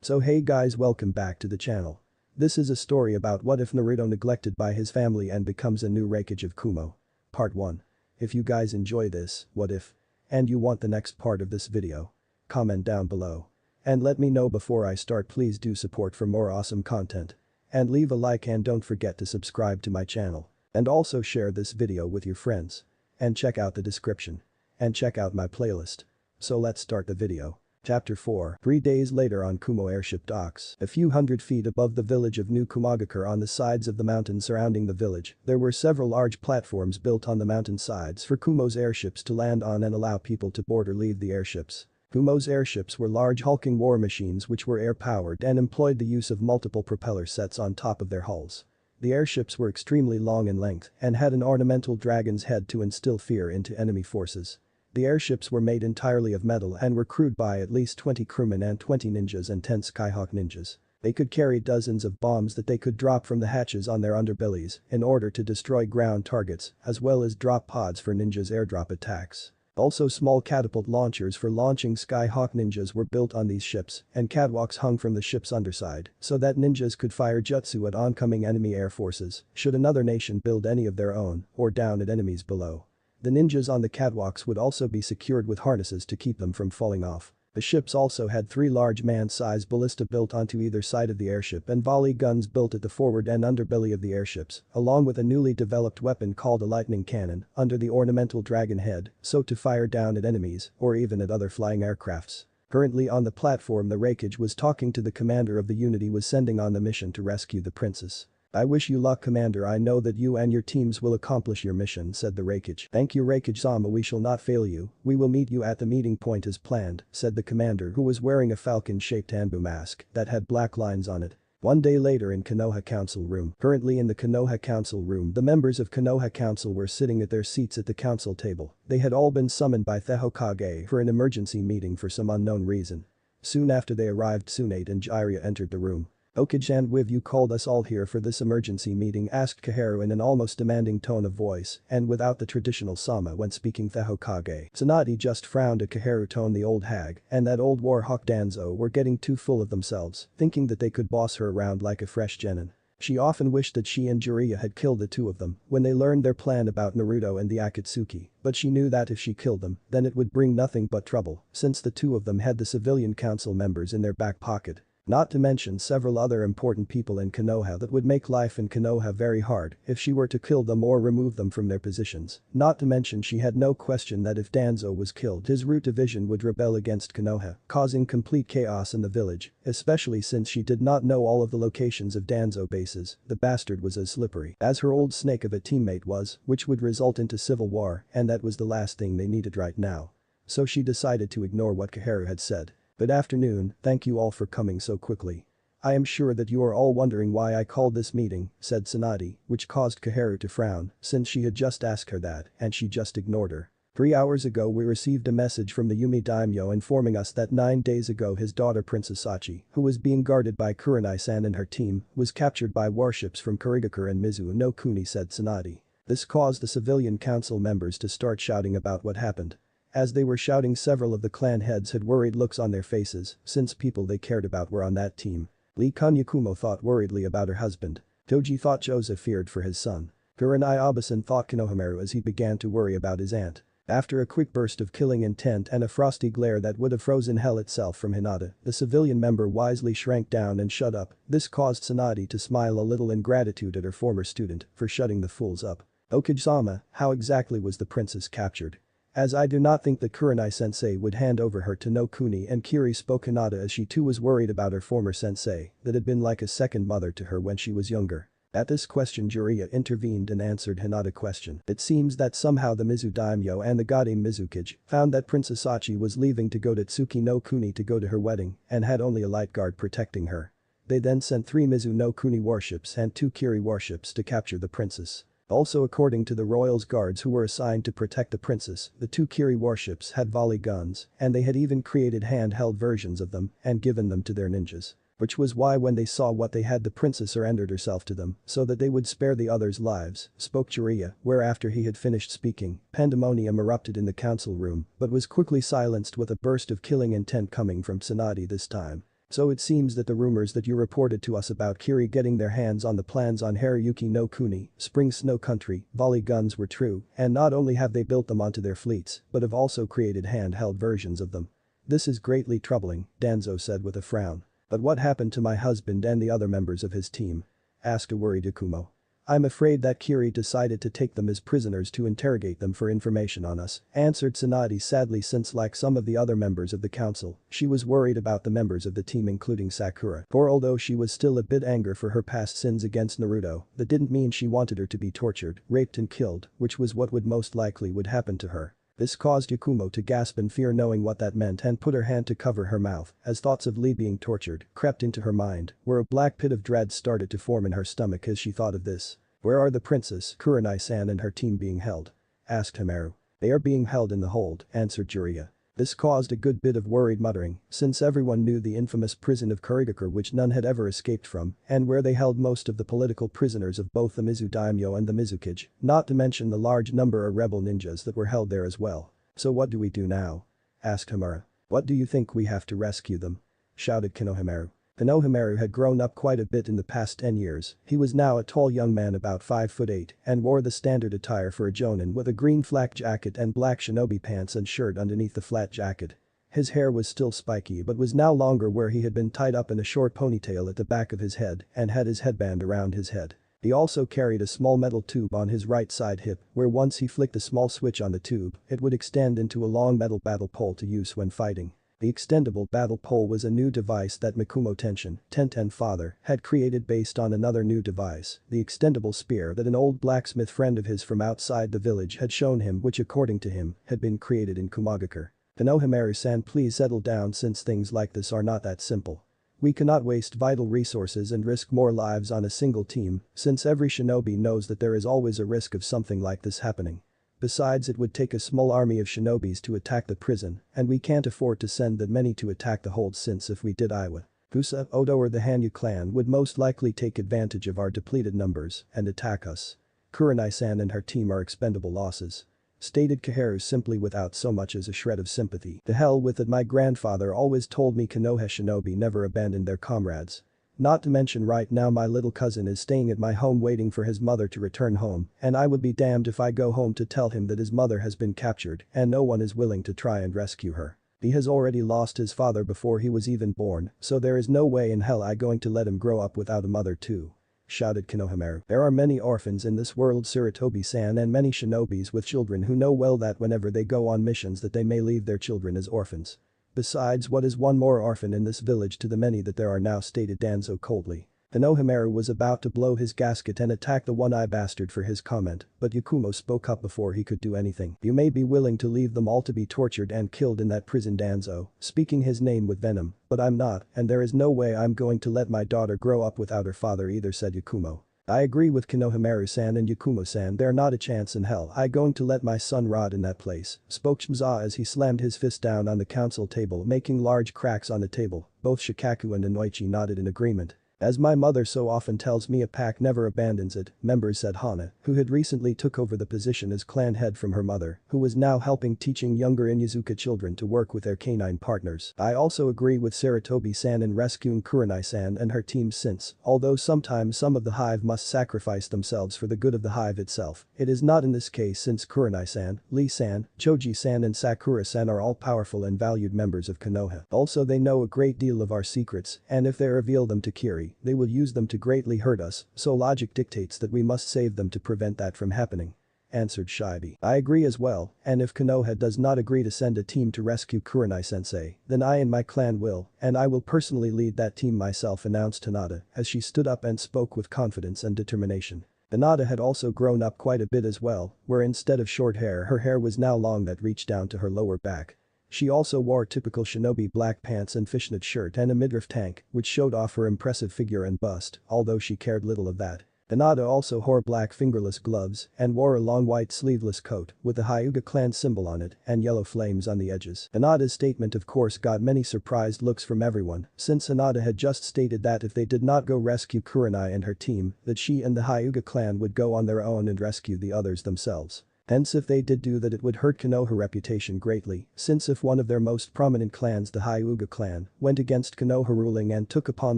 So hey guys, welcome back to the channel. This is a story about what if Naruto neglected by his family and becomes a new Raikage of Kamo. Part 1. If you guys enjoy this, what if, and you want the next part of this video, comment down below. And let me know before I start. Please do support for more awesome content. And leave a like and don't forget to subscribe to my channel. And also share this video with your friends. And check out the description. And check out my playlist. So let's start the video. Chapter 4. 3 days later on Kumo airship docks, a few hundred feet above the village of New Kumagakure on the sides of the mountain surrounding the village, there were several large platforms built on the mountain sides for Kumo's airships to land on and allow people to board or leave the airships. Kumo's airships were large hulking war machines which were air-powered and employed the use of multiple propeller sets on top of their hulls. The airships were extremely long in length and had an ornamental dragon's head to instill fear into enemy forces. The airships were made entirely of metal and were crewed by at least 20 crewmen and 20 ninjas and 10 Skyhawk ninjas. They could carry dozens of bombs that they could drop from the hatches on their underbellies in order to destroy ground targets, as well as drop pods for ninjas' airdrop attacks. Also small catapult launchers for launching Skyhawk ninjas were built on these ships, and catwalks hung from the ship's underside so that ninjas could fire jutsu at oncoming enemy air forces should another nation build any of their own or down at enemies below. The ninjas on the catwalks would also be secured with harnesses to keep them from falling off. The ships also had 3 large man-sized ballista built onto either side of the airship and volley guns built at the forward and underbelly of the airships, along with a newly developed weapon called a lightning cannon under the ornamental dragon head, so to fire down at enemies or even at other flying aircrafts. Currently on the platform, the Raikage was talking to the commander of the unit he was sending on the mission to rescue the princess. "I wish you luck, Commander. I know that you and your teams will accomplish your mission," said the Raikage. "Thank you, Raikage-sama, we shall not fail you. We will meet you at the meeting point as planned," said the commander, who was wearing a falcon-shaped Anbu mask that had black lines on it. One day later in Konoha Council Room. Currently in the Konoha Council Room, the members of Konoha Council were sitting at their seats at the council table. They had all been summoned by the Hokage for an emergency meeting for some unknown reason. Soon after they arrived, Tsunade and Jiraiya entered the room. "Hokage, and have you called us all here for this emergency meeting?" asked Koharu in an almost demanding tone of voice and without the traditional sama when speaking the Hokage. Tsunade just frowned at Koharu tone. The old hag and that old war hawk Danzo were getting too full of themselves, thinking that they could boss her around like a fresh genin. She often wished that she and Jiraiya had killed the two of them when they learned their plan about Naruto and the Akatsuki, but she knew that if she killed them, then it would bring nothing but trouble, since the two of them had the civilian council members in their back pocket. Not to mention several other important people in Konoha that would make life in Konoha very hard if she were to kill them or remove them from their positions. Not to mention she had no question that if Danzo was killed, his root division would rebel against Konoha, causing complete chaos in the village, especially since she did not know all of the locations of Danzo bases. The bastard was as slippery as her old snake of a teammate was, which would result into civil war, and that was the last thing they needed right now. So she decided to ignore what Koharu had said. "Good afternoon, thank you all for coming so quickly. I am sure that you are all wondering why I called this meeting," said Tsunade, which caused Koharu to frown since she had just asked her that and she just ignored her. 3 hours ago we received a message from the Yumi Daimyo informing us that 9 days ago his daughter Princess Sachi, who was being guarded by Kurenai-san and her team, was captured by warships from Kurigakure and Mizu no Kuni," said Tsunade. This caused the civilian council members to start shouting about what happened. As they were shouting, several of the clan heads had worried looks on their faces since people they cared about were on that team. Lee Kanyakumo thought worriedly about her husband. Toji thought Joseph feared for his son. Kurenai Abasan thought Konohamaru as he began to worry about his aunt. After a quick burst of killing intent and a frosty glare that would have frozen hell itself from Hinata, the civilian member wisely shrank down and shut up. This caused Tsunade to smile a little in gratitude at her former student for shutting the fools up. "Hokage-sama, how exactly was the princess captured?" "As I do not think that Kurenai-sensei would hand over her to no Kuni," and Kiri spoke Hinata as she too was worried about her former sensei that had been like a second mother to her when she was younger. At this question Jiraiya intervened and answered Hinata's question. "It seems that somehow the Mizu Daimyo and the Gade Mizukage found that Princess Sachi was leaving to go to Tsuki no Kuni to go to her wedding and had only a light guard protecting her. They then sent 3 Mizu no Kuni warships and 2 Kiri warships to capture the princess. Also, according to the royals guards who were assigned to protect the princess, the 2 Kiri warships had volley guns and they had even created handheld versions of them and given them to their ninjas. Which was why when they saw what they had, the princess surrendered herself to them so that they would spare the others' lives," spoke Jiraiya, where after he had finished speaking, pandemonium erupted in the council room but was quickly silenced with a burst of killing intent coming from Tsunade this time. So it seems that the rumors that you reported to us about Kiri getting their hands on the plans on Haruyuki no Kuni, Spring Snow Country, volley guns were true, and not only have they built them onto their fleets, but have also created handheld versions of them. This is greatly troubling, Danzo said with a frown. But what happened to my husband and the other members of his team? Asked a worried Akumo. I'm afraid that Kiri decided to take them as prisoners to interrogate them for information on us, answered Tsunade sadly since like some of the other members of the council, she was worried about the members of the team including Sakura. For although she was still a bit angry for her past sins against Naruto, that didn't mean she wanted her to be tortured, raped and killed, which was what would most likely would happen to her. This caused Yakumo to gasp in fear knowing what that meant and put her hand to cover her mouth as thoughts of Lee being tortured crept into her mind, where a black pit of dread started to form in her stomach as she thought of this. Where are the princess, Kurenai-san and her team being held? Asked Hamaru. They are being held in the hold, answered Jiraiya. This caused a good bit of worried muttering, since everyone knew the infamous prison of Kurigakure which none had ever escaped from, and where they held most of the political prisoners of both the Mizu Daimyo and the Mizukage, not to mention the large number of rebel ninjas that were held there as well. So what do we do now? Asked Hamura. What do you think we have to rescue them? Shouted Konohamaru. Konohamaru had grown up quite a bit in the past 10 years, he was now a tall young man about 5'8" and wore the standard attire for a jonin with a green flak jacket and black shinobi pants and shirt underneath the flat jacket. His hair was still spiky but was now longer where he had been tied up in a short ponytail at the back of his head and had his headband around his head. He also carried a small metal tube on his right side hip where once he flicked a small switch on the tube, it would extend into a long metal battle pole to use when fighting. The extendable battle pole was a new device that Mikumo Tenten father, had created based on another new device, the extendable spear that an old blacksmith friend of his from outside the village had shown him which according to him, had been created in Kumagakure. Konohamaru-san please settle down since things like this are not that simple. We cannot waste vital resources and risk more lives on a single team, since every shinobi knows that there is always a risk of something like this happening. Besides it would take a small army of shinobis to attack the prison, and we can't afford to send that many to attack the hold since if we did Iwa, Fusa, Odo or the Hanyu clan would most likely take advantage of our depleted numbers and attack us. Kurenai-san and her team are expendable losses. Stated Kaharu simply without so much as a shred of sympathy. The hell with it, my grandfather always told me Konoha shinobi never abandoned their comrades. Not to mention right now my little cousin is staying at my home waiting for his mother to return home, and I would be damned if I go home to tell him that his mother has been captured and no one is willing to try and rescue her. He has already lost his father before he was even born, so there is no way in hell I'm going to let him grow up without a mother too. Shouted Konohamaru. There are many orphans in this world, Sarutobi-san, and many shinobis with children who know well that whenever they go on missions that they may leave their children as orphans. Besides, what is one more orphan in this village to the many that there are now, stated Danzo coldly. Konohamaru was about to blow his gasket and attack the one-eyed bastard for his comment, but Yakumo spoke up before he could do anything. You may be willing to leave them all to be tortured and killed in that prison, Danzo, speaking his name with venom, but I'm not, and there is no way I'm going to let my daughter grow up without her father either, said Yakumo. I agree with Konohamaru-san and Yakumo-san, there not a chance in hell I going to let my son rot in that place, spoke Shimza as he slammed his fist down on the council table making large cracks on the table. Both Shikaku and Inoichi nodded in agreement. As my mother so often tells me, a pack never abandons it, members, said Hana, who had recently took over the position as clan head from her mother, who was now helping teaching younger Inyazuka children to work with their canine partners. I also agree with Sarutobi-san in rescuing Kurenai-san and her team since, although sometimes some of the hive must sacrifice themselves for the good of the hive itself, it is not in this case since Kurenai-san, Lee-san, Choji-san and Sakura-san are all powerful and valued members of Konoha. Also they know a great deal of our secrets, and if they reveal them to Kiri, they will use them to greatly hurt us, so logic dictates that we must save them to prevent that from happening. Answered Shibi. I agree as well, and if Konoha does not agree to send a team to rescue Kurenai-sensei, then I and my clan will, and I will personally lead that team myself, announced Hinata as she stood up and spoke with confidence and determination. Hinata had also grown up quite a bit as well, where instead of short hair her hair was now long that reached down to her lower back. She also wore typical shinobi black pants and fishnet shirt and a midriff tank, which showed off her impressive figure and bust, although she cared little of that. Hinata also wore black fingerless gloves and wore a long white sleeveless coat with the Hyuga clan symbol on it and yellow flames on the edges. Hinata's statement of course got many surprised looks from everyone, since Hinata had just stated that if they did not go rescue Kurenai and her team, that she and the Hyuga clan would go on their own and rescue the others themselves. Hence if they did do that it would hurt Konoha reputation greatly, since if one of their most prominent clans, the Hyuga clan, went against Konoha ruling and took upon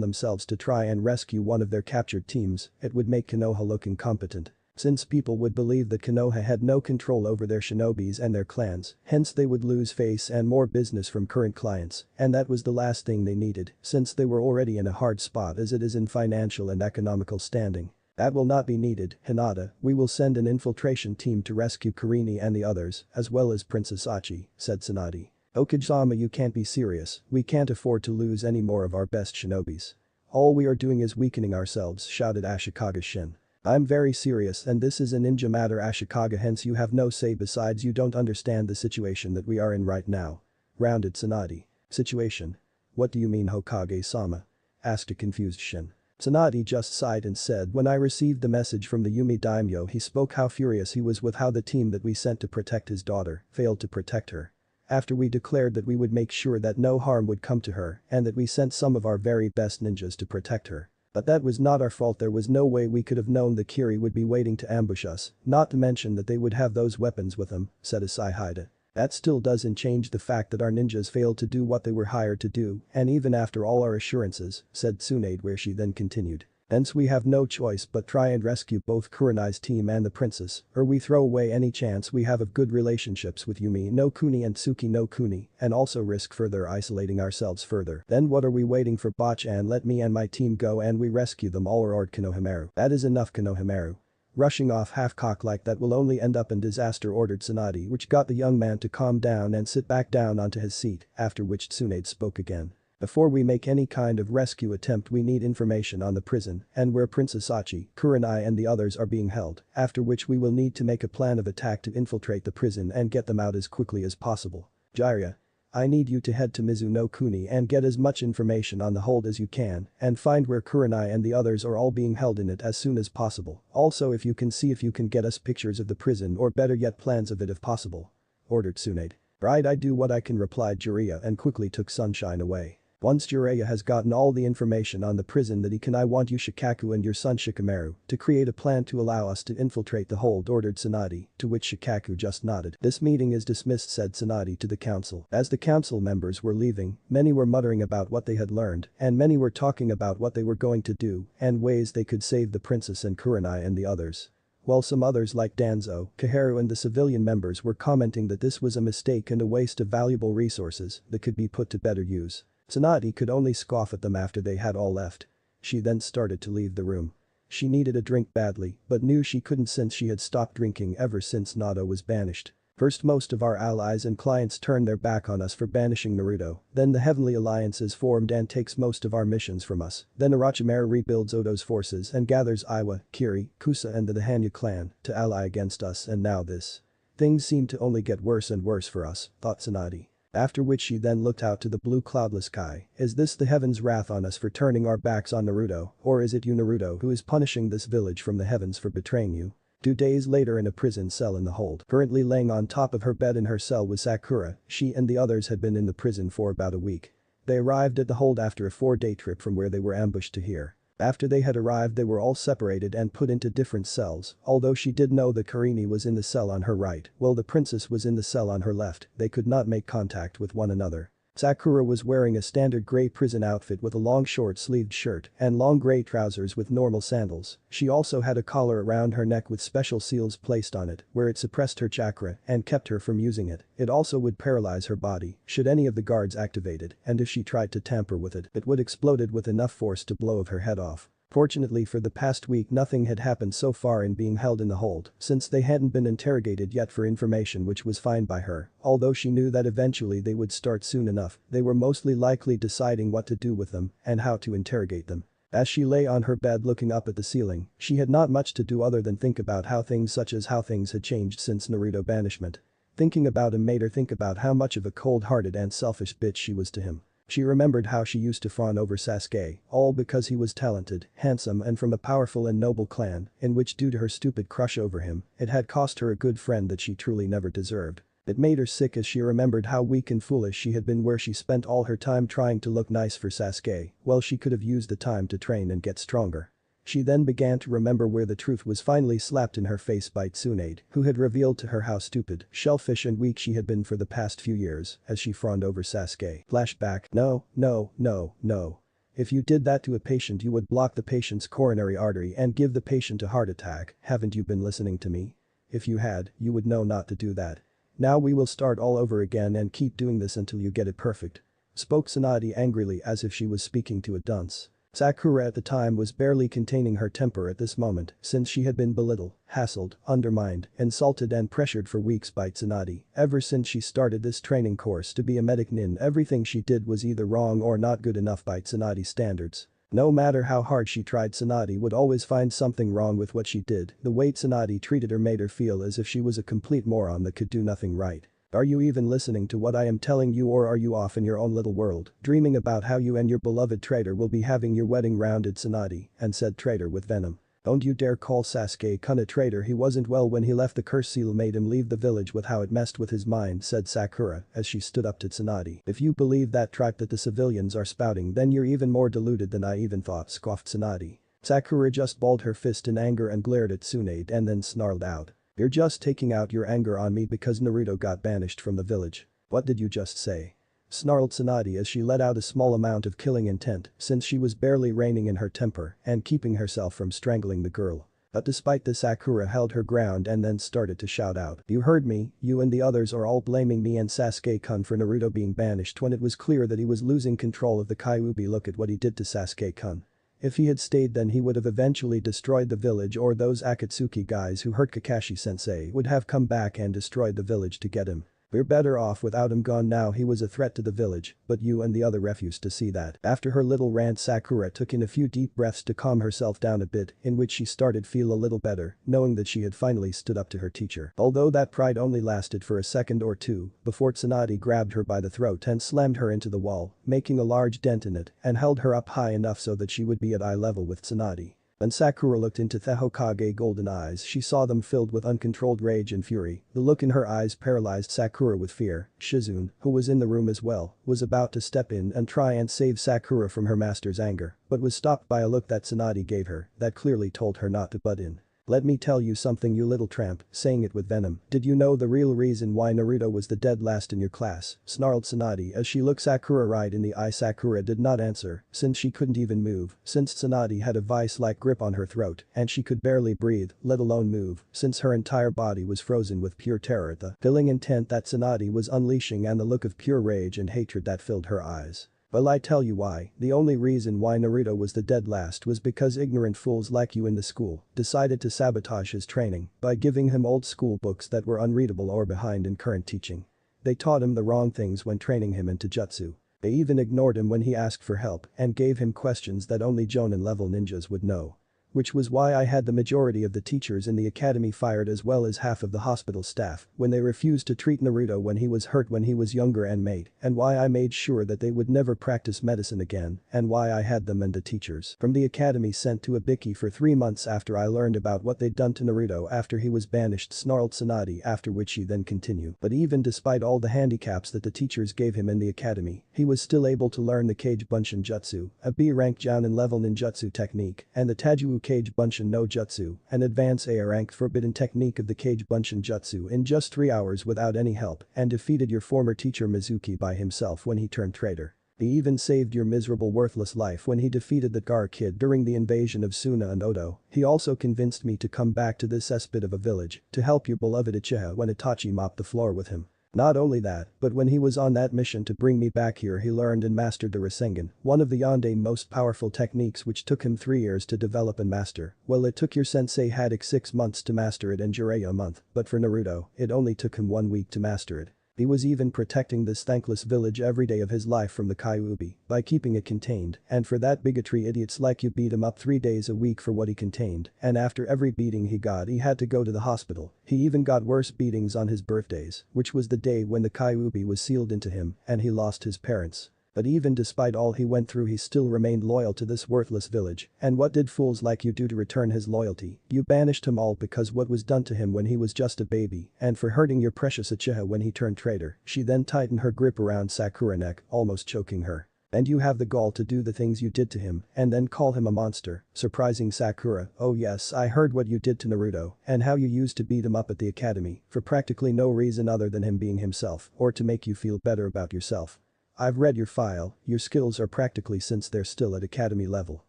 themselves to try and rescue one of their captured teams, it would make Konoha look incompetent. Since people would believe that Konoha had no control over their shinobis and their clans, hence they would lose face and more business from current clients, and that was the last thing they needed, since they were already in a hard spot as it is in financial and economical standing. That will not be needed, Hinata, we will send an infiltration team to rescue Kurini and the others, as well as Princess Achi, said Tsunade. Okage-sama, you can't be serious, we can't afford to lose any more of our best shinobis. All we are doing is weakening ourselves, shouted Ashikaga Shin. I'm very serious and this is a ninja matter, Ashikaga, hence you have no say, besides you don't understand the situation that we are in right now. Rounded Tsunade. Situation? What do you mean, Hokage-sama? Asked a confused Shin. Tsunade just sighed and said, when I received the message from the Yumi daimyo, he spoke how furious he was with how the team that we sent to protect his daughter failed to protect her. After we declared that we would make sure that no harm would come to her and that we sent some of our very best ninjas to protect her. But that was not our fault, there was no way we could have known the Kiri would be waiting to ambush us, not to mention that they would have those weapons with them, said Asai Haida. That still doesn't change the fact that our ninjas failed to do what they were hired to do, and even after all our assurances, said Tsunade, where she then continued. Hence we have no choice but try and rescue both Kurenai's team and the princess, or we throw away any chance we have of good relationships with Yumi no Kuni and Tsuki no Kuni, and also risk further isolating ourselves further. Then what are we waiting for, Bachan? Let me and my team go and we rescue them all, or Konohamaru. That is enough, Konohamaru. Rushing off half-cocked like that will only end up in disaster, ordered Tsunade, which got the young man to calm down and sit back down onto his seat, after which Tsunade spoke again. Before we make any kind of rescue attempt we need information on the prison and where Princess Achi, Kurenai and the others are being held, after which we will need to make a plan of attack to infiltrate the prison and get them out as quickly as possible. Jiraiya, I need you to head to Mizu no Kuni and get as much information on the hold as you can and find where Kurenai and the others are all being held in it as soon as possible. Also if you can see if you can get us pictures of the prison or better yet plans of it if possible. Ordered Tsunade. Right, I do what I can, replied Jiraiya and quickly took Sunshine away. Once Jiraiya has gotten all the information on the prison that he can, I want you Shikaku and your son Shikamaru to create a plan to allow us to infiltrate the hold, ordered Tsunade, to which Shikaku just nodded. This meeting is dismissed, said Tsunade to the council. As the council members were leaving, many were muttering about what they had learned and many were talking about what they were going to do and ways they could save the princess and Kurenai and the others. While some others like Danzo, Kaharu and the civilian members were commenting that this was a mistake and a waste of valuable resources that could be put to better use. Tsunade could only scoff at them after they had all left. She then started to leave the room. She needed a drink badly, but knew she couldn't since she had stopped drinking ever since Naruto was banished. First, most of our allies and clients turned their back on us for banishing Naruto, then the Heavenly Alliance is formed and takes most of our missions from us, then Orochimaru rebuilds Odo's forces and gathers Iwa, Kiri, Kusa and the Hanyu clan to ally against us, and now this. Things seem to only get worse and worse for us, thought Tsunade. After which she then looked out to the blue cloudless sky. Is this the heavens' wrath on us for turning our backs on Naruto, or is it you Naruto who is punishing this village from the heavens for betraying you? 2 days later, in a prison cell in the hold, currently laying on top of her bed in her cell was Sakura. She and the others had been in the prison for about a week. They arrived at the hold after a 4-day trip from where they were ambushed to here. After they had arrived they were all separated and put into different cells, although she did know that Kurini was in the cell on her right while the princess was in the cell on her left, they could not make contact with one another. Sakura was wearing a standard grey prison outfit with a long short-sleeved shirt and long grey trousers with normal sandals. She also had a collar around her neck with special seals placed on it where it suppressed her chakra and kept her from using it. It also would paralyze her body should any of the guards activate it, and if she tried to tamper with it, it would explode with enough force to blow her head off. Fortunately for the past week nothing had happened so far in being held in the hold, since they hadn't been interrogated yet for information, which was fine by her, although she knew that eventually they would start soon enough. They were mostly likely deciding what to do with them and how to interrogate them. As she lay on her bed looking up at the ceiling, she had not much to do other than think about how things had changed since Naruto banishment. Thinking about him made her think about how much of a cold-hearted and selfish bitch she was to him. She remembered how she used to fawn over Sasuke, all because he was talented, handsome and from a powerful and noble clan, in which due to her stupid crush over him, it had cost her a good friend that she truly never deserved. It made her sick as she remembered how weak and foolish she had been, where she spent all her time trying to look nice for Sasuke, while she could have used the time to train and get stronger. She then began to remember where the truth was finally slapped in her face by Tsunade, who had revealed to her how stupid, shellfish and weak she had been for the past few years as she fawned over Sasuke. Flashback. No, no, no, no. If you did that to a patient you would block the patient's coronary artery and give the patient a heart attack, haven't you been listening to me? If you had, you would know not to do that. Now we will start all over again and keep doing this until you get it perfect. Spoke Tsunade angrily as if she was speaking to a dunce. Sakura at the time was barely containing her temper at this moment since she had been belittled, hassled, undermined, insulted and pressured for weeks by Tsunade. Ever since she started this training course to be a medic nin, everything she did was either wrong or not good enough by Tsunade's standards. No matter how hard she tried, Tsunade would always find something wrong with what she did. The way Tsunade treated her made her feel as if she was a complete moron that could do nothing right. Are you even listening to what I am telling you, or are you off in your own little world, dreaming about how you and your beloved traitor will be having your wedding? Rounded Tsunade and said traitor with venom. Don't you dare call Sasuke-kun a traitor. He wasn't well when he left. The curse seal made him leave the village with how it messed with his mind, said Sakura as she stood up to Tsunade. If you believe that tripe that the civilians are spouting, then you're even more deluded than I even thought, scoffed Tsunade. Sakura just balled her fist in anger and glared at Tsunade and then snarled out. You're just taking out your anger on me because Naruto got banished from the village. What did you just say? Snarled Tsunade as she let out a small amount of killing intent since she was barely reining in her temper and keeping herself from strangling the girl. But despite this, Sakura held her ground and then started to shout out. You heard me, you and the others are all blaming me and Sasuke-kun for Naruto being banished when it was clear that he was losing control of the Kyuubi. Look at what he did to Sasuke-kun. If he had stayed, then he would have eventually destroyed the village, or those Akatsuki guys who hurt Kakashi-sensei would have come back and destroyed the village to get him. We're better off without him gone now. He was a threat to the village, but you and the other refused to see that. After her little rant, Sakura took in a few deep breaths to calm herself down a bit, in which she started feel a little better, knowing that she had finally stood up to her teacher. Although that pride only lasted for a second or two before Tsunade grabbed her by the throat and slammed her into the wall, making a large dent in it and held her up high enough so that she would be at eye level with Tsunade. When Sakura looked into the Hokage's golden eyes, she saw them filled with uncontrolled rage and fury. The look in her eyes paralyzed Sakura with fear. Shizune, who was in the room as well, was about to step in and try and save Sakura from her master's anger, but was stopped by a look that Tsunade gave her that clearly told her not to butt in. Let me tell you something, you little tramp, saying it with venom. Did you know the real reason why Naruto was the dead last in your class? Snarled Tsunade as she looked Sakura right in the eye. Sakura did not answer, since she couldn't even move, since Tsunade had a vice-like grip on her throat, and she could barely breathe, let alone move, since her entire body was frozen with pure terror at the filling intent that Tsunade was unleashing and the look of pure rage and hatred that filled her eyes. Well, I tell you why. The only reason why Naruto was the dead last was because ignorant fools like you in the school decided to sabotage his training by giving him old school books that were unreadable or behind in current teaching. They taught him the wrong things when training him into jutsu. They even ignored him when he asked for help and gave him questions that only Jonin level ninjas would know. Which was why I had the majority of the teachers in the academy fired, as well as half of the hospital staff when they refused to treat Naruto when he was hurt when he was younger, and why I made sure that they would never practice medicine again, and why I had them and the teachers from the academy sent to Ibiki for 3 months after I learned about what they'd done to Naruto after he was banished, snarled Tsunade, after which she then continued. But even despite all the handicaps that the teachers gave him in the academy, he was still able to learn the Kage Bunshin Jutsu, a B-rank Jounin level ninjutsu technique, and the Taiju Kage Bunshin no Jutsu, an advanced A-rank forbidden technique of the Kage Bunshin Jutsu, in just 3 hours without any help, and defeated your former teacher Mizuki by himself when he turned traitor. He even saved your miserable worthless life when he defeated the Gar kid during the invasion of Suna and Odo. He also convinced me to come back to this cesspit of a village to help your beloved Uchiha when Itachi mopped the floor with him. Not only that, but when he was on that mission to bring me back here, he learned and mastered the Rasengan, one of the Yonda's most powerful techniques, which took him 3 years to develop and master. Well, it took your sensei Haddock 6 months to master it and Jiraiya a month, but for Naruto, it only took him 1 week to master it. He was even protecting this thankless village every day of his life from the Kyuubi by keeping it contained, and for that bigotry idiots like you beat him up 3 days a week for what he contained, and after every beating he got he had to go to the hospital. He even got worse beatings on his birthdays, which was the day when the Kyuubi was sealed into him and he lost his parents. But even despite all he went through, he still remained loyal to this worthless village. And what did fools like you do to return his loyalty? You banished him all because what was done to him when he was just a baby, and for hurting your precious Uchiha when he turned traitor. She then tightened her grip around Sakura's neck, almost choking her. And you have the gall to do the things you did to him and then call him a monster, surprising Sakura. Oh yes, I heard what you did to Naruto and how you used to beat him up at the academy for practically no reason other than him being himself or to make you feel better about yourself. I've read your file, your skills are practically since they're still at academy level.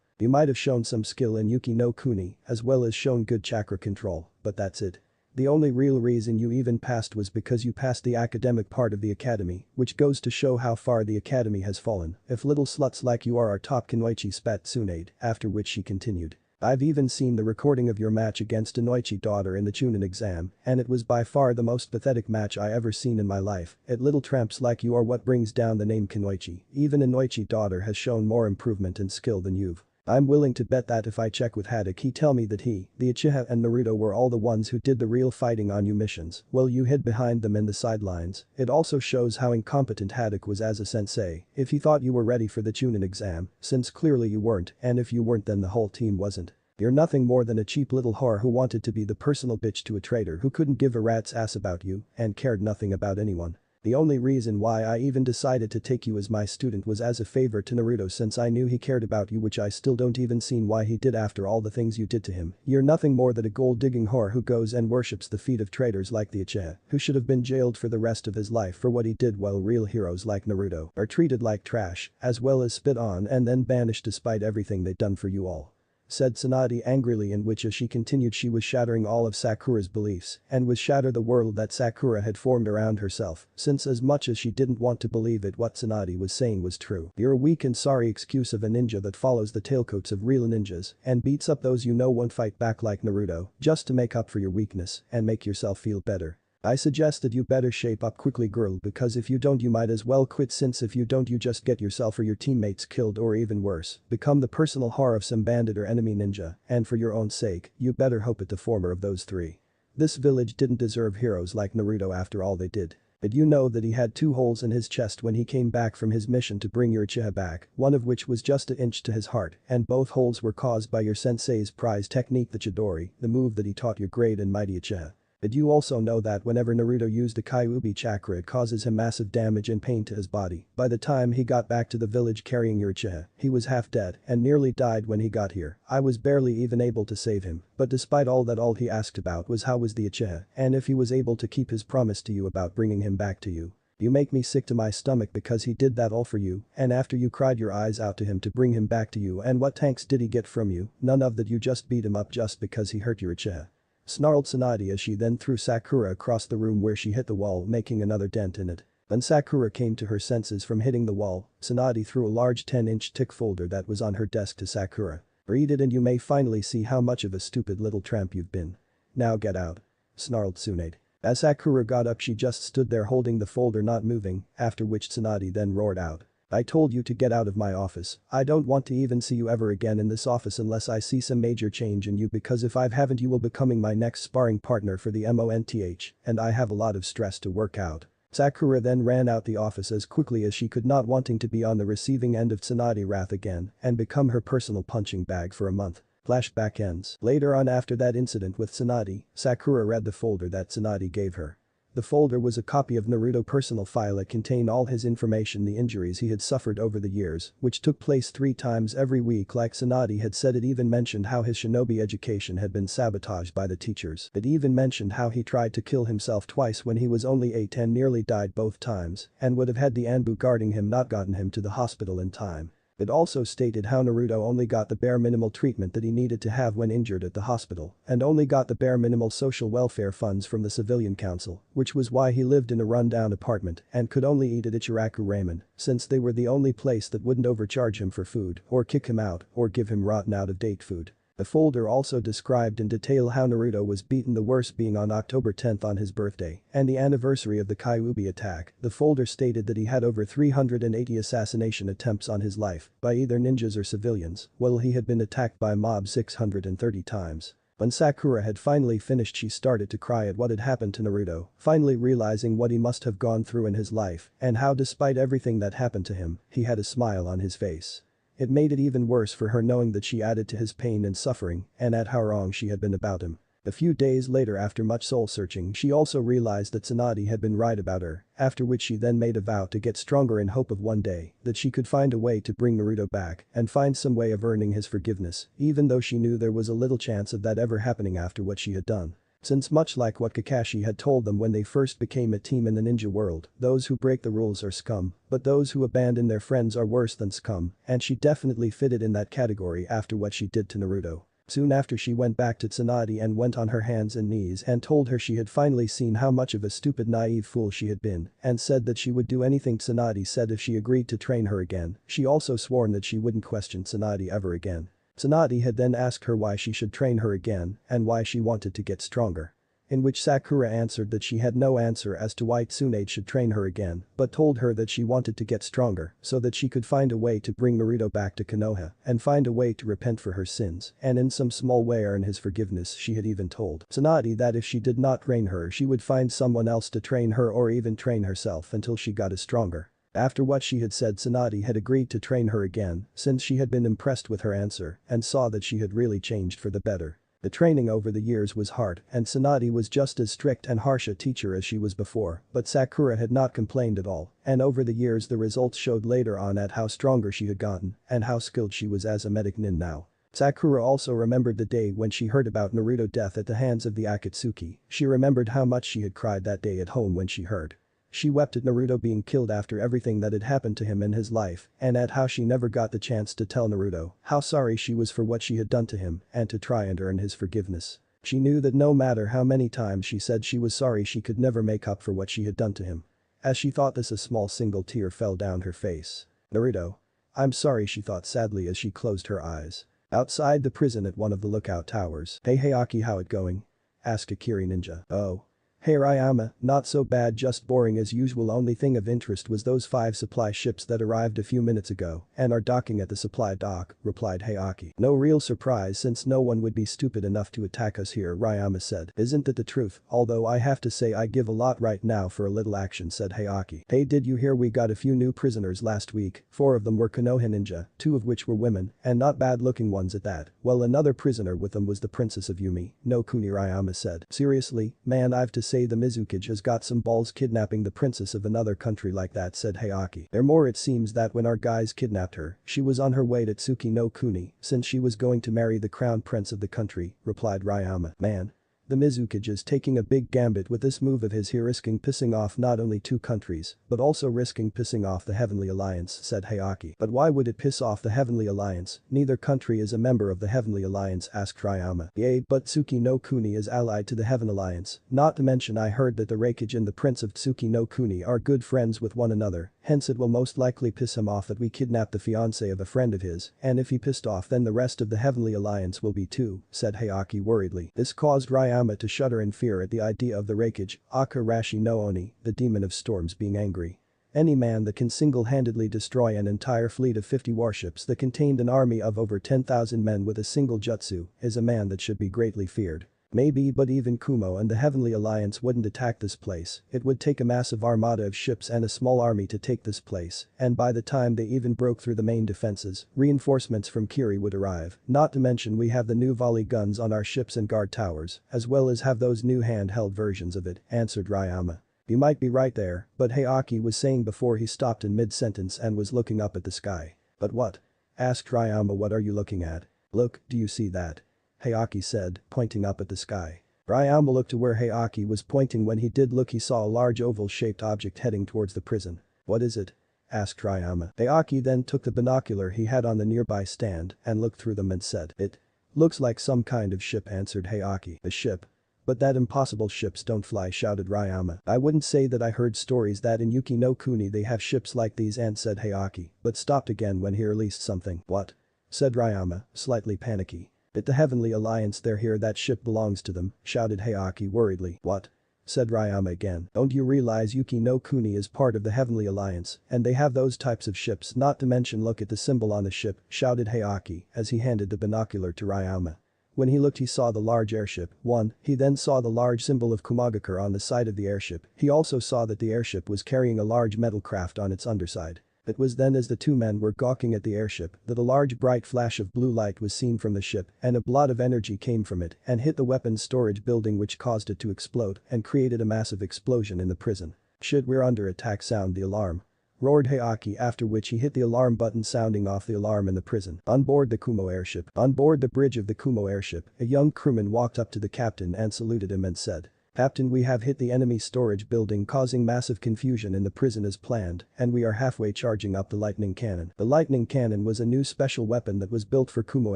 You might have shown some skill in Yuki no Kuni as well as shown good chakra control, but that's it. The only real reason you even passed was because you passed the academic part of the academy, which goes to show how far the academy has fallen. If little sluts like you are top Kunoichi, spat Tsunade, after which she continued. I've even seen the recording of your match against Inoichi daughter in the Chunin exam, and it was by far the most pathetic match I ever seen in my life. Little tramps like you are what brings down the name Kunoichi. Even Inoichi daughter has shown more improvement and skill than you've. I'm willing to bet that if I check with Haddock he tell me that he, the Uchiha and Naruto were all the ones who did the real fighting on you missions while you hid behind them in the sidelines. It also shows how incompetent Haddock was as a sensei if he thought you were ready for the Chunin exam, since clearly you weren't, and if you weren't then the whole team wasn't. You're nothing more than a cheap little whore who wanted to be the personal bitch to a traitor who couldn't give a rat's ass about you and cared nothing about anyone. The only reason why I even decided to take you as my student was as a favor to Naruto since I knew he cared about you, which I still don't even seen why he did after all the things you did to him. You're nothing more than a gold-digging whore who goes and worships the feet of traitors like the Uchiha, who should have been jailed for the rest of his life for what he did, while real heroes like Naruto are treated like trash, as well as spit on and then banished despite everything they'd done for you all. Said Tsunade angrily, in which as she continued she was shattering all of Sakura's beliefs and was shatter the world that Sakura had formed around herself, since as much as she didn't want to believe it what Tsunade was saying was true. You're a weak and sorry excuse of a ninja that follows the tailcoats of real ninjas and beats up those you know won't fight back like Naruto just to make up for your weakness and make yourself feel better. I suggested you better shape up quickly, girl, because if you don't you might as well quit, since if you don't you just get yourself or your teammates killed, or even worse, become the personal whore of some bandit or enemy ninja, and for your own sake, you better hope it the former of those three. This village didn't deserve heroes like Naruto after all they did. Did you know that he had 2 holes in his chest when he came back from his mission to bring your Uchiha back, one of which was just an inch to his heart, and both holes were caused by your sensei's prize technique, the Chidori, the move that he taught your great and mighty Uchiha. Did you also know that whenever Naruto used the Kyuubi chakra it causes him massive damage and pain to his body? By the time he got back to the village carrying your Uchiha, he was half dead and nearly died when he got here. I was barely even able to save him, but despite all that all he asked about was how was the Uchiha and if he was able to keep his promise to you about bringing him back to you. You make me sick to my stomach because he did that all for you, and after you cried your eyes out to him to bring him back to you, and what thanks did he get from you? None of that. You just beat him up just because he hurt your Uchiha. Snarled Tsunade as she then threw Sakura across the room where she hit the wall, making another dent in it. When Sakura came to her senses from hitting the wall, Tsunade threw a large 10-inch thick folder that was on her desk to Sakura. Read it and you may finally see how much of a stupid little tramp you've been. Now get out. Snarled Tsunade. As Sakura got up she just stood there holding the folder not moving, after which Tsunade then roared out. I told you to get out of my office. I don't want to even see you ever again in this office unless I see some major change in you, because if I haven't you will becoming my next sparring partner for the MONTH, and I have a lot of stress to work out. Sakura then ran out the office as quickly as she could, not wanting to be on the receiving end of Tsunade wrath again and become her personal punching bag for a month. Flashback ends. Later on, after that incident with Tsunade, Sakura read the folder that Tsunade gave her. The folder was a copy of Naruto's personal file. It contained all his information, the injuries he had suffered over the years, which took place 3 times every week like Tsunade had said. It even mentioned how his shinobi education had been sabotaged by the teachers. It even mentioned how he tried to kill himself twice when he was only 8 and nearly died both times, and would have had the Anbu guarding him not gotten him to the hospital in time. It also stated how Naruto only got the bare minimal treatment that he needed to have when injured at the hospital, and only got the bare minimal social welfare funds from the civilian council, which was why he lived in a rundown apartment and could only eat at Ichiraku Ramen, since they were the only place that wouldn't overcharge him for food or kick him out or give him rotten out-of-date food. The folder also described in detail how Naruto was beaten, the worst being on October 10th on his birthday and the anniversary of the Kyuubi attack. The folder stated that he had over 380 assassination attempts on his life by either ninjas or civilians, while he had been attacked by mobs 630 times. When Sakura had finally finished she started to cry at what had happened to Naruto, finally realizing what he must have gone through in his life and how despite everything that happened to him, he had a smile on his face. It made it even worse for her knowing that she added to his pain and suffering and at how wrong she had been about him. A few days later, after much soul-searching, she also realized that Tsunade had been right about her, after which she then made a vow to get stronger in hope of one day that she could find a way to bring Naruto back and find some way of earning his forgiveness, even though she knew there was a little chance of that ever happening after what she had done. Since much like what Kakashi had told them when they first became a team in the ninja world, those who break the rules are scum, but those who abandon their friends are worse than scum, and she definitely fitted in that category after what she did to Naruto. Soon after, she went back to Tsunade and went on her hands and knees and told her she had finally seen how much of a stupid naive fool she had been and said that she would do anything Tsunade said if she agreed to train her again. She also sworn that she wouldn't question Tsunade ever again. Tsunade had then asked her why she should train her again and why she wanted to get stronger. In which Sakura answered that she had no answer as to why Tsunade should train her again, but told her that she wanted to get stronger so that she could find a way to bring Naruto back to Konoha and find a way to repent for her sins and in some small way earn his forgiveness. She had even told Tsunade that if she did not train her, she would find someone else to train her or even train herself until she got as stronger. After what she had said, Tsunade had agreed to train her again since she had been impressed with her answer and saw that she had really changed for the better. The training over the years was hard and Tsunade was just as strict and harsh a teacher as she was before, but Sakura had not complained at all, and over the years the results showed later on at how stronger she had gotten and how skilled she was as a medic nin now. Sakura also remembered the day when she heard about Naruto's death at the hands of the Akatsuki. She remembered how much she had cried that day at home when she heard. She wept at Naruto being killed after everything that had happened to him in his life and at how she never got the chance to tell Naruto how sorry she was for what she had done to him and to try and earn his forgiveness. She knew that no matter how many times she said she was sorry, she could never make up for what she had done to him. As she thought this, a small single tear fell down her face. Naruto. I'm sorry, she thought sadly as she closed her eyes. Outside the prison at one of the lookout towers. Hey Hayaki, how it going? Asked Akiri Ninja. Oh. Hey Ryama, not so bad, just boring as usual. Only thing of interest was those 5 supply ships that arrived a few minutes ago and are docking at the supply dock, replied Hayaki. No real surprise since no one would be stupid enough to attack us here, Ryama said. Isn't that the truth? Although I have to say I give a lot right now for a little action, said Hayaki. Hey, did you hear we got a few new prisoners last week? 4 of them were Konoha ninja, 2 of which were women, and not bad looking ones at that. Well, another prisoner with them was the princess of Yumi no Kuni, Ryama said. Seriously, man, I've to say the Mizukage has got some balls kidnapping the princess of another country like that, said Hayaki. There more, it seems that when our guys kidnapped her, she was on her way to Tsuki no Kuni since she was going to marry the crown prince of the country, replied Ryama. Man. The Mizukage is taking a big gambit with this move of his here, risking pissing off not only 2 countries, but also risking pissing off the Heavenly Alliance, said Hayaki. But why would it piss off the Heavenly Alliance? Neither country is a member of the Heavenly Alliance, asked Ryama. Yay, but Tsuki no Kuni is allied to the Heaven Alliance. Not to mention I heard that the Raikage and the Prince of Tsuki no Kuni are good friends with one another, hence it will most likely piss him off that we kidnapped the fiancé of a friend of his, and if he pissed off then the rest of the Heavenly Alliance will be too, said Hayaki worriedly. This caused Ryama to shudder in fear at the idea of the Raikage, Akarashi no Oni, the demon of storms, being angry. Any man that can single-handedly destroy an entire fleet of 50 warships that contained an army of over 10,000 men with a single jutsu is a man that should be greatly feared. Maybe, but even Kumo and the Heavenly Alliance wouldn't attack this place. It would take a massive armada of ships and a small army to take this place, and by the time they even broke through the main defenses, reinforcements from Kiri would arrive. Not to mention we have the new volley guns on our ships and guard towers, as well as have those new handheld versions of it, answered Ryama. You might be right there, but Hayaki was saying before he stopped in mid-sentence and was looking up at the sky. But what? Asked Ryama. What are you looking at? Look, do you see that? Hayaki said, pointing up at the sky. Ryama looked to where Hayaki was pointing. When he did look, he saw a large oval-shaped object heading towards the prison. What is it? Asked Ryama. Hayaki then took the binocular he had on the nearby stand and looked through them and said, It looks like some kind of ship, answered Hayaki. A ship? But that impossible, ships don't fly, shouted Ryama. I wouldn't say that I heard stories that in Yuki no Kuni they have ships like these, and said Hayaki, but stopped again when he released something. What? Said Ryama, slightly panicky. At the Heavenly Alliance they're here, that ship belongs to them, shouted Hayaki worriedly. What? Said Ryama again. Don't you realize Yuki no Kuni is part of the Heavenly Alliance and they have those types of ships, not to mention look at the symbol on the ship, shouted Hayaki as he handed the binocular to Ryama. When he looked he saw the large airship. He then saw the large symbol of Kumagakure on the side of the airship. He also saw that the airship was carrying a large metal craft on its underside. It was then as the two men were gawking at the airship that a large bright flash of blue light was seen from the ship and a blot of energy came from it and hit the weapons storage building which caused it to explode and created a massive explosion in the prison. "Shit, we're under attack, sound the alarm," roared Hayaki, after which he hit the alarm button, sounding off the alarm in the prison. On board the Kumo airship. On board the bridge of the Kumo airship, a young crewman walked up to the captain and saluted him and said, "Captain, we have hit the enemy storage building, causing massive confusion in the prison as planned, and we are halfway charging up the lightning cannon." The lightning cannon was a new special weapon that was built for Kumo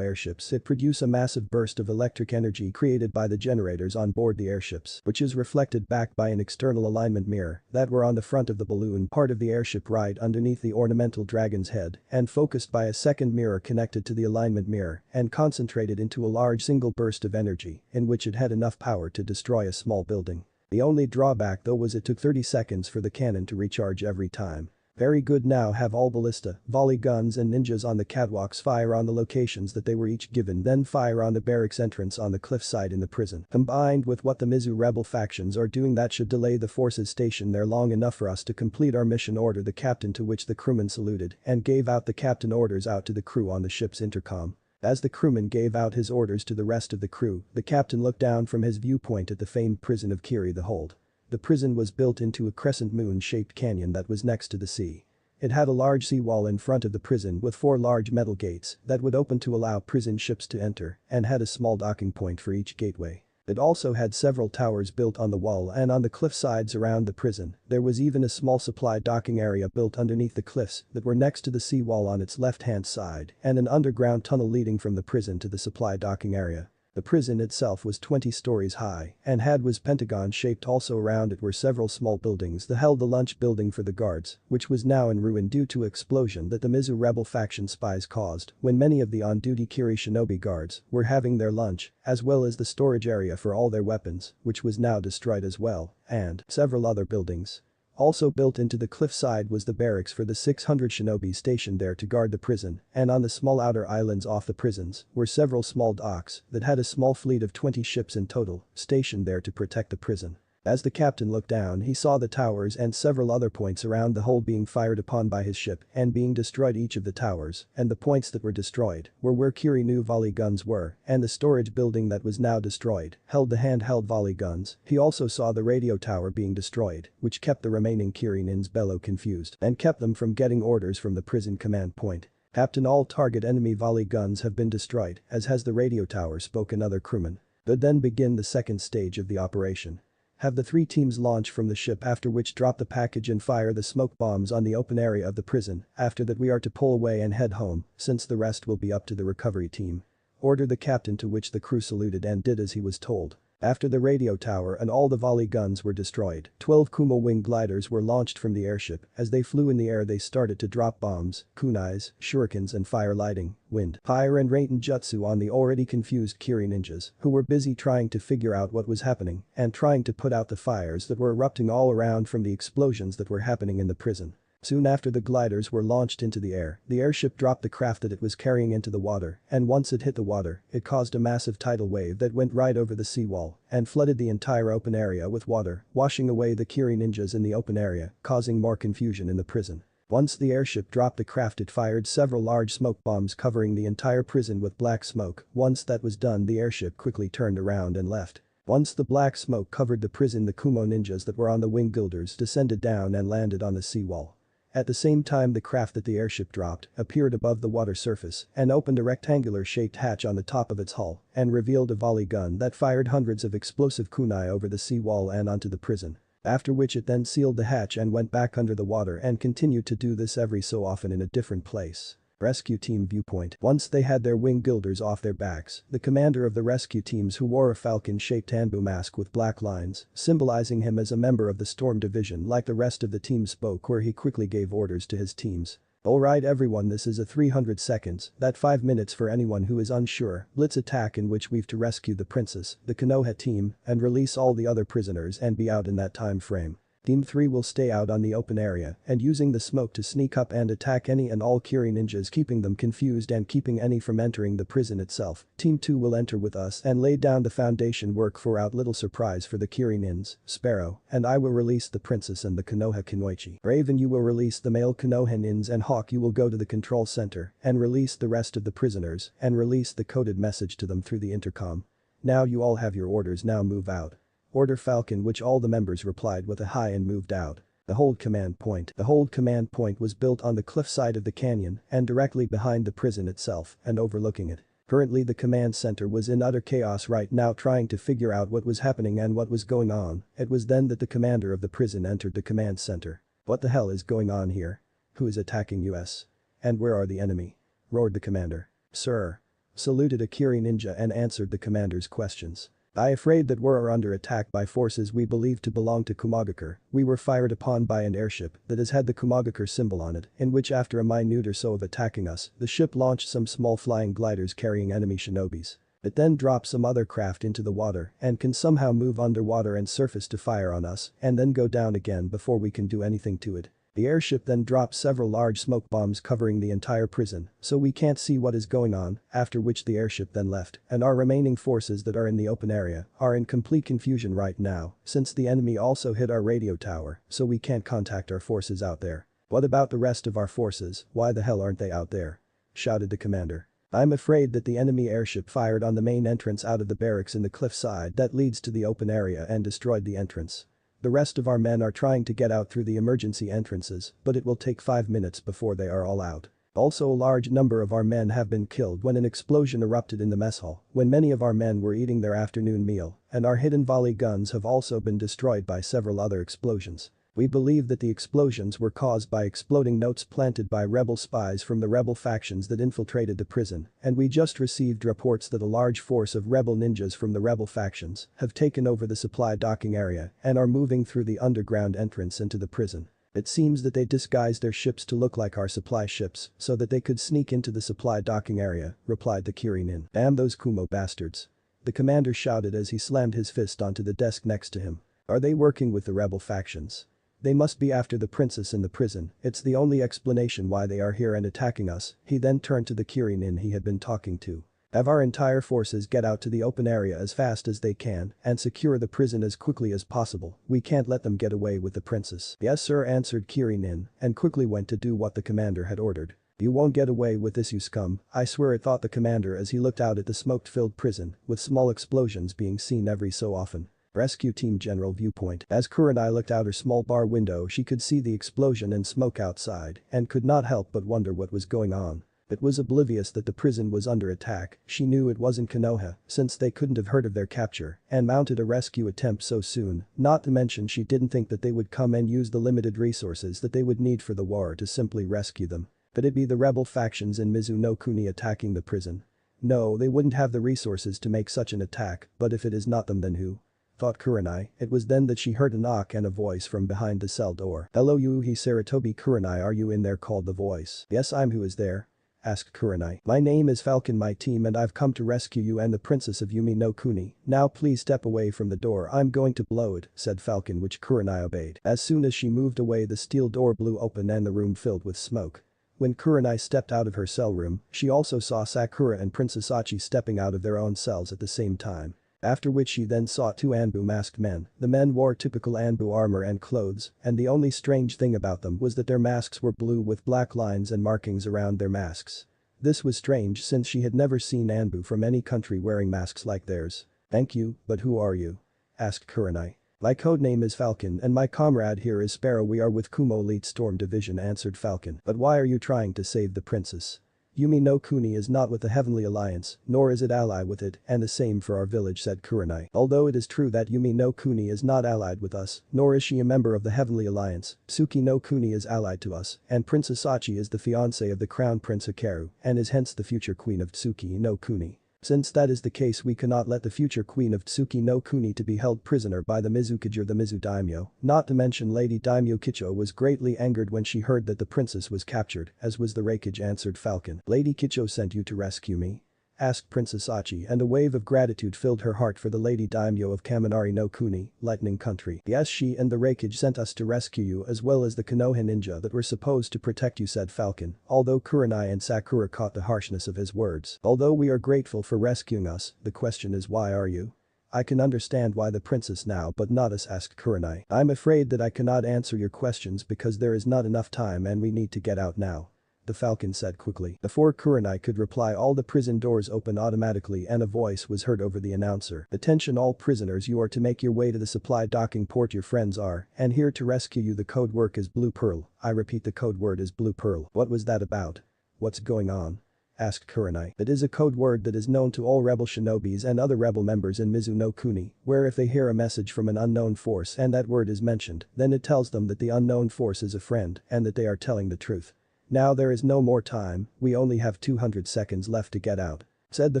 airships. It produced a massive burst of electric energy created by the generators on board the airships, which is reflected back by an external alignment mirror that were on the front of the balloon part of the airship right underneath the ornamental dragon's head and focused by a second mirror connected to the alignment mirror and concentrated into a large single burst of energy in which it had enough power to destroy a small building. The only drawback though was it took 30 seconds for the cannon to recharge every time. Very good, now have all ballista, volley guns and ninjas on the catwalks fire on the locations that they were each given, then fire on the barracks entrance on the cliffside in the prison. Combined with what the Mizu rebel factions are doing, that should delay the forces stationed there long enough for us to complete our mission, order the captain, to which the crewman saluted and gave out the captain orders out to the crew on the ship's intercom. As the crewman gave out his orders to the rest of the crew, the captain looked down from his viewpoint at the famed prison of Kiri the Hold. The prison was built into a crescent moon-shaped canyon that was next to the sea. It had a large seawall in front of the prison with 4 large metal gates that would open to allow prison ships to enter and had a small docking point for each gateway. It also had several towers built on the wall and on the cliff sides around the prison. There was even a small supply docking area built underneath the cliffs that were next to the seawall on its left-hand side and an underground tunnel leading from the prison to the supply docking area. The prison itself was 20 stories high and was pentagon-shaped. Also around it were several small buildings that held the lunch building for the guards, which was now in ruin due to explosion that the Mizu rebel faction spies caused when many of the on-duty Kiri shinobi guards were having their lunch, as well as the storage area for all their weapons, which was now destroyed as well, and several other buildings. Also built into the cliffside was the barracks for the 600 shinobi stationed there to guard the prison, and on the small outer islands off the prisons were several small docks that had a small fleet of 20 ships in total stationed there to protect the prison. As the captain looked down, he saw the towers and several other points around the hold being fired upon by his ship and being destroyed. Each of the towers and the points that were destroyed were where Kiri new volley guns were, and the storage building that was now destroyed held the handheld volley guns. He also saw the radio tower being destroyed, which kept the remaining Kiri nins bellow confused and kept them from getting orders from the prison command point. "Captain, all target enemy volley guns have been destroyed, as has the radio tower," spoke another crewman. "But then begin the second stage of the operation. Have the 3 teams launch from the ship, after which drop the package and fire the smoke bombs on the open area of the prison. After that we are to pull away and head home, since the rest will be up to the recovery team." Ordered the captain, to which the crew saluted and did as he was told. After the radio tower and all the volley guns were destroyed, 12 Kumo wing gliders were launched from the airship. As they flew in the air, they started to drop bombs, kunais, shurikens and fire lighting, wind, fire and rain jutsu on the already confused Kiri ninjas, who were busy trying to figure out what was happening and trying to put out the fires that were erupting all around from the explosions that were happening in the prison. Soon after the gliders were launched into the air, the airship dropped the craft that it was carrying into the water, and once it hit the water, it caused a massive tidal wave that went right over the seawall and flooded the entire open area with water, washing away the Kiri ninjas in the open area, causing more confusion in the prison. Once the airship dropped the craft, it fired several large smoke bombs covering the entire prison with black smoke. Once that was done, the airship quickly turned around and left. Once the black smoke covered the prison, the Kumo ninjas that were on the wing gilders descended down and landed on the seawall. At the same time, the craft that the airship dropped appeared above the water surface and opened a rectangular-shaped hatch on the top of its hull and revealed a volley gun that fired hundreds of explosive kunai over the seawall and onto the prison. After which it then sealed the hatch and went back under the water and continued to do this every so often in a different place. Rescue team viewpoint. Once they had their wing gilders off their backs, the commander of the rescue teams, who wore a falcon-shaped Hanbu mask with black lines, symbolizing him as a member of the Storm Division like the rest of the team, spoke where he quickly gave orders to his teams. "Alright everyone, this is a 300 seconds, that 5 minutes for anyone who is unsure, blitz attack in which we've to rescue the princess, the Konoha team, and release all the other prisoners and be out in that time frame. Team 3 will stay out on the open area and using the smoke to sneak up and attack any and all Kiri ninjas, keeping them confused and keeping any from entering the prison itself. Team 2 will enter with us and lay down the foundation work for out little surprise for the Kiri nins. Sparrow and I will release the princess and the Konoha Kunoichi. Raven, you will release the male Konoha nins, and Hawk, you will go to the control center and release the rest of the prisoners and release the coded message to them through the intercom. Now you all have your orders, now move out. Order Falcon, which all the members replied with a hi and moved out. The hold command point. The hold command point was built on the cliffside of the canyon and directly behind the prison itself and overlooking it. Currently the command center was in utter chaos right now, trying to figure out what was happening and what was going on. It was then that the commander of the prison entered the command center. What the hell is going on here? Who is attacking us? And where are the enemy? Roared the commander. Sir. Saluted a Kiri ninja and answered the commander's questions. I afraid that we're under attack by forces we believe to belong to Kumagakure. We were fired upon by an airship that has had the Kumagakure symbol on it, in which after a minute or so of attacking us, the ship launched some small flying gliders carrying enemy shinobis. It then dropped some other craft into the water and can somehow move underwater and surface to fire on us and then go down again before we can do anything to it. The airship then dropped several large smoke bombs covering the entire prison, so we can't see what is going on, after which the airship then left, and our remaining forces that are in the open area are in complete confusion right now, since the enemy also hit our radio tower, so we can't contact our forces out there. What about the rest of our forces, why the hell aren't they out there? Shouted the commander. I'm afraid that the enemy airship fired on the main entrance out of the barracks in the cliffside that leads to the open area and destroyed the entrance. The rest of our men are trying to get out through the emergency entrances, but it will take 5 minutes before they are all out. Also, a large number of our men have been killed when an explosion erupted in the mess hall when many of our men were eating their afternoon meal, and our hidden volley guns have also been destroyed by several other explosions. We believe that the explosions were caused by exploding notes planted by rebel spies from the rebel factions that infiltrated the prison, and we just received reports that a large force of rebel ninjas from the rebel factions have taken over the supply docking area and are moving through the underground entrance into the prison. It seems that they disguised their ships to look like our supply ships so that they could sneak into the supply docking area, replied the Kiri nin. Damn those Kumo bastards. The commander shouted as he slammed his fist onto the desk next to him. Are they working with the rebel factions? They must be after the princess in the prison, it's the only explanation why they are here and attacking us. He then turned to the Kiri nin he had been talking to. Have our entire forces get out to the open area as fast as they can and secure the prison as quickly as possible. We can't let them get away with the princess. Yes sir, answered Kiri nin and quickly went to do what the commander had ordered. You won't get away with this, you scum, I swear it, thought the commander as he looked out at the smoke-filled prison with small explosions being seen every so often. Rescue Team General Viewpoint. As Kurenai looked out her small bar window, she could see the explosion and smoke outside and could not help but wonder what was going on. It was oblivious that the prison was under attack. She knew it wasn't Konoha since they couldn't have heard of their capture and mounted a rescue attempt so soon, not to mention she didn't think that they would come and use the limited resources that they would need for the war to simply rescue them. Could it be the rebel factions in Mizuno-kuni attacking the prison? No, they wouldn't have the resources to make such an attack, but if it is not them, then who? Thought Kurenai. It was then that she heard a knock and a voice from behind the cell door. Hello Yuhi Saratobi. Kurenai, are you in there? Called the voice. Yes, I'm. Who is there? Asked Kurenai. My name is Falcon, my team, and I've come to rescue you and the princess of Yumi no Kuni. Now please step away from the door, I'm going to blow it, said Falcon, which Kurenai obeyed. As soon as she moved away, the steel door blew open and the room filled with smoke. When Kurenai stepped out of her cell room, she also saw Sakura and Princess Achi stepping out of their own cells at the same time. After which she then saw two Anbu masked men. The men wore typical Anbu armor and clothes, and the only strange thing about them was that their masks were blue with black lines and markings around their masks. This was strange since she had never seen Anbu from any country wearing masks like theirs. Thank you, but who are you? Asked Kurenai. My codename is Falcon and my comrade here is Sparrow. We are with Kumo Elite Storm Division, answered Falcon. But why are you trying to save the princess? Yumi no Kuni is not with the Heavenly Alliance, nor is it allied with it, and the same for our village, said Kurenai. Although it is true that Yumi no Kuni is not allied with us, nor is she a member of the Heavenly Alliance, Tsuki no Kuni is allied to us, and Princess Achi is the fiancée of the Crown Prince Hikaru, and is hence the future queen of Tsuki no Kuni. Since that is the case, we cannot let the future queen of Tsuki no Kuni to be held prisoner by the Mizukage or the Mizu Daimyo, not to mention Lady Daimyo Kicho was greatly angered when she heard that the princess was captured, as was the Raikage, answered Falcon. Lady Kicho sent you to rescue me? asked Princess Achi, and a wave of gratitude filled her heart for the Lady Daimyo of Kaminari no Kuni, Lightning Country. Yes, she and the Raikage sent us to rescue you as well as the Konoha ninja that were supposed to protect you, said Falcon, although Kurenai and Sakura caught the harshness of his words. Although we are grateful for rescuing us, the question is, why are you? I can understand why the princess now but not us, asked Kurenai. I'm afraid that I cannot answer your questions because there is not enough time and we need to get out now. The Falcon said quickly. Before Kurenai could reply, all the prison doors opened automatically and a voice was heard over the announcer. Attention all prisoners, you are to make your way to the supply docking port, your friends are, and here to rescue you. The code word is Blue Pearl. I repeat, the code word is Blue Pearl. What was that about? What's going on? Asked Kurenai. It is a code word that is known to all rebel shinobis and other rebel members in Mizu no Kuni, where if they hear a message from an unknown force and that word is mentioned, then it tells them that the unknown force is a friend and that they are telling the truth. Now there is no more time, we only have 200 seconds left to get out, said the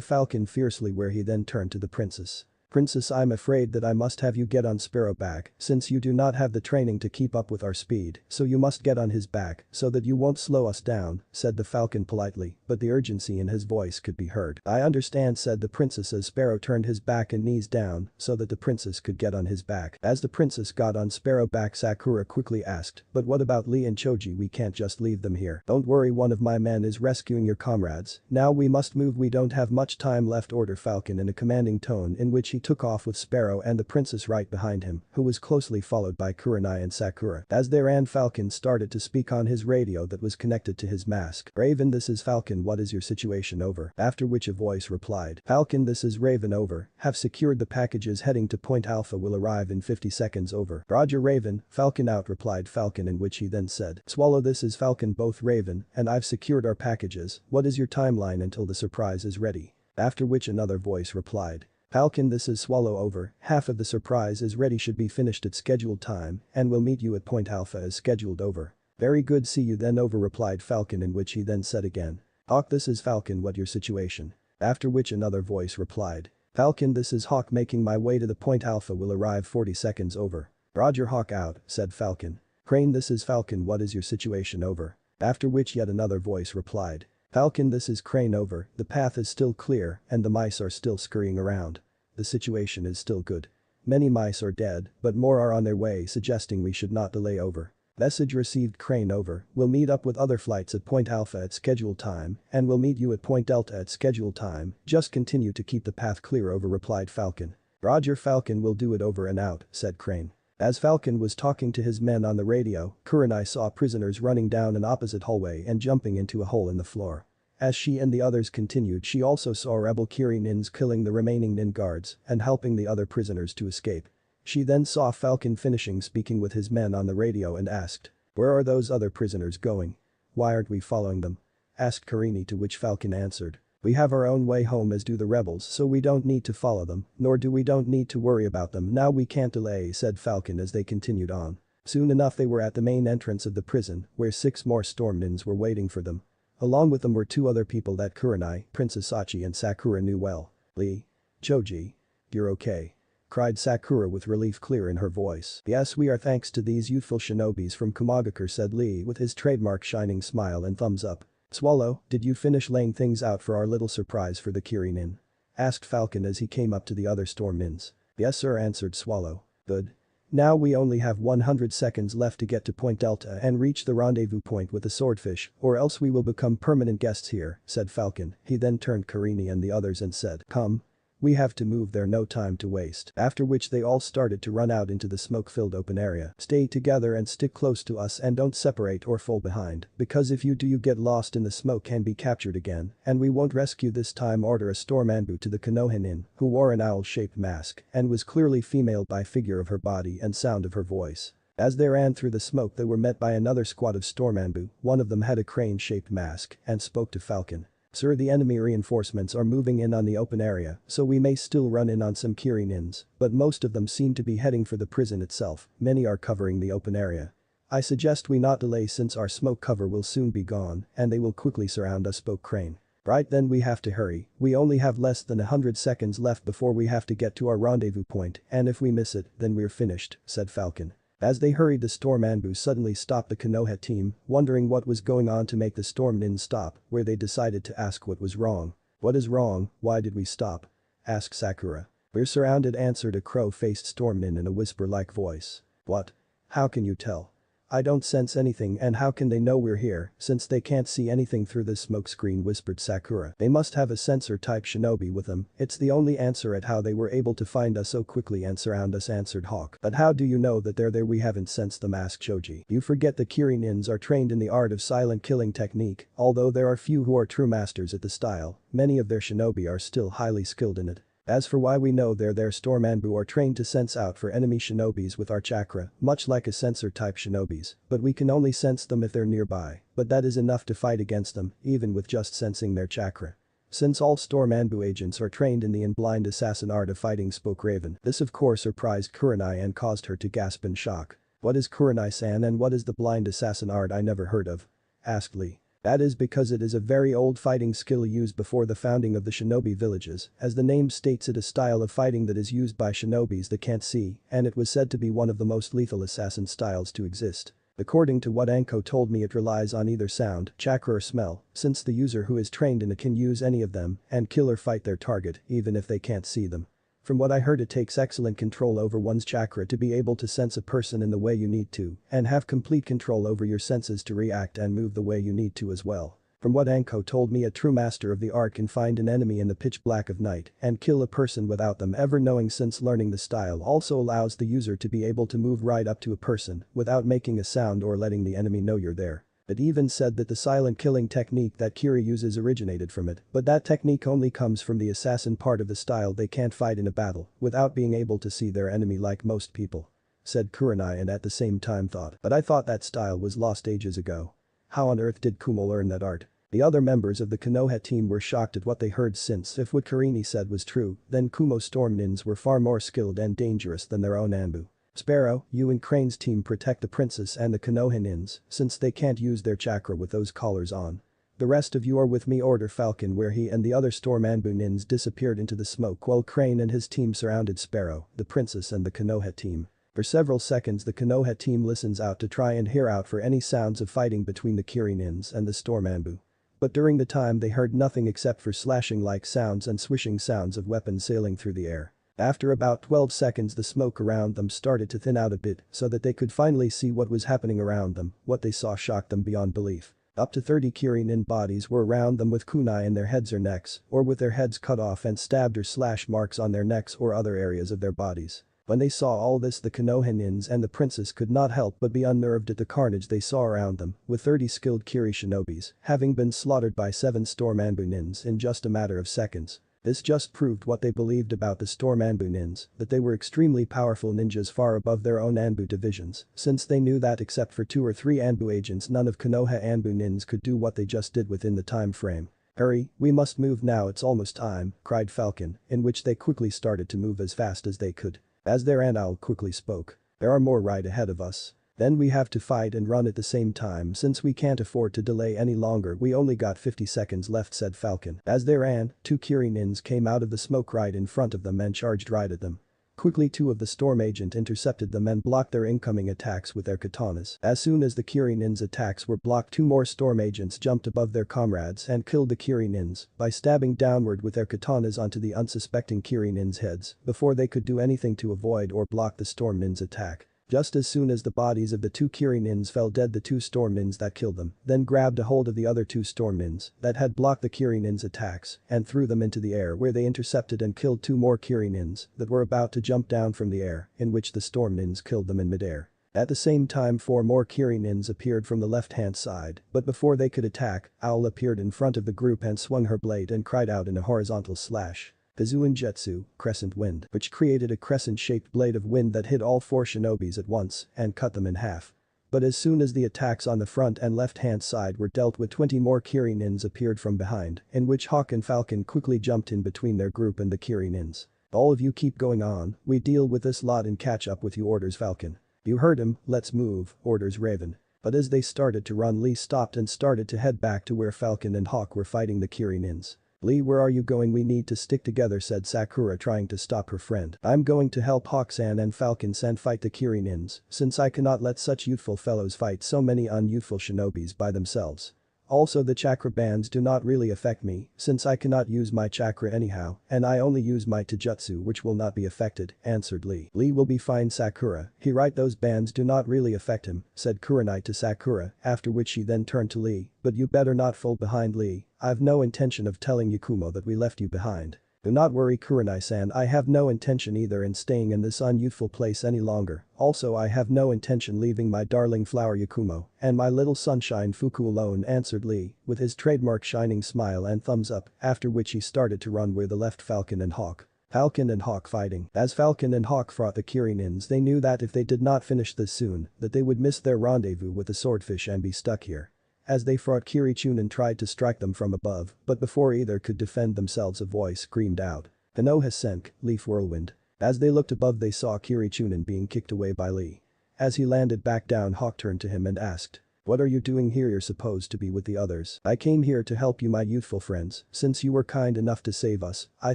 Falcon fiercely, where he then turned to the princess. Princess, I'm afraid that I must have you get on Sparrow back since you do not have the training to keep up with our speed, so you must get on his back so that you won't slow us down, said the Falcon politely, but the urgency in his voice could be heard. I understand, said the princess as Sparrow turned his back and knees down so that the princess could get on his back. As the princess got on Sparrow back, Sakura quickly asked, but what about Lee and Choji? We can't just leave them here. Don't worry, one of my men is rescuing your comrades. Now we must move, we don't have much time left, ordered Falcon in a commanding tone, in which he took off with Sparrow and the princess right behind him, who was closely followed by Kurenai and Sakura. As they ran, Falcon started to speak on his radio that was connected to his mask. Raven, this is Falcon, what is your situation, over? After which a voice replied. Falcon, this is Raven, over. Have secured the packages heading to Point Alpha, will arrive in 50 seconds, over. Roger, Raven. Falcon out, replied Falcon, in which he then said. Swallow, this is Falcon, both Raven and I've secured our packages. What is your timeline until the surprise is ready? After which another voice replied. Falcon, this is Swallow, over. Half of the surprise is ready, should be finished at scheduled time, and we'll meet you at Point Alpha as scheduled, over. Very good, see you then, over, replied Falcon, in which he then said again. Hawk, this is Falcon, what your situation? After which another voice replied. Falcon, this is Hawk, making my way to the Point Alpha, will arrive 40 seconds, over. Roger, Hawk out, said Falcon. Crane, this is Falcon, what is your situation, over. After which yet another voice replied. Falcon, this is Crane, over. The path is still clear and the mice are still scurrying around. The situation is still good. Many mice are dead, but more are on their way, suggesting we should not delay, over. Message received, Crane, over. We'll meet up with other flights at Point Alpha at scheduled time and we'll meet you at Point Delta at scheduled time. Just continue to keep the path clear, over, replied Falcon. Roger, Falcon, will do it, over and out, said Crane. As Falcon was talking to his men on the radio, Kurenai saw prisoners running down an opposite hallway and jumping into a hole in the floor. As she and the others continued, she also saw rebel Kirinins killing the remaining nin guards and helping the other prisoners to escape. She then saw Falcon finishing speaking with his men on the radio and asked, where are those other prisoners going? Why aren't we following them? Asked Karini, to which Falcon answered. We have our own way home as do the rebels, so we don't need to follow them, nor do we don't need to worry about them. Now we can't delay, said Falcon as they continued on. Soon enough they were at the main entrance of the prison, where 6 more storm nins were waiting for them. Along with them were 2 other people that Kurenai, Princess Achi and Sakura knew well. Lee. Choji. You're okay. Cried Sakura with relief clear in her voice. Yes, we are, thanks to these youthful shinobis from Kumagakure, said Lee with his trademark shining smile and thumbs up. Swallow, did you finish laying things out for our little surprise for the Kirinin? Asked Falcon as he came up to the other storm nins. Yes sir, answered Swallow. Good. Now we only have 100 seconds left to get to Point Delta and reach the rendezvous point with the swordfish, or else we will become permanent guests here, said Falcon. He then turned Karini and the others and said, come. We have to move there, no time to waste. After which they all started to run out into the smoke-filled open area. Stay together and stick close to us and don't separate or fall behind, because if you do you get lost in the smoke and be captured again, and we won't rescue this time, order a storm Anbu to the Konoha nin, who wore an owl-shaped mask and was clearly female by figure of her body and sound of her voice. As they ran through the smoke they were met by another squad of storm Anbu. One of them had a crane-shaped mask and spoke to Falcon. Sir, the enemy reinforcements are moving in on the open area, so we may still run in on some Kirinins, but most of them seem to be heading for the prison itself. Many are covering the open area. I suggest we not delay since our smoke cover will soon be gone and they will quickly surround us, spoke Crane. Right, then we have to hurry. We only have less than 100 seconds left before we have to get to our rendezvous point, and if we miss it, then we're finished, said Falcon. As they hurried, the storm Anbu suddenly stopped the Konoha team, wondering what was going on to make the storm nin stop, where they decided to ask what was wrong. "What is wrong, why did we stop?" asked Sakura. "We're surrounded," answered a crow-faced storm nin in a whisper-like voice. "What? How can you tell? I don't sense anything, and how can they know we're here since they can't see anything through this smoke screen," whispered Sakura. "They must have a sensor-type shinobi with them, it's the only answer at how they were able to find us so quickly and surround us," answered Hawk. "But how do you know that they're there? We haven't sensed them," asked Choji. "You forget the Kirinins are trained in the art of silent killing technique, although there are few who are true masters at the style, many of their shinobi are still highly skilled in it. As for why we know they're there, Storm Anbu are trained to sense out for enemy shinobis with our chakra, much like a sensor-type shinobis, but we can only sense them if they're nearby, but that is enough to fight against them, even with just sensing their chakra. Since all Storm Anbu agents are trained in the blind assassin art of fighting," spoke Raven. This of course surprised Kurenai and caused her to gasp in shock. "What is Kurenai-san and what is the blind assassin art I never heard of?" asked Lee. "That is because it is a very old fighting skill used before the founding of the shinobi villages, as the name states, it a style of fighting that is used by shinobis that can't see, and it was said to be one of the most lethal assassin styles to exist. According to what Anko told me, it relies on either sound, chakra or smell, since the user who is trained in it can use any of them and kill or fight their target even if they can't see them. From what I heard, it takes excellent control over one's chakra to be able to sense a person in the way you need to and have complete control over your senses to react and move the way you need to as well. From what Anko told me, a true master of the art can find an enemy in the pitch black of night and kill a person without them ever knowing, since learning the style also allows the user to be able to move right up to a person without making a sound or letting the enemy know you're there. It even said that the silent killing technique that Kiri uses originated from it, but that technique only comes from the assassin part of the style. They can't fight in a battle without being able to see their enemy like most people," said Kurenai, and at the same time thought, "But I thought that style was lost ages ago. How on earth did Kumo learn that art?" The other members of the Konoha team were shocked at what they heard, since if what Karini said was true, then Kumo's storm nins were far more skilled and dangerous than their own Anbu. "Sparrow, you and Crane's team protect the princess and the Konoha nins since they can't use their chakra with those collars on. The rest of you are with me," ordered Falcon, where he and the other Storm Anbu nins disappeared into the smoke while Crane and his team surrounded Sparrow, the princess and the Konoha team. For several seconds the Konoha team listens out to try and hear out for any sounds of fighting between the Kiri nins and the Storm Anbu. But during the time they heard nothing except for slashing-like sounds and swishing sounds of weapons sailing through the air. After about 12 seconds the smoke around them started to thin out a bit so that they could finally see what was happening around them. What they saw shocked them beyond belief. Up to 30 Kirin bodies were around them with kunai in their heads or necks, or with their heads cut off and stabbed or slash marks on their necks or other areas of their bodies. When they saw all this, the Konoha nins and the princess could not help but be unnerved at the carnage they saw around them, with 30 skilled Kiri shinobis having been slaughtered by 7 Storm Anbu nins in just a matter of seconds. This just proved what they believed about the Storm Anbu nins, that they were extremely powerful ninjas far above their own Anbu divisions, since they knew that except for 2 or 3 Anbu agents none of Konoha Anbu nins could do what they just did within the time frame. "Hurry, we must move now, it's almost time," cried Falcon, in which they quickly started to move as fast as they could. As their Owl quickly spoke. "There are more right ahead of us. Then we have to fight and run at the same time since we can't afford to delay any longer, we only got 50 seconds left," said Falcon. As they ran, 2 Kiri nins came out of the smoke right in front of them and charged right at them. Quickly 2 of the storm agent intercepted them and blocked their incoming attacks with their katanas. As soon as the Kiri nins' attacks were blocked, 2 more storm agents jumped above their comrades and killed the Kiri nins by stabbing downward with their katanas onto the unsuspecting Kiri nins' heads before they could do anything to avoid or block the storm nins' attack. Just as soon as the bodies of the 2 Kiri nins fell dead, the 2 storm nins that killed them then grabbed a hold of the other 2 storm nins that had blocked the Kiri nins' attacks and threw them into the air, where they intercepted and killed 2 more Kiri nins that were about to jump down from the air, in which the storm nins killed them in midair. At the same time 4 more Kiri nins appeared from the left-hand side, but before they could attack, Owl appeared in front of the group and swung her blade and cried out in a horizontal slash. Kazuin Jetsu, Crescent Wind, which created a crescent-shaped blade of wind that hit all 4 shinobis at once and cut them in half. But as soon as the attacks on the front and left-hand side were dealt with, 20 more Kiri nins appeared from behind, in which Hawk and Falcon quickly jumped in between their group and the Kiri nins. "All of you keep going on, we deal with this lot and catch up with you," orders Falcon. "You heard him, let's move," orders Raven. But as they started to run, Lee stopped and started to head back to where Falcon and Hawk were fighting the Kiri nins. "Lee, where are you going? We need to stick together," said Sakura, trying to stop her friend. "I'm going to help Hawk-san and Falcon-san fight the Kiri nins, since I cannot let such youthful fellows fight so many unyouthful shinobis by themselves." Also the chakra bands do not really affect me since I cannot use my chakra anyhow and I only use my taijutsu which will not be affected, answered Lee. Lee will be fine Sakura, he right those bands do not really affect him, said Kurenai to Sakura, after which she then turned to Lee, but you better not fall behind Lee, I've no intention of telling Yakumo that we left you behind. Do not worry Kurenai-san, I have no intention either in staying in this unyouthful place any longer, also I have no intention leaving my darling flower Yakumo and my little sunshine Fuku alone, answered Lee, with his trademark shining smile and thumbs up, after which he started to run where the left Falcon and Hawk. Falcon and Hawk fighting. As Falcon and Hawk fought the Kirinins they knew that if they did not finish this soon, that they would miss their rendezvous with the swordfish and be stuck here. As they fought Kirichunin tried to strike them from above, but before either could defend themselves a voice screamed out. Konoha Senk, Leaf Whirlwind. As they looked above they saw Kirichunin being kicked away by Lee. As he landed back down Hawk turned to him and asked. What are you doing here? You're supposed to be with the others. I came here to help you my youthful friends, since you were kind enough to save us, I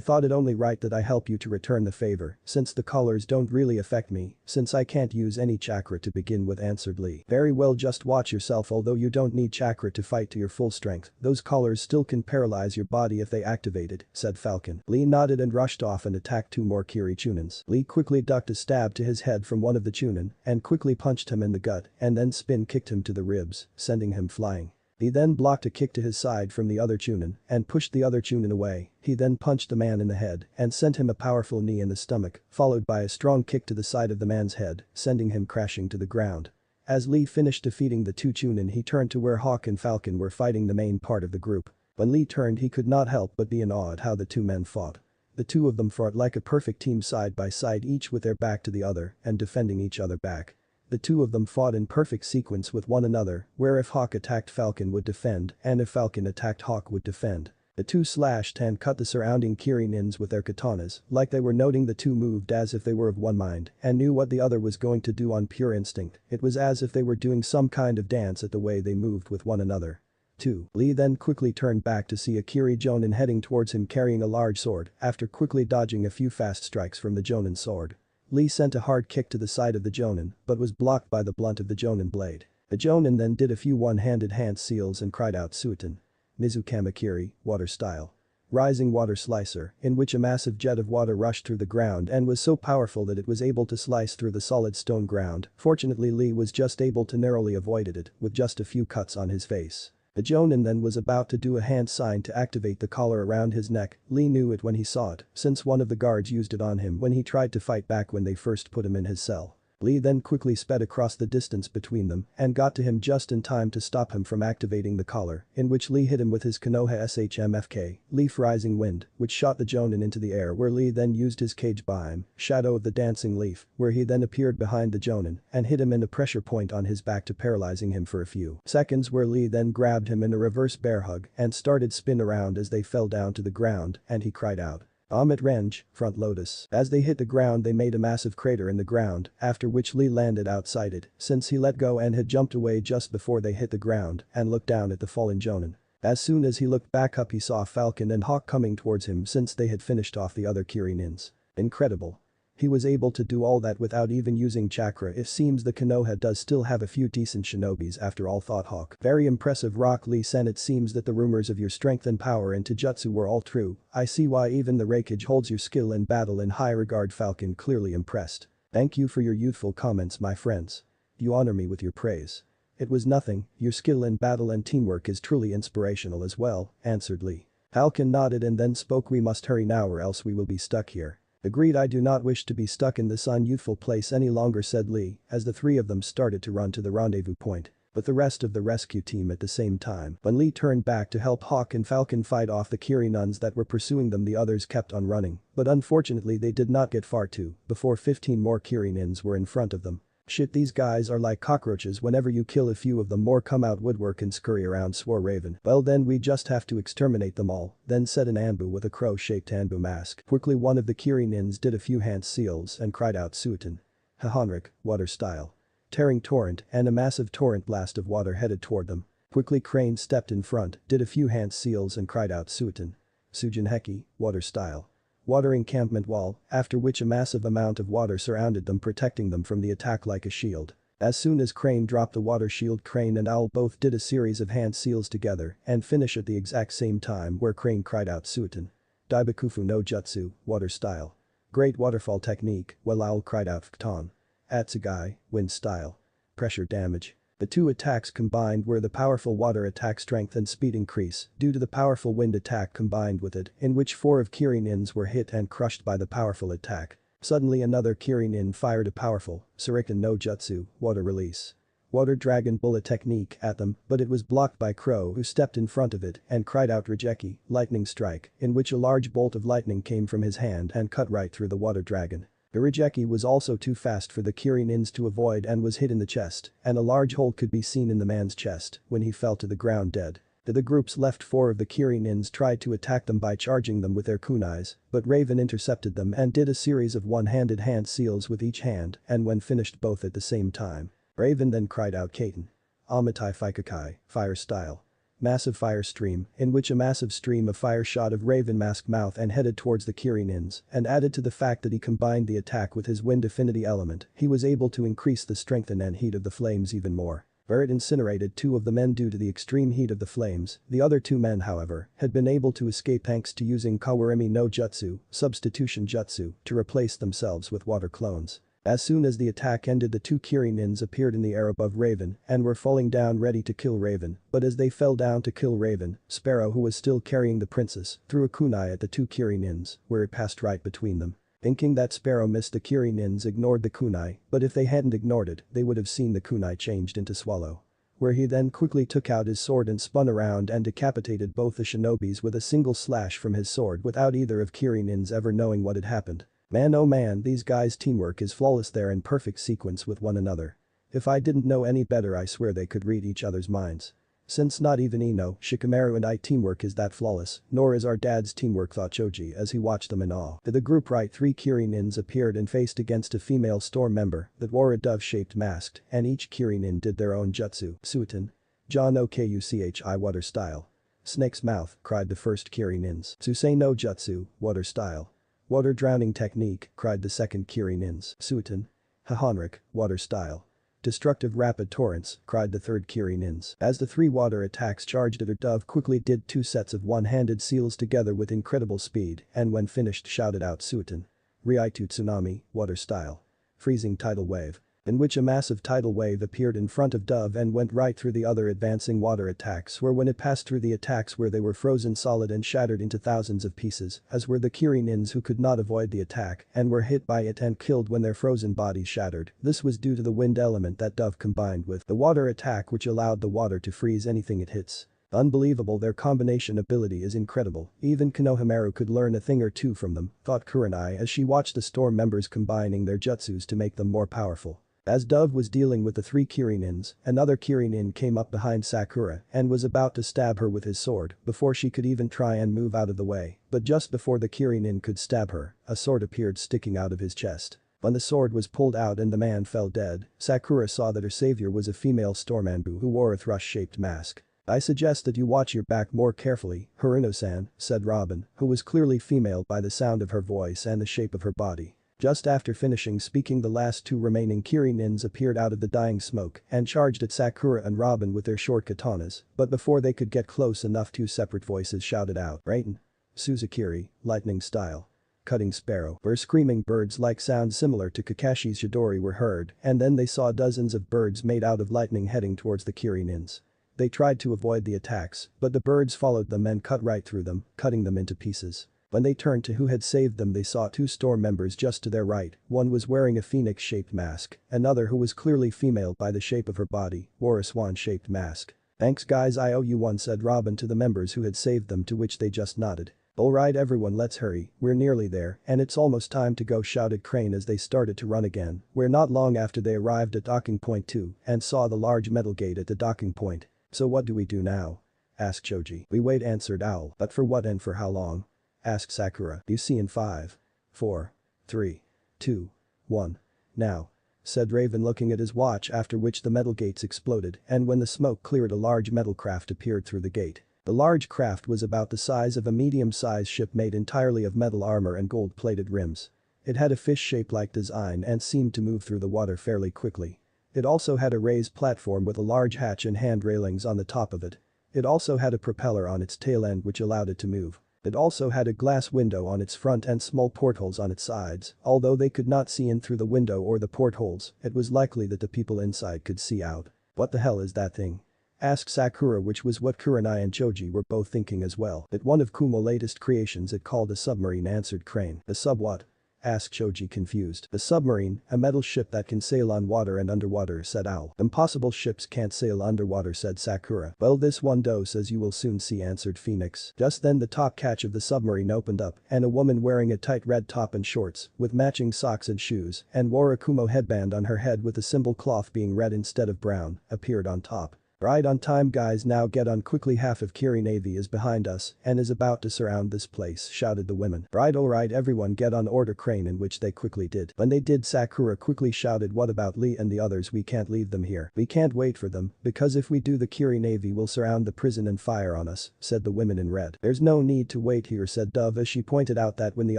thought it only right that I help you to return the favor, since the colors don't really affect me, since I can't use any chakra to begin with, answered Lee. Very well, just watch yourself. Although you don't need chakra to fight to your full strength, those colors still can paralyze your body if they activated, said Falcon. Lee nodded and rushed off and attacked two more Kirichunins. Lee quickly ducked a stab to his head from one of the Chunin and quickly punched him in the gut and then spin kicked him to the ribs, sending him flying. He then blocked a kick to his side from the other Chunin and pushed the other Chunin away. He then punched the man in the head and sent him a powerful knee in the stomach, followed by a strong kick to the side of the man's head, sending him crashing to the ground. As Lee finished defeating the two Chunin he turned to where Hawk and Falcon were fighting the main part of the group. When Lee turned he could not help but be in awe at how the two men fought. The two of them fought like a perfect team side by side, each with their back to the other and defending each other back. The two of them fought in perfect sequence with one another, where if Hawk attacked Falcon would defend and if Falcon attacked Hawk would defend. The two slashed and cut the surrounding Kirinins with their katanas, like they were noting. The two moved as if they were of one mind and knew what the other was going to do on pure instinct. It was as if they were doing some kind of dance at the way they moved with one another. 2. Lee then quickly turned back to see a Kiri Jonin heading towards him carrying a large sword, after quickly dodging a few fast strikes from the Jonin sword. Lee sent a hard kick to the side of the Jonin, but was blocked by the blunt of the Jonin blade. The Jonin then did a few one-handed hand seals and cried out Suiton. Mizukama Kiri, water style. Rising water slicer, in which a massive jet of water rushed through the ground and was so powerful that it was able to slice through the solid stone ground. Fortunately Lee was just able to narrowly avoid it with just a few cuts on his face. The Jonin then was about to do a hand sign to activate the collar around his neck. Lee knew it when he saw it, since one of the guards used it on him when he tried to fight back when they first put him in his cell. Lee then quickly sped across the distance between them and got to him just in time to stop him from activating the collar, in which Lee hit him with his Konoha SHMFK, Leaf Rising Wind, which shot the Jonin into the air, where Lee then used his Kage Baim, Shadow of the Dancing Leaf, where he then appeared behind the Jonin and hit him in a pressure point on his back to paralyzing him for a few seconds, where Lee then grabbed him in a reverse bear hug and started spin around as they fell down to the ground and he cried out. Amit Renge, Front Lotus. As they hit the ground they made a massive crater in the ground, after which Lee landed outside it, since he let go and had jumped away just before they hit the ground and looked down at the fallen Jonin. As soon as he looked back up he saw Falcon and Hawk coming towards him since they had finished off the other Kirinins. Incredible. He was able to do all that without even using chakra. It seems the Konoha does still have a few decent shinobis after all, thought Hawk. Very impressive, Rock Lee-san. It seems that the rumors of your strength and power and taijutsu were all true. I see why even the Raikage holds your skill in battle in high regard. Falcon clearly impressed. Thank you for your youthful comments, my friends. You honor me with your praise. It was nothing, your skill in battle and teamwork is truly inspirational as well, answered Lee. Falcon nodded and then spoke. We must hurry now or else we will be stuck here. Agreed, I do not wish to be stuck in this unyouthful place any longer, said Lee, as the three of them started to run to the rendezvous point. But the rest of the rescue team at the same time. When Lee turned back to help Hawk and Falcon fight off the Kirinuns that were pursuing them, the others kept on running, but unfortunately they did not get far too, before 15 more Kirinins were in front of them. Shit, these guys are like cockroaches. Whenever you kill a few of them more come out woodwork and scurry around, swore Raven. Well then we just have to exterminate them all, then said an Anbu with a crow-shaped Anbu mask. Quickly one of the Kirinins did a few hand seals and cried out Suiton. Hahanrik, water style. Tearing torrent and a massive torrent blast of water headed toward them. Quickly Crane stepped in front, did a few hand seals and cried out Suiton. Sujinheki, water style. Water encampment wall, after which a massive amount of water surrounded them, protecting them from the attack like a shield. As soon as Crane dropped the water shield, Crane and Owl both did a series of hand seals together and finish at the exact same time where Crane cried out Suiton. Daibakufu no Jutsu, water style. Great waterfall technique, while Owl cried out Fton. Atsugai, wind style. Pressure damage. The two attacks combined were the powerful water attack strength and speed increase due to the powerful wind attack combined with it, in which 4 of Kirin-ins were hit and crushed by the powerful attack. Suddenly another Kirin-in fired a powerful Shuriken no Jutsu, water release. Water dragon bullet technique at them, but it was blocked by Crow, who stepped in front of it and cried out Raigeki, lightning strike, in which a large bolt of lightning came from his hand and cut right through the water dragon. The Raigeki was also too fast for the Kirin-ins to avoid and was hit in the chest, and a large hole could be seen in the man's chest when he fell to the ground dead. The group's left 4 of the Kirin-ins tried to attack them by charging them with their kunais, but Raven intercepted them and did a series of one-handed hand seals with each hand, and when finished both at the same time. Raven then cried out Kaiten. Amatai Fikakai, fire style. Massive fire stream, in which a massive stream of fire shot of Raven mask mouth and headed towards the Kirin-ins, and added to the fact that he combined the attack with his wind affinity element, he was able to increase the strength and heat of the flames even more. Where it incinerated 2 of the men due to the extreme heat of the flames, the other 2 men however, had been able to escape thanks to using Kawarimi no Jutsu, substitution jutsu, to replace themselves with water clones. As soon as the attack ended, the 2 Kirin-ins appeared in the air above Raven and were falling down ready to kill Raven, but as they fell down to kill Raven, Sparrow, who was still carrying the princess, threw a kunai at the 2 Kirin-ins, where it passed right between them. Thinking that Sparrow missed, the Kirin-ins ignored the kunai, but if they hadn't ignored it, they would have seen the kunai changed into Swallow. Where he then quickly took out his sword and spun around and decapitated both the shinobis with a single slash from his sword without either of Kirin-ins ever knowing what had happened. Man, oh man, these guys' teamwork is flawless. They're in perfect sequence with one another. If I didn't know any better, I swear they could read each other's minds. Since not even Ino, Shikamaru and I teamwork is that flawless, nor is our dad's teamwork, thought Choji as he watched them in awe. The group right 3 Kirin-ins appeared and faced against a female storm member that wore a dove-shaped mask, and each Kirin-in did their own jutsu, Suiton. Ja no Kuchi water style. Snake's mouth, cried the first Kirin-ins. Susei no jutsu, water style. Water drowning technique, cried the second Kirin-ins. Suiton. Hahonrik, water style. Destructive rapid torrents, cried the third Kirin-ins. As the 3 water attacks charged at her, Dove quickly did 2 sets of one-handed seals together with incredible speed, and when finished shouted out Suiton. Ryaitu tsunami, water style. Freezing tidal wave. In which a massive tidal wave appeared in front of Dove and went right through the other advancing water attacks, where when it passed through the attacks where they were frozen solid and shattered into thousands of pieces, as were the Kirin-ins who could not avoid the attack and were hit by it and killed when their frozen bodies shattered. This was due to the wind element that Dove combined with the water attack, which allowed the water to freeze anything it hits. Unbelievable, their combination ability is incredible. Even Konohamaru could learn a thing or two from them, thought Kurenai as she watched the storm members combining their jutsus to make them more powerful. As Dove was dealing with the 3 Kirin-ins, another Kirin-in came up behind Sakura and was about to stab her with his sword before she could even try and move out of the way, but just before the Kirin-in could stab her, a sword appeared sticking out of his chest. When the sword was pulled out and the man fell dead, Sakura saw that her savior was a female stormanbu who wore a thrush-shaped mask. I suggest that you watch your back more carefully, Haruno-san, said Robin, who was clearly female by the sound of her voice and the shape of her body. Just after finishing speaking, the last 2 remaining Kirin-ins appeared out of the dying smoke and charged at Sakura and Robin with their short katanas, but before they could get close enough, 2 separate voices shouted out, Raiden. Suzukiri, lightning style. Cutting sparrow, where screaming birds-like sounds similar to Kakashi's Chidori were heard, and then they saw dozens of birds made out of lightning heading towards the Kirin-ins. They tried to avoid the attacks, but the birds followed them and cut right through them, cutting them into pieces. When they turned to who had saved them, they saw 2 storm members just to their right. One was wearing a phoenix-shaped mask, another, who was clearly female by the shape of her body, wore a swan-shaped mask. Thanks guys, I owe you one, said Robin to the members who had saved them, to which they just nodded. Alright everyone, let's hurry, we're nearly there and it's almost time to go, shouted Crane as they started to run again, where not long after they arrived at docking point 2 and saw the large metal gate at the docking point. So what do we do now? Asked Choji. We wait, answered Owl. But for what and for how long? Asked Sakura. You see in 5, 4, 3, 2, 1. Now. Said Raven, looking at his watch, after which the metal gates exploded and when the smoke cleared, a large metal craft appeared through the gate. The large craft was about the size of a medium-sized ship made entirely of metal armor and gold-plated rims. It had a fish-shape-like design and seemed to move through the water fairly quickly. It also had a raised platform with a large hatch and hand railings on the top of it. It also had a propeller on its tail end which allowed it to move. It also had a glass window on its front and small portholes on its sides. Although they could not see in through the window or the portholes, it was likely that the people inside could see out. "What the hell is that thing?" asked Sakura, which was what Kurenai and Choji were both thinking as well. "It one of Kumo's latest creations, it called a submarine," answered Crane. "A sub what?" asked Choji, confused. "A submarine, a metal ship that can sail on water and underwater," said Owl. "Impossible ships can't sail underwater," said Sakura. "Well, this one does, as you will soon see," answered Phoenix. Just then the top catch of the submarine opened up and a woman wearing a tight red top and shorts with matching socks and shoes and wore a Kumo headband on her head with the symbol cloth being red instead of brown appeared on top. "Right on time, guys, now get on quickly, half of Kiri Navy is behind us and is about to surround this place," shouted the women. "Right, alright everyone, get on," order Crane, in which they quickly did. When they did, Sakura quickly shouted, "What about Lee and the others? We can't leave them here. We can't wait for them, because if we do the Kiri Navy will surround the prison and fire on us," said the women in red. "There's no need to wait here," said Dove, as she pointed out that when the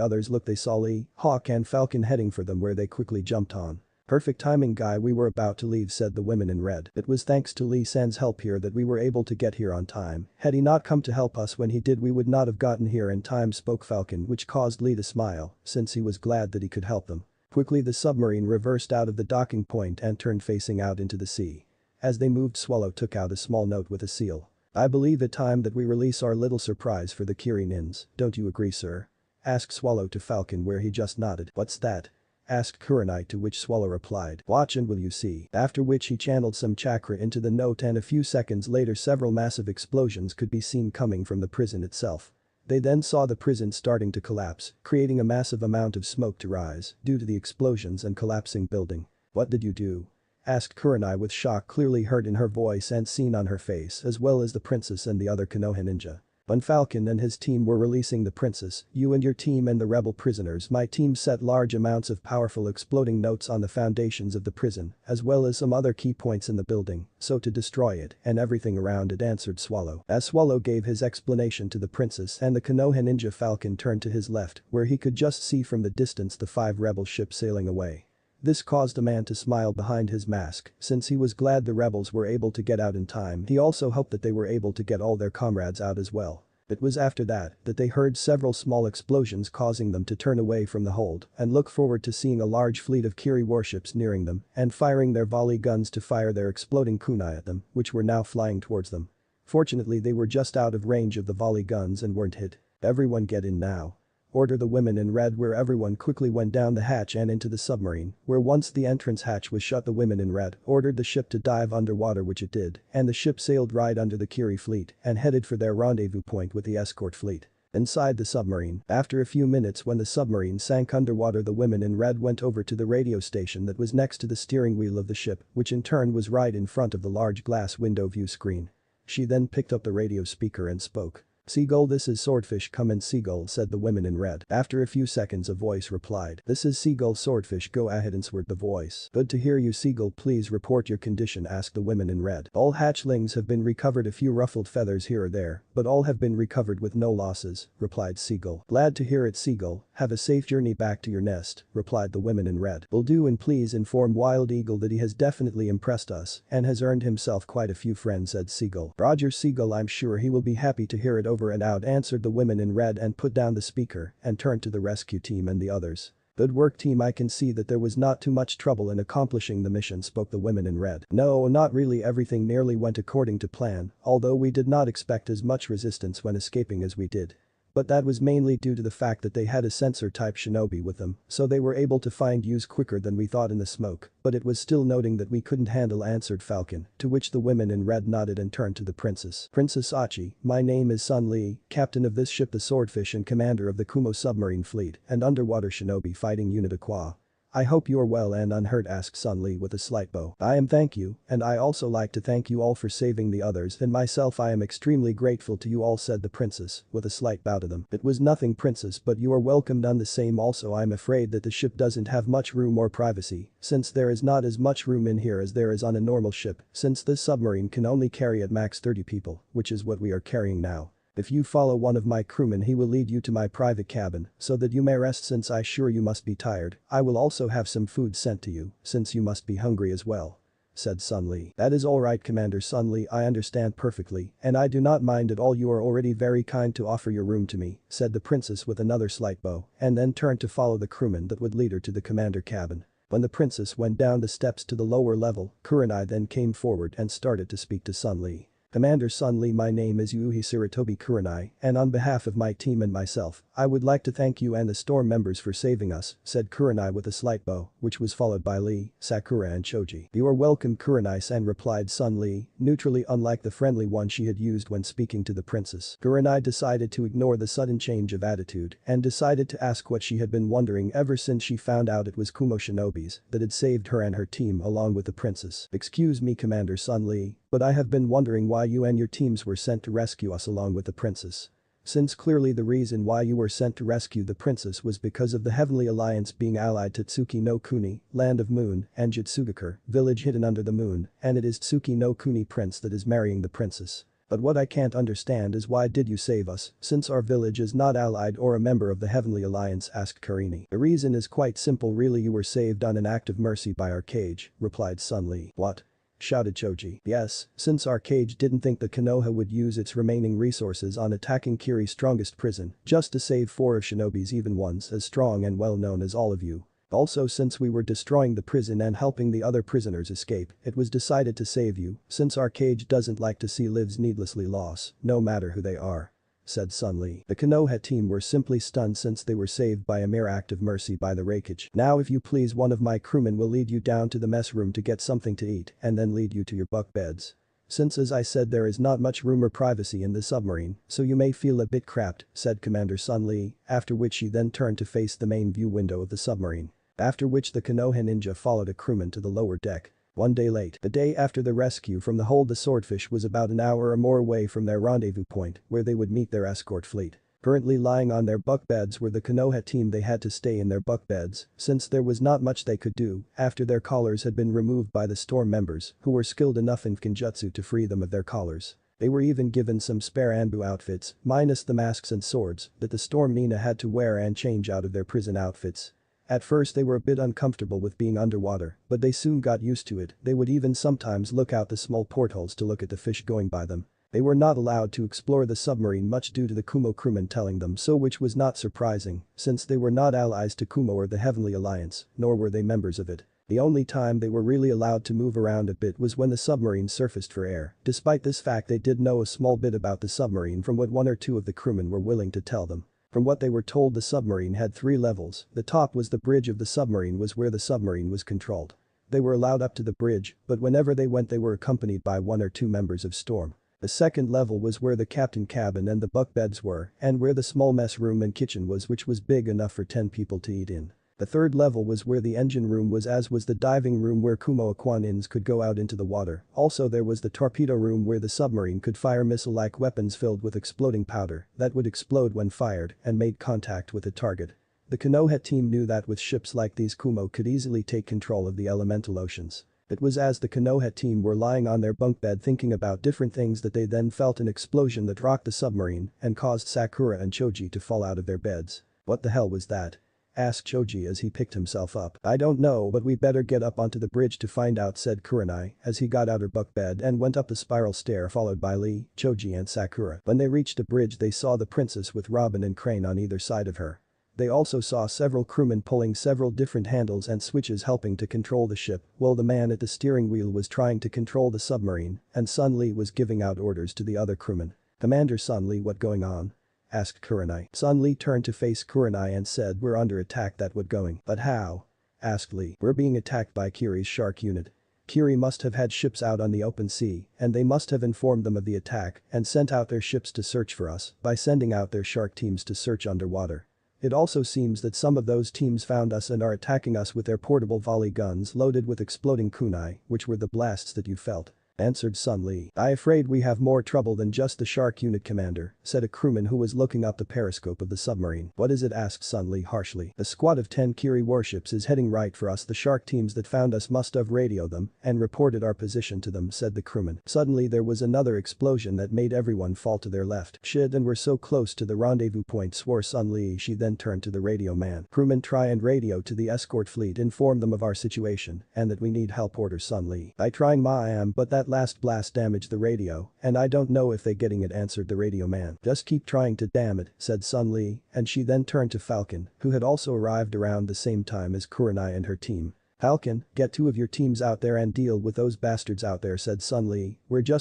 others looked they saw Lee, Hawk and Falcon heading for them, where they quickly jumped on. "Perfect timing, guy, we were about to leave," said the women in red. "It was thanks to Lee San's help here that we were able to get here on time. Had he not come to help us when he did, we would not have gotten here in time," spoke Falcon, which caused Lee to smile, since he was glad that he could help them. Quickly the submarine reversed out of the docking point and turned facing out into the sea. As they moved, Swallow took out a small note with a seal. "I believe it time that we release our little surprise for the Kiri Nins, don't you agree, sir?" asked Swallow to Falcon, where he just nodded. "What's that?" asked Kurenai, to which Swallow replied, "Watch and will you see," after which he channeled some chakra into the note and a few seconds later several massive explosions could be seen coming from the prison itself. They then saw the prison starting to collapse, creating a massive amount of smoke to rise due to the explosions and collapsing building. "What did you do?" asked Kurenai, with shock clearly heard in her voice and seen on her face, as well as the princess and the other Konoha ninja. "When Falcon and his team were releasing the princess, you and your team and the rebel prisoners, my team set large amounts of powerful exploding notes on the foundations of the prison, as well as some other key points in the building, so to destroy it and everything around it," answered Swallow. As Swallow gave his explanation to the princess and the Konoha ninja, Falcon turned to his left, where he could just see from the distance the 5 rebel ships sailing away. This caused a man to smile behind his mask, since he was glad the rebels were able to get out in time. He also hoped that they were able to get all their comrades out as well. It was after that they heard several small explosions, causing them to turn away from the hold and look forward to seeing a large fleet of Kiri warships nearing them and firing their volley guns to fire their exploding kunai at them, which were now flying towards them. Fortunately, they were just out of range of the volley guns and weren't hit. "Everyone get in now," ordered the women in red, where everyone quickly went down the hatch and into the submarine, where once the entrance hatch was shut the women in red ordered the ship to dive underwater, which it did, and the ship sailed right under the Kiri fleet and headed for their rendezvous point with the escort fleet. Inside the submarine, after a few minutes when the submarine sank underwater, the women in red went over to the radio station that was next to the steering wheel of the ship, which in turn was right in front of the large glass window view screen. She then picked up the radio speaker and spoke. "Seagull, this is Swordfish, come in." "Seagull," said the women in red. After a few seconds a voice replied, "This is Seagull, Swordfish, go ahead," answered the voice. "Good to hear you, Seagull, please report your condition," asked the women in red. "All hatchlings have been recovered, a few ruffled feathers here or there, but all have been recovered with no losses," replied Seagull. "Glad to hear it, Seagull, have a safe journey back to your nest," replied the women in red. "Will do, and please inform Wild Eagle that he has definitely impressed us and has earned himself quite a few friends," said Seagull. "Roger, Seagull, I'm sure he will be happy to hear it, over and out," answered the women in red and put down the speaker and turned to the rescue team and the others. "Good work, team, I can see that there was not too much trouble in accomplishing the mission," spoke the women in red. "No, not really, everything nearly went according to plan, although we did not expect as much resistance when escaping as we did. But that was mainly due to the fact that they had a sensor-type shinobi with them, so they were able to find use quicker than we thought in the smoke, but it was still noting that we couldn't handle," answered Falcon, to which the women in red nodded and turned to the princess. "Princess Achi, my name is Sun Lee, captain of this ship the Swordfish and commander of the Kumo submarine fleet and underwater shinobi fighting unit Aqua. I hope you're well and unhurt," asked Sun Lee with a slight bow. "I am, thank you, and I also like to thank you all for saving the others, and myself I am extremely grateful to you all," said the princess with a slight bow to them. "It was nothing, princess, but you are welcome none the same. Also I'm afraid that the ship doesn't have much room or privacy, since there is not as much room in here as there is on a normal ship, since this submarine can only carry at max 30 people, which is what we are carrying now. If you follow one of my crewmen, he will lead you to my private cabin so that you may rest, since I sure you must be tired. I will also have some food sent to you, since you must be hungry as well." said Sun Li. That is alright Commander Sun Li, I understand perfectly and I do not mind at all, you are already very kind to offer your room to me, said the princess with another slight bow and then turned to follow the crewman that would lead her to the commander cabin. When the princess went down the steps to the lower level, Kurenai then came forward and started to speak to Sun Li. Commander Sun Li, my name is Yuhi Sarutobi Kurenai and on behalf of my team and myself, I would like to thank you and the storm members for saving us, said Kurenai with a slight bow, which was followed by Lee, Sakura and Choji. You are welcome Kurenai-san, replied Sun Li, neutrally unlike the friendly one she had used when speaking to the princess. Kurenai decided to ignore the sudden change of attitude and decided to ask what she had been wondering ever since she found out it was Kumo shinobis that had saved her and her team along with the princess. Excuse me Commander Sun Li, but I have been wondering why you and your teams were sent to rescue us along with the princess. Since clearly the reason why you were sent to rescue the princess was because of the Heavenly Alliance being allied to Tsuki no Kuni, Land of Moon, and Jitsugakure, village hidden under the moon, and it is Tsuki no Kuni prince that is marrying the princess. But what I can't understand is why did you save us, since our village is not allied or a member of the Heavenly Alliance, asked Karini. The reason is quite simple, really you were saved on an act of mercy by Raikage, replied Sun Li. What? Shouted Choji. Yes, since Raikage didn't think the Konoha would use its remaining resources on attacking Kiri's strongest prison, just to save 4 of Shinobi's even ones as strong and well known as all of you. Also since we were destroying the prison and helping the other prisoners escape, it was decided to save you, since Raikage doesn't like to see lives needlessly lost, no matter who they are, said Sun Li. The Konoha team were simply stunned since they were saved by a mere act of mercy by the Raikage. Now if you please, one of my crewmen will lead you down to the mess room to get something to eat and then lead you to your bunk beds. Since as I said there is not much room or privacy in the submarine, so you may feel a bit cramped, said Commander Sun Li, after which he then turned to face the main view window of the submarine. After which the Konoha ninja followed a crewman to the lower deck. One day late, the day after the rescue from the hold, the Swordfish was about an hour or more away from their rendezvous point where they would meet their escort fleet. Currently lying on their bunk beds were the Konoha team. They had to stay in their bunk beds since there was not much they could do after their collars had been removed by the storm members who were skilled enough in Kenjutsu to free them of their collars. They were even given some spare Anbu outfits, minus the masks and swords that the Storm Nina had to wear and change out of their prison outfits. At first they were a bit uncomfortable with being underwater, but they soon got used to it. They would even sometimes look out the small portholes to look at the fish going by them. They were not allowed to explore the submarine much due to the Kumo crewmen telling them so, which was not surprising, since they were not allies to Kumo or the Heavenly Alliance, nor were they members of it. The only time they were really allowed to move around a bit was when the submarine surfaced for air. Despite this fact, they did know a small bit about the submarine from what 1 or 2 of the crewmen were willing to tell them. From what they were told, the submarine had 3 levels. The top was the bridge of the submarine, was where the submarine was controlled. They were allowed up to the bridge, but whenever they went they were accompanied by 1 or 2 members of Storm. The second level was where the captain cabin and the bunk beds were, and where the small mess room and kitchen was, which was big enough for 10 people to eat in. The third level was where the engine room was, as was the diving room where Kumo Aquanins could go out into the water. Also there was the torpedo room where the submarine could fire missile-like weapons filled with exploding powder that would explode when fired and made contact with a target. The Konoha team knew that with ships like these Kumo could easily take control of the elemental oceans. It was as the Konoha team were lying on their bunk bed thinking about different things that they then felt an explosion that rocked the submarine and caused Sakura and Choji to fall out of their beds. What the hell was that? Asked Choji as he picked himself up. I don't know, but we better get up onto the bridge to find out, said Kurenai as he got out her bunk bed and went up the spiral stair followed by Lee, Choji and Sakura. When they reached the bridge they saw the princess with Robin and Crane on either side of her. They also saw several crewmen pulling several different handles and switches helping to control the ship, while the man at the steering wheel was trying to control the submarine and Sun Li was giving out orders to the other crewmen. Commander Sun Li, what going on? Asked Kurenai. Sun Li turned to face Kurenai and said, we're under attack. That what going? But how? Asked Li. We're being attacked by Kiri's shark unit. Kiri must have had ships out on the open sea and they must have informed them of the attack and sent out their ships to search for us by sending out their shark teams to search underwater. It also seems that some of those teams found us and are attacking us with their portable volley guns loaded with exploding kunai, which were the blasts that you felt. answered Sun Li. "I afraid we have more trouble than just the shark unit commander," said a crewman who was looking up the periscope of the submarine. "What is it?" asked Sun Li harshly. "A squad of 10 Kiri warships is heading right for us. The shark teams that found us must have radioed them and reported our position to them," said the crewman. Suddenly there was another explosion that made everyone fall to their left. "Shit, and we're so close to the rendezvous point," swore Sun Li. She then turned to the radio man. "Crewman, try and radio to the escort fleet, inform them of our situation and that we need help," orders Sun Li. "I trying ma am, but that last blast damaged the radio and I don't know if they getting it," answered the radio man. "Just keep trying to damn it," said Sun Li, and she then turned to Falcon, who had also arrived around the same time as Kurenai and her team. "Falcon, get 2 of your teams out there and deal with those bastards out there," said Sun Li.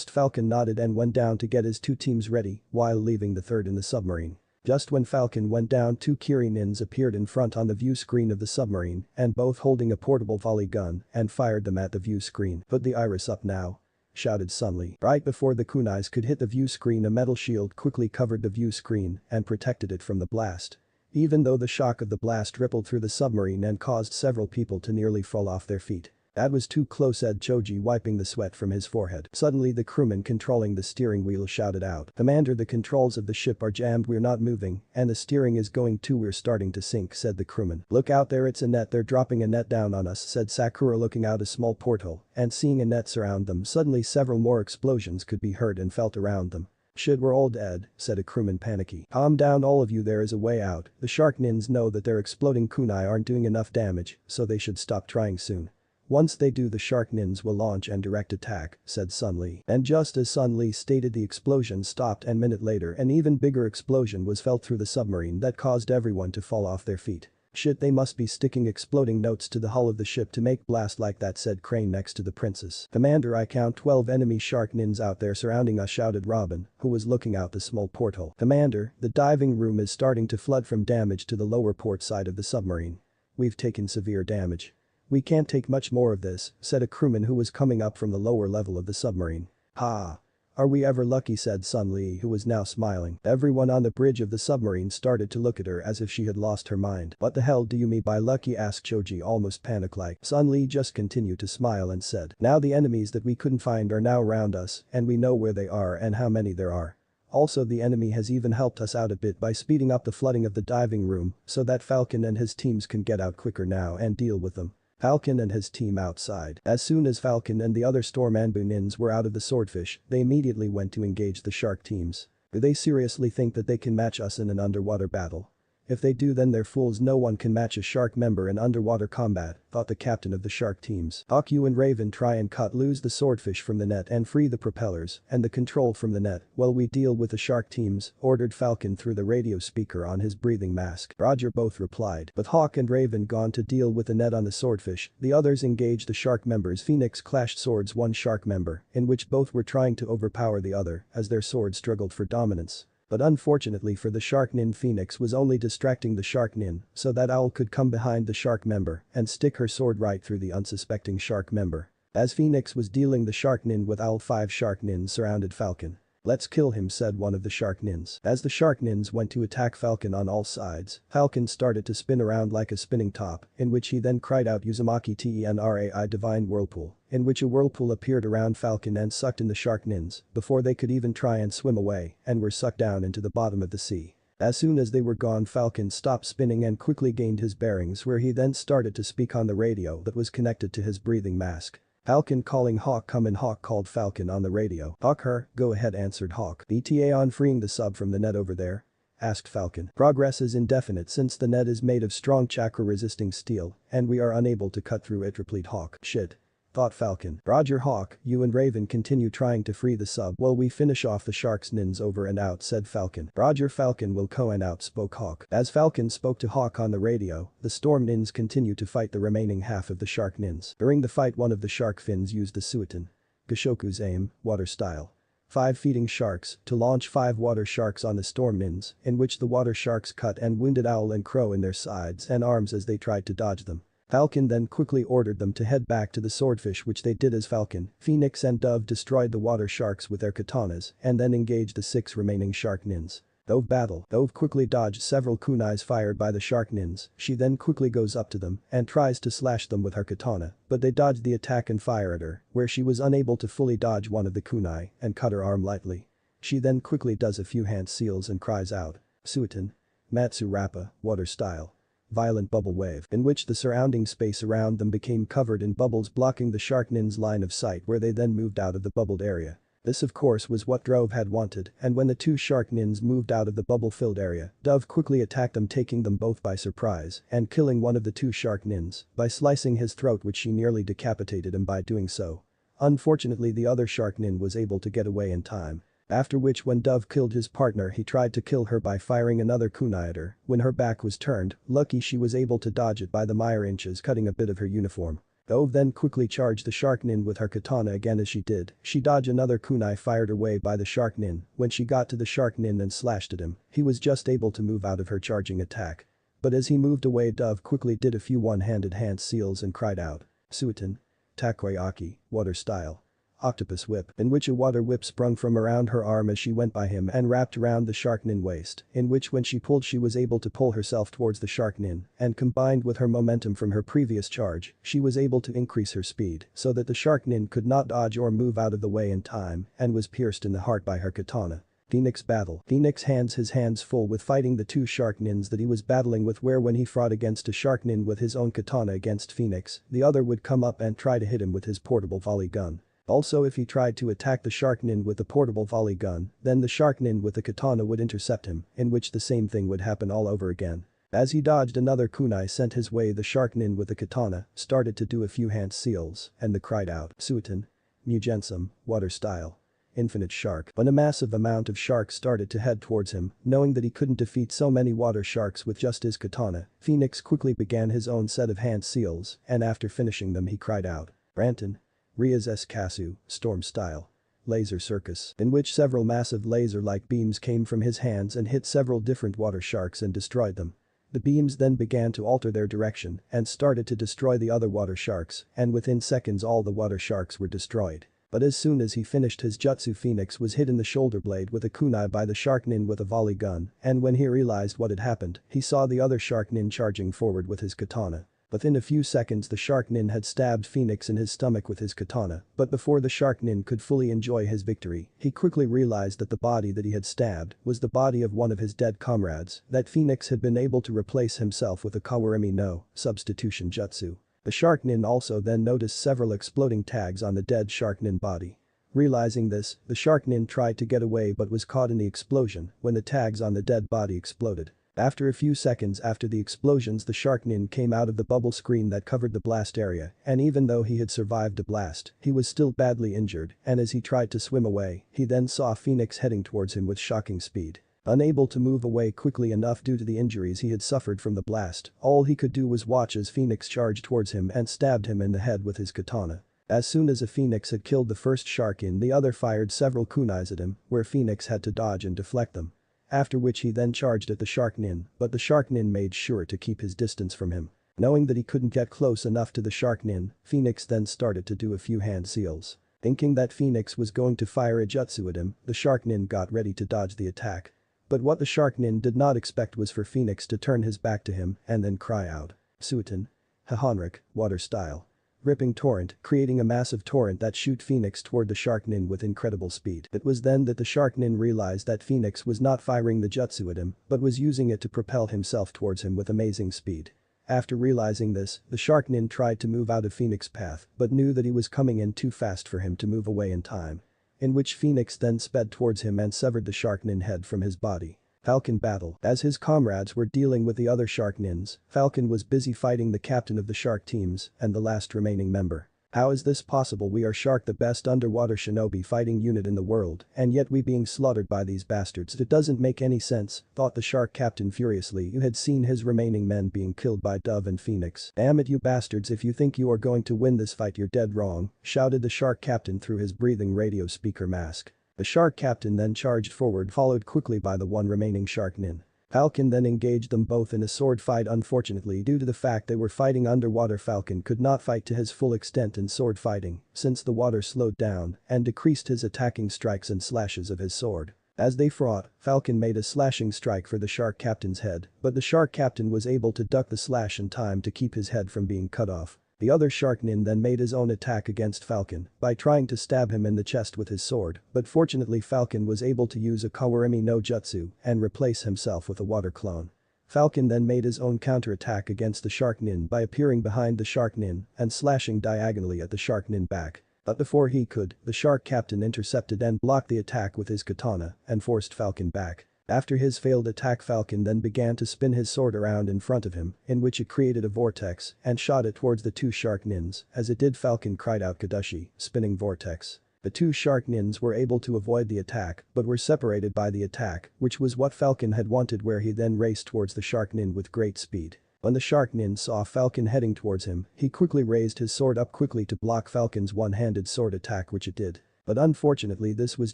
Falcon nodded and went down to get his 2 teams ready while leaving the third in the submarine. Just when Falcon went down, 2 Kiri nins appeared in front on the view screen of the submarine and both holding a portable volley gun and fired them at the view screen. "Put the iris up now," shouted Sun Li. Right before the kunais could hit the view screen, a metal shield quickly covered the view screen and protected it from the blast. Even though the shock of the blast rippled through the submarine and caused several people to nearly fall off their feet. "That was too close," said Choji, wiping the sweat from his forehead. Suddenly the crewman controlling the steering wheel shouted out, "Commander, the controls of the ship are jammed, we're not moving and the steering is going too, we're starting to sink," said the crewman. "Look out there, it's a net, they're dropping a net down on us," said Sakura, looking out a small porthole and seeing a net surround them. Suddenly several more explosions could be heard and felt around them. "Shit, we're all dead," said a crewman panicky. "Calm down all of you, there is a way out. The shark nins know that their exploding kunai aren't doing enough damage, so they should stop trying soon. Once they do, the shark nins will launch and direct attack," said Sun Li. And just as Sun Li stated, the explosion stopped and minute later an even bigger explosion was felt through the submarine that caused everyone to fall off their feet. "Shit, they must be sticking exploding notes to the hull of the ship to make blast like that," said Crane next to the princess. "Commander, I count 12 enemy shark nins out there surrounding us," shouted Robin, who was looking out the small porthole. "Commander, the diving room is starting to flood from damage to the lower port side of the submarine. We've taken severe damage. We can't take much more of this," said a crewman who was coming up from the lower level of the submarine. "Ha! Are we ever lucky," said Sun Li, who was now smiling. Everyone on the bridge of the submarine started to look at her as if she had lost her mind. "What the hell do you mean by lucky?" asked Choji, almost panic-like. Sun Li just continued to smile and said, "Now the enemies that we couldn't find are now around us and we know where they are and how many there are. Also, the enemy has even helped us out a bit by speeding up the flooding of the diving room so that Falcon and his teams can get out quicker now and deal with them." Falcon and his team outside. As soon as Falcon and the other Storm Anbu nins were out of the swordfish, they immediately went to engage the shark teams. "Do they seriously think that they can match us in an underwater battle? If they do, then they're fools. No one can match a shark member in underwater combat," thought the captain of the shark teams. "Hawk, you and Raven try and cut loose the swordfish from the net and free the propellers and the control from the net while we deal with the shark teams," ordered Falcon through the radio speaker on his breathing mask. "Roger," both replied. With Hawk and Raven gone to deal with the net on the swordfish, the others engaged the shark members. Phoenix clashed swords one shark member, in which both were trying to overpower the other as their swords struggled for dominance. But unfortunately for the shark nin, Phoenix was only distracting the shark nin so that Owl could come behind the shark member and stick her sword right through the unsuspecting shark member. As Phoenix was dealing the shark nin with Owl, 5 shark nins surrounded Falcon. "Let's kill him," said one of the shark nins. As the shark nins went to attack Falcon on all sides, Falcon started to spin around like a spinning top, in which he then cried out Uzumaki Tenrai Divine Whirlpool, in which a whirlpool appeared around Falcon and sucked in the shark nins before they could even try and swim away and were sucked down into the bottom of the sea. As soon as they were gone, Falcon stopped spinning and quickly gained his bearings, where he then started to speak on the radio that was connected to his breathing mask. Falcon calling Hawk, "Come in." Hawk called Falcon on the radio. "Hawk, her, go ahead," answered Hawk. "ETA on freeing the sub from the net over there?" asked Falcon. "Progress is indefinite since the net is made of strong chakra-resisting steel and we are unable to cut through it," replied Hawk. "Shit," thought Falcon. "Roger, Hawk, you and Raven continue trying to free the sub while we finish off the shark's nins. Over and out," said Falcon. "Roger, Falcon will go and out," spoke Hawk. As Falcon spoke to Hawk on the radio, the storm nins continued to fight the remaining half of the shark nins. During the fight, one of the shark fins used the Suiton Gashoku's aim, water style. 5 feeding sharks to launch 5 water sharks on the storm nins, in which the water sharks cut and wounded Owl and Crow in their sides and arms as they tried to dodge them. Falcon then quickly ordered them to head back to the swordfish, which they did as Falcon, Phoenix and Dove destroyed the water sharks with their katanas and then engaged the 6 remaining shark nins. Dove battle. Dove quickly dodged several kunais fired by the shark nins. She then quickly goes up to them and tries to slash them with her katana, but they dodge the attack and fire at her, where she was unable to fully dodge one of the kunai and cut her arm lightly. She then quickly does a few hand seals and cries out, "Suiton." Matsu Rappa, water style. Violent bubble wave, in which the surrounding space around them became covered in bubbles blocking the shark nin's line of sight, where they then moved out of the bubbled area. This of course was what Dove had wanted, and when the two shark nins moved out of the bubble-filled area, Dove quickly attacked them, taking them both by surprise and killing one of the two shark nins by slicing his throat, which she nearly decapitated him by doing so. Unfortunately, the other shark nin was able to get away in time. After which, when Dove killed his partner, he tried to kill her by firing another kunai at her. When her back was turned, lucky she was able to dodge it by the mire inches, cutting a bit of her uniform. Dove then quickly charged the shark nin with her katana again. As she did, she dodged another kunai fired her way by the shark nin. When she got to the shark nin and slashed at him, he was just able to move out of her charging attack. But as he moved away, Dove quickly did a few one-handed hand seals and cried out, "Suiton." Takoyaki, water style. Octopus whip, in which a water whip sprung from around her arm as she went by him and wrapped around the shark nin waist, in which when she pulled she was able to pull herself towards the shark nin, and combined with her momentum from her previous charge, she was able to increase her speed so that the shark nin could not dodge or move out of the way in time and was pierced in the heart by her katana. Phoenix battle. Phoenix his hands full with fighting the two shark nins that he was battling with, where when he fought against a shark nin with his own katana against Phoenix, the other would come up and try to hit him with his portable volley gun. Also, if he tried to attack the shark nin with the portable volley gun, then the shark nin with the katana would intercept him, in which the same thing would happen all over again. As he dodged another kunai sent his way, the shark nin with the katana started to do a few hand seals and cried out, "Suiton." Mujensum, water style. Infinite shark. When a massive amount of sharks started to head towards him, knowing that he couldn't defeat so many water sharks with just his katana, Phoenix quickly began his own set of hand seals, and after finishing them he cried out, "Ranton." Ria's Kasu, storm style. Laser circus, in which several massive laser-like beams came from his hands and hit several different water sharks and destroyed them. The beams then began to alter their direction and started to destroy the other water sharks, and within seconds all the water sharks were destroyed. But as soon as he finished his jutsu, Phoenix was hit in the shoulder blade with a kunai by the shark nin with a volley gun, and when he realized what had happened, he saw the other shark nin charging forward with his katana. Within a few seconds the shark nin had stabbed Phoenix in his stomach with his katana, but before the shark nin could fully enjoy his victory, he quickly realized that the body that he had stabbed was the body of one of his dead comrades, that Phoenix had been able to replace himself with a Kawarimi no substitution jutsu. The shark nin also then noticed several exploding tags on the dead shark nin body. Realizing this, the shark nin tried to get away but was caught in the explosion when the tags on the dead body exploded. After a few seconds after the explosions, the shark nin came out of the bubble screen that covered the blast area, and even though he had survived a blast, he was still badly injured, and as he tried to swim away, he then saw Phoenix heading towards him with shocking speed. Unable to move away quickly enough due to the injuries he had suffered from the blast, all he could do was watch as Phoenix charged towards him and stabbed him in the head with his katana. As soon as a Phoenix had killed the first shark nin, the other fired several kunais at him, where Phoenix had to dodge and deflect them. After which he then charged at the shark nin, but the shark nin made sure to keep his distance from him. Knowing that he couldn't get close enough to the shark nin, Phoenix then started to do a few hand seals. Thinking that Phoenix was going to fire a jutsu at him, the shark nin got ready to dodge the attack. But what the shark nin did not expect was for Phoenix to turn his back to him and then cry out, "Suiton." Hahonrik, water style. Ripping torrent, creating a massive torrent that shoot Phoenix toward the shark nin with incredible speed. It was then that the shark nin realized that Phoenix was not firing the jutsu at him, but was using it to propel himself towards him with amazing speed. After realizing this, the shark nin tried to move out of Phoenix's path, but knew that he was coming in too fast for him to move away in time. In which Phoenix then sped towards him and severed the shark nin head from his body. Falcon battle. As his comrades were dealing with the other shark nins, Falcon was busy fighting the captain of the shark teams and the last remaining member. "How is this possible? We are Shark, the best underwater shinobi fighting unit in the world, and yet we being slaughtered by these bastards. It doesn't make any sense," thought the shark captain furiously, who had seen his remaining men being killed by Dove and Phoenix. "Damn it, you bastards, if you think you are going to win this fight, you're dead wrong," shouted the shark captain through his breathing radio speaker mask. The shark captain then charged forward, followed quickly by the one remaining shark nin. Falcon then engaged them both in a sword fight. Unfortunately, due to the fact they were fighting underwater, Falcon could not fight to his full extent in sword fighting since the water slowed down and decreased his attacking strikes and slashes of his sword. As they fought, Falcon made a slashing strike for the shark captain's head, but the shark captain was able to duck the slash in time to keep his head from being cut off. The other shark nin then made his own attack against Falcon by trying to stab him in the chest with his sword, but fortunately Falcon was able to use a Kawarimi no Jutsu and replace himself with a water clone. Falcon then made his own counterattack against the shark nin by appearing behind the shark nin and slashing diagonally at the shark nin back. But before he could, the shark captain intercepted and blocked the attack with his katana and forced Falcon back. After his failed attack, Falcon then began to spin his sword around in front of him, in which it created a vortex and shot it towards the two shark nins. As it did, Falcon cried out Kadashi, spinning vortex. The two shark nins were able to avoid the attack but were separated by the attack, which was what Falcon had wanted, where he then raced towards the shark nin with great speed. When the shark nin saw Falcon heading towards him, he quickly raised his sword up quickly to block Falcon's one-handed sword attack, which it did. But unfortunately this was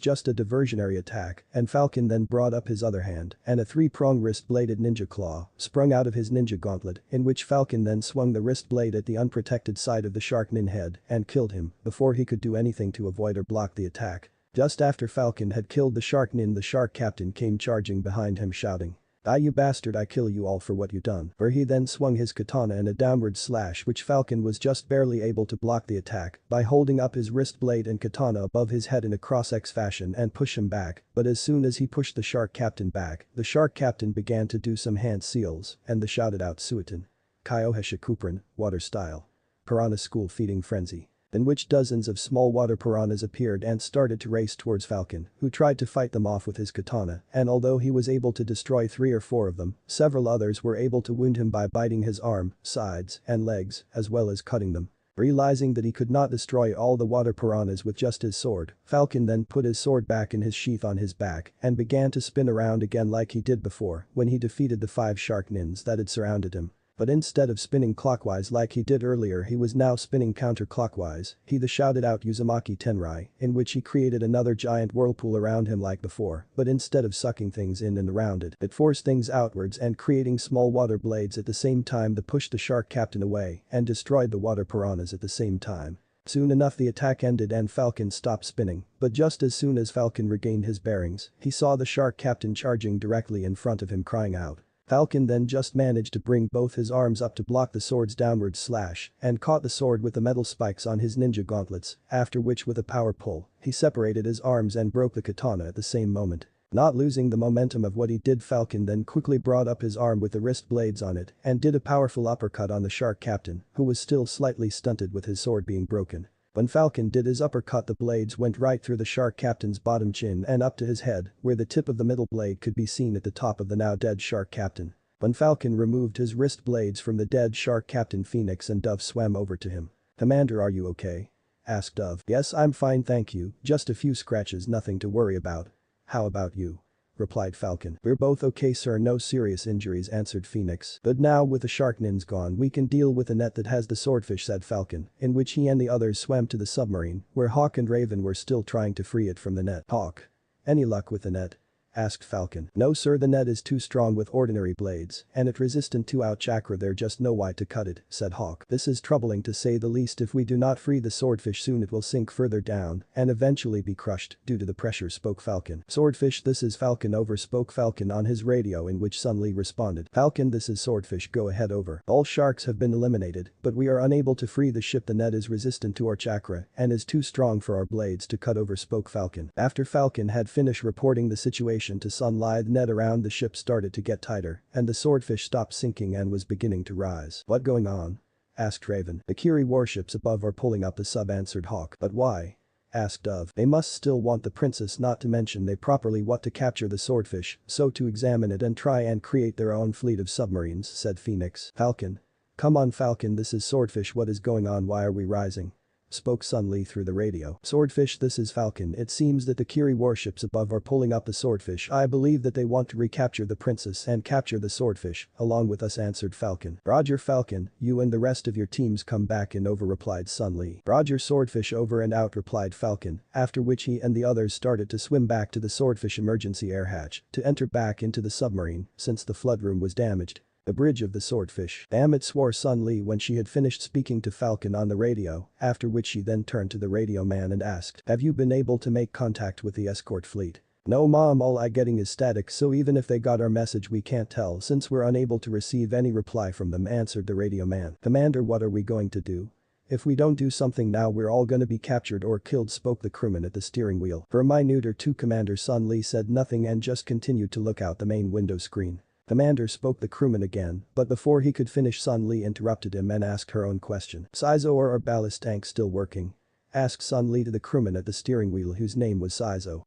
just a diversionary attack, and Falcon then brought up his other hand, and a three-prong wrist-bladed ninja claw sprung out of his ninja gauntlet, in which Falcon then swung the wrist blade at the unprotected side of the shark nin head and killed him before he could do anything to avoid or block the attack. Just after Falcon had killed the shark nin, the shark captain came charging behind him shouting, "Ah, you bastard, I kill you all for what you done," where he then swung his katana in a downward slash, which Falcon was just barely able to block the attack by holding up his wrist blade and katana above his head in a cross-X fashion and push him back. But as soon as he pushed the shark captain back, the shark captain began to do some hand seals and the shouted out Suiton. Kyohesha Kupran, water style. Piranha school feeding frenzy. In which dozens of small water piranhas appeared and started to race towards Falcon, who tried to fight them off with his katana, and although he was able to destroy 3 or 4 of them, several others were able to wound him by biting his arm, sides, and legs, as well as cutting them. Realizing that he could not destroy all the water piranhas with just his sword, Falcon then put his sword back in his sheath on his back and began to spin around again like he did before when he defeated the 5 shark nins that had surrounded him. But instead of spinning clockwise like he did earlier, he was now spinning counterclockwise. He shouted out Uzumaki Tenrai, in which he created another giant whirlpool around him like before, but instead of sucking things in and around it, it forced things outwards and creating small water blades at the same time that pushed the shark captain away and destroyed the water piranhas at the same time. Soon enough the attack ended and Falcon stopped spinning, but just as soon as Falcon regained his bearings, he saw the shark captain charging directly in front of him, crying out. Falcon then just managed to bring both his arms up to block the sword's downward slash and caught the sword with the metal spikes on his ninja gauntlets, after which with a power pull, he separated his arms and broke the katana at the same moment. Not losing the momentum of what he did, Falcon then quickly brought up his arm with the wrist blades on it and did a powerful uppercut on the shark captain, who was still slightly stunted with his sword being broken. When Falcon did his uppercut, the blades went right through the shark captain's bottom chin and up to his head, where the tip of the middle blade could be seen at the top of the now dead shark captain. When Falcon removed his wrist blades from the dead shark captain, Phoenix and Dove swam over to him. "Commander, are you okay?" asked Dove. "Yes, I'm fine, thank you, just a few scratches, nothing to worry about." "How about you?" replied Falcon. "We're both okay, sir, no serious injuries," answered Phoenix. "But now with the shark nins gone, we can deal with the net that has the swordfish," said Falcon, in which he and the others swam to the submarine, where Hawk and Raven were still trying to free it from the net. "Hawk, any luck with the net?" asked Falcon. "No sir, the net is too strong with ordinary blades, and it resistant to out chakra, there just no way to cut it," said Hawk. "This is troubling to say the least. If we do not free the swordfish soon it will sink further down and eventually be crushed due to the pressure," spoke Falcon. "Swordfish, this is Falcon, over," spoke Falcon on his radio, in which Sun Li responded. "Falcon, this is Swordfish, go ahead, over. All sharks have been eliminated, but we are unable to free the ship. The net is resistant to our chakra and is too strong for our blades to cut over," spoke Falcon. After Falcon had finished reporting the situation to Sun Li, the net around the ship started to get tighter and the swordfish stopped sinking and was beginning to rise. "What going on?" asked Raven. "The Kiri warships above are pulling up the sub," answered Hawk. "But why?" asked Dove. "They must still want the princess, not to mention they properly want to capture the swordfish, so to examine it and try and create their own fleet of submarines," said Phoenix. "Falcon. Come on Falcon, this is Swordfish, what is going on, why are we rising?" spoke Sun Li through the radio. "Swordfish, this is Falcon, it seems that the Kiri warships above are pulling up the swordfish. I believe that they want to recapture the princess and capture the swordfish, along with us," answered Falcon. "Roger Falcon, you and the rest of your teams come back in, over," replied Sun Li. "Roger Swordfish, over and out," replied Falcon, after which he and the others started to swim back to the swordfish emergency air hatch to enter back into the submarine since the flood room was damaged. The bridge of the swordfish. "Damn it," swore Sun Li when she had finished speaking to Falcon on the radio, after which she then turned to the radio man and asked, "Have you been able to make contact with the escort fleet?" No mom, all I getting is static, so even if they got our message we can't tell since we're unable to receive any reply from them, answered the radio man. Commander, what are we going to do? If we don't do something now we're all gonna be captured or killed, spoke the crewman at the steering wheel. For a minute or two Commander Sun Lee said nothing and just continued to look out the main window screen. Commander, spoke the crewman again, but before he could finish Sun Lee interrupted him and asked her own question. Saizo, are our ballast tanks still working? Asked Sun Lee to the crewman at the steering wheel whose name was Saizo.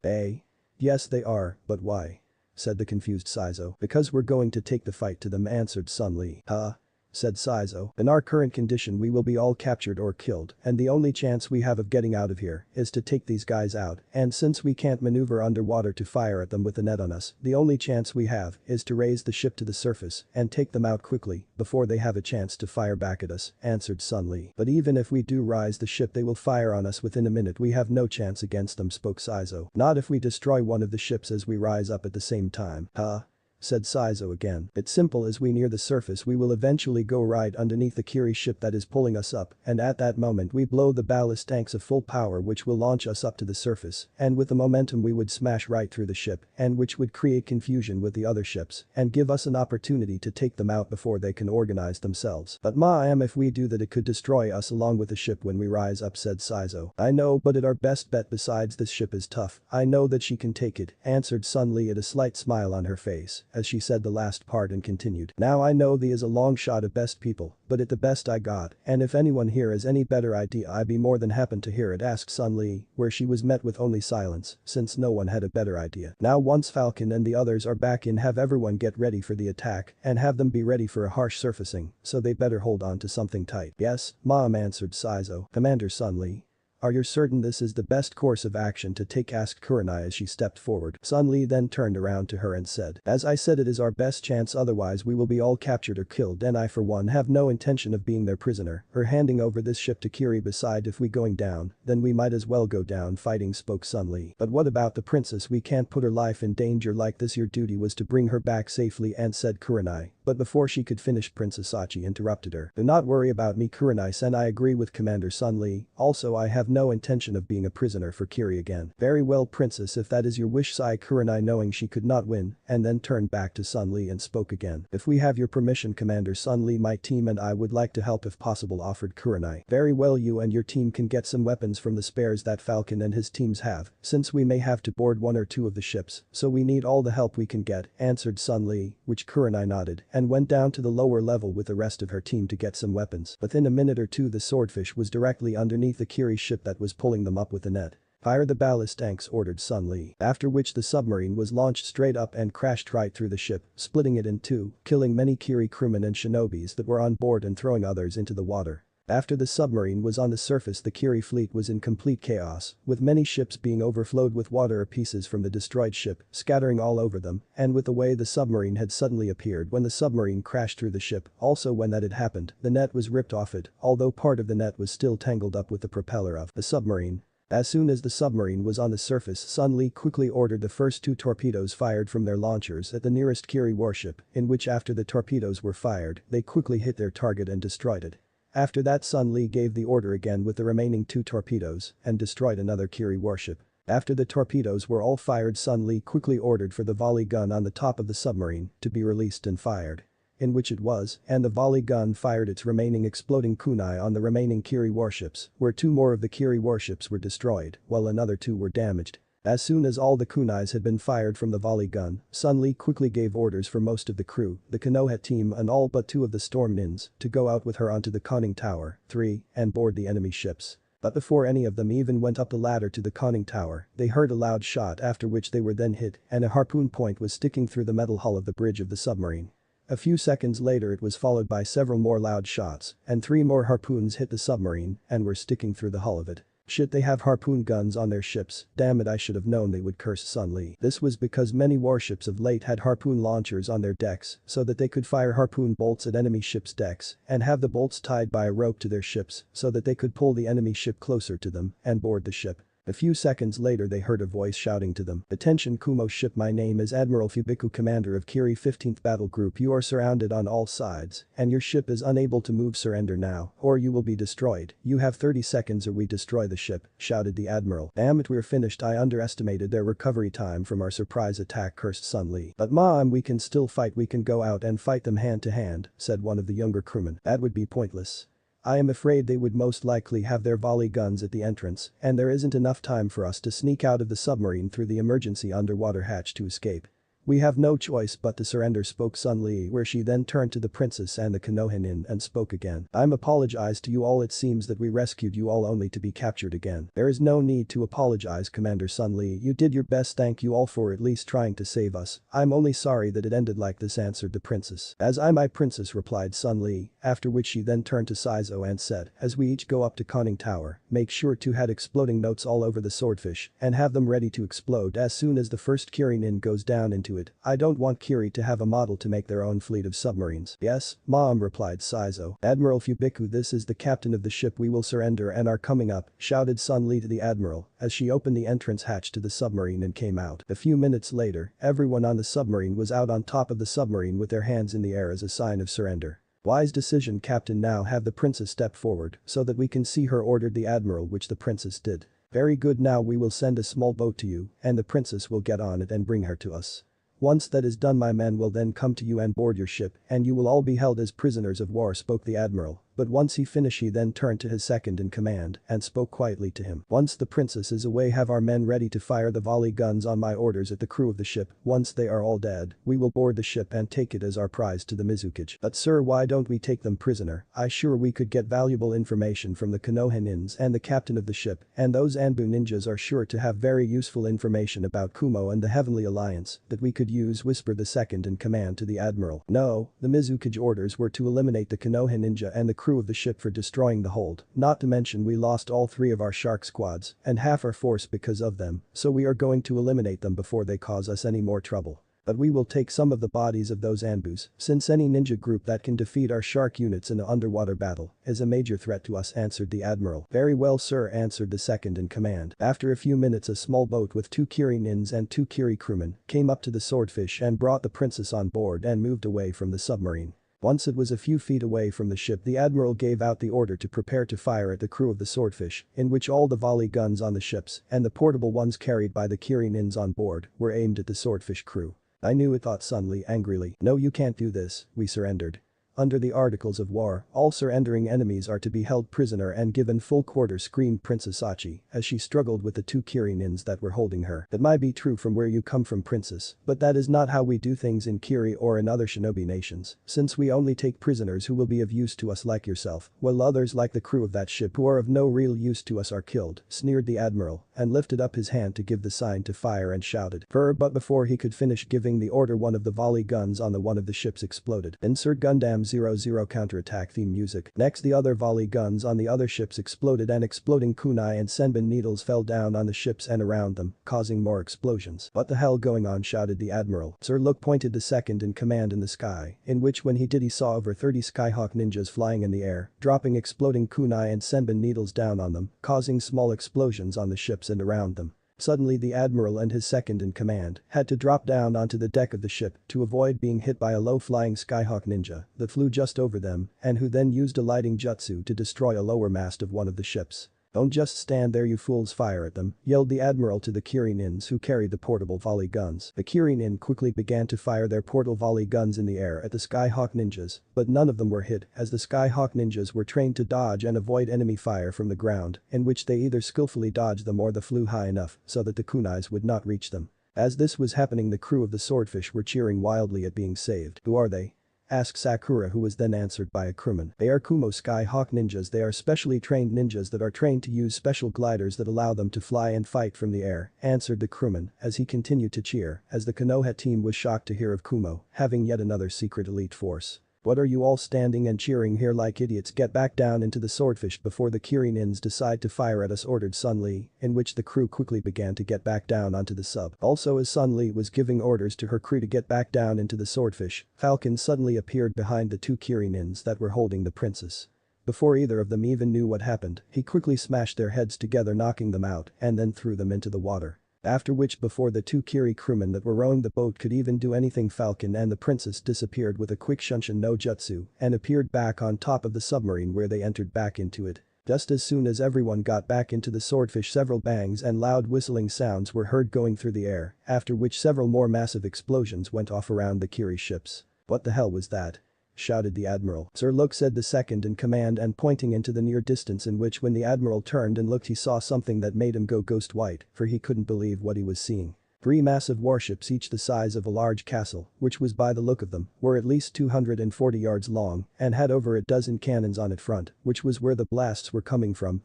Yes they are, but why? Said the confused Saizo. Because we're going to take the fight to them, answered Sun Lee. Huh? Said Saizo. In our current condition we will be all captured or killed, and the only chance we have of getting out of here is to take these guys out, and since we can't maneuver underwater to fire at them with the net on us, the only chance we have is to raise the ship to the surface and take them out quickly before they have a chance to fire back at us, answered Sun Lee. But even if we do rise the ship they will fire on us within a minute, we have no chance against them, spoke Saizo. Not if we destroy one of the ships as we rise up at the same time. Huh? Said Saizo again. It's simple, as we near the surface we will eventually go right underneath the Kiri ship that is pulling us up, and at that moment we blow the ballast tanks of full power which will launch us up to the surface, and with the momentum we would smash right through the ship, and which would create confusion with the other ships, and give us an opportunity to take them out before they can organize themselves. But if we do that it could destroy us along with the ship when we rise up, said Saizo. I know, but our best bet, besides this ship is tough, I know that she can take it, answered Sun Lee at a slight smile on her face as she said the last part and continued. Now I know thee is a long shot of best people, but it the best I got, and if anyone here has any better idea I be more than happen to hear it, asked Sun Lee, where she was met with only silence since no one had a better idea. Now once Falcon and the others are back in, have everyone get ready for the attack and have them be ready for a harsh surfacing, so they better hold on to something tight. Yes, Mom, answered Saizo. Commander Sun Lee. Are you certain this is the best course of action to take, asked Kurenai as she stepped forward. Sun Lee then turned around to her and said, as I said, it is our best chance, otherwise we will be all captured or killed, and I for one have no intention of being their prisoner or handing over this ship to Kiri. Beside, if we going down, then we might as well go down fighting, spoke Sun Lee. But what about the princess? We can't put her life in danger like this. Your duty was to bring her back safely, and said Kurenai. But before she could finish, Princess Sachi interrupted her. Do not worry about me, Kurenai-san, I agree with Commander Sun Lee. Also, I have no intention of being a prisoner for Kiri again. Very well, princess, if that is your wish, sighed Kurenai, knowing she could not win, and then turned back to Sun Lee and spoke again. If we have your permission, Commander Sun Lee, my team and I would like to help if possible, offered Kurenai. Very well, you and your team can get some weapons from the spares that Falcon and his teams have, since we may have to board one or two of the ships, so we need all the help we can get, answered Sun Lee, which Kurenai nodded, and went down to the lower level with the rest of her team to get some weapons. Within a minute or two the swordfish was directly underneath the Kiri ship that was pulling them up with the net. Fire the ballast tanks, ordered Sun Lee, after which the submarine was launched straight up and crashed right through the ship, splitting it in two, killing many Kiri crewmen and shinobis that were on board and throwing others into the water. After the submarine was on the surface, the Kiri fleet was in complete chaos, with many ships being overflowed with water or pieces from the destroyed ship scattering all over them, and with the way the submarine had suddenly appeared when the submarine crashed through the ship. Also, when that had happened, the net was ripped off it, although part of the net was still tangled up with the propeller of the submarine. As soon as the submarine was on the surface, Sun Lee quickly ordered the first two torpedoes fired from their launchers at the nearest Kiri warship, in which after the torpedoes were fired, they quickly hit their target and destroyed it. After that, Sun Lee gave the order again with the remaining two torpedoes and destroyed another Kiri warship. After the torpedoes were all fired, Sun Lee quickly ordered for the volley gun on the top of the submarine to be released and fired. In which it was, and the volley gun fired its remaining exploding kunai on the remaining Kiri warships, where two more of the Kiri warships were destroyed, while another two were damaged. As soon as all the kunais had been fired from the volley gun, Sun Lee quickly gave orders for most of the crew, the Konoha team and all but two of the storm nins, to go out with her onto the conning tower, 3, and board the enemy ships. But before any of them even went up the ladder to the conning tower, they heard a loud shot, after which they were then hit, and a harpoon point was sticking through the metal hull of the bridge of the submarine. A few seconds later it was followed by several more loud shots, and 3 more harpoons hit the submarine and were sticking through the hull of it. Shit, they have harpoon guns on their ships, damn it, I should have known, they would curse Sun Lee. This was because many warships of late had harpoon launchers on their decks so that they could fire harpoon bolts at enemy ships' decks and have the bolts tied by a rope to their ships so that they could pull the enemy ship closer to them and board the ship. A few seconds later they heard a voice shouting to them. "Attention Kumo ship, my name is Admiral Fubiku, commander of Kiri 15th Battle Group. You are surrounded on all sides, and your ship is unable to move. Surrender now, or you will be destroyed. You have 30 seconds or we destroy the ship," shouted the admiral. "Damn it, we're finished. I underestimated their recovery time from our surprise attack," cursed Sun Li. "But Mom, we can still fight. We can go out and fight them hand to hand," said one of the younger crewmen. "That would be pointless. I am afraid they would most likely have their volley guns at the entrance, and there isn't enough time for us to sneak out of the submarine through the emergency underwater hatch to escape. We have no choice but to surrender," spoke Sun Li, where she then turned to the princess and the Konohinin and spoke again. "I'm apologize to you all. It seems that we rescued you all only to be captured again." "There is no need to apologize, Commander Sun Li. You did your best. Thank you all for at least trying to save us. I'm only sorry that it ended like this," answered the princess. "As I, my princess," replied Sun Li, after which she then turned to Saizo and said, "As we each go up to conning tower, make sure to had exploding notes all over the swordfish and have them ready to explode as soon as the first Kirin goes down into it. I don't want Kiri to have a model to make their own fleet of submarines." "Yes, Mom," replied Saizo. "Admiral Fubiku, this is the captain of the ship. We will surrender and are coming up," shouted Sun Li to the admiral as she opened the entrance hatch to the submarine and came out. A few minutes later, everyone on the submarine was out on top of the submarine with their hands in the air as a sign of surrender. "Wise decision, Captain. Now have the princess step forward so that we can see her," ordered the admiral, which the princess did. "Very good. Now we will send a small boat to you and the princess will get on it and bring her to us. Once that is done, my men will then come to you and board your ship and you will all be held as prisoners of war," spoke the admiral. But once he finished he then turned to his second in command and spoke quietly to him. "Once the princess is away, have our men ready to fire the volley guns on my orders at the crew of the ship. Once they are all dead, we will board the ship and take it as our prize to the Mizukage." "But sir, why don't we take them prisoner? I sure we could get valuable information from the Konohinins and the captain of the ship, and those Anbu ninjas are sure to have very useful information about Kumo and the Heavenly Alliance that we could use," whispered the second in command to the admiral. "No, the Mizukage orders were to eliminate the Konoha ninja and the crew of the ship for destroying the hold, not to mention we lost all 3 of our shark squads and half our force because of them, so we are going to eliminate them before they cause us any more trouble. But we will take some of the bodies of those Anbus, since any ninja group that can defeat our shark units in an underwater battle is a major threat to us," answered the admiral. "Very well, sir," answered the second in command. After a few minutes, a small boat with 2 Kirinins and 2 Kiri crewmen came up to the swordfish and brought the princess on board and moved away from the submarine. Once it was a few feet away from the ship, the admiral gave out the order to prepare to fire at the crew of the swordfish, in which all the volley guns on the ships and the portable ones carried by the Kirinins on board were aimed at the swordfish crew. "I knew it," thought Sun Li angrily. "No, you can't do this. We surrendered. Under the Articles of War, all surrendering enemies are to be held prisoner and given full quarters," screamed Princess Sachi as she struggled with the 2 Kirinins that were holding her. "That might be true from where you come from, princess, but that is not how we do things in Kiri or in other shinobi nations, since we only take prisoners who will be of use to us like yourself, while others like the crew of that ship who are of no real use to us are killed," sneered the admiral and lifted up his hand to give the sign to fire and shouted, "Fire!" But before he could finish giving the order, one of the volley guns on the one of the ships exploded. Insert Gundam 00 counterattack theme music. Next, the other volley guns on the other ships exploded and exploding kunai and senbon needles fell down on the ships and around them, causing more explosions. "What the hell going on?" shouted the admiral. Sir Look pointed the second in command in the sky, in which when he did he saw over 30 Skyhawk ninjas flying in the air, dropping exploding kunai and senbon needles down on them, causing small explosions on the ships and around them. Suddenly the admiral and his second in command had to drop down onto the deck of the ship to avoid being hit by a low-flying Skyhawk ninja that flew just over them and who then used a lighting jutsu to destroy a lower mast of one of the ships. "Don't just stand there, you fools, fire at them," yelled the admiral to the Kirinins who carried the portable volley guns. The Kirinin quickly began to fire their portable volley guns in the air at the Skyhawk ninjas, but none of them were hit as the Skyhawk ninjas were trained to dodge and avoid enemy fire from the ground, in which they either skillfully dodged them or they flew high enough so that the kunais would not reach them. As this was happening, the crew of the swordfish were cheering wildly at being saved. "Who are they?" asked Sakura, who was then answered by a crewman. "They are Kumo Skyhawk ninjas. They are specially trained ninjas that are trained to use special gliders that allow them to fly and fight from the air," answered the crewman as he continued to cheer as the Konoha team was shocked to hear of Kumo having yet another secret elite force. "What are you all standing and cheering here like idiots? Get back down into the swordfish before the Kirinins decide to fire at us," ordered Sun Li, in which the crew quickly began to get back down onto the sub. Also, as Sun Li was giving orders to her crew to get back down into the swordfish, Falcon suddenly appeared behind the 2 Kirinins that were holding the princess. Before either of them even knew what happened, he quickly smashed their heads together, knocking them out, and then threw them into the water. After which, before the two Kiri crewmen that were rowing the boat could even do anything, Falcon and the princess disappeared with a quick Shunshin no Jutsu and appeared back on top of the submarine, where they entered back into it. Just as soon as everyone got back into the swordfish, several bangs and loud whistling sounds were heard going through the air, after which several more massive explosions went off around the Kiri ships. "What the hell was that?" shouted the admiral. "Sir, look," said the second in command, and pointing into the near distance, in which when the admiral turned and looked he saw something that made him go ghost white, for he couldn't believe what he was seeing. Three massive warships, each the size of a large castle, which was by the look of them, were at least 240 yards long and had over a dozen cannons on its front, which was where the blasts were coming from,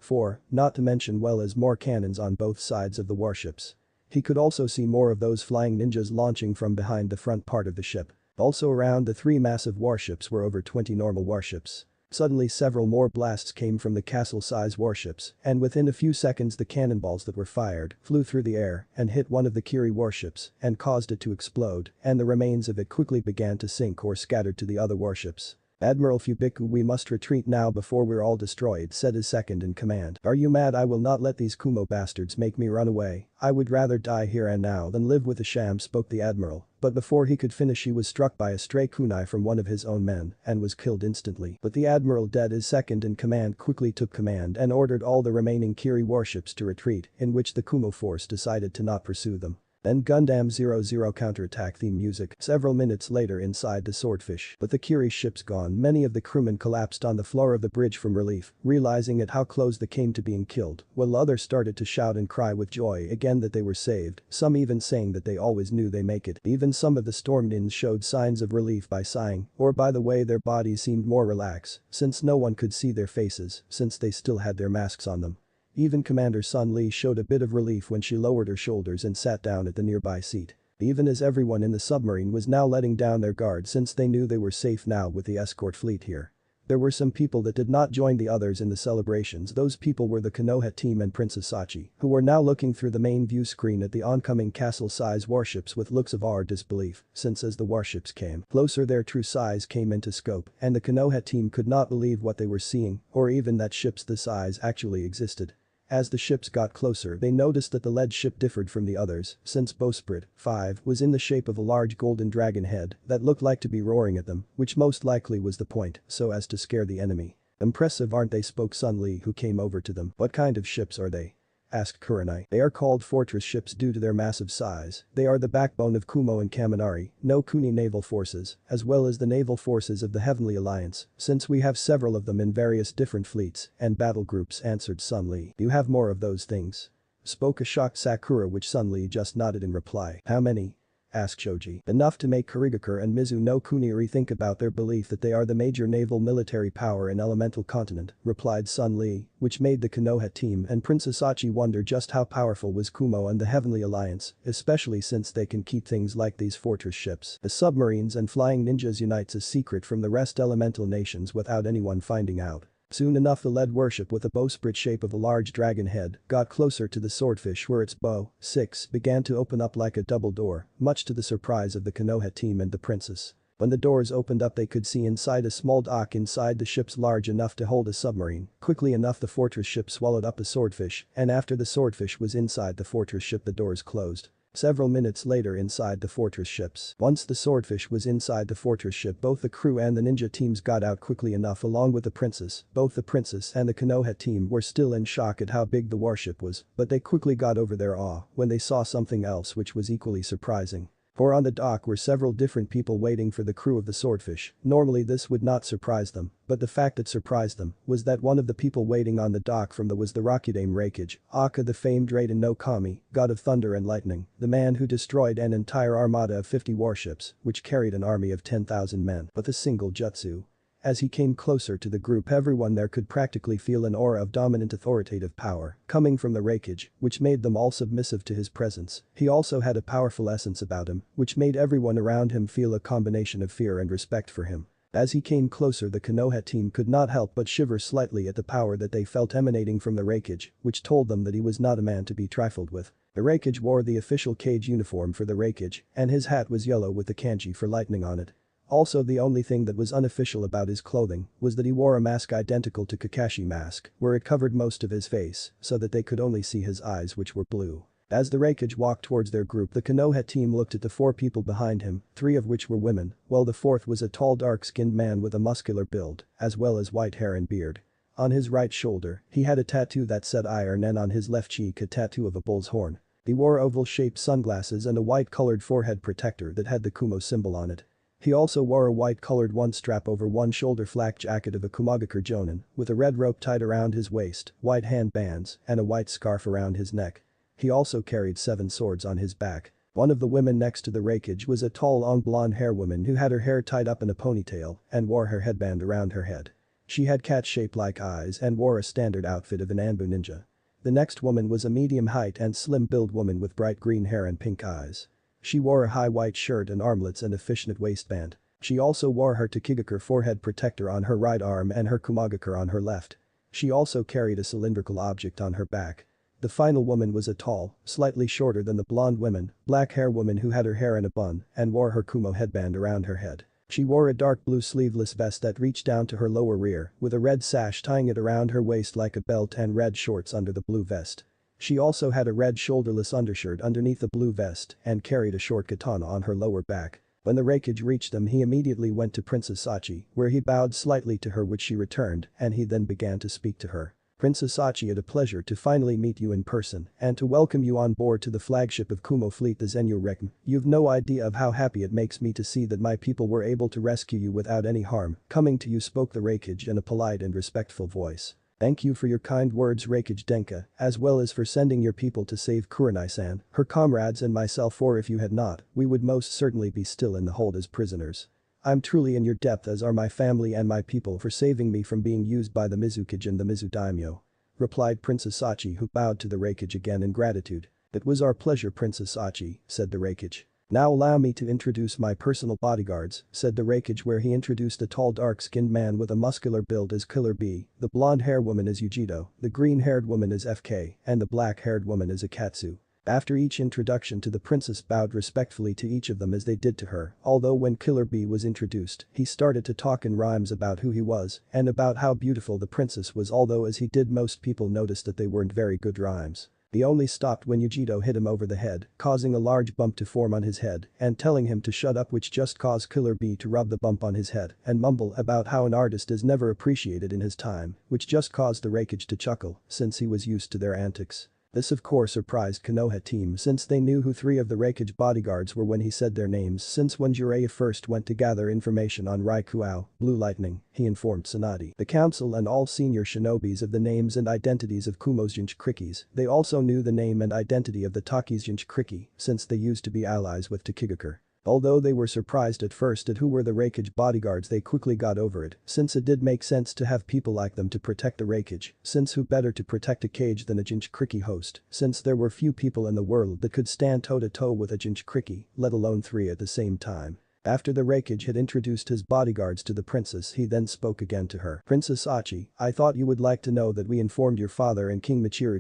not to mention well as more cannons on both sides of the warships. He could also see more of those flying ninjas launching from behind the front part of the ship. Also around the three massive warships were over 20 normal warships. Suddenly several more blasts came from the castle-size warships, and within a few seconds the cannonballs that were fired flew through the air and hit one of the Kiri warships and caused it to explode, and the remains of it quickly began to sink or scattered to the other warships. "Admiral Fubiku, we must retreat now before we're all destroyed," said his second in command. "Are you mad? I will not let these Kumo bastards make me run away. I would rather die here and now than live with a sham," spoke the admiral. But before he could finish, he was struck by a stray kunai from one of his own men and was killed instantly. But the admiral, dead, his second in command quickly took command and ordered all the remaining Kiri warships to retreat, in which the Kumo force decided to not pursue them. Then Gundam 00 counterattack theme music several minutes later inside the swordfish. But the Kiri ships gone, many of the crewmen collapsed on the floor of the bridge from relief, realizing at how close they came to being killed, while others started to shout and cry with joy again that they were saved, some even saying that they always knew they make it. Even some of the storm ninjas showed signs of relief by sighing, or by the way their bodies seemed more relaxed, since no one could see their faces, since they still had their masks on them. Even Commander Sun Lee showed a bit of relief when she lowered her shoulders and sat down at the nearby seat. Even as everyone in the submarine was now letting down their guard, since they knew they were safe now with the escort fleet here. There were some people that did not join the others in the celebrations. Those people were the Konoha team and Princess Sachi, who were now looking through the main view screen at the oncoming castle-size warships with looks of awe or disbelief, since as the warships came closer their true size came into scope, and the Konoha team could not believe what they were seeing, or even that ships this size actually existed. As the ships got closer, they noticed that the lead ship differed from the others, since Bowsprit 5 was in the shape of a large golden dragon head that looked like to be roaring at them, which most likely was the point, so as to scare the enemy. "Impressive, aren't they?" spoke Sun Lee, who came over to them. "What kind of ships are they?" asked Kurenai. "They are called fortress ships due to their massive size. They are the backbone of Kumo and Kaminari, no Kuni naval forces, as well as the naval forces of the Heavenly Alliance, since we have several of them in various different fleets and battle groups," answered Sun Lee. "Do you have more of those things?" spoke a shocked Sakura, which Sun Lee just nodded in reply. "How many?" asked Shoji. "Enough to make Kurigakure and Mizu no Kuni rethink about their belief that they are the major naval military power in elemental continent," replied Sun Lee, which made the Konoha team and Princess Sachi wonder just how powerful was Kumo and the Heavenly Alliance, especially since they can keep things like these fortress ships, the submarines and flying ninjas unites a secret from the rest elemental nations without anyone finding out. Soon enough the lead warship with a bowsprit shape of a large dragon head got closer to the swordfish, where its bow 6 began to open up like a double door, much to the surprise of the Konoha team and the princess. When the doors opened up they could see inside a small dock inside the ships large enough to hold a submarine. Quickly enough the fortress ship swallowed up the swordfish, and after the swordfish was inside the fortress ship the doors closed. Several minutes later inside the fortress ships. Once the swordfish was inside the fortress ship, both the crew and the ninja teams got out quickly enough along with the princess. Both the princess and the Konoha team were still in shock at how big the warship was, but they quickly got over their awe when they saw something else which was equally surprising. For on the dock were several different people waiting for the crew of the swordfish. Normally this would not surprise them, but the fact that surprised them was that one of the people waiting on the dock was the Rakudame Raikage, Aka, the famed Raiden no Kami, god of thunder and lightning, the man who destroyed an entire armada of 50 warships, which carried an army of 10,000 men with a single jutsu. As he came closer to the group, everyone there could practically feel an aura of dominant authoritative power coming from the Raikage, which made them all submissive to his presence. He also had a powerful essence about him, which made everyone around him feel a combination of fear and respect for him. As he came closer the Konoha team could not help but shiver slightly at the power that they felt emanating from the Raikage, which told them that he was not a man to be trifled with. The Raikage wore the official cage uniform for the Raikage, and his hat was yellow with the kanji for lightning on it. Also, the only thing that was unofficial about his clothing was that he wore a mask identical to Kakashi mask, where it covered most of his face so that they could only see his eyes, which were blue. As the Raikage walked towards their group, the Konoha team looked at the 4 people behind him, 3 of which were women, while the 4th was a tall dark-skinned man with a muscular build, as well as white hair and beard. On his right shoulder, he had a tattoo that said iron, and on his left cheek a tattoo of a bull's horn. He wore oval-shaped sunglasses and a white-colored forehead protector that had the Kumo symbol on it. He also wore a white-colored one-strap over one shoulder flak jacket of a Kumogakure Jonin, with a red rope tied around his waist, white handbands, and a white scarf around his neck. He also carried 7 swords on his back. One of the women next to the Raikage was a tall long blonde hair woman who had her hair tied up in a ponytail and wore her headband around her head. She had cat-shaped-like eyes and wore a standard outfit of an Anbu ninja. The next woman was a medium-height and slim-build woman with bright green hair and pink eyes. She wore a high white shirt and armlets and a fishnet waistband. She also wore her Takigakure forehead protector on her right arm and her Kumogakure on her left. She also carried a cylindrical object on her back. The final woman was a tall, slightly shorter than the blonde woman, black hair woman who had her hair in a bun and wore her Kumo headband around her head. She wore a dark blue sleeveless vest that reached down to her lower rear, with a red sash tying it around her waist like a belt and red shorts under the blue vest. She also had a red shoulderless undershirt underneath the blue vest and carried a short katana on her lower back. When the Raikage reached them, he immediately went to Princess Sachi, where he bowed slightly to her, which she returned, and he then began to speak to her. Princess Sachi, it a pleasure to finally meet you in person and to welcome you on board to the flagship of Kumo fleet, the Zenyu Rekm. You've no idea of how happy it makes me to see that my people were able to rescue you without any harm. Coming to you, spoke the Raikage in a polite and respectful voice. Thank you for your kind words, Raikage Denka, as well as for sending your people to save Kurenai-san, her comrades and myself, for if you had not, we would most certainly be still in the hold as prisoners. I'm truly in your debt, as are my family and my people, for saving me from being used by the Mizukage and the Mizu Daimyo," replied Princess Sachi, who bowed to the Raikage again in gratitude. "It was our pleasure, Princess Sachi," said the Raikage. "Now allow me to introduce my personal bodyguards," said the Raikage, where he introduced a tall dark-skinned man with a muscular build as Killer Bee, the blonde-haired woman as Yujito, the green-haired woman as FK, and the black-haired woman as Akatsu. After each introduction, the princess bowed respectfully to each of them as they did to her, although when Killer Bee was introduced, he started to talk in rhymes about who he was and about how beautiful the princess was, although as he did, most people noticed that they weren't very good rhymes. He only stopped when Yujito hit him over the head, causing a large bump to form on his head and telling him to shut up, which just caused Killer Bee to rub the bump on his head and mumble about how an artist is never appreciated in his time, which just caused the Raikage to chuckle since he was used to their antics. This of course surprised Konoha team, since they knew who 3 of the Raikage bodyguards were when he said their names, since when Jiraiya first went to gather information on Raikuo, Blue Lightning, he informed Tsunade, the council and all senior shinobis of the names and identities of Kumo's Jinchurikis. They also knew the name and identity of the Taki's Jinchuriki, since they used to be allies with Takigakure. Although they were surprised at first at who were the Raikage bodyguards, they quickly got over it, since it did make sense to have people like them to protect the Raikage, since who better to protect a cage than a Jinchuriki host, since there were few people in the world that could stand toe-to-toe with a Jinchuriki, let alone 3 at the same time. After the Raikage had introduced his bodyguards to the princess, he then spoke again to her. "Princess Sachi, I thought you would like to know that we informed your father and King Michiru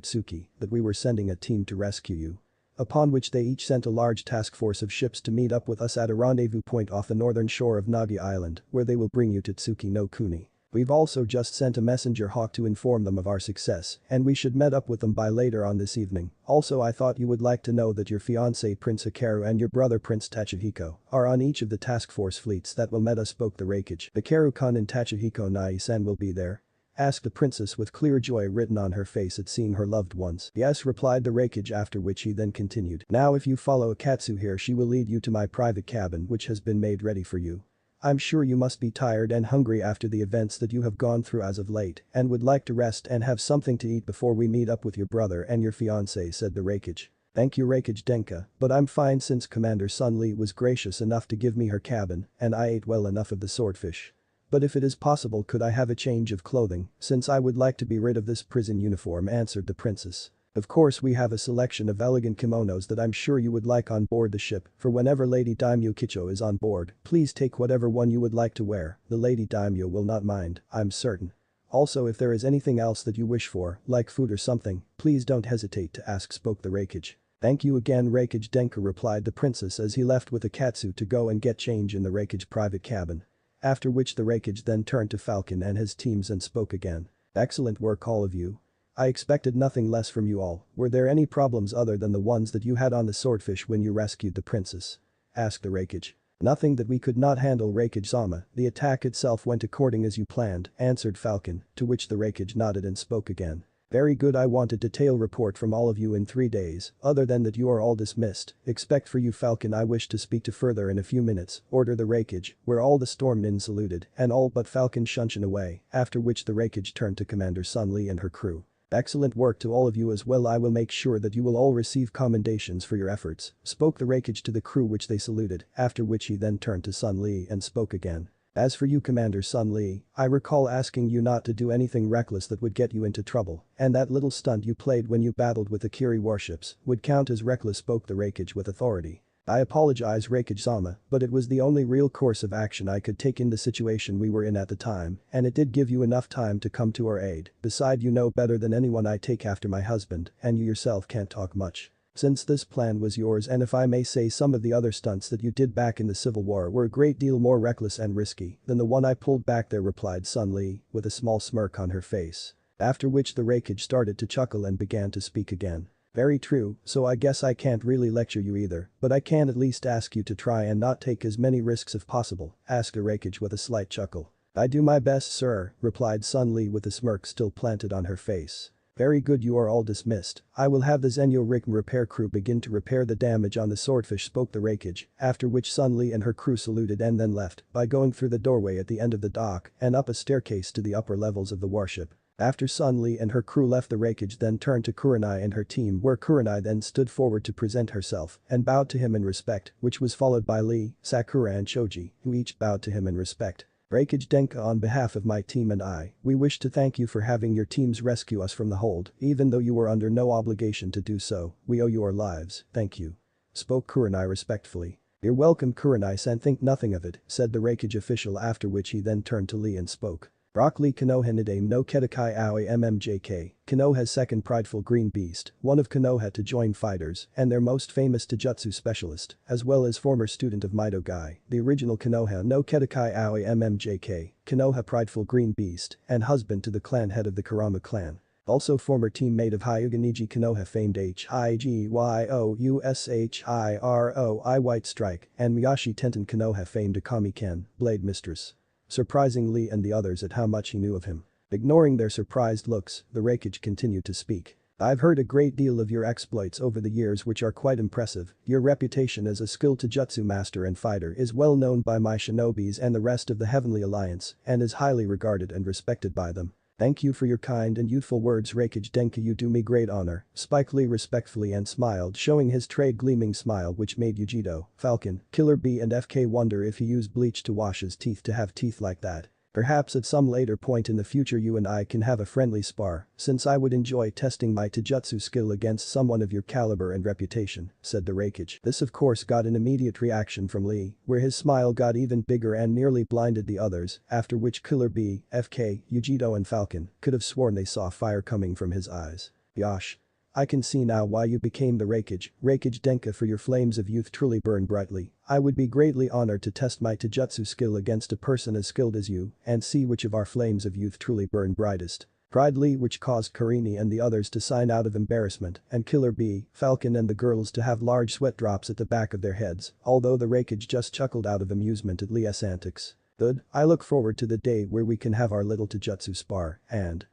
that we were sending a team to rescue you." Upon which they each sent a large task force of ships to meet up with us at a rendezvous point off the northern shore of Nagi Island, where they will bring you to Tsuki no Kuni. We've also just sent a messenger hawk to inform them of our success, and we should meet up with them by later on this evening. Also, I thought you would like to know that your fiancé Prince Hikaru and your brother Prince Tachihiko are on each of the task force fleets that will meet us, spoke the Raikage. Hikaru-kun and Tachihiko Nai-san will be there?" asked the princess with clear joy written on her face at seeing her loved ones. "Yes," replied the Raikage, after which he then continued. "Now if you follow Akatsu here, she will lead you to my private cabin, which has been made ready for you. I'm sure you must be tired and hungry after the events that you have gone through as of late and would like to rest and have something to eat before we meet up with your brother and your fiancé," said the Raikage. "Thank you, Raikage Denka, but I'm fine since Commander Sun Lee was gracious enough to give me her cabin and I ate well enough of the swordfish. But if it is possible, could I have a change of clothing, since I would like to be rid of this prison uniform," answered the princess. "Of course, we have a selection of elegant kimonos that I'm sure you would like on board the ship, for whenever Lady Daimyo Kicho is on board, please take whatever one you would like to wear, the Lady Daimyo will not mind, I'm certain. Also, if there is anything else that you wish for, like food or something, please don't hesitate to ask," spoke the Raikage. Thank you again Raikage Denka replied the princess as he left with Akatsu to go and get change in the Raikage private cabin. After which the Raikage then turned to Falcon and his teams and spoke again. Excellent work all of you. I expected nothing less from you all. Were there any problems other than the ones that you had on the swordfish when you rescued the princess? Asked the Raikage. Nothing that we could not handle Raikage-sama, the attack itself went according as you planned, answered Falcon, to which the Raikage nodded and spoke again. Very good I want a detailed report from all of you in 3 days, other than that you are all dismissed, expect for you Falcon I wish to speak to further in a few minutes, order the Raikage, where all the storm nin saluted, and all but Falcon shunshin away, after which the Raikage turned to Commander Sun Li and her crew. Excellent work to all of you as well I will make sure that you will all receive commendations for your efforts, spoke the Raikage to the crew which they saluted, after which he then turned to Sun Li and spoke again. As for you Commander Sun Li, I recall asking you not to do anything reckless that would get you into trouble, and that little stunt you played when you battled with the Kiri warships would count as reckless spoke the Raikage with authority. I apologize Raikage-sama, but it was the only real course of action I could take in the situation we were in at the time, and it did give you enough time to come to our aid, beside you know better than anyone I take after my husband, and you yourself can't talk much. Since this plan was yours and if I may say some of the other stunts that you did back in the Civil War were a great deal more reckless and risky than the one I pulled back there replied Sun Li, with a small smirk on her face. After which the Raikage started to chuckle and began to speak again. Very true, so I guess I can't really lecture you either, but I can at least ask you to try and not take as many risks if possible, asked the Raikage with a slight chuckle. I do my best sir, replied Sun Li with a smirk still planted on her face. Very good you are all dismissed, I will have the Zenyo Rig repair crew begin to repair the damage on the swordfish spoke the Raikage, after which Sun Li and her crew saluted and then left by going through the doorway at the end of the dock and up a staircase to the upper levels of the warship. After Sun Li and her crew left the Raikage then turned to Kurenai and her team where Kurenai then stood forward to present herself and bowed to him in respect which was followed by Lee, Sakura and Choji who each bowed to him in respect. Raikage Denka on behalf of my team and I, we wish to thank you for having your teams rescue us from the hold, even though you were under no obligation to do so, we owe you our lives, thank you. Spoke Kurenai respectfully. You're welcome Kurenai-san think nothing of it, said the Raikage official after which he then turned to Lee and spoke. Broccoli Konoha Nidame no Kedakai Aoi MMJK, Konoha's second prideful green beast, one of Konoha to join fighters, and their most famous Taijutsu specialist, as well as former student of Mido Gai, the original Konoha no Kedakai Aoi MMJK, Konoha prideful green beast, and husband to the clan head of the Kurama clan. Also former teammate of Hyuga Niji Konoha famed HigyousHiroi White Strike, and Miyashi Tenten Konoha famed Akami Ken, Blade Mistress. Surprising Lee and the others at how much he knew of him. Ignoring their surprised looks, the Raikage continued to speak. I've heard a great deal of your exploits over the years which are quite impressive, your reputation as a skilled Taijutsu master and fighter is well known by my shinobis and the rest of the Heavenly Alliance and is highly regarded and respected by them. Thank you for your kind and youthful words Raikage Denka you do me great honor, Spike Lee respectfully and smiled showing his trade gleaming smile which made Yujito, Falcon, Killer Bee and FK wonder if he used bleach to wash his teeth to have teeth like that. Perhaps at some later point in the future you and I can have a friendly spar, since I would enjoy testing my Taijutsu skill against someone of your caliber and reputation, said the Raikage. This of course got an immediate reaction from Lee, where his smile got even bigger and nearly blinded the others, after which Killer Bee, FK, Yujito and Falcon could have sworn they saw fire coming from his eyes. Yosh. I can see now why you became the Raikage Denka for your flames of youth truly burn brightly. I would be greatly honored to test my Taijutsu skill against a person as skilled as you and see which of our flames of youth truly burn brightest. Cried Lee which caused Karini and the others to sign out of embarrassment and Killer Bee, Falcon and the girls to have large sweat drops at the back of their heads, although the Raikage just chuckled out of amusement at Lee's antics. Good, I look forward to the day where we can have our little Taijutsu spar and…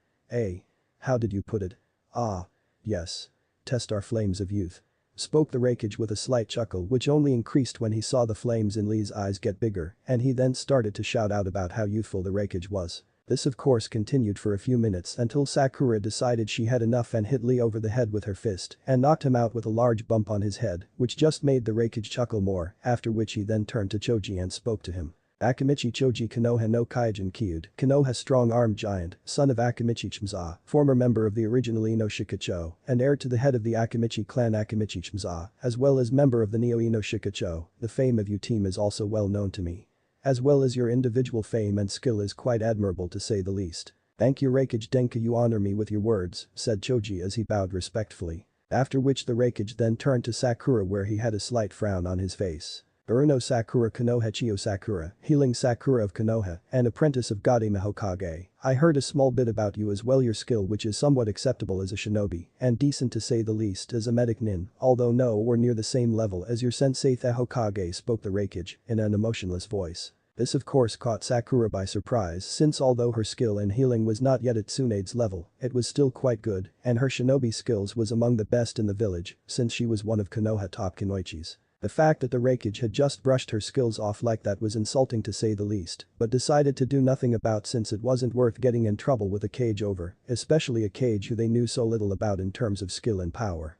how did you put it? Ah. Yes. Test our flames of youth. Spoke the Raikage with a slight chuckle which only increased when he saw the flames in Lee's eyes get bigger and he then started to shout out about how youthful the Raikage was. This of course continued for a few minutes until Sakura decided she had enough and hit Lee over the head with her fist and knocked him out with a large bump on his head which just made the Raikage chuckle more, after which he then turned to Choji and spoke to him. Akamichi Choji Konoha no Kaijin Kyud, Konoha strong-armed giant, son of Akamichi Chimza, former member of the original Ino Shikacho, and heir to the head of the Akamichi clan Akamichi Chimza, as well as member of the Neo Ino Shikacho, the fame of your team is also well known to me. As well as your individual fame and skill is quite admirable to say the least. Thank you Raikage Denka you honor me with your words, said Choji as he bowed respectfully. After which the Raikage then turned to Sakura where he had a slight frown on his face. Uruno Sakura Konoha Chiyo Sakura, healing Sakura of Konoha, and apprentice of Godime Hokage. I heard a small bit about you as well, your skill which is somewhat acceptable as a shinobi, and decent to say the least as a medic nin, although nowhere near the same level as your sensei the Hokage, spoke the Raikage, in an emotionless voice. This of course caught Sakura by surprise since although her skill in healing was not yet at Tsunade's level, it was still quite good, and her shinobi skills was among the best in the village, since she was one of Konoha top kunoichis. The fact that the Raikage had just brushed her skills off like that was insulting to say the least, but decided to do nothing about since it wasn't worth getting in trouble with a Kage over, especially a Kage who they knew so little about in terms of skill and power.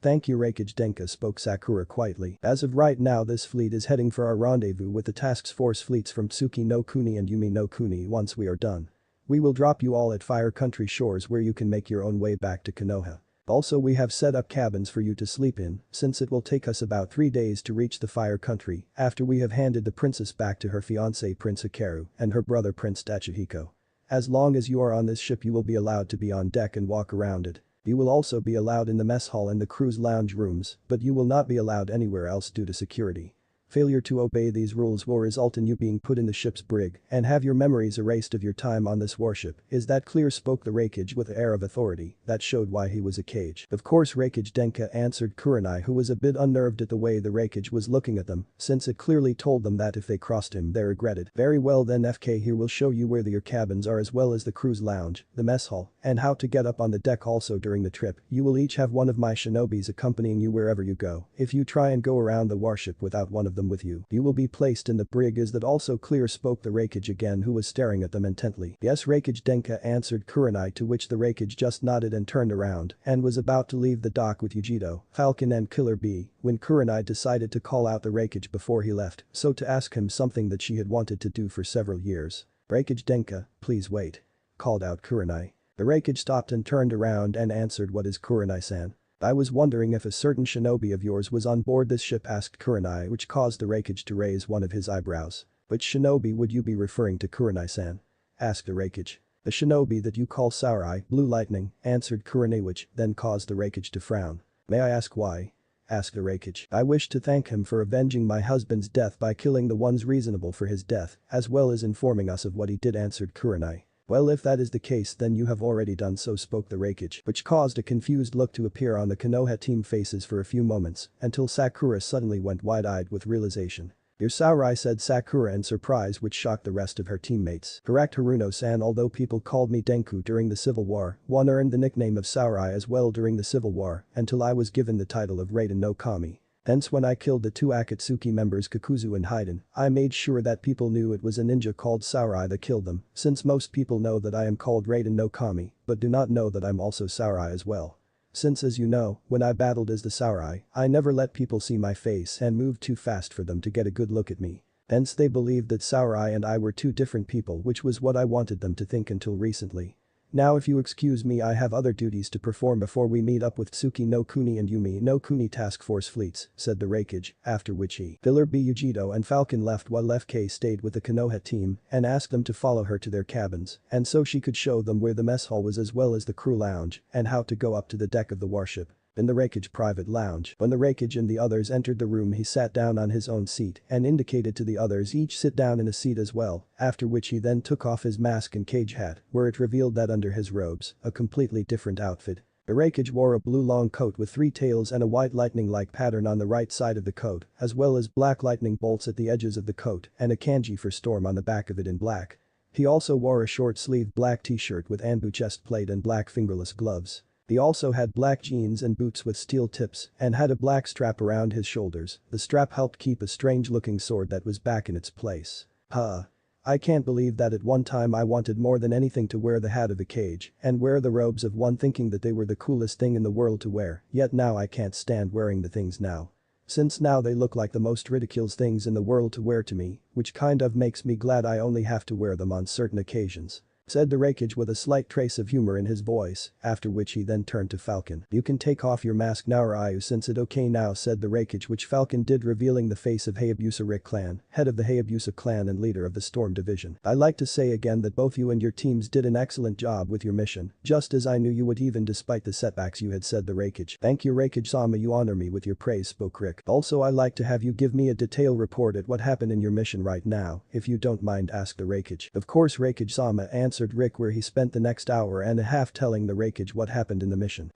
Thank you Raikage Denka, spoke Sakura quietly. As of right now this fleet is heading for our rendezvous with the task force fleets from Tsuki no Kuni and Yumi no Kuni. Once we are done, we will drop you all at Fire Country Shores where you can make your own way back to Konoha. Also we have set up cabins for you to sleep in, since it will take us about 3 days to reach the Fire Country after we have handed the princess back to her fiancé Prince Hikaru and her brother Prince Tachihiko. As long as you are on this ship you will be allowed to be on deck and walk around it. You will also be allowed in the mess hall and the crew's lounge rooms, but you will not be allowed anywhere else due to security. Failure to obey these rules will result in you being put in the ship's brig and have your memories erased of your time on this warship. Is that clear, spoke the Raikage with an air of authority that showed why he was a Kage. Of course Raikage Denka, answered Kurenai, who was a bit unnerved at the way the Raikage was looking at them since it clearly told them that if they crossed him they regretted. Very well then FK, here will show you where your cabins are as well as the crew's lounge, the mess hall, and how to get up on the deck. Also during the trip you will each have one of my shinobis accompanying you wherever you go. If you try and go around the warship without one of them with you will be placed in the brig. Is that also clear, spoke the Raikage again, who was staring at them intently. Yes Raikage Denka, answered Kurenai, to which the Raikage just nodded and turned around and was about to leave the dock with Yujito, Falcon and Killer Bee when Kurenai decided to call out the Raikage before he left so to ask him something that she had wanted to do for several years. Raikage Denka, please wait, called out Kurenai. The Raikage stopped and turned around and answered, what is Kurenai-san? I was wondering if a certain shinobi of yours was on board this ship, asked Kurenai, which caused the Raikage to raise one of his eyebrows. Which shinobi would you be referring to, Kurenai-san? Asked the Raikage. The shinobi that you call Sarai, Blue Lightning, answered Kurenai, which then caused the Raikage to frown. May I ask why? Asked the Raikage. I wish to thank him for avenging my husband's death by killing the ones reasonable for his death, as well as informing us of what he did, answered Kurenai. Well, if that is the case then you have already done so, spoke the Raikage, which caused a confused look to appear on the Konoha team faces for a few moments until Sakura suddenly went wide-eyed with realization. You're Sarai, said Sakura in surprise, which shocked the rest of her teammates. Correct Haruno-san, although people called me Denku during the Civil War, one earned the nickname of Sarai as well during the Civil War until I was given the title of Raiden no Kami. Hence when I killed the 2 Akatsuki members Kakuzu and Haiden, I made sure that people knew it was a ninja called Sarai that killed them, since most people know that I am called Raiden no Kami, but do not know that I'm also Sarai as well. Since as you know, when I battled as the Sarai, I never let people see my face and moved too fast for them to get a good look at me. Hence they believed that Sarai and I were 2 different people, which was what I wanted them to think until recently. Now if you excuse me, I have other duties to perform before we meet up with Tsuki no Kuni and Yumi no Kuni task force fleets, said the Raikage, after which he, Killer Bee, Yujito and Falcon left while FK stayed with the Konoha team and asked them to follow her to their cabins and so she could show them where the mess hall was as well as the crew lounge and how to go up to the deck of the warship. In the Raikage private lounge, when the Raikage and the others entered the room, he sat down on his own seat and indicated to the others each sit down in a seat as well, after which he then took off his mask and cage hat, where it revealed that under his robes, a completely different outfit. The Raikage wore a blue long coat with 3 tails and a white lightning-like pattern on the right side of the coat, as well as black lightning bolts at the edges of the coat and a kanji for storm on the back of it in black. He also wore a short-sleeved black t-shirt with Anbu chest plate and black fingerless gloves. He also had black jeans and boots with steel tips and had a black strap around his shoulders. The strap helped keep a strange-looking sword that was back in its place. I can't believe that at one time I wanted more than anything to wear the hat of a Kage and wear the robes of one, thinking that they were the coolest thing in the world to wear, yet now I can't stand wearing the things now. Since now they look like the most ridiculous things in the world to wear to me, which kind of makes me glad I only have to wear them on certain occasions. said the Raikage with a slight trace of humor in his voice, after which he then turned to Falcon. You can take off your mask now, or are you since it okay now, said the Raikage, which Falcon did, revealing the face of Hayabusa Rick clan, head of the Hayabusa clan and leader of the Storm Division. I like to say again that both you and your teams did an excellent job with your mission, just as I knew you would, even despite the setbacks you had, said the Raikage. Thank you, Raikage-sama, you honor me with your praise, spoke Rick. Also, I like to have you give me a detailed report at what happened in your mission right now, if you don't mind, asked the Raikage. Of course, Raikage-sama, answered Rick, where he spent the next hour and a half telling the Raikage what happened in the mission.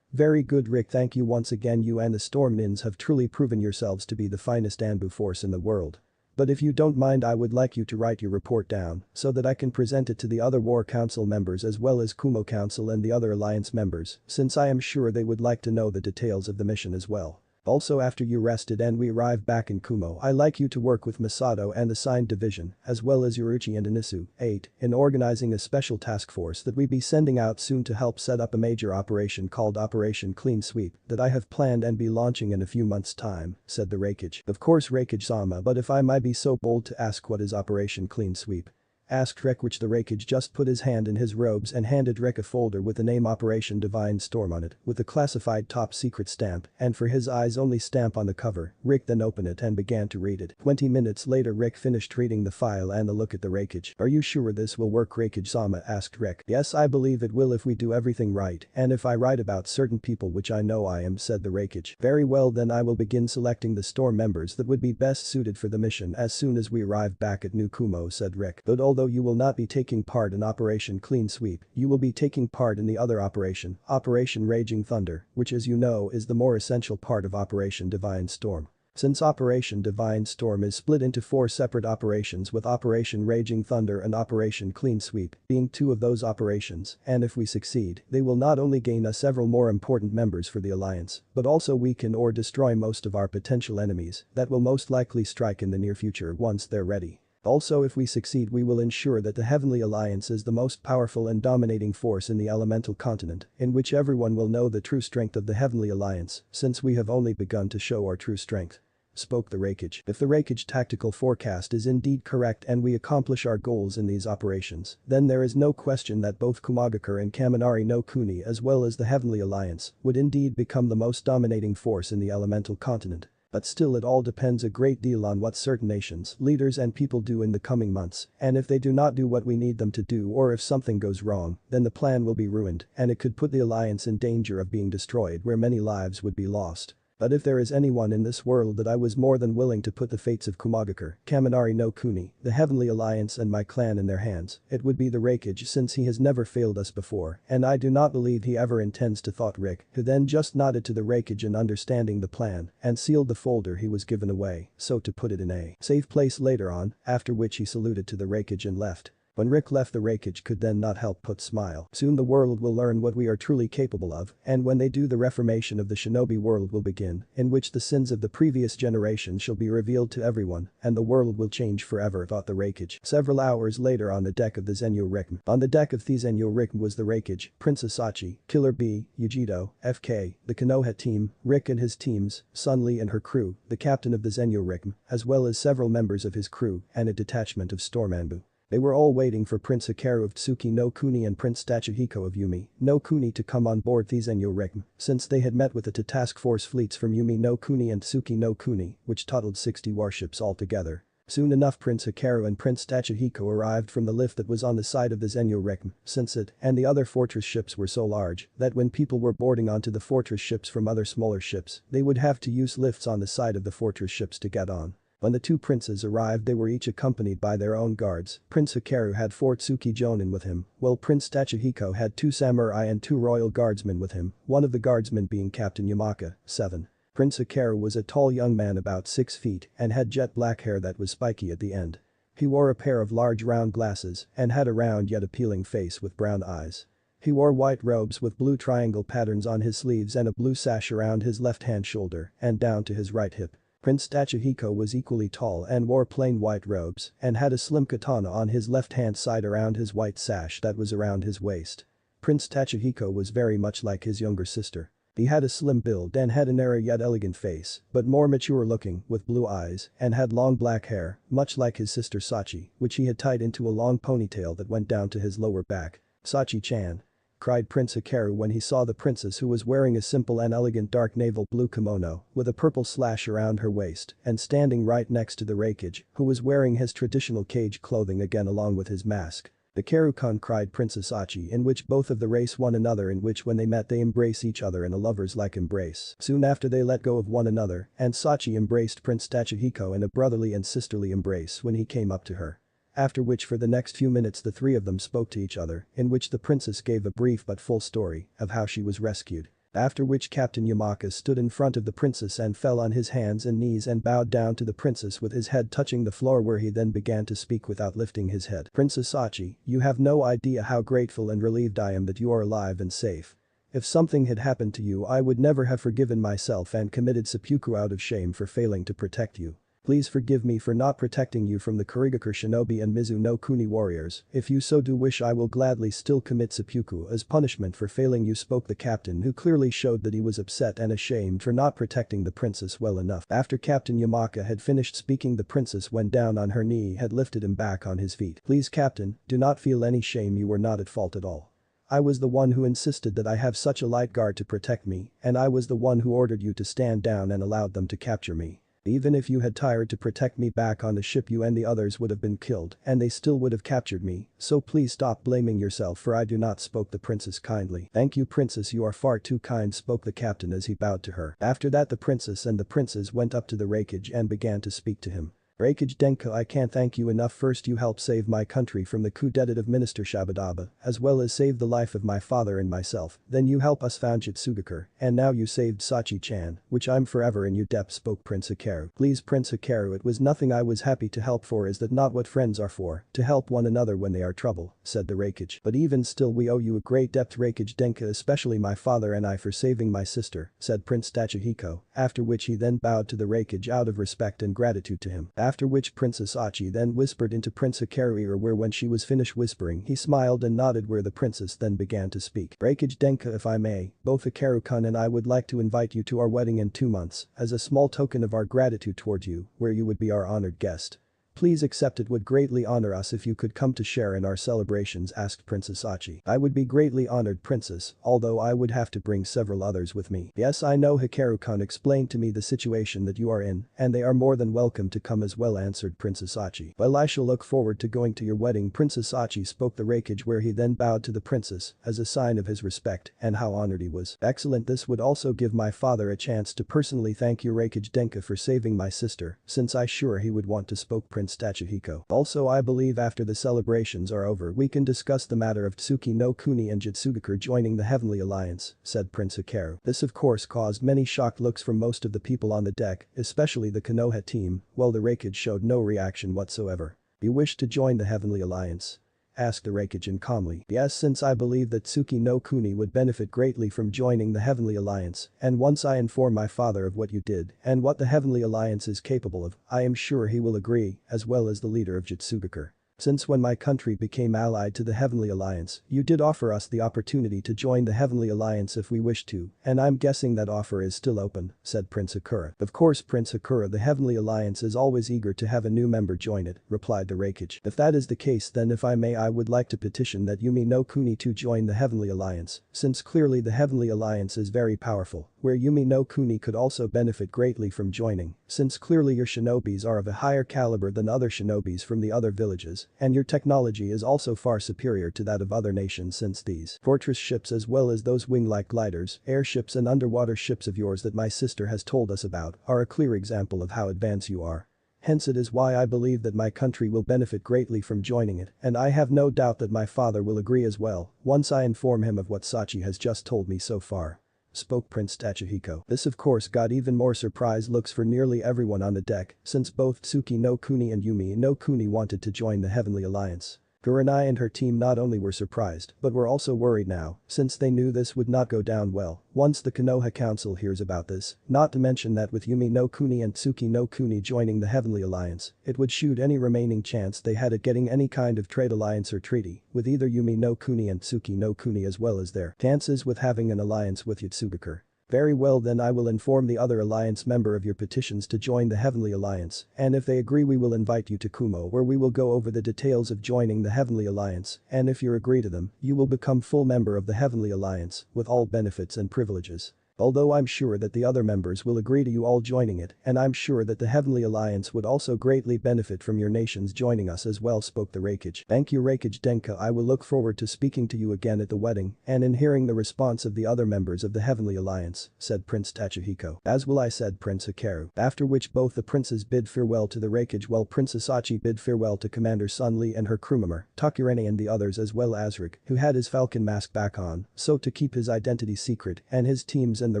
Very good, Rick, thank you once again. You and the Storm Nins have truly proven yourselves to be the finest Anbu force in the world. But if you don't mind, I would like you to write your report down so that I can present it to the other War Council members as well as Kumo Council and the other Alliance members, since I am sure they would like to know the details of the mission as well. Also, after you rested and we arrive back in Kumo, I like you to work with Masato and the Signed Division, as well as Yoruichi and Inisu, 8, in organizing a special task force that we be sending out soon to help set up a major operation called Operation Clean Sweep that I have planned and be launching in a few months' time, said the Raikage. Of course, Raikage-sama, but if I might be so bold to ask, what is Operation Clean Sweep? Asked Rick, which the Raikage just put his hand in his robes and handed Rick a folder with the name Operation Divine Storm on it, with a classified top secret stamp, and for his eyes only stamp on the cover. Rick then opened it and began to read it. 20 minutes later, Rick finished reading the file and a look at the Raikage. Are you sure this will work, Raikage-sama, asked Rick. Yes, I believe it will if we do everything right, and if I write about certain people, which I know I am, said the Raikage. Very well, then I will begin selecting the Storm members that would be best suited for the mission as soon as we arrive back at New Kumo, said Rick. But although you will not be taking part in Operation Clean Sweep, you will be taking part in the other operation, Operation Raging Thunder, which, as you know, is the more essential part of Operation Divine Storm. Since Operation Divine Storm is split into 4 separate operations, with Operation Raging Thunder and Operation Clean Sweep being 2 of those operations, and if we succeed, they will not only gain us several more important members for the Alliance, but also weaken or destroy most of our potential enemies that will most likely strike in the near future once they're ready. Also, if we succeed, we will ensure that the Heavenly Alliance is the most powerful and dominating force in the elemental continent, in which everyone will know the true strength of the Heavenly Alliance, since we have only begun to show our true strength, spoke the Raikage. If the Raikage tactical forecast is indeed correct and we accomplish our goals in these operations, then there is no question that both Kumagakure and Kaminari no Kuni, as well as the Heavenly Alliance, would indeed become the most dominating force in the elemental continent. But still, it all depends a great deal on what certain nations, leaders and people do in the coming months, and if they do not do what we need them to do, or if something goes wrong, then the plan will be ruined and it could put the Alliance in danger of being destroyed, where many lives would be lost. But if there is anyone in this world that I was more than willing to put the fates of Kumagakure, Kaminari no Kuni, the Heavenly Alliance and my clan in their hands, it would be the Raikage, since he has never failed us before, and I do not believe he ever intends to, thought Rick, who then just nodded to the Raikage in understanding the plan and sealed the folder he was given away, so to put it in a safe place later on, after which he saluted to the Raikage and left. When Rick left, the Raikage could then not help but smile. Soon the world will learn what we are truly capable of, and when they do, the reformation of the shinobi world will begin, in which the sins of the previous generation shall be revealed to everyone, and the world will change forever, thought the Raikage. Several hours later, on the deck of the Zenyo Rikm. On the deck of the Zenyo Rikm was the Raikage, Prince Asachi, Killer B, Yujito, FK, the Konoha team, Rick and his teams, Sun Li and her crew, the captain of the Zenyo Rikm, as well as several members of his crew, and a detachment of Storm Anbu. They were all waiting for Prince Hikaru of Tsuki no Kuni and Prince Tachihiko of Yumi no Kuni to come on board the Zenyo Rikm, since they had met with the task force fleets from Yumi no Kuni and Tsuki no Kuni, which totaled 60 warships altogether. Soon enough, Prince Hikaru and Prince Tachihiko arrived from the lift that was on the side of the Zenyo Rikm, since it and the other fortress ships were so large that when people were boarding onto the fortress ships from other smaller ships, they would have to use lifts on the side of the fortress ships to get on. When the 2 princes arrived, they were each accompanied by their own guards. Prince Hikaru had 4 Tsuki Jonin with him, while Prince Tachihiko had 2 samurai and 2 royal guardsmen with him, one of the guardsmen being Captain Yamaka, 7. Prince Hikaru was a tall young man about 6 feet and had jet black hair that was spiky at the end. He wore a pair of large round glasses and had a round yet appealing face with brown eyes. He wore white robes with blue triangle patterns on his sleeves and a blue sash around his left-hand shoulder and down to his right hip. Prince Tachihiko was equally tall and wore plain white robes and had a slim katana on his left-hand side around his white sash that was around his waist. Prince Tachihiko was very much like his younger sister. He had a slim build and had an airy yet elegant face, but more mature looking, with blue eyes, and had long black hair, much like his sister Sachi, which he had tied into a long ponytail that went down to his lower back. "Sachi-chan," cried Prince Hikaru when he saw the princess, who was wearing a simple and elegant dark naval blue kimono with a purple slash around her waist and standing right next to the Raikage, who was wearing his traditional cage clothing again along with his mask. "Hikaru-kun," cried Princess Sachi, in which both of the race one another, in which when they met they embrace each other in a lovers-like embrace. Soon after they let go of one another and Sachi embraced Prince Tachihiko in a brotherly and sisterly embrace when he came up to her. After which for the next few minutes the three of them spoke to each other, in which the princess gave a brief but full story of how she was rescued. After which Captain Yamaka stood in front of the princess and fell on his hands and knees and bowed down to the princess with his head touching the floor, where he then began to speak without lifting his head. "Princess Sachi, you have no idea how grateful and relieved I am that you are alive and safe. If something had happened to you I would never have forgiven myself and committed seppuku out of shame for failing to protect you. Please forgive me for not protecting you from the Kurigakure shinobi and Mizu no Kuni warriors. If you so do wish I will gladly still commit seppuku as punishment for failing you," spoke the captain, who clearly showed that he was upset and ashamed for not protecting the princess well enough. After Captain Yamaka had finished speaking, the princess went down on her knee had lifted him back on his feet. "Please captain, do not feel any shame, you were not at fault at all. I was the one who insisted that I have such a light guard to protect me, and I was the one who ordered you to stand down and allowed them to capture me. Even if you had tried to protect me back on the ship, you and the others would have been killed and they still would have captured me, so please stop blaming yourself for I do not," spoke the princess kindly. "Thank you princess, you are far too kind," spoke the captain as he bowed to her. After that the princess and the princes went up to the Raikage and began to speak to him. "Raikage Denko, I can't thank you enough. First you helped save my country from the coup d'etat of Minister Shabadaba, as well as save the life of my father and myself, then you help us found Jitsugakure, and now you saved Sachi-chan, which I'm forever in your debt," spoke Prince Hikaru. "Please Prince Hikaru, it was nothing I was happy to help for, is that not what friends are for, to help one another when they are trouble," said the Raikage. "But even still we owe you a great debt Raikage Denka, especially my father and I for saving my sister," said Prince Tachihiko, after which he then bowed to the Raikage out of respect and gratitude to him. After which Princess Sachi then whispered into Prince Hikaru's ear, where when she was finished whispering he smiled and nodded, where the princess then began to speak. "Raikage Denka, if I may, both Hikaru-kun and I would like to invite you to our wedding in 2 months as a small token of our gratitude towards you, where you would be our honored guest. Please accept, it would greatly honor us if you could come to share in our celebrations," asked Princess Sachi. "I would be greatly honored princess, although I would have to bring several others with me." "Yes, I know Hikaru-kun explained to me the situation that you are in and they are more than welcome to come as well," answered Princess Sachi. "Well, I shall look forward to going to your wedding Princess Sachi," spoke the Raikage, where he then bowed to the princess as a sign of his respect and how honored he was. "Excellent, this would also give my father a chance to personally thank you Raikage Denka for saving my sister, since I sure he would want to," spoke Prince Tachihiko. "Also I believe after the celebrations are over we can discuss the matter of Tsuki no Kuni and Jitsugakure joining the Heavenly Alliance," said Prince Hikaru. This of course caused many shocked looks from most of the people on the deck, especially the Konoha team, while the Raikage showed no reaction whatsoever. "You wish to join the Heavenly Alliance?" asked the Raikage calmly. "Yes, since I believe that Tsuki no Kuni would benefit greatly from joining the Heavenly Alliance, and once I inform my father of what you did and what the Heavenly Alliance is capable of, I am sure he will agree, as well as the leader of Jitsugakure. Since when my country became allied to the Heavenly Alliance, you did offer us the opportunity to join the Heavenly Alliance if we wished to, and I'm guessing that offer is still open," said Prince Hakura. "Of course Prince Hakura, the Heavenly Alliance is always eager to have a new member join it," replied the Raikage. "If that is the case, then if I may, I would like to petition that Yumi no Kuni to join the Heavenly Alliance, since clearly the Heavenly Alliance is very powerful, where Yumi no Kuni could also benefit greatly from joining, since clearly your shinobis are of a higher caliber than other shinobis from the other villages, and your technology is also far superior to that of other nations, since these fortress ships as well as those wing-like gliders, airships and underwater ships of yours that my sister has told us about are a clear example of how advanced you are. Hence it is why I believe that my country will benefit greatly from joining it, and I have no doubt that my father will agree as well, once I inform him of what Sachi has just told me so far," spoke Prince Tachihiko. This of course got even more surprised looks for nearly everyone on the deck, since both Tsuki no Kuni and Yumi no Kuni wanted to join the Heavenly Alliance. Kurenai and her team not only were surprised but were also worried now, since they knew this would not go down well once the Konoha Council hears about this, not to mention that with Yumi no Kuni and Tsuki no Kuni joining the Heavenly Alliance, it would shoot any remaining chance they had at getting any kind of trade alliance or treaty with either Yumi no Kuni and Tsuki no Kuni, as well as their chances with having an alliance with Jitsugakure. Very well, then I will inform the other alliance member of your petitions to join the Heavenly Alliance, and if they agree we will invite you to Kumo where we will go over the details of joining the Heavenly Alliance, and if you agree to them, you will become full member of the Heavenly Alliance, with all benefits and privileges. Although I'm sure that the other members will agree to you all joining it, and I'm sure that the Heavenly Alliance would also greatly benefit from your nations joining us as well, spoke the Raikage. Thank you, Raikage Denka. I will look forward to speaking to you again at the wedding and in hearing the response of the other members of the Heavenly Alliance, said Prince Tachihiko. As will I, said Prince Hikaru. After which both the princes bid farewell to the Raikage while Princess Achi bid farewell to Commander Sun Li and her crewmember, Takurene, and the others as well as Rig, who had his falcon mask back on, so to keep his identity secret, and his teams and the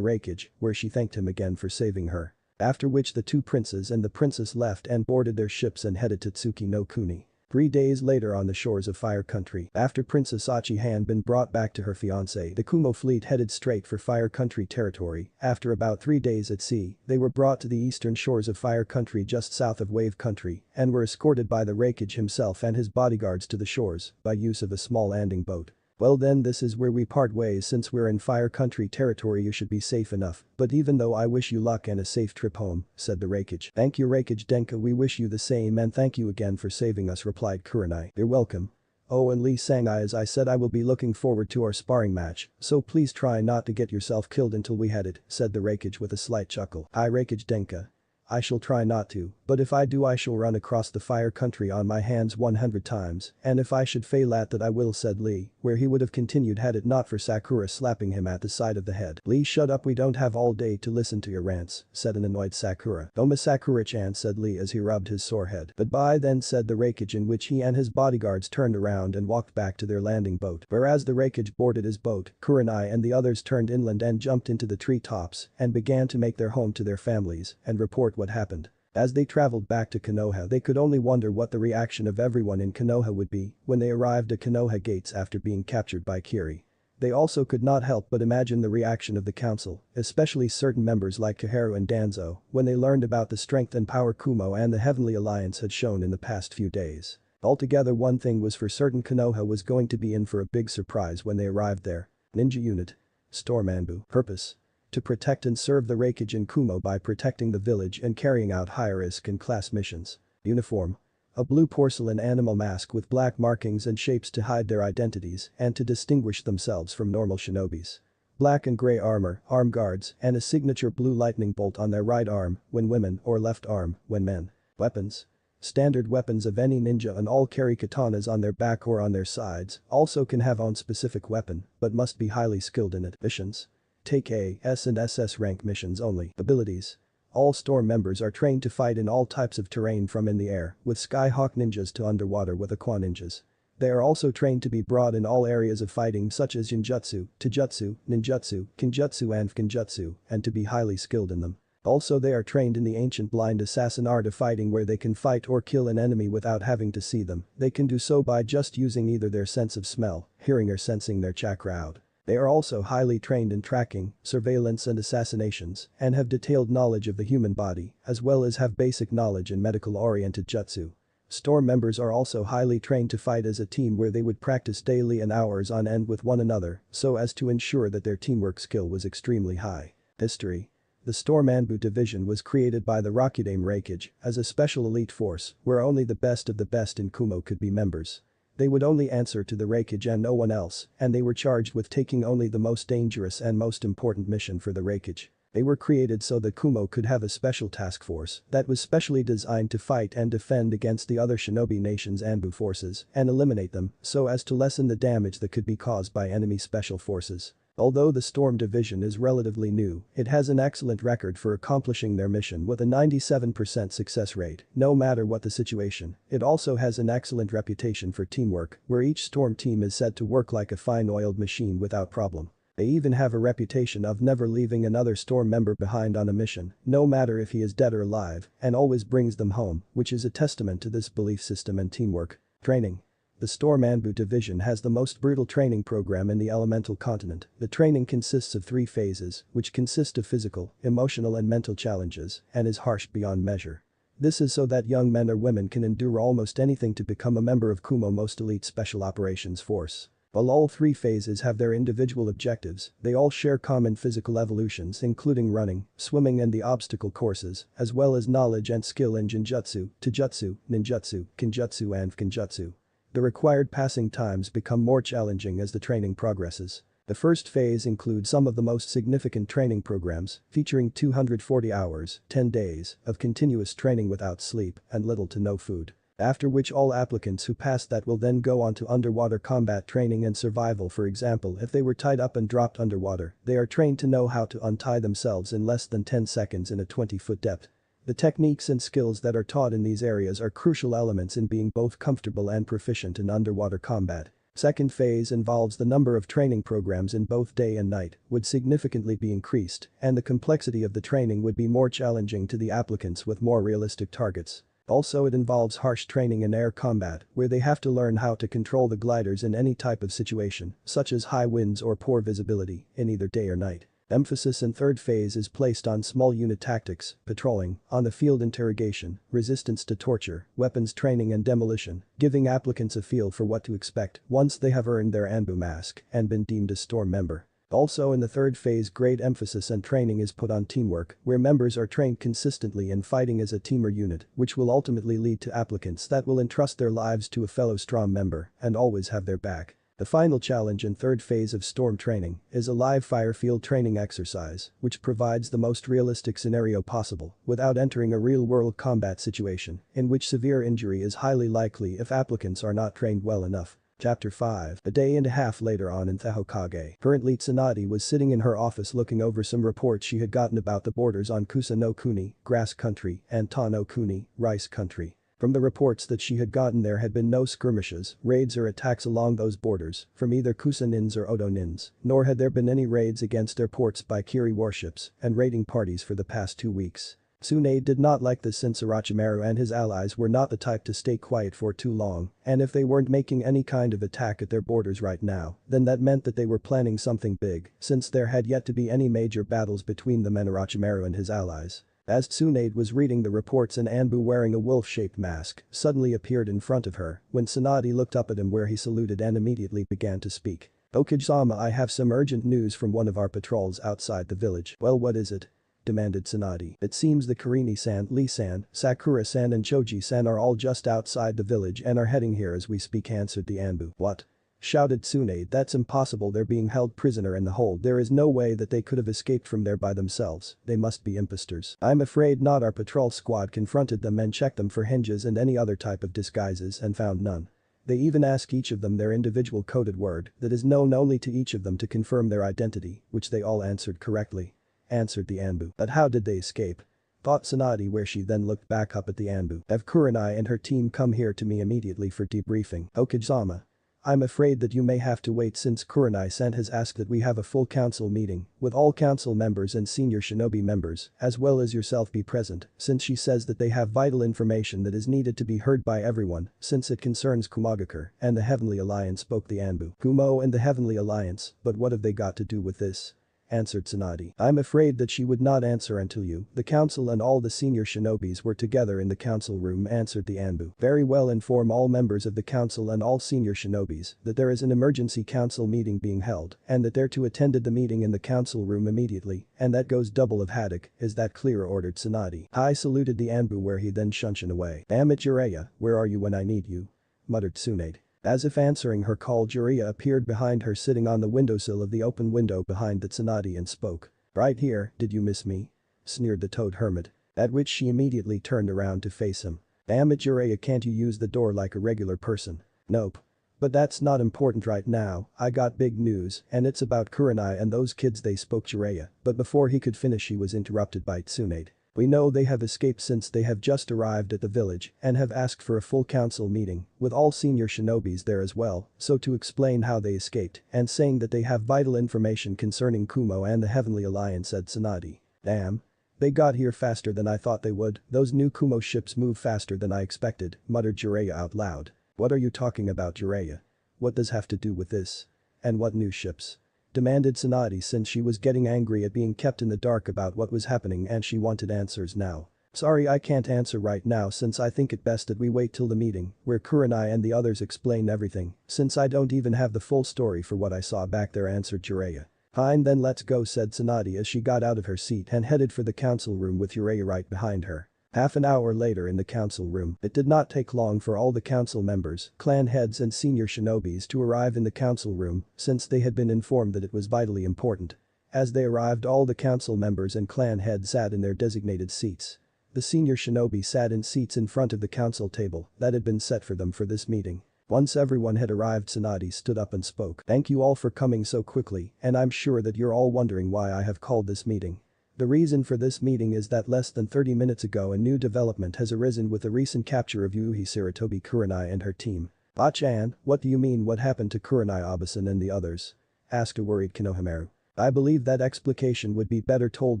Raikage, where she thanked him again for saving her. After which the two princes and the princess left and boarded their ships and headed to Tsuki no Kuni. 3 days later on the shores of Fire Country, after Princess Achi had been brought back to her fiancé, the Kumo fleet headed straight for Fire Country territory. After about 3 days at sea, they were brought to the eastern shores of Fire Country just south of Wave Country and were escorted by the Raikage himself and his bodyguards to the shores by use of a small landing boat. Well then, this is where we part ways. Since we're in Fire Country territory you should be safe enough, but even though I wish you luck and a safe trip home, said the Raikage. Thank you, Raikage Denka, we wish you the same and thank you again for saving us, replied Kurenai. You're welcome. Oh, and Lee Sangai, as I said, I will be looking forward to our sparring match, so please try not to get yourself killed until we head it, said the Raikage with a slight chuckle. Hi, Raikage Denka. I shall try not to, but if I do I shall run across the Fire Country on my hands 100 times, and if I should fail at that I will, said Lee, where he would have continued had it not for Sakura slapping him at the side of the head. Lee, shut up, we don't have all day to listen to your rants, said an annoyed Sakura. Doma Sakura-chan, said Lee as he rubbed his sore head. Goodbye then, said the Raikage, in which he and his bodyguards turned around and walked back to their landing boat. Whereas the Raikage boarded his boat, Kurenai and the others turned inland and jumped into the treetops and began to make their home to their families and report what happened. As they traveled back to Konoha, they could only wonder what the reaction of everyone in Konoha would be when they arrived at Konoha gates after being captured by Kiri. They also could not help but imagine the reaction of the council, especially certain members like Kaharu and Danzo, when they learned about the strength and power Kumo and the Heavenly Alliance had shown in the past few days. Altogether, one thing was for certain: Konoha was going to be in for a big surprise when they arrived there. Ninja Unit. Storm Anbu. Purpose: to protect and serve the Raikage in Kumo by protecting the village and carrying out high-risk and class missions. Uniform: a blue porcelain animal mask with black markings and shapes to hide their identities and to distinguish themselves from normal shinobis. Black and gray armor, arm guards, and a signature blue lightning bolt on their right arm when women or left arm when men. Weapons: standard weapons of any ninja, and all carry katanas on their back or on their sides, also can have own specific weapon but must be highly skilled in it. Missions: take A, S and SS rank missions only. Abilities: all Storm members are trained to fight in all types of terrain from in the air with Skyhawk ninjas to underwater with Aqua ninjas. They are also trained to be broad in all areas of fighting such as Jinjutsu, Taijutsu, Ninjutsu, Kinjutsu and Fukinjutsu, and to be highly skilled in them. Also they are trained in the ancient blind assassin art of fighting, where they can fight or kill an enemy without having to see them. They can do so by just using either their sense of smell, hearing or sensing their chakra out. They are also highly trained in tracking, surveillance and assassinations, and have detailed knowledge of the human body, as well as have basic knowledge in medical-oriented jutsu. Storm members are also highly trained to fight as a team, where they would practice daily and hours on end with one another so as to ensure that their teamwork skill was extremely high. History: the Storm Anbu division was created by the Rakudame Raikage as a special elite force where only the best of the best in Kumo could be members. They would only answer to the Raikage and no one else, and they were charged with taking only the most dangerous and most important mission for the Raikage. They were created so that Kumo could have a special task force that was specially designed to fight and defend against the other shinobi nations' Anbu forces and eliminate them so as to lessen the damage that could be caused by enemy special forces. Although the Storm Division is relatively new, it has an excellent record for accomplishing their mission with a 97% success rate, no matter what the situation. It also has an excellent reputation for teamwork, where each Storm team is said to work like a fine-oiled machine without problem. They even have a reputation of never leaving another Storm member behind on a mission, no matter if he is dead or alive, and always brings them home, which is a testament to this belief system and teamwork. Training: the Storm Anbu division has the most brutal training program in the elemental continent. The training consists of 3 phases, which consist of physical, emotional and mental challenges, and is harsh beyond measure. This is so that young men or women can endure almost anything to become a member of Kumo most elite special operations force. While all three phases have their individual objectives, they all share common physical evolutions including running, swimming and the obstacle courses, as well as knowledge and skill in Jinjutsu, Taijutsu, Ninjutsu, Kinjutsu and Fukinjutsu. The required passing times become more challenging as the training progresses. The first phase includes some of the most significant training programs, featuring 240 hours, 10 days, of continuous training without sleep and little to no food. After which all applicants who pass that will then go on to underwater combat training and survival. For example, if they were tied up and dropped underwater, they are trained to know how to untie themselves in less than 10 seconds in a 20-foot depth. The techniques and skills that are taught in these areas are crucial elements in being both comfortable and proficient in underwater combat. Second phase involves the number of training programs in both day and night would significantly be increased, and the complexity of the training would be more challenging to the applicants with more realistic targets. Also, it involves harsh training in air combat, where they have to learn how to control the gliders in any type of situation, such as high winds or poor visibility, in either day or night. Emphasis in third phase is placed on small unit tactics, patrolling, on-the-field interrogation, resistance to torture, weapons training and demolition, giving applicants a feel for what to expect once they have earned their Anbu mask and been deemed a storm member. Also in the third phase, great emphasis and training is put on teamwork, where members are trained consistently in fighting as a team or unit, which will ultimately lead to applicants that will entrust their lives to a fellow strong member and always have their back. The final challenge in third phase of storm training is a live fire field training exercise, which provides the most realistic scenario possible without entering a real-world combat situation in which severe injury is highly likely if applicants are not trained well enough. Chapter 5. A day and a half later on in Hokage. Currently Tsunade was sitting in her office looking over some reports she had gotten about the borders on Kusa no Kuni, grass country, and Ta no Kuni, rice country. From the reports that she had gotten, there had been no skirmishes, raids or attacks along those borders from either Kusa nins or Odo nins, nor had there been any raids against their ports by Kiri warships and raiding parties for the past 2 weeks. Tsunade did not like this since Orochimaru and his allies were not the type to stay quiet for too long, and if they weren't making any kind of attack at their borders right now, then that meant that they were planning something big, since there had yet to be any major battles between them and Orochimaru and his allies. As Tsunade was reading the reports, an Anbu wearing a wolf-shaped mask suddenly appeared in front of her when Tsunade looked up at him, where he saluted and immediately began to speak. "Okage-sama, I have some urgent news from one of our patrols outside the village." "Well, what is it?" demanded Tsunade. "It seems the Kurini-san, Lee-san, Sakura-san and Choji-san are all just outside the village and are heading here as we speak," answered the Anbu. "What?" shouted Tsunade. "That's impossible. They're being held prisoner in the hold. There is no way that they could have escaped from there by themselves. They must be imposters." "I'm afraid not. Our patrol squad confronted them and checked them for hinges and any other type of disguises and found none. They even ask each of them their individual coded word that is known only to each of them to confirm their identity, which they all answered correctly," answered the Anbu. "But how did they escape?" thought Tsunade, where she then looked back up at the Anbu. "Have Kurenai and her team come here to me immediately for debriefing." "Okage-sama, I'm afraid that you may have to wait, since Kurenai-san has asked that we have a full council meeting with all council members and senior shinobi members, as well as yourself, be present, since she says that they have vital information that is needed to be heard by everyone since it concerns Kumogakure and the Heavenly Alliance," spoke the Anbu. "Kumo and the Heavenly Alliance, but what have they got to do with this?" answered Tsunade. "I'm afraid that she would not answer until you, the council and all the senior shinobis were together in the council room," answered the Anbu. "Very well, inform all members of the council and all senior shinobis that there is an emergency council meeting being held and that they're to attend the meeting in the council room immediately, and that goes double of haddock. Is that clear?" ordered Tsunade. "Hi," saluted the Anbu, where he then shunshin away. "Damn it, Jiraiya, where are you when I need you?" muttered Tsunade. As if answering her call, Jiraiya appeared behind her, sitting on the windowsill of the open window behind the Tsunade, and spoke. "Right here, did you miss me?" sneered the Toad Hermit. At which she immediately turned around to face him. "Damn it, Jiraiya, can't you use the door like a regular person?" "Nope. But that's not important right now. I got big news, and it's about Kurenai and those kids," they spoke Jiraiya, but before he could finish he was interrupted by Tsunade. "We know they have escaped since they have just arrived at the village and have asked for a full council meeting with all senior shinobis there as well, so to explain how they escaped and saying that they have vital information concerning Kumo and the Heavenly Alliance," said Tsunade. "Damn. They got here faster than I thought they would. Those new Kumo ships move faster than I expected," muttered Jiraiya out loud. "What are you talking about, Jiraiya? What does have to do with this? And what new ships?" demanded Tsunade, since she was getting angry at being kept in the dark about what was happening and she wanted answers now. Sorry, I can't answer right now since I think it best that we wait till the meeting where Kurenai and the others explain everything, since I don't even have the full story for what I saw back there, answered Jiraiya. Fine, then let's go, said Tsunade as she got out of her seat and headed for the council room with Jiraiya right behind her. Half an hour later in the council room, it did not take long for all the council members, clan heads and senior shinobis to arrive in the council room since they had been informed that it was vitally important. As they arrived, all the council members and clan heads sat in their designated seats. The senior shinobi sat in seats in front of the council table that had been set for them for this meeting. Once everyone had arrived, Tsunade stood up and spoke. Thank you all for coming so quickly, and I'm sure that you're all wondering why I have called this meeting. The reason for this meeting is that less than 30 minutes ago a new development has arisen with the recent capture of Yuhi Sarutobi Kurenai and her team. Bachan, what do you mean, what happened to Kurenai Abasan and the others? Asked a worried Konohamaru. I believe that explication would be better told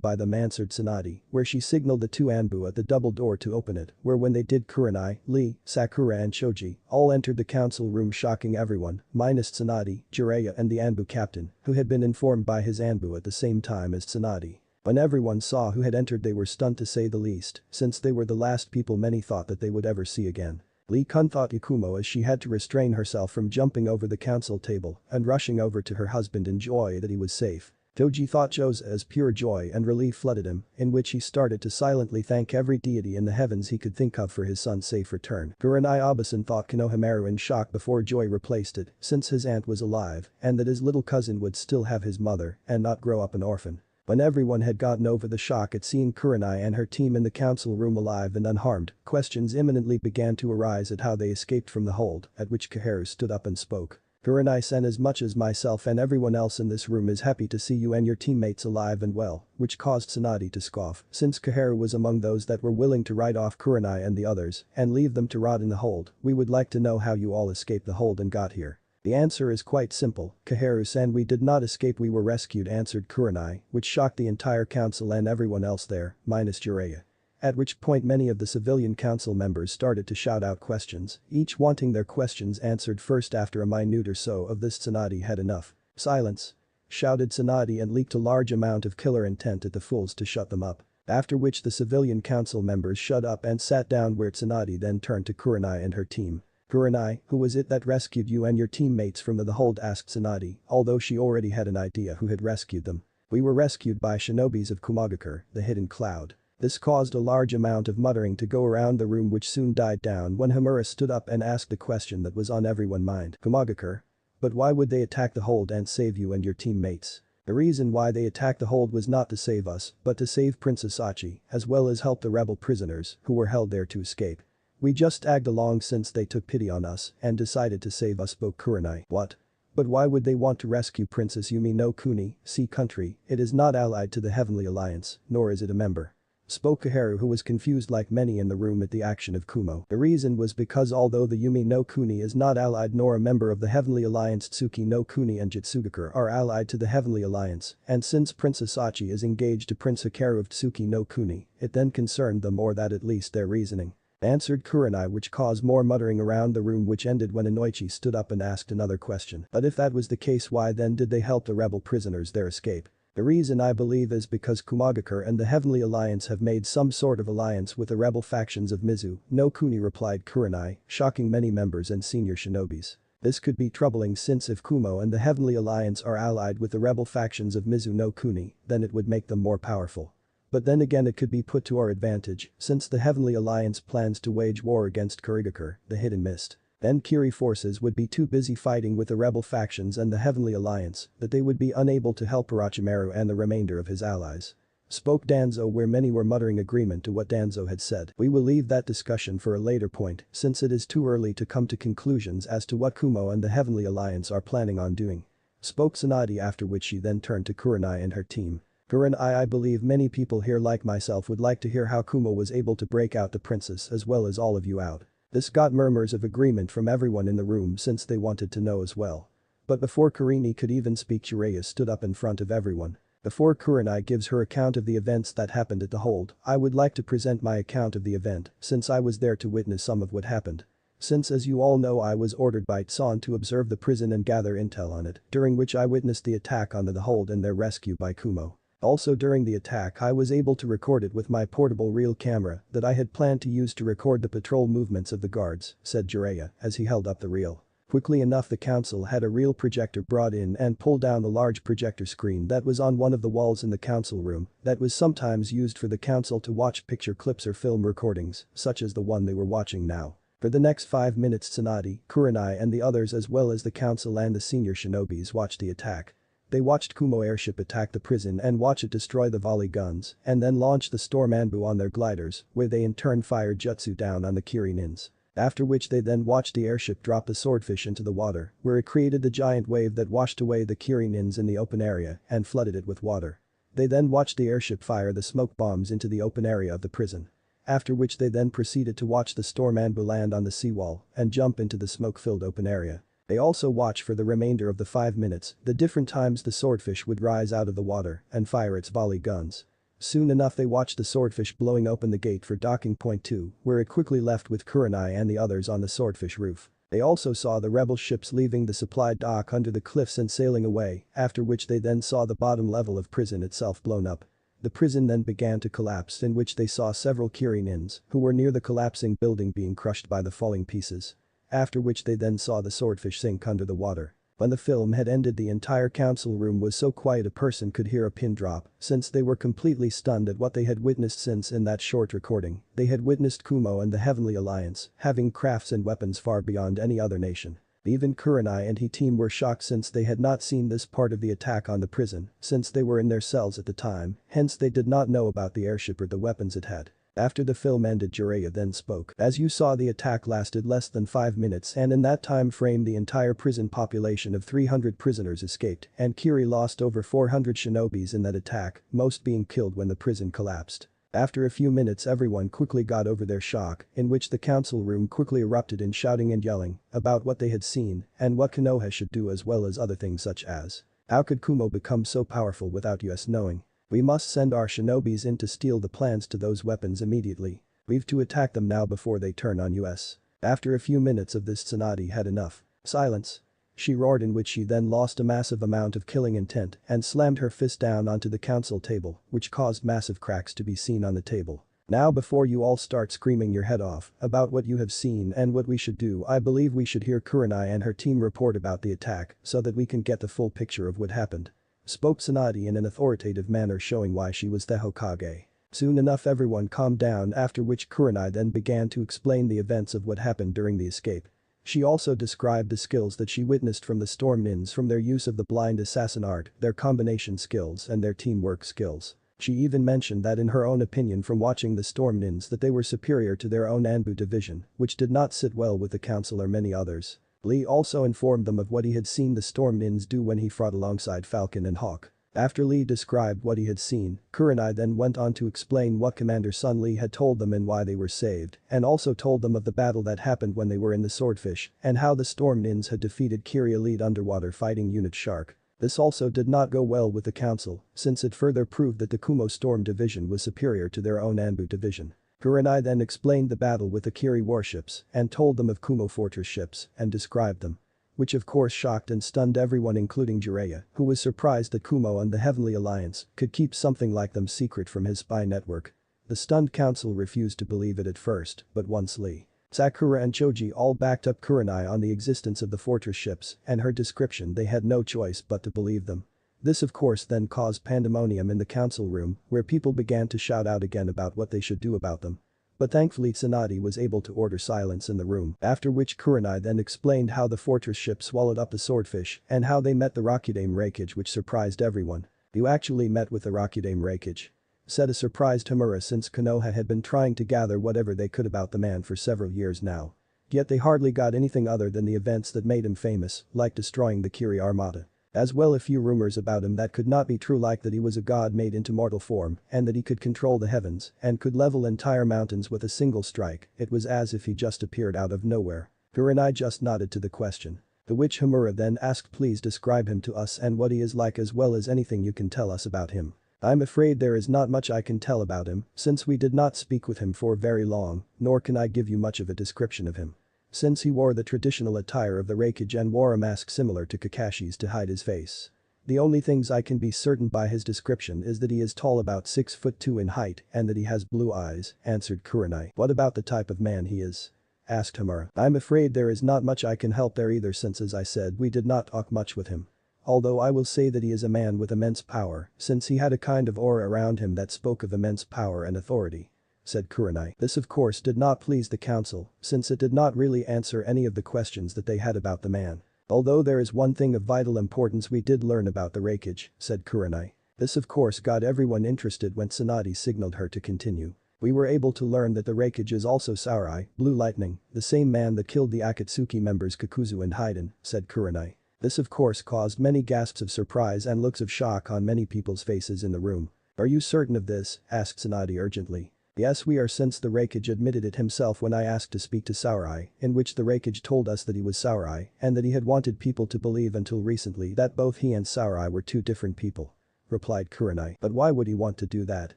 by them, answered Tsunade, where she signaled the two Anbu at the double door to open it, where when they did Kurenai, Lee, Sakura and Shoji all entered the council room, shocking everyone, minus Tsunade, Jiraiya and the Anbu captain, who had been informed by his Anbu at the same time as Tsunade. When everyone saw who had entered, they were stunned to say the least, since they were the last people many thought that they would ever see again. Lee Kun thought Ikumo as she had to restrain herself from jumping over the council table and rushing over to her husband in joy that he was safe. Toji thought Joza as pure joy and relief flooded him, in which he started to silently thank every deity in the heavens he could think of for his son's safe return. Kurenai Abasan thought Konohamaru in shock before joy replaced it, since his aunt was alive and that his little cousin would still have his mother and not grow up an orphan. When everyone had gotten over the shock at seeing Kurenai and her team in the council room alive and unharmed, questions imminently began to arise at how they escaped from the hold, at which Kaharu stood up and spoke. Kurenai-san, as much as myself and everyone else in this room is happy to see you and your teammates alive and well, which caused Tsunade to scoff, since Kaharu was among those that were willing to write off Kurenai and the others and leave them to rot in the hold. We would like to know how you all escaped the hold and got here. The answer is quite simple, Kaharu-san, we did not escape, we were rescued, answered Kurenai, which shocked the entire council and everyone else there, minus Jiraiya. At which point many of the civilian council members started to shout out questions, each wanting their questions answered first. After a minute or so of this, Tsunade had enough. Silence! Shouted Tsunade and leaked a large amount of killer intent at the fools to shut them up. After which the civilian council members shut up and sat down, where Tsunade then turned to Kurenai and her team. Kurenai, who was it that rescued you and your teammates from the hold, asked Tsunade, although she already had an idea who had rescued them. We were rescued by shinobis of Kumagakure, the hidden cloud. This caused a large amount of muttering to go around the room, which soon died down when Hamura stood up and asked the question that was on everyone's mind. Kumagakure? But why would they attack the hold and save you and your teammates? The reason why they attacked the hold was not to save us, but to save Princess Achi, as well as help the rebel prisoners who were held there to escape. We just tagged along since they took pity on us and decided to save us, spoke Kurenai. What? But why would they want to rescue Princess Yumi no Kuni, Sea Country? It is not allied to the Heavenly Alliance, nor is it a member. Spoke Kaharu, who was confused like many in the room at the action of Kumo. The reason was because although the Yumi no Kuni is not allied nor a member of the Heavenly Alliance, Tsuki no Kuni and Jitsugakure are allied to the Heavenly Alliance, and since Princess Achi is engaged to Prince Hikaru of Tsuki no Kuni, it then concerned them, or that at least their reasoning. Answered Kurenai, which caused more muttering around the room, which ended when Inoichi stood up and asked another question. But if that was the case, why then did they help the rebel prisoners their escape? The reason I believe is because Kumagakure and the Heavenly Alliance have made some sort of alliance with the rebel factions of Mizu no Kuni, replied Kurenai, shocking many members and senior shinobis. This could be troubling, since if Kumo and the Heavenly Alliance are allied with the rebel factions of Mizu no Kuni, then it would make them more powerful. But then again, it could be put to our advantage, since the Heavenly Alliance plans to wage war against Kurigakure, the Hidden Mist. Then Kiri forces would be too busy fighting with the rebel factions and the Heavenly Alliance that they would be unable to help Orochimaru and the remainder of his allies. Spoke Danzo, where many were muttering agreement to what Danzo had said. We will leave that discussion for a later point, since it is too early to come to conclusions as to what Kumo and the Heavenly Alliance are planning on doing. Spoke Tsunade, after which she then turned to Kurenai and her team. Kurenai, I believe many people here like myself would like to hear how Kumo was able to break out the princess as well as all of you out. This got murmurs of agreement from everyone in the room, since they wanted to know as well. But before Kurini could even speak, Jiraiya stood up in front of everyone. Before Kurenai gives her account of the events that happened at the hold, I would like to present my account of the event, since I was there to witness some of what happened. Since, as you all know, I was ordered by Tson to observe the prison and gather intel on it, during which I witnessed the attack on the hold and their rescue by Kumo. Also during the attack I was able to record it with my portable reel camera that I had planned to use to record the patrol movements of the guards, said Jiraiya as he held up the reel. Quickly enough the council had a real projector brought in and pulled down the large projector screen that was on one of the walls in the council room that was sometimes used for the council to watch picture clips or film recordings, such as the one they were watching now. For the next 5 minutes Tsunade, Kurenai and the others as well as the council and the senior shinobis watched the attack. They watched Kumo airship attack the prison and watch it destroy the volley guns and then launch the storm Anbu on their gliders, where they in turn fired jutsu down on the Kirinins. After which they then watched the airship drop the swordfish into the water, where it created the giant wave that washed away the Kirinins in the open area and flooded it with water. They then watched the airship fire the smoke bombs into the open area of the prison. After which they then proceeded to watch the storm Anbu land on the seawall and jump into the smoke-filled open area. They also watched for the remainder of the 5 minutes the different times the swordfish would rise out of the water and fire its volley guns. Soon enough they watched the swordfish blowing open the gate for docking point 2, where it quickly left with Kurenai and the others on the swordfish roof. They also saw the rebel ships leaving the supply dock under the cliffs and sailing away, after which they then saw the bottom level of prison itself blown up. The prison then began to collapse, in which they saw several Kirinins who were near the collapsing building being crushed by the falling pieces. After which they then saw the swordfish sink under the water. When the film had ended the entire council room was so quiet a person could hear a pin drop, since they were completely stunned at what they had witnessed, since in that short recording, they had witnessed Kumo and the Heavenly Alliance having crafts and weapons far beyond any other nation. Even Kurenai and his team were shocked since they had not seen this part of the attack on the prison, since they were in their cells at the time, hence they did not know about the airship or the weapons it had. After the film ended Jiraiya then spoke. As you saw, the attack lasted less than 5 minutes and in that time frame the entire prison population of 300 prisoners escaped and Kiri lost over 400 shinobis in that attack, most being killed when the prison collapsed. After a few minutes everyone quickly got over their shock, in which the council room quickly erupted in shouting and yelling about what they had seen and what Konoha should do, as well as other things such as, how could Kumo become so powerful without us knowing? We must send our shinobis in to steal the plans to those weapons immediately. We've to attack them now before they turn on us. After a few minutes of this Tsunade had enough. Silence. She roared, in which she then lost a massive amount of killing intent and slammed her fist down onto the council table, which caused massive cracks to be seen on the table. Now before you all start screaming your head off about what you have seen and what we should do, I believe we should hear Kurenai and her team report about the attack so that we can get the full picture of what happened. Spoke Tsunade in an authoritative manner, showing why she was the Hokage. Soon enough everyone calmed down, after which Kurenai then began to explain the events of what happened during the escape. She also described the skills that she witnessed from the Storm Nins, from their use of the blind assassin art, their combination skills and their teamwork skills. She even mentioned that in her own opinion from watching the Storm Nins that they were superior to their own Anbu division, which did not sit well with the council or many others. Lee also informed them of what he had seen the Storm Nins do when he fought alongside Falcon and Hawk. After Lee described what he had seen, Kurenai then went on to explain what Commander Sun Lee had told them and why they were saved, and also told them of the battle that happened when they were in the Swordfish and how the Storm Nins had defeated Kiri Elite Underwater Fighting Unit Shark. This also did not go well with the council, since it further proved that the Kumo Storm Division was superior to their own Anbu division. Kurenai then explained the battle with the Kiri warships and told them of Kumo Fortress ships and described them. Which of course shocked and stunned everyone, including Jiraiya, who was surprised that Kumo and the Heavenly Alliance could keep something like them secret from his spy network. The stunned council refused to believe it at first, but once Lee, Sakura and Choji all backed up Kurenai on the existence of the fortress ships and her description, they had no choice but to believe them. This of course then caused pandemonium in the council room, where people began to shout out again about what they should do about them. But thankfully Tsunade was able to order silence in the room, after which Kurenai then explained how the fortress ship swallowed up the swordfish and how they met the Raikage Raikage, which surprised everyone. "You actually met with the Raikage Raikage?" said a surprised Homura, since Konoha had been trying to gather whatever they could about the man for several years now. Yet they hardly got anything other than the events that made him famous, like destroying the Kiri Armada. As well a few rumors about him that could not be true, like that he was a god made into mortal form and that he could control the heavens and could level entire mountains with a single strike. It was as if he just appeared out of nowhere. Kurenai just nodded to the question. The witch Homura then asked, "Please describe him to us and what he is like, as well as anything you can tell us about him." "I'm afraid there is not much I can tell about him, since we did not speak with him for very long, nor can I give you much of a description of him. Since he wore the traditional attire of the Raikage and wore a mask similar to Kakashi's to hide his face. The only things I can be certain by his description is that he is tall about 6'2" in height and that he has blue eyes, answered Kurenai. What about the type of man he is? Asked Hamura. I'm afraid there is not much I can help there either since as I said we did not talk much with him. Although I will say that he is a man with immense power since he had a kind of aura around him that spoke of immense power and authority. Said Kurenai. This of course did not please the council since it did not really answer any of the questions that they had about the man. Although there is one thing of vital importance we did learn about the Raikage, said Kurenai. This of course got everyone interested when Tsunade signaled her to continue. We were able to learn that the Raikage is also Sarai, Blue Lightning, the same man that killed the Akatsuki members Kakuzu and Haiden, said Kurenai. This of course caused many gasps of surprise and looks of shock on many people's faces in the room. Are you certain of this? Asked Tsunade urgently. Yes we are since the Raikage admitted it himself when I asked to speak to Sarai, in which the Raikage told us that he was Sarai and that he had wanted people to believe until recently that both he and Sarai were two different people. Replied Kurenai. But why would he want to do that?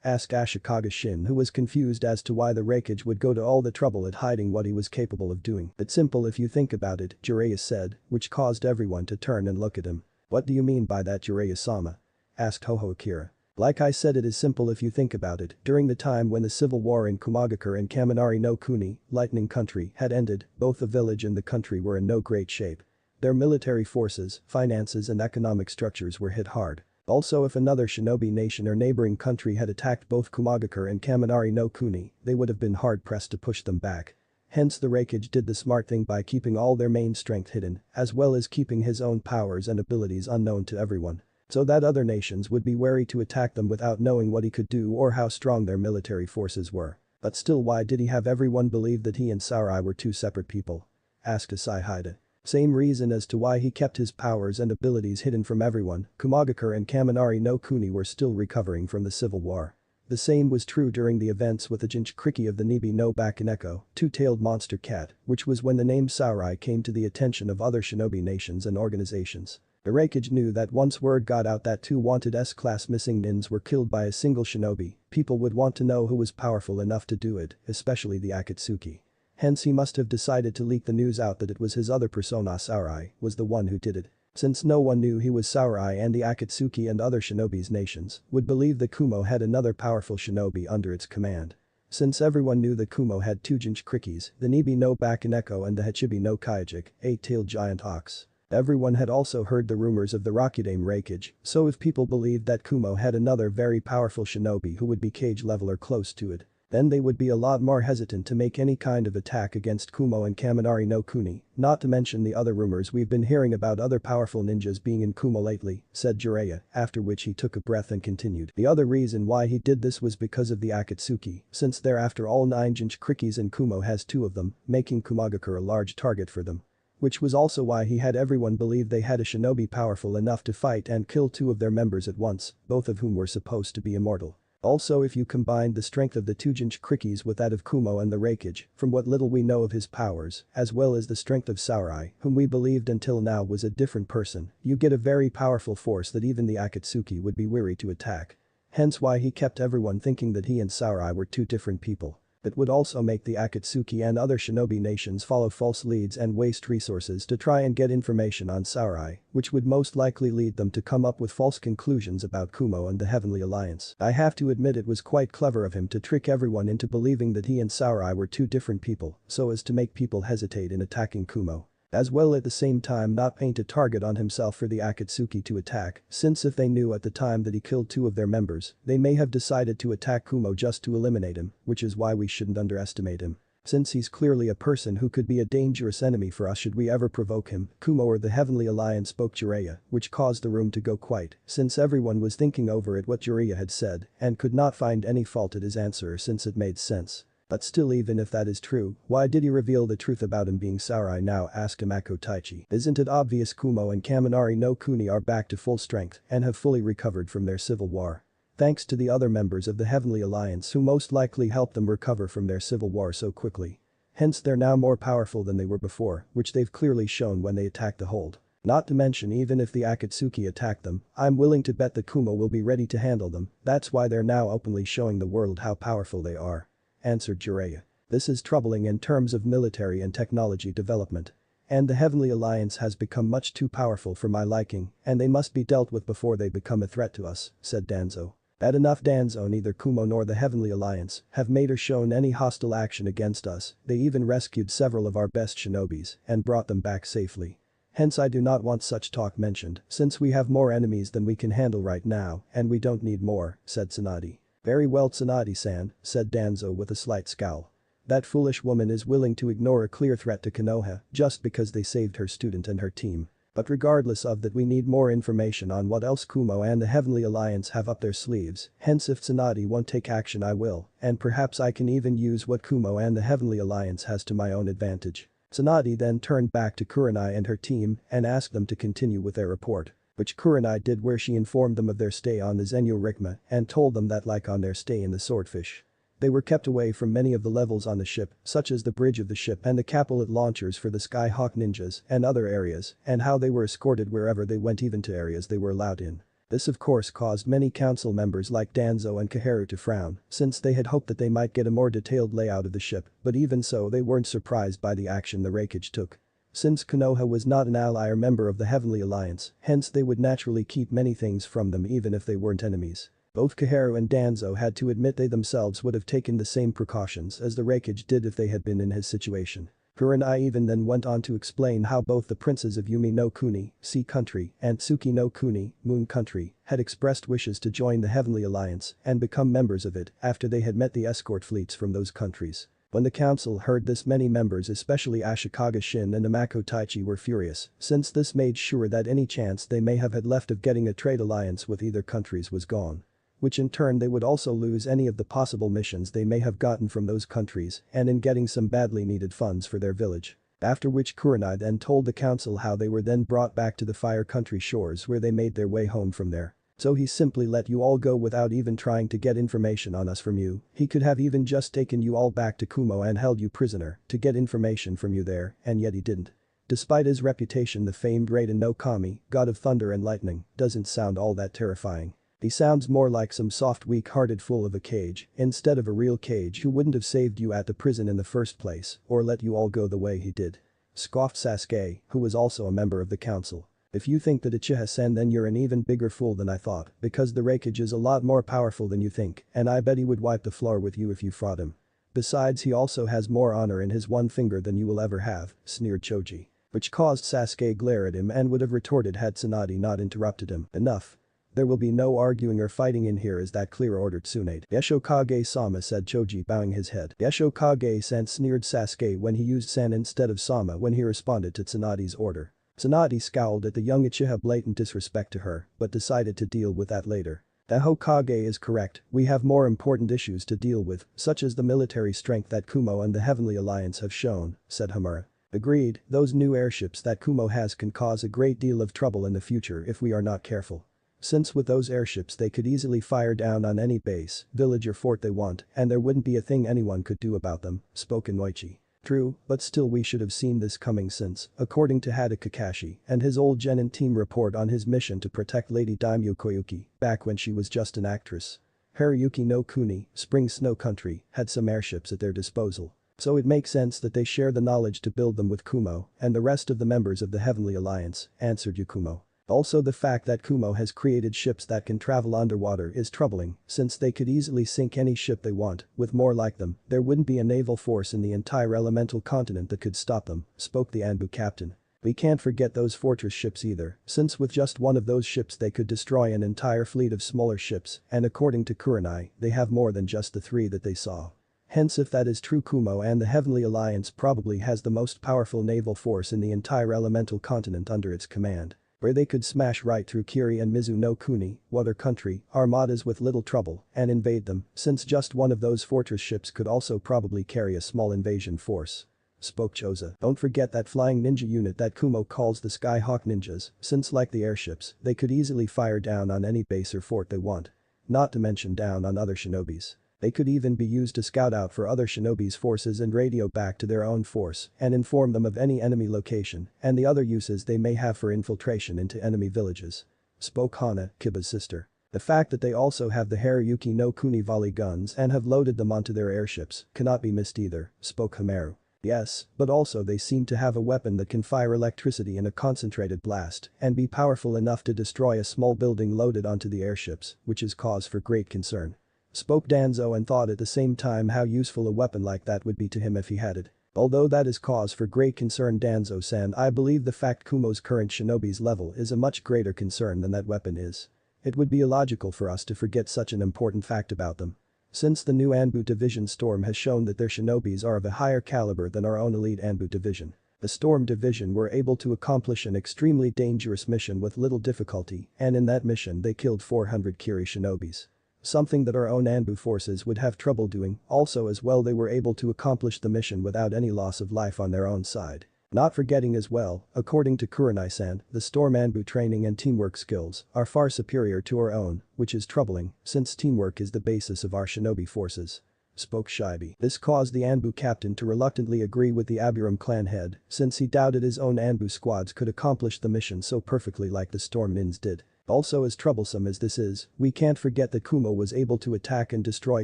Asked Ashikaga Shin who was confused as to why the Raikage would go to all the trouble at hiding what he was capable of doing. It's simple if you think about it, Jiraiya said, which caused everyone to turn and look at him. What do you mean by that Jiraiya-sama? Asked Hoho Akira. Like I said it is simple if you think about it, during the time when the civil war in Kumagakure and Kaminari no Kuni, Lightning Country, had ended, both the village and the country were in no great shape. Their military forces, finances and economic structures were hit hard. Also if another shinobi nation or neighboring country had attacked both Kumagakure and Kaminari no Kuni, they would have been hard-pressed to push them back. Hence the Raikage did the smart thing by keeping all their main strength hidden, as well as keeping his own powers and abilities unknown to everyone. So that other nations would be wary to attack them without knowing what he could do or how strong their military forces were. But still why did he have everyone believe that he and Sarai were two separate people? Asked Asai Haida. Same reason as to why he kept his powers and abilities hidden from everyone, Kumagakure and Kaminari no Kuni were still recovering from the civil war. The same was true during the events with the Jinchuriki of the Nibi no Bakaneko, two-tailed monster cat, which was when the name Sarai came to the attention of other shinobi nations and organizations. The Raikage knew that once word got out that two wanted S-class missing nins were killed by a single shinobi, people would want to know who was powerful enough to do it, especially the Akatsuki. Hence he must have decided to leak the news out that it was his other persona Sarai was the one who did it. Since no one knew he was Sarai and the Akatsuki and other shinobi's nations would believe that Kumo had another powerful shinobi under its command. Since everyone knew that Kumo had two Jinchurikis, the Nibi no Bakaneko and the Hachibi no Kaijik, eight-tailed giant ox. Everyone had also heard the rumors of the Rakudame Raikage, so if people believed that Kumo had another very powerful shinobi who would be cage level or close to it, then they would be a lot more hesitant to make any kind of attack against Kumo and Kaminari no Kuni, not to mention the other rumors we've been hearing about other powerful ninjas being in Kumo lately, said Jiraiya, after which he took a breath and continued. The other reason why he did this was because of the Akatsuki, since thereafter all 9 Jinchurikis and Kumo has 2 of them, making Kumagakure a large target for them. Which was also why he had everyone believe they had a shinobi powerful enough to fight and kill 2 of their members at once, both of whom were supposed to be immortal. Also if you combined the strength of the 2 Jinchurikis with that of Kumo and the Raikage, from what little we know of his powers, as well as the strength of Sarai, whom we believed until now was a different person, you get a very powerful force that even the Akatsuki would be weary to attack. Hence why he kept everyone thinking that he and Sarai were 2 different people. It would also make the Akatsuki and other shinobi nations follow false leads and waste resources to try and get information on Sarai, which would most likely lead them to come up with false conclusions about Kumo and the Heavenly Alliance. I have to admit it was quite clever of him to trick everyone into believing that he and Sarai were 2 different people, so as to make people hesitate in attacking Kumo. As well at the same time not paint a target on himself for the Akatsuki to attack, since if they knew at the time that he killed 2 of their members, they may have decided to attack Kumo just to eliminate him, which is why we shouldn't underestimate him. Since he's clearly a person who could be a dangerous enemy for us should we ever provoke him, Kumo or the Heavenly Alliance, spoke Jiraiya, which caused the room to go quiet, since everyone was thinking over it what Jiraiya had said and could not find any fault at his answer since it made sense. But still even if that is true, why did he reveal the truth about him being Sarai now, asked Amako Taichi. Isn't it obvious Kumo and Kaminari no Kuni are back to full strength and have fully recovered from their civil war? Thanks to the other members of the Heavenly Alliance who most likely helped them recover from their civil war so quickly. Hence they're now more powerful than they were before, which they've clearly shown when they attacked the hold. Not to mention even if the Akatsuki attack them, I'm willing to bet that Kumo will be ready to handle them, that's why they're now openly showing the world how powerful they are. Answered Jiraiya. This is troubling in terms of military and technology development. and the Heavenly Alliance has become much too powerful for my liking, and they must be dealt with before they become a threat to us," said Danzo. "Bad enough Danzo neither Kumo nor the Heavenly Alliance have made or shown any hostile action against us, they even rescued several of our best shinobis and brought them back safely. Hence I do not want such talk mentioned, since we have more enemies than we can handle right now, and we don't need more," said Tsunade. "Very well Tsunade-san," said Danzo with a slight scowl. "That foolish woman is willing to ignore a clear threat to Konoha just because they saved her student and her team. But regardless of that we need more information on what else Kumo and the Heavenly Alliance have up their sleeves, hence if Tsunade won't take action I will, and perhaps I can even use what Kumo and the Heavenly Alliance has to my own advantage." Tsunade then turned back to Kurenai and her team and asked them to continue with their report, which Kurenai did where she informed them of their stay on the Zenyu Rikma and told them that like on their stay in the Swordfish, they were kept away from many of the levels on the ship, such as the bridge of the ship and the capillate launchers for the Skyhawk ninjas and other areas, and how they were escorted wherever they went even to areas they were allowed in. This of course caused many council members like Danzo and Kaharu to frown, since they had hoped that they might get a more detailed layout of the ship, but even so they weren't surprised by the action the Raikage took. Since Konoha was not an ally or member of the Heavenly Alliance, hence they would naturally keep many things from them even if they weren't enemies. Both Kaharu and Danzo had to admit they themselves would have taken the same precautions as the Raikage did if they had been in his situation. Kurenai even then went on to explain how both the princes of Yumi no Kuni, Sea Country, and Tsuki no Kuni, Moon Country, had expressed wishes to join the Heavenly Alliance and become members of it after they had met the escort fleets from those countries. When the council heard this, many members especially Ashikaga Shin and Amako Taichi were furious, since this made sure that any chance they may have had left of getting a trade alliance with either countries was gone. Which in turn they would also lose any of the possible missions they may have gotten from those countries and in getting some badly needed funds for their village. After which Kurenai then told the council how they were then brought back to the Fire Country shores where they made their way home from there. So he simply let you all go without even trying to get information on us from you, he could have even just taken you all back to Kumo and held you prisoner to get information from you there, and yet he didn't. Despite his reputation, the famed Raiden no Kami, god of thunder and lightning, doesn't sound all that terrifying. He sounds more like some soft weak-hearted fool of a Kage instead of a real Kage who wouldn't have saved you at the prison in the first place or let you all go the way he did. Scoffed Sasuke, who was also a member of the council. If you think that Uchiha-sen, then you're an even bigger fool than I thought, because the Raikage is a lot more powerful than you think and I bet he would wipe the floor with you if you fought him. Besides, he also has more honor in his one finger than you will ever have, sneered Choji. Which caused Sasuke glare at him and would have retorted had Tsunade not interrupted him. Enough. There will be no arguing or fighting in here, is that clear, ordered Tsunade. Yesho Kage-sama, said Choji, bowing his head. Yesho Kage-san, sneered Sasuke when he used san instead of sama when he responded to Tsunade's order. Tsunade scowled at the young Uchiha blatant disrespect to her, but decided to deal with that later. The Hokage is correct, we have more important issues to deal with, such as the military strength that Kumo and the Heavenly Alliance have shown, said Hamura. Agreed, those new airships that Kumo has can cause a great deal of trouble in the future if we are not careful. Since with those airships they could easily fire down on any base, village or fort they want and there wouldn't be a thing anyone could do about them, spoke Inoichi. True, but still we should have seen this coming since, according to Hada Kakashi and his old Genin team report on his mission to protect Lady Daimyo Koyuki, back when she was just an actress. Haruyuki no Kuni, Spring Snow Country, had some airships at their disposal. So it makes sense that they share the knowledge to build them with Kumo and the rest of the members of the Heavenly Alliance, answered Yakumo. Also the fact that Kumo has created ships that can travel underwater is troubling, since they could easily sink any ship they want, with more like them, there wouldn't be a naval force in the entire elemental continent that could stop them, spoke the Anbu captain. We can't forget those fortress ships either, since with just one of those ships they could destroy an entire fleet of smaller ships, and according to Kurenai, they have more than just the 3 that they saw. Hence if that is true, Kumo and the Heavenly Alliance probably has the most powerful naval force in the entire elemental continent under its command. Where they could smash right through Kiri and Mizu no Kuni, Water Country, armadas with little trouble, and invade them, since just one of those fortress ships could also probably carry a small invasion force. Spoke Choza. Don't forget that flying ninja unit that Kumo calls the Skyhawk ninjas, since like the airships, they could easily fire down on any base or fort they want. Not to mention down on other shinobis. They could even be used to scout out for other shinobi's forces and radio back to their own force and inform them of any enemy location and the other uses they may have for infiltration into enemy villages. Spoke Hana, Kiba's sister. The fact that they also have the Haruyuki no Kuni volley guns and have loaded them onto their airships cannot be missed either, spoke Hamaru. Yes, but also they seem to have a weapon that can fire electricity in a concentrated blast and be powerful enough to destroy a small building loaded onto the airships, which is cause for great concern. Spoke Danzo and thought at the same time how useful a weapon like that would be to him if he had it. Although that is cause for great concern Danzo-san, I believe the fact Kumo's current shinobi's level is a much greater concern than that weapon is. It would be illogical for us to forget such an important fact about them. Since the new Anbu Division Storm has shown that their shinobis are of a higher caliber than our own elite Anbu Division. The Storm Division were able to accomplish an extremely dangerous mission with little difficulty, and in that mission they killed 400 Kiri shinobis. Something that our own Anbu forces would have trouble doing, also as well they were able to accomplish the mission without any loss of life on their own side. Not forgetting as well, according to Kurenai-san, the Storm Anbu training and teamwork skills are far superior to our own, which is troubling, since teamwork is the basis of our shinobi forces. Spoke Shibi. This caused the Anbu captain to reluctantly agree with the Abiram clan head, since he doubted his own Anbu squads could accomplish the mission so perfectly like the Storm Nins did. Also as troublesome as this is, we can't forget that Kumo was able to attack and destroy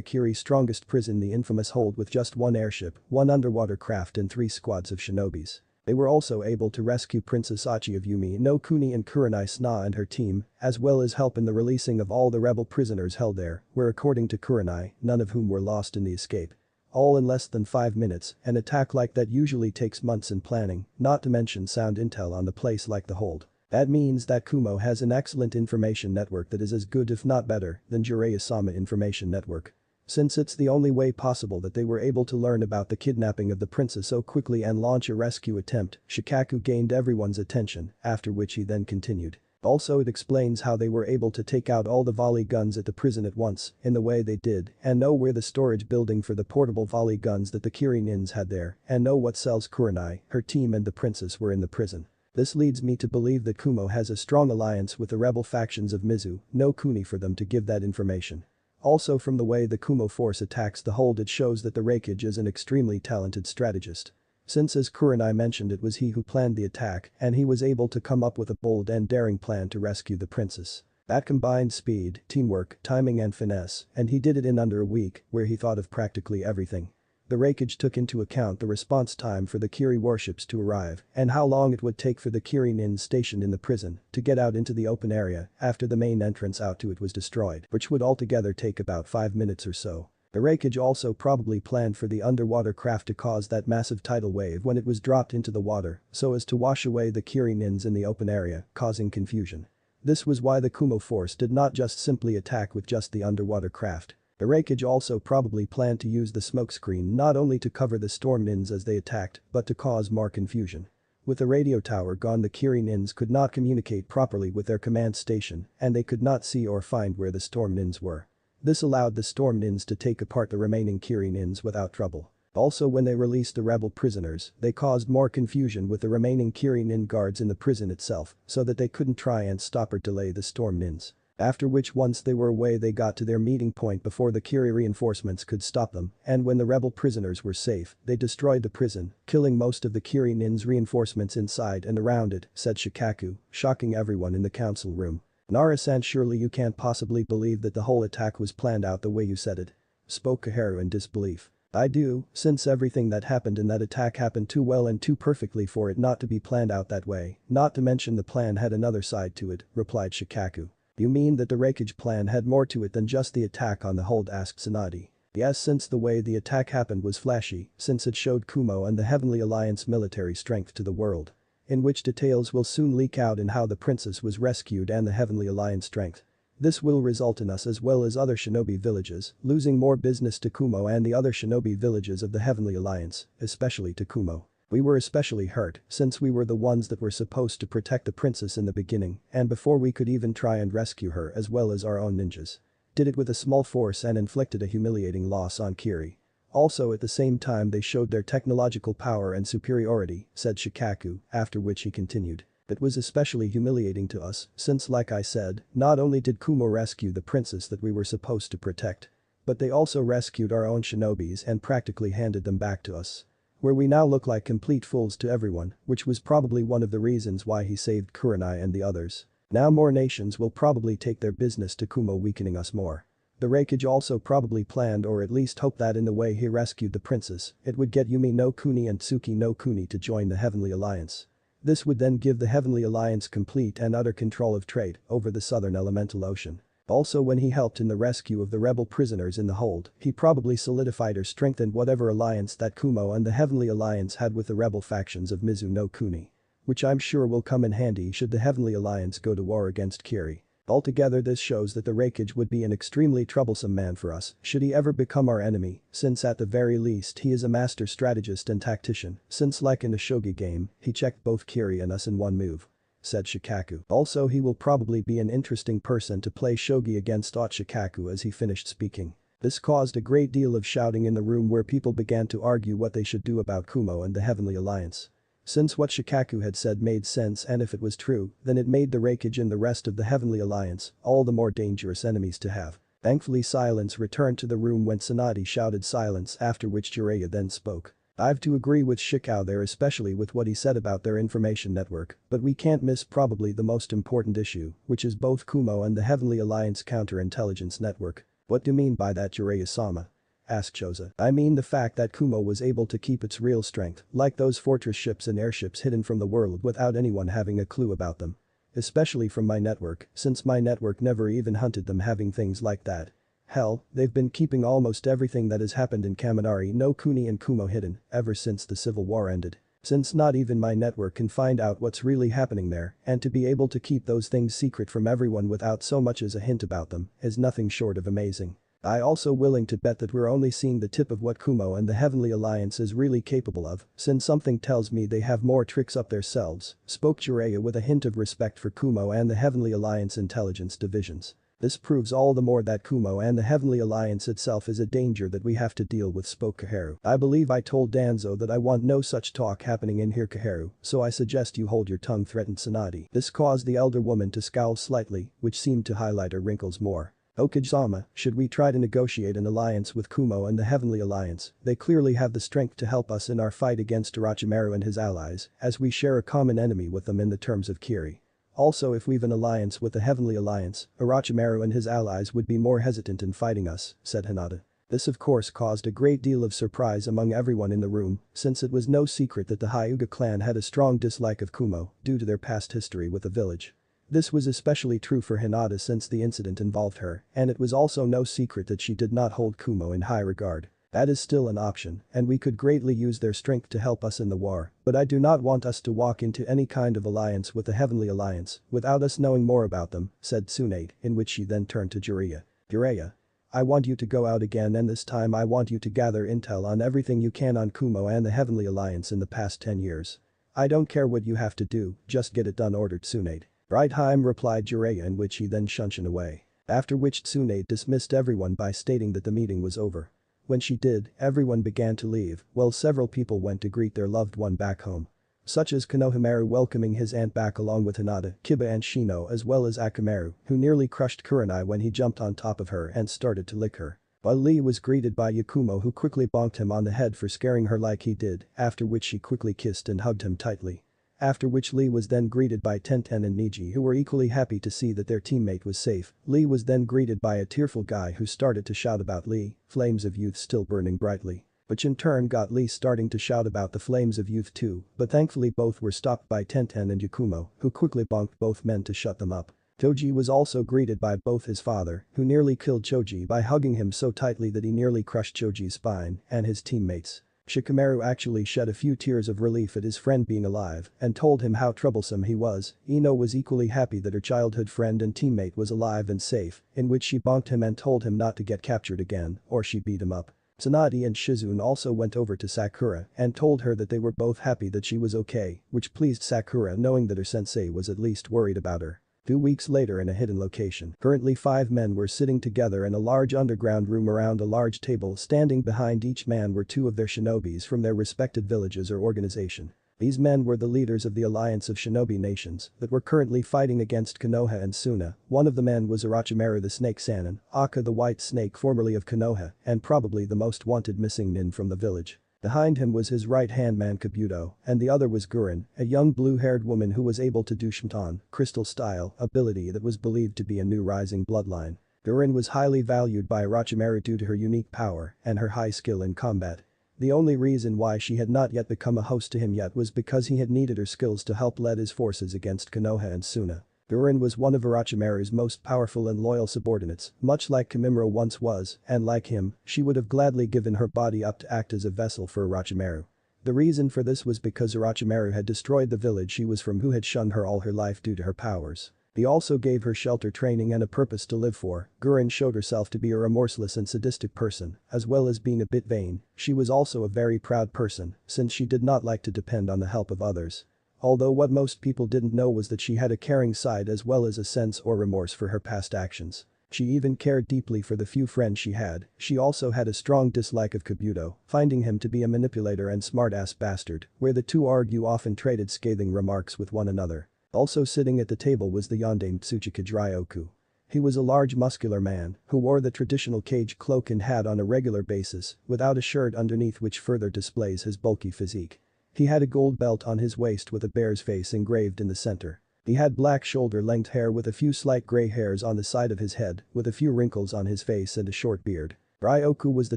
Kiri's strongest prison, the infamous hold, with just one airship, one underwater craft and 3 squads of shinobis. They were also able to rescue Princess Achi of Yumi no Kuni and Kurenai Sna and her team, as well as help in the releasing of all the rebel prisoners held there, where according to Kurenai, none of whom were lost in the escape. All in less than 5 minutes, an attack like that usually takes months in planning, not to mention sound intel on the place like the hold. That means that Kumo has an excellent information network that is as good if not better than Jiraiya-sama information network. Since it's the only way possible that they were able to learn about the kidnapping of the princess so quickly and launch a rescue attempt, Shikaku gained everyone's attention, after which he then continued. Also it explains how they were able to take out all the volley guns at the prison at once, in the way they did, and know where the storage building for the portable volley guns that the Kiri Nins had there, and know what cells Kurenai, her team and the princess were in the prison. This leads me to believe that Kumo has a strong alliance with the rebel factions of Mizu no Kuni for them to give that information. Also from the way the Kumo force attacks the hold, it shows that the Raikage is an extremely talented strategist. Since as Kurenai mentioned, it was he who planned the attack and he was able to come up with a bold and daring plan to rescue the princess. That combined speed, teamwork, timing and finesse, and he did it in under a week, where he thought of practically everything. The Raikage took into account the response time for the Kiri warships to arrive and how long it would take for the Kiri Nins stationed in the prison to get out into the open area after the main entrance out to it was destroyed, which would altogether take about 5 minutes or so. The Raikage also probably planned for the underwater craft to cause that massive tidal wave when it was dropped into the water so as to wash away the Kiri Nins in the open area, causing confusion. This was why the Kumo force did not just simply attack with just the underwater craft. The Raikage also probably planned to use the smokescreen not only to cover the Storm Nins as they attacked, but to cause more confusion. With the radio tower gone, the Kiri Nins could not communicate properly with their command station and they could not see or find where the Storm Nins were. This allowed the Storm Nins to take apart the remaining Kiri Nins without trouble. Also when they released the rebel prisoners, they caused more confusion with the remaining Kiri Nin guards in the prison itself so that they couldn't try and stop or delay the Storm Nins. After which once they were away they got to their meeting point before the Kiri reinforcements could stop them, and when the rebel prisoners were safe, they destroyed the prison, killing most of the Kiri Nin's reinforcements inside and around it, said Shikaku, shocking everyone in the council room. Nara-san, surely you can't possibly believe that the whole attack was planned out the way you said it. Spoke Kaharu in disbelief. I do, since everything that happened in that attack happened too well and too perfectly for it not to be planned out that way, not to mention the plan had another side to it, replied Shikaku. You mean that the Raikage plan had more to it than just the attack on the hold, asked Tsunade. Yes, since the way the attack happened was flashy, since it showed Kumo and the Heavenly Alliance military strength to the world. In which details will soon leak out in how the princess was rescued and the Heavenly Alliance strength. This will result in us as well as other shinobi villages losing more business to Kumo and the other shinobi villages of the Heavenly Alliance, especially to Kumo. We were especially hurt since we were the ones that were supposed to protect the princess in the beginning and before we could even try and rescue her as well as our own ninjas. Did it with a small force and inflicted a humiliating loss on Kiri. Also at the same time they showed their technological power and superiority, said Shikaku, after which he continued. It was especially humiliating to us since like I said, not only did Kumo rescue the princess that we were supposed to protect, but they also rescued our own shinobis and practically handed them back to us. Where we now look like complete fools to everyone, which was probably one of the reasons why he saved Kurenai and the others. Now more nations will probably take their business to Kumo, weakening us more. The Raikage also probably planned or at least hoped that in the way he rescued the princess, it would get Yumi no Kuni and Tsuki no Kuni to join the Heavenly Alliance. This would then give the Heavenly Alliance complete and utter control of trade over the southern elemental ocean. Also when he helped in the rescue of the rebel prisoners in the hold, he probably solidified or strengthened whatever alliance that Kumo and the Heavenly Alliance had with the rebel factions of Mizu no Kuni. Which I'm sure will come in handy should the Heavenly Alliance go to war against Kiri. Altogether this shows that the Raikage would be an extremely troublesome man for us should he ever become our enemy, since at the very least he is a master strategist and tactician, since like in a shogi game, he checked both Kiri and us in one move. Said Shikaku. Also he will probably be an interesting person to play shogi against, thought Shikaku as he finished speaking. This caused a great deal of shouting in the room where people began to argue what they should do about Kumo and the Heavenly Alliance. Since what Shikaku had said made sense and if it was true, then it made the Raikage and the rest of the Heavenly Alliance all the more dangerous enemies to have. Thankfully silence returned to the room when Tsunade shouted silence, after which Jiraiya then spoke. I've to agree with Shikao there, especially with what he said about their information network, but we can't miss probably the most important issue, which is both Kumo and the Heavenly Alliance counterintelligence network. What do you mean by that, Jiraiya-sama? Asked Choza. I mean the fact that Kumo was able to keep its real strength, like those fortress ships and airships hidden from the world without anyone having a clue about them. Especially from my network, since my network never even hunted them having things like that. Hell, they've been keeping almost everything that has happened in Kaminari no Kuni and Kumo hidden ever since the civil war ended. Since not even my network can find out what's really happening there, and to be able to keep those things secret from everyone without so much as a hint about them is nothing short of amazing. I also willing to bet that we're only seeing the tip of what Kumo and the Heavenly Alliance is really capable of, since something tells me they have more tricks up their selves, spoke Jiraiya with a hint of respect for Kumo and the Heavenly Alliance intelligence divisions. This proves all the more that Kumo and the Heavenly Alliance itself is a danger that we have to deal with, spoke Kaharu. I believe I told Danzo that I want no such talk happening in here, Kaharu, so I suggest you hold your tongue, threatened Tsunade. This caused the elder woman to scowl slightly, which seemed to highlight her wrinkles more. Okage-sama, should we try to negotiate an alliance with Kumo and the Heavenly Alliance? They clearly have the strength to help us in our fight against Orochimaru and his allies, as we share a common enemy with them in the terms of Kiri. Also if we've an alliance with the Heavenly Alliance, Orochimaru and his allies would be more hesitant in fighting us, said Hinata. This of course caused a great deal of surprise among everyone in the room, since it was no secret that the Hyuga clan had a strong dislike of Kumo due to their past history with the village. This was especially true for Hinata since the incident involved her, and it was also no secret that she did not hold Kumo in high regard. That is still an option, and we could greatly use their strength to help us in the war, but I do not want us to walk into any kind of alliance with the Heavenly Alliance without us knowing more about them, said Tsunade, in which she then turned to Jiraiya. Jiraiya. I want you to go out again, and this time I want you to gather intel on everything you can on Kumo and the Heavenly Alliance in the past 10 years. I don't care what you have to do, just get it done, ordered Tsunade. Right, Haim, replied Jiraiya, in which he then shunshed away. After which Tsunade dismissed everyone by stating that the meeting was over. When she did, everyone began to leave, while several people went to greet their loved one back home. Such as Konohamaru welcoming his aunt back along with Hinata, Kiba and Shino, as well as Akamaru, who nearly crushed Kurenai when he jumped on top of her and started to lick her. While Lee was greeted by Yakumo, who quickly bonked him on the head for scaring her like he did, after which she quickly kissed and hugged him tightly. After which Lee was then greeted by Tenten and Niji, who were equally happy to see that their teammate was safe. Lee was then greeted by a tearful Guy who started to shout about Lee, flames of youth still burning brightly. Which in turn got Lee starting to shout about the flames of youth too, but thankfully both were stopped by Tenten and Yakumo, who quickly bonked both men to shut them up. Choji was also greeted by both his father, who nearly killed Choji by hugging him so tightly that he nearly crushed Choji's spine, and his teammates. Shikamaru actually shed a few tears of relief at his friend being alive and told him how troublesome he was. Ino was equally happy that her childhood friend and teammate was alive and safe, in which she bonked him and told him not to get captured again or she beat him up. Tsunade and Shizune also went over to Sakura and told her that they were both happy that she was okay, which pleased Sakura knowing that her sensei was at least worried about her. 2 weeks later in a hidden location, currently 5 men were sitting together in a large underground room around a large table. Standing behind each man were 2 of their shinobis from their respected villages or organization. These men were the leaders of the alliance of shinobi nations that were currently fighting against Konoha and Suna. One of the men was Orochimaru the Snake Sannin, Akka the White Snake formerly of Konoha, and probably the most wanted missing nin from the village. Behind him was his right-hand man Kabuto, and the other was Gurin, a young blue-haired woman who was able to do Shinton, crystal style, ability that was believed to be a new rising bloodline. Gurin was highly valued by Orochimaru due to her unique power and her high skill in combat. The only reason why she had not yet become a host to him yet was because he had needed her skills to help lead his forces against Konoha and Suna. Gurin was one of Orochimaru's most powerful and loyal subordinates, much like Kimimaro once was, and like him, she would have gladly given her body up to act as a vessel for Orochimaru. The reason for this was because Orochimaru had destroyed the village she was from, who had shunned her all her life due to her powers. He also gave her shelter, training, and a purpose to live for. Gurin showed herself to be a remorseless and sadistic person, as well as being a bit vain. She was also a very proud person, since she did not like to depend on the help of others. Although what most people didn't know was that she had a caring side as well as a sense or remorse for her past actions. She even cared deeply for the few friends she had. She also had a strong dislike of Kabuto, finding him to be a manipulator and smart-ass bastard, where the two often traded scathing remarks with one another. Also sitting at the table was the yondaime Tsuchikage Ryoku. He was a large muscular man who wore the traditional cage cloak and hat on a regular basis, without a shirt underneath, which further displays his bulky physique. He had a gold belt on his waist with a bear's face engraved in the center. He had black shoulder-length hair with a few slight gray hairs on the side of his head, with a few wrinkles on his face and a short beard. Ryoku was the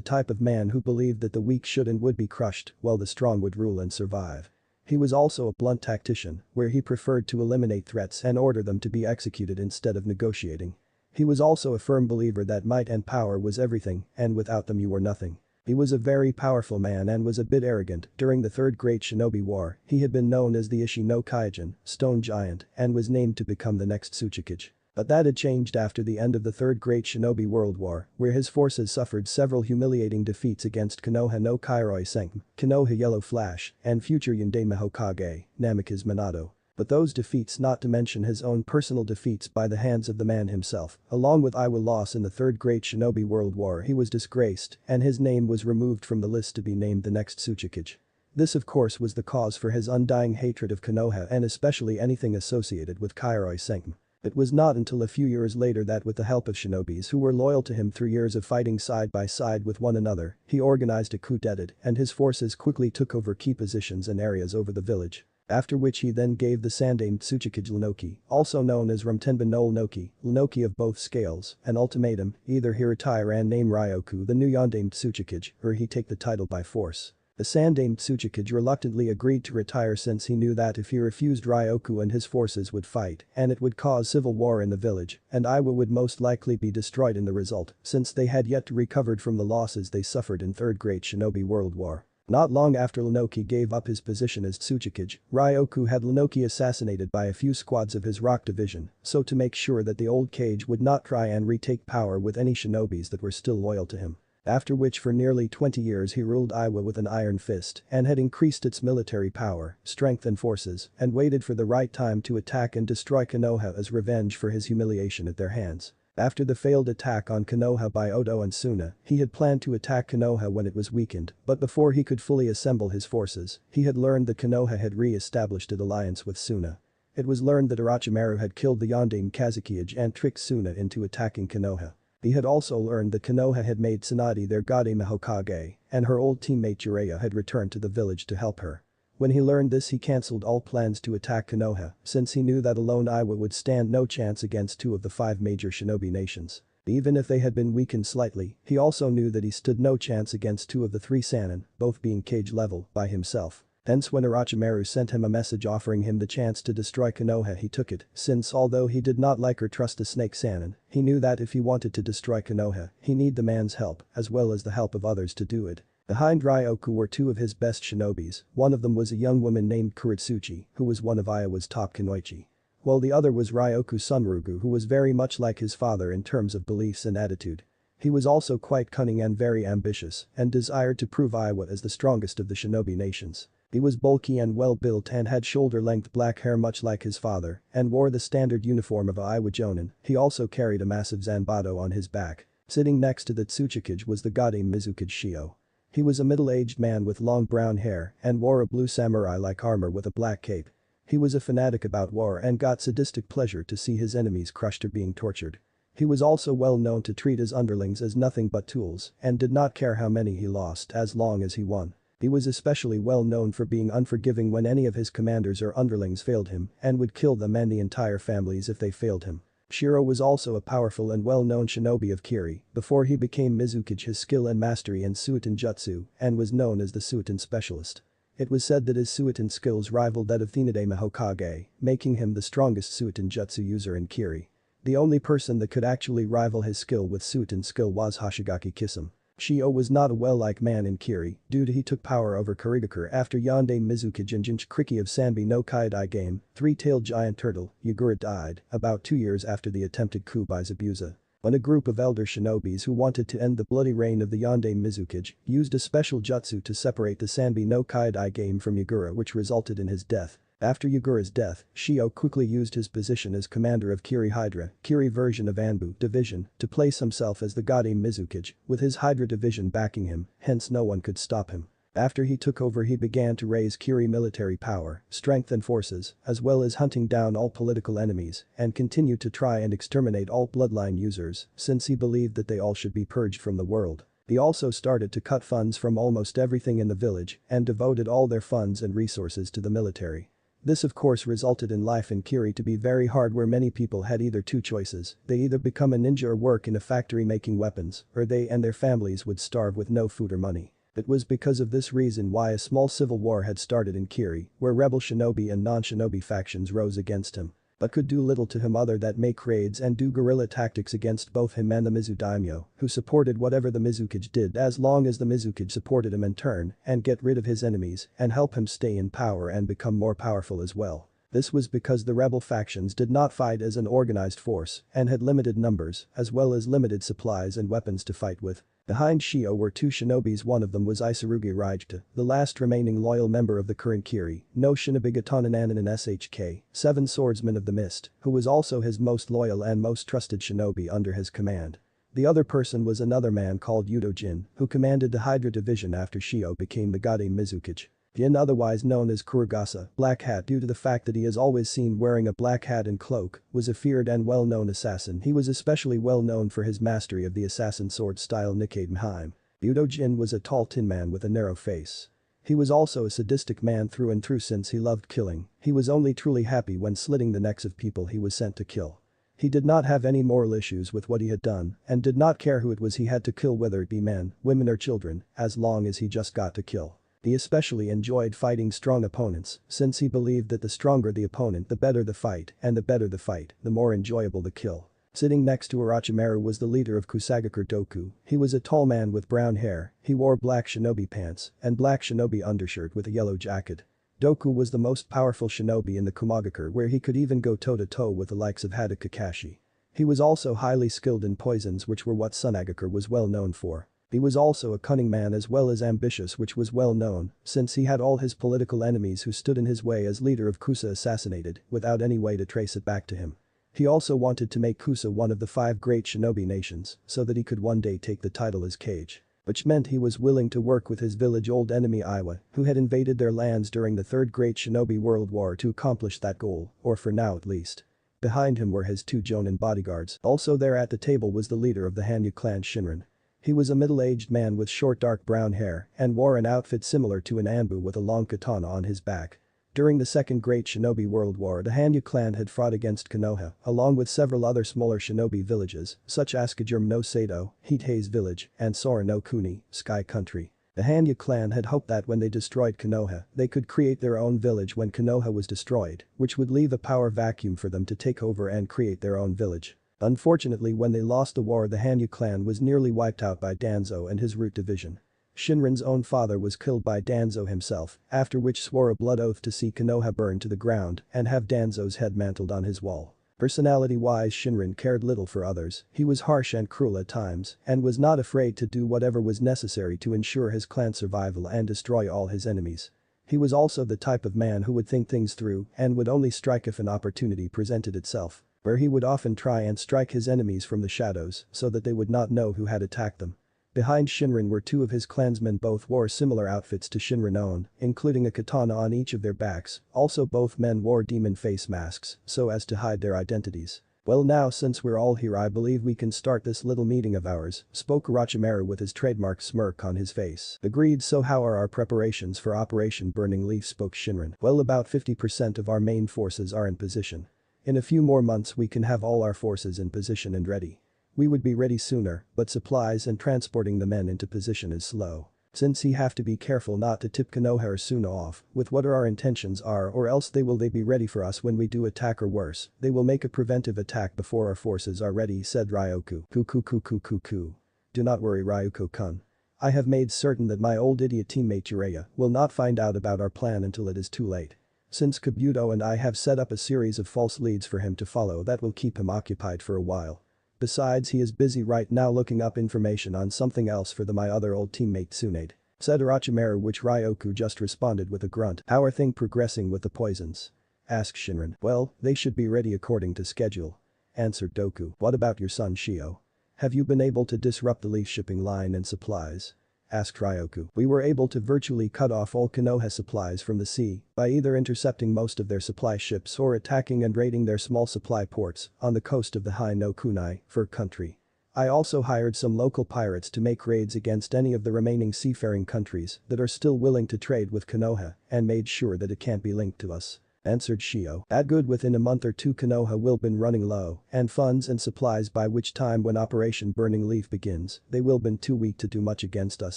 type of man who believed that the weak should and would be crushed, while the strong would rule and survive. He was also a blunt tactician, where he preferred to eliminate threats and order them to be executed instead of negotiating. He was also a firm believer that might and power was everything, and without them you were nothing. He was a very powerful man and was a bit arrogant. During the Third Great Shinobi War, he had been known as the Ishi no Kaijin, Stone Giant, and was named to become the next Tsuchikage. But that had changed after the end of the Third Great Shinobi World War, where his forces suffered several humiliating defeats against Konoha no Kairoi Senki, Konoha Yellow Flash, and future Yondaime Hokage, Namikaze Minato. But those defeats, not to mention his own personal defeats by the hands of the man himself, along with Iwa's loss in the Third Great Shinobi World War, he was disgraced, and his name was removed from the list to be named the next Tsuchikage. This of course was the cause for his undying hatred of Konoha and especially anything associated with Kairoi Senki. It was not until a few years later that, with the help of shinobis who were loyal to him through years of fighting side by side with one another, he organized a coup d'etat and his forces quickly took over key positions and areas over the village. After which he then gave the Sandaime Tsuchikage Lenoki, also known as Ramtenba no Lenoki of both scales, an ultimatum: either he retire and name Ryoku the new Yondaime Tsuchikage, or he take the title by force. The Sandaime Tsuchikage reluctantly agreed to retire since he knew that if he refused, Ryoku and his forces would fight and it would cause civil war in the village, and Iwa would most likely be destroyed in the result, since they had yet to recover from the losses they suffered in Third Great Shinobi World War. Not long after Lenoki gave up his position as Tsuchikage, Ryoku had Lenoki assassinated by a few squads of his rock division, so to make sure that the old cage would not try and retake power with any shinobis that were still loyal to him. After which for nearly 20 years he ruled Iwa with an iron fist and had increased its military power, strength and forces, and waited for the right time to attack and destroy Konoha as revenge for his humiliation at their hands. After the failed attack on Konoha by Oto and Suna, he had planned to attack Konoha when it was weakened, but before he could fully assemble his forces, he had learned that Konoha had re-established an alliance with Suna. It was learned that Orochimaru had killed the Yondaime Kazekage and tricked Suna into attacking Konoha. He had also learned that Konoha had made Tsunade their Godaime Hokage, and her old teammate Jiraiya had returned to the village to help her. When he learned this, he cancelled all plans to attack Konoha, since he knew that alone Iwa would stand no chance against 2 of the 5 major shinobi nations. Even if they had been weakened slightly, he also knew that he stood no chance against 2 of the 3 Sannin, both being cage level, by himself. Hence when Orochimaru sent him a message offering him the chance to destroy Konoha, he took it, since although he did not like or trust the Snake Sannin, he knew that if he wanted to destroy Konoha, he needed the man's help, as well as the help of others to do it. Behind Ryoku were 2 of his best shinobis, one of them was a young woman named Kuretsuchi, who was one of Iowa's top kunoichi. While the other was Ryoku's son Rugu, who was very much like his father in terms of beliefs and attitude. He was also quite cunning and very ambitious, and desired to prove Iowa as the strongest of the shinobi nations. He was bulky and well-built and had shoulder-length black hair much like his father, and wore the standard uniform of a Iowa Jonin. He also carried a massive zanbato on his back. Sitting next to the Tsuchikage was the Godaime Mizukage Shio. He was a middle-aged man with long brown hair and wore a blue samurai-like armor with a black cape. He was a fanatic about war and got sadistic pleasure to see his enemies crushed or being tortured. He was also well known to treat his underlings as nothing but tools and did not care how many he lost as long as he won. He was especially well known for being unforgiving when any of his commanders or underlings failed him and would kill them and the entire families if they failed him. Shiro was also a powerful and well-known shinobi of Kiri before he became Mizukage. His skill and mastery in Suiton Jutsu and was known as the Suiton specialist. It was said that his Suiton skills rivaled that of Thinadame Hokage, making him the strongest Suiton Jutsu user in Kiri. The only person that could actually rival his skill with Suiton skill was Hoshigaki Kisame. Shio was not a well-liked man in Kiri due to he took power over Kurigakure after Yonde Mizukage and Jinchuriki of Sanbi no Kaidai game, three-tailed giant turtle, Yagura died, about 2 years after the attempted coup by Zabuza. When a group of elder shinobis who wanted to end the bloody reign of the Yonde Mizukage used a special jutsu to separate the Sanbi no Kaidai game from Yagura, which resulted in his death. After Yagura's death, Shio quickly used his position as commander of Kiri Hydra, Kiri version of Anbu division, to place himself as the Gade Mizukage, with his Hydra division backing him, hence no one could stop him. After he took over he began to raise Kiri military power, strength and forces, as well as hunting down all political enemies, and continued to try and exterminate all bloodline users, since he believed that they all should be purged from the world. He also started to cut funds from almost everything in the village and devoted all their funds and resources to the military. This of course resulted in life in Kiri to be very hard, where many people had either two choices: they either become a ninja or work in a factory making weapons, or they and their families would starve with no food or money. It was because of this reason why a small civil war had started in Kiri, where rebel shinobi and non-shinobi factions rose against him, but could do little to him other than make raids and do guerrilla tactics against both him and the Mizu daimyo, who supported whatever the Mizukage did as long as the Mizukage supported him in turn, and get rid of his enemies and help him stay in power and become more powerful as well. This was because the rebel factions did not fight as an organized force and had limited numbers as well as limited supplies and weapons to fight with. Behind Shio were two shinobis. One of them was Isurugi Raijta, the last remaining loyal member of the current Kiri, no Shinobigatanan in SHK, 7 Swordsman of the Mist, who was also his most loyal and most trusted shinobi under his command. The other person was another man called Yudo Jin, who commanded the Hydra division after Shio became the Gade Mizukage. Jin, otherwise known as Kurugasa, Black Hat, due to the fact that he is always seen wearing a black hat and cloak, was a feared and well-known assassin. He was especially well known for his mastery of the assassin sword style Nikaidenheim. Yudo Jin was a tall tin man with a narrow face. He was also a sadistic man through and through since he loved killing. He was only truly happy when slitting the necks of people he was sent to kill. He did not have any moral issues with what he had done and did not care who it was he had to kill, whether it be men, women or children, as long as he just got to kill. He especially enjoyed fighting strong opponents, since he believed that the stronger the opponent the better the fight, and the better the fight, the more enjoyable the kill. Sitting next to Orochimaru was the leader of Kusagakure Doku. He was a tall man with brown hair, he wore black shinobi pants and black shinobi undershirt with a yellow jacket. Doku was the most powerful shinobi in the Kumagakure, where he could even go toe-to-toe with the likes of Hada Kakashi. He was also highly skilled in poisons, which were what Sunagakure was well known for. He was also a cunning man as well as ambitious, which was well known, since he had all his political enemies who stood in his way as leader of Kusa assassinated, without any way to trace it back to him. He also wanted to make Kusa one of the 5 great shinobi nations, so that he could one day take the title as Kage. Which meant he was willing to work with his village old enemy Iwa, who had invaded their lands during the 3rd Great Shinobi World War to accomplish that goal, or for now at least. Behind him were his 2 Jonin bodyguards. Also there at the table was the leader of the Hanyu clan, Shinran. He was a middle-aged man with short dark brown hair and wore an outfit similar to an Anbu with a long katana on his back. During the 2nd Great Shinobi World War, the Hanyu clan had fought against Konoha, along with several other smaller shinobi villages, such as Kajurm no Sado, Heat-Haze village, and Sora no Kuni, Sky Country. The Hanyu clan had hoped that when they destroyed Konoha, they could create their own village when Konoha was destroyed, which would leave a power vacuum for them to take over and create their own village. Unfortunately, when they lost the war, the Hanyu clan was nearly wiped out by Danzo and his root division. Shinran's own father was killed by Danzo himself, after which swore a blood oath to see Konoha burned to the ground and have Danzo's head mantled on his wall. Personality-wise, Shinran cared little for others. He was harsh and cruel at times and was not afraid to do whatever was necessary to ensure his clan's survival and destroy all his enemies. He was also the type of man who would think things through and would only strike if an opportunity presented itself, where he would often try and strike his enemies from the shadows so that they would not know who had attacked them. Behind Shinran were 2 of his clansmen. Both wore similar outfits to Shinran own, including a katana on each of their backs. Also both men wore demon face masks so as to hide their identities. "Well, now since we're all here, I believe we can start this little meeting of ours," spoke Orochimaru with his trademark smirk on his face. "Agreed. So how are our preparations for Operation Burning Leaf?" spoke Shinran. "Well, about 50% of our main forces are in position. In a few more months we can have all our forces in position and ready. We would be ready sooner, but supplies and transporting the men into position is slow. Since he have to be careful not to tip Konoha or Suna off with what our intentions are, or else they be ready for us when we do attack, or worse, they will make a preventive attack before our forces are ready, said Ryoku. Ku. Do not worry, Ryuko-kun. I have made certain that my old idiot teammate Jiraiya will not find out about our plan until it is too late. Since Kabuto and I have set up a series of false leads for him to follow that will keep him occupied for a while. Besides, he is busy right now looking up information on something else for my other old teammate Tsunade, said Orochimaru, which Ryoku just responded with a grunt. How are things progressing with the poisons? Asked Shinran. Well, they should be ready according to schedule, answered Doku. What about your son Shio? Have you been able to disrupt the leaf shipping line and supplies? Asked Ryoku. We were able to virtually cut off all Konoha supplies from the sea by either intercepting most of their supply ships or attacking and raiding their small supply ports on the coast of the Hai no Kunai, Fur country. I also hired some local pirates to make raids against any of the remaining seafaring countries that are still willing to trade with Konoha and made sure that it can't be linked to us, answered Shio. That good. Within a month or two Konoha will been running low and funds and supplies, by which time when Operation Burning Leaf begins, they will been too weak to do much against us,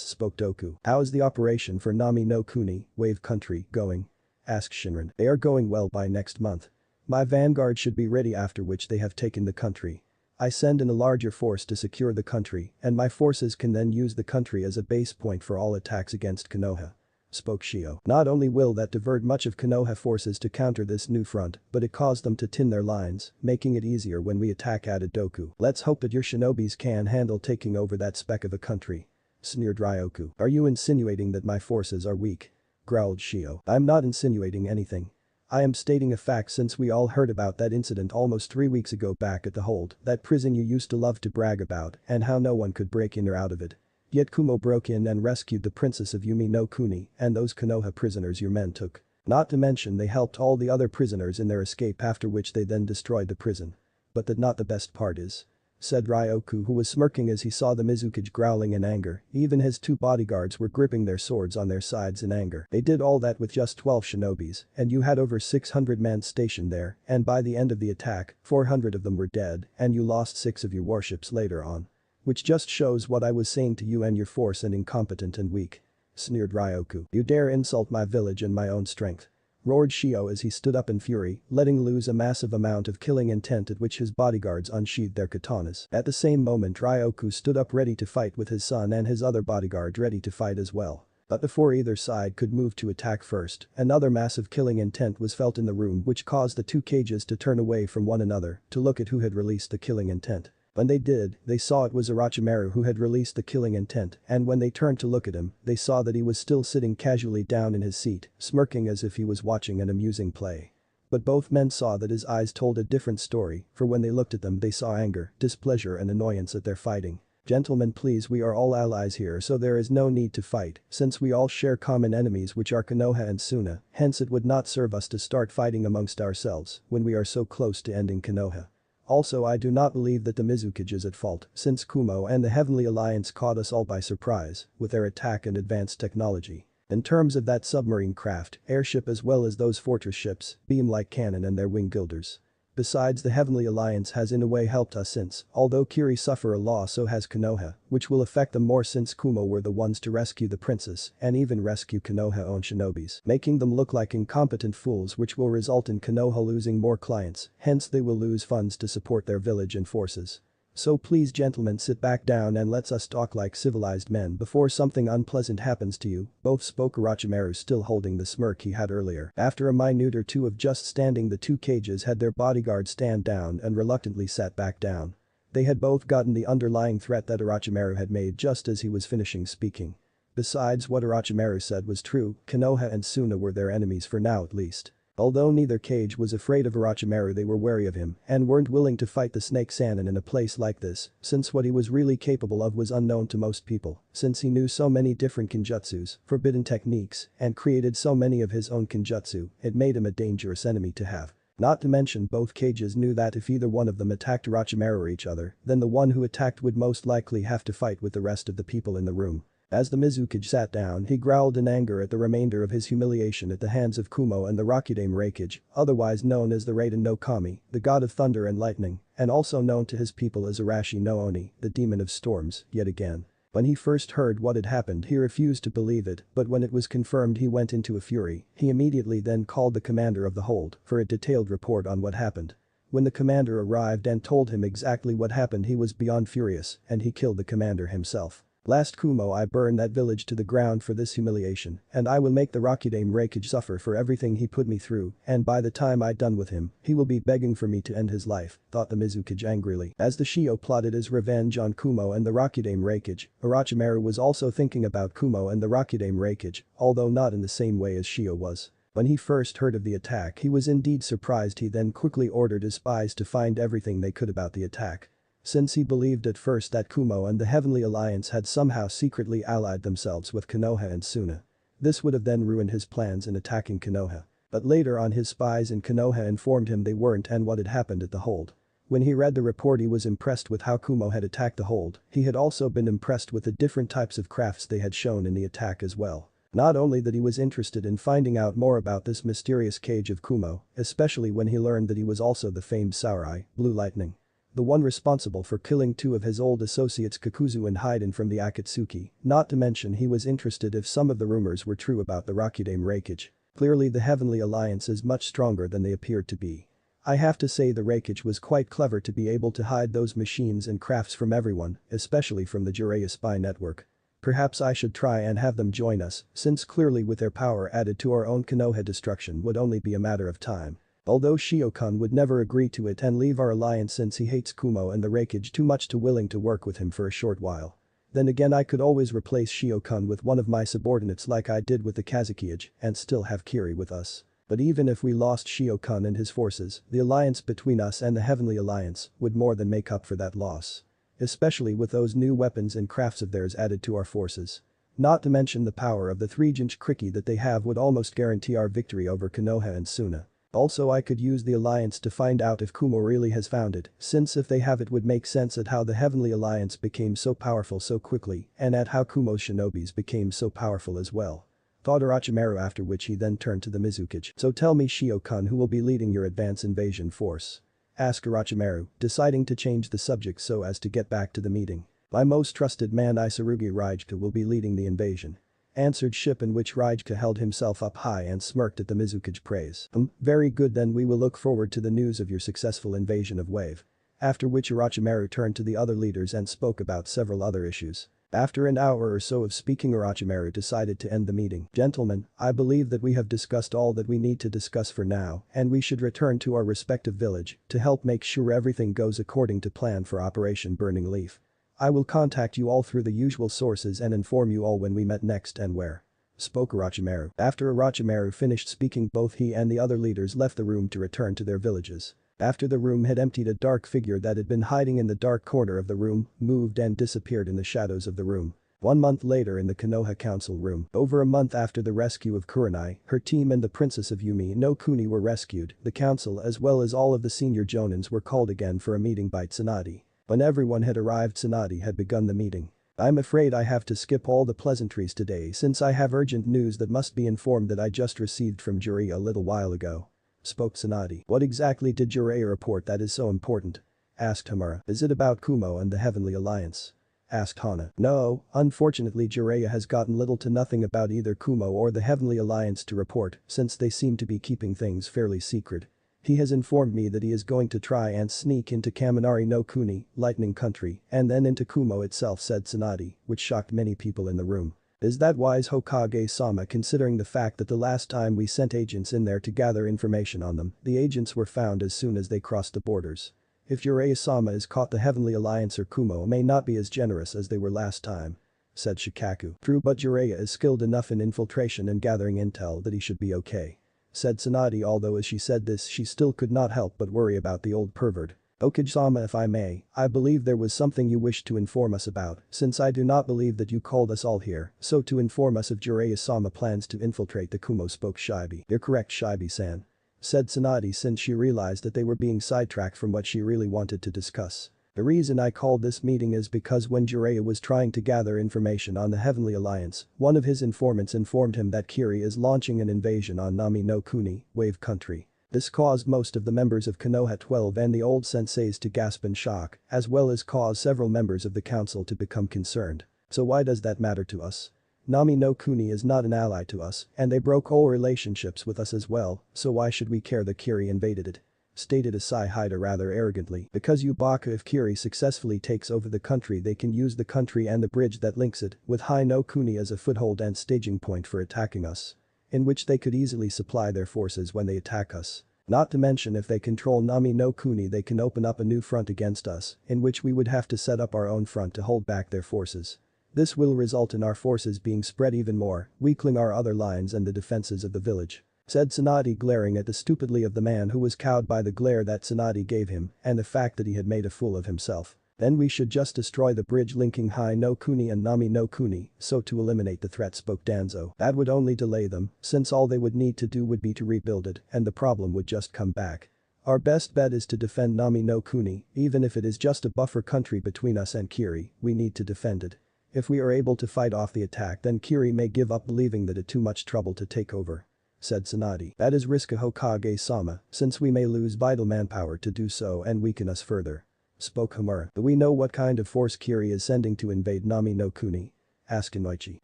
spoke Doku. How is the operation for Nami no Kuni, Wave Country, going? Asked Shinran. They are going well. By next month my vanguard should be ready, after which they have taken the country. I send in a larger force to secure the country, and my forces can then use the country as a base point for all attacks against Konoha, spoke Shio. Not only will that divert much of Konoha forces to counter this new front, but it caused them to thin their lines, making it easier when we attack, added Doku. Let's hope that your shinobis can handle taking over that speck of a country, sneered Ryoku. Are you insinuating that my forces are weak? Growled Shio. I'm not insinuating anything. I am stating a fact, since we all heard about that incident almost 3 weeks ago back at the hold, that prison you used to love to brag about, and how no one could break in or out of it. Yet Kumo broke in and rescued the princess of Yumi no Kuni and those Konoha prisoners your men took. Not to mention they helped all the other prisoners in their escape, after which they then destroyed the prison. But that not the best part is, said Ryoku, who was smirking as he saw the Mizukage growling in anger. Even his 2 bodyguards were gripping their swords on their sides in anger. They did all that with just 12 shinobis, and you had over 600 men stationed there, and by the end of the attack, 400 of them were dead, and you lost 6 of your warships later on. Which just shows what I was saying to you and your force, and incompetent and weak, sneered Ryoku. You dare insult my village and my own strength, roared Shio as he stood up in fury, letting loose a massive amount of killing intent, at which his bodyguards unsheathed their katanas. At the same moment Ryoku stood up ready to fight, with his son and his other bodyguard ready to fight as well. But before either side could move to attack first, another massive killing intent was felt in the room, which caused the 2 cages to turn away from one another to look at who had released the killing intent. When they did, they saw it was Orochimaru who had released the killing intent, and when they turned to look at him, they saw that he was still sitting casually down in his seat, smirking as if he was watching an amusing play. But both men saw that his eyes told a different story, for when they looked at them they saw anger, displeasure and annoyance at their fighting. Gentlemen, please, we are all allies here, so there is no need to fight, since we all share common enemies, which are Konoha and Suna, hence it would not serve us to start fighting amongst ourselves when we are so close to ending Konoha. Also, I do not believe that the Mizukage is at fault, since Kumo and the Heavenly Alliance caught us all by surprise with their attack and advanced technology. In terms of that submarine craft, airship, as well as those fortress ships, beam-like cannon and their wing gilders. Besides, the Heavenly Alliance has in a way helped us, since, although Kiri suffer a loss, so has Konoha, which will affect them more, since Kumo were the ones to rescue the princess and even rescue Konoha own shinobis, making them look like incompetent fools, which will result in Konoha losing more clients, hence they will lose funds to support their village and forces. So please, gentlemen, sit back down and let's us talk like civilized men before something unpleasant happens to you, both spoke Orochimaru, still holding the smirk he had earlier. After a minute or two of just standing, the 2 cages had their bodyguards stand down and reluctantly sat back down. They had both gotten the underlying threat that Orochimaru had made just as he was finishing speaking. Besides, what Orochimaru said was true, Konoha and Suna were their enemies for now at least. Although neither cage was afraid of Orochimaru, they were wary of him and weren't willing to fight the Snake Sannin in a place like this, since what he was really capable of was unknown to most people, since he knew so many different kinjutsus, forbidden techniques, and created so many of his own kinjutsu, it made him a dangerous enemy to have. Not to mention, both cages knew that if either one of them attacked Orochimaru or each other, then the one who attacked would most likely have to fight with the rest of the people in the room. As the Mizukage sat down, he growled in anger at the remainder of his humiliation at the hands of Kumo and the Rakudame Raikage, otherwise known as the Raiden no Kami, the god of thunder and lightning, and also known to his people as Arashi no Oni, the demon of storms, yet again. When he first heard what had happened, he refused to believe it, but when it was confirmed, he went into a fury. He immediately then called the commander of the hold for a detailed report on what happened. When the commander arrived and told him exactly what happened, he was beyond furious, and he killed the commander himself. Last Kumo, I burn that village to the ground for this humiliation, and I will make the Rakudame Raikage suffer for everything he put me through, and by the time I done with him, he will be begging for me to end his life, thought the Mizukage angrily. As the Shio plotted his revenge on Kumo and the Rakudame Raikage, Orochimaru was also thinking about Kumo and the Rakudame Raikage, although not in the same way as Shio was. When he first heard of the attack, he was indeed surprised. He then quickly ordered his spies to find everything they could about the attack. Since he believed at first that Kumo and the Heavenly Alliance had somehow secretly allied themselves with Konoha and Suna. This would have then ruined his plans in attacking Konoha. But later on, his spies in Konoha informed him they weren't and what had happened at the hold. When he read the report, he was impressed with how Kumo had attacked the hold. He had also been impressed with the different types of crafts they had shown in the attack as well. Not only that, he was interested in finding out more about this mysterious cage of Kumo, especially when he learned that he was also the famed Samurai, Blue Lightning. The one responsible for killing two of his old associates Kakuzu and Haiden from the Akatsuki, not to mention he was interested if some of the rumors were true about the Rakudame Raikage. Clearly the Heavenly Alliance is much stronger than they appeared to be. I have to say the Raikage was quite clever to be able to hide those machines and crafts from everyone, especially from the Jiraiya spy network. Perhaps I should try and have them join us, since clearly with their power added to our own Konoha, destruction would only be a matter of time. Although Shio-kun would never agree to it and leave our alliance since he hates Kumo and the Raikage too much to willing to work with him for a short while. Then again, I could always replace Shio-kun with one of my subordinates like I did with the Kazukiage and still have Kiri with us. But even if we lost Shio-kun and his forces, the alliance between us and the Heavenly Alliance would more than make up for that loss. Especially with those new weapons and crafts of theirs added to our forces. Not to mention the power of the 3-inch Kriki that they have would almost guarantee our victory over Konoha and Suna. Also, I could use the alliance to find out if Kumo really has found it, since if they have it would make sense at how the Heavenly Alliance became so powerful so quickly and at how Kumo's shinobis became so powerful as well. Thought Orochimaru, after which he then turned to the Mizukage. So tell me, Shio-kun, who will be leading your advance invasion force? Asked Orochimaru, deciding to change the subject so as to get back to the meeting. My most trusted man Isarugi Raikage will be leading the invasion. Answered Ship, in which Raikage held himself up high and smirked at the Mizukage praise. Very good, then we will look forward to the news of your successful invasion of Wave. After which Orochimaru turned to the other leaders and spoke about several other issues. After an hour or so of speaking, Orochimaru decided to end the meeting. Gentlemen, I believe that we have discussed all that we need to discuss for now, and we should return to our respective village to help make sure everything goes according to plan for Operation Burning Leaf. I will contact you all through the usual sources and inform you all when we met next and where. Spoke Orochimaru. After Orochimaru finished speaking, both he and the other leaders left the room to return to their villages. After the room had emptied, a dark figure that had been hiding in the dark corner of the room moved and disappeared in the shadows of the room. 1 month later, in the Konoha Council room, over a month after the rescue of Kurenai, her team and the Princess of Yumi no Kuni were rescued, the council as well as all of the senior Jonins were called again for a meeting by Tsunade. When everyone had arrived, Tsunade had begun the meeting. I'm afraid I have to skip all the pleasantries today since I have urgent news that must be informed that I just received from Jiraiya a little while ago. Spoke Tsunade. What exactly did Jiraiya report that is so important? Asked Hamura. Is it about Kumo and the Heavenly Alliance? Asked Hana. No, unfortunately Jiraiya has gotten little to nothing about either Kumo or the Heavenly Alliance to report since they seem to be keeping things fairly secret. He has informed me that he is going to try and sneak into Kaminari no Kuni, Lightning Country, and then into Kumo itself, said Tsunade, which shocked many people in the room. Is that wise, Hokage-sama, considering the fact that the last time we sent agents in there to gather information on them, the agents were found as soon as they crossed the borders. If Jiraiya-sama is caught, the Heavenly Alliance or Kumo may not be as generous as they were last time. Said Shikaku. True, but Jiraiya is skilled enough in infiltration and gathering intel that he should be okay. Said Tsunade, although as she said this she still could not help but worry about the old pervert. Hokage-sama, if I may, I believe there was something you wished to inform us about, since I do not believe that you called us all here, so to inform us if Jiraiya-sama plans to infiltrate the Kumo, spoke Shibi. You're correct, Shibi-san. Said Tsunade, since she realized that they were being sidetracked from what she really wanted to discuss. The reason I called this meeting is because when Jiraiya was trying to gather information on the Heavenly Alliance, one of his informants informed him that Kiri is launching an invasion on Nami no Kuni, Wave Country. This caused most of the members of Konoha 12 and the old senseis to gasp in shock, as well as cause several members of the council to become concerned. So why does that matter to us? Nami no Kuni is not an ally to us, and they broke all relationships with us as well, so why should we care that Kiri invaded it? Stated Asai Haida rather arrogantly. Because Yubaka, if Kiri successfully takes over the country, they can use the country and the bridge that links it with Hai no Kuni as a foothold and staging point for attacking us. In which they could easily supply their forces when they attack us. Not to mention if they control Nami no Kuni, they can open up a new front against us, in which we would have to set up our own front to hold back their forces. This will result in our forces being spread even more, weakening our other lines and the defenses of the village. Said Tsunade, glaring at the stupidity of the man who was cowed by the glare that Tsunade gave him and the fact that he had made a fool of himself. Then we should just destroy the bridge linking Hai no Kuni and Nami no Kuni, so to eliminate the threat, spoke Danzo. That would only delay them, since all they would need to do would be to rebuild it and the problem would just come back. Our best bet is to defend Nami no Kuni, even if it is just a buffer country between us and Kiri, we need to defend it. If we are able to fight off the attack, then Kiri may give up, believing that it's too much trouble to take over. Said Tsunade. That is risk, Hokage-sama, since we may lose vital manpower to do so and weaken us further. Spoke Homura. Do we know what kind of force Kiri is sending to invade Nami no Kuni? Asked Inoichi.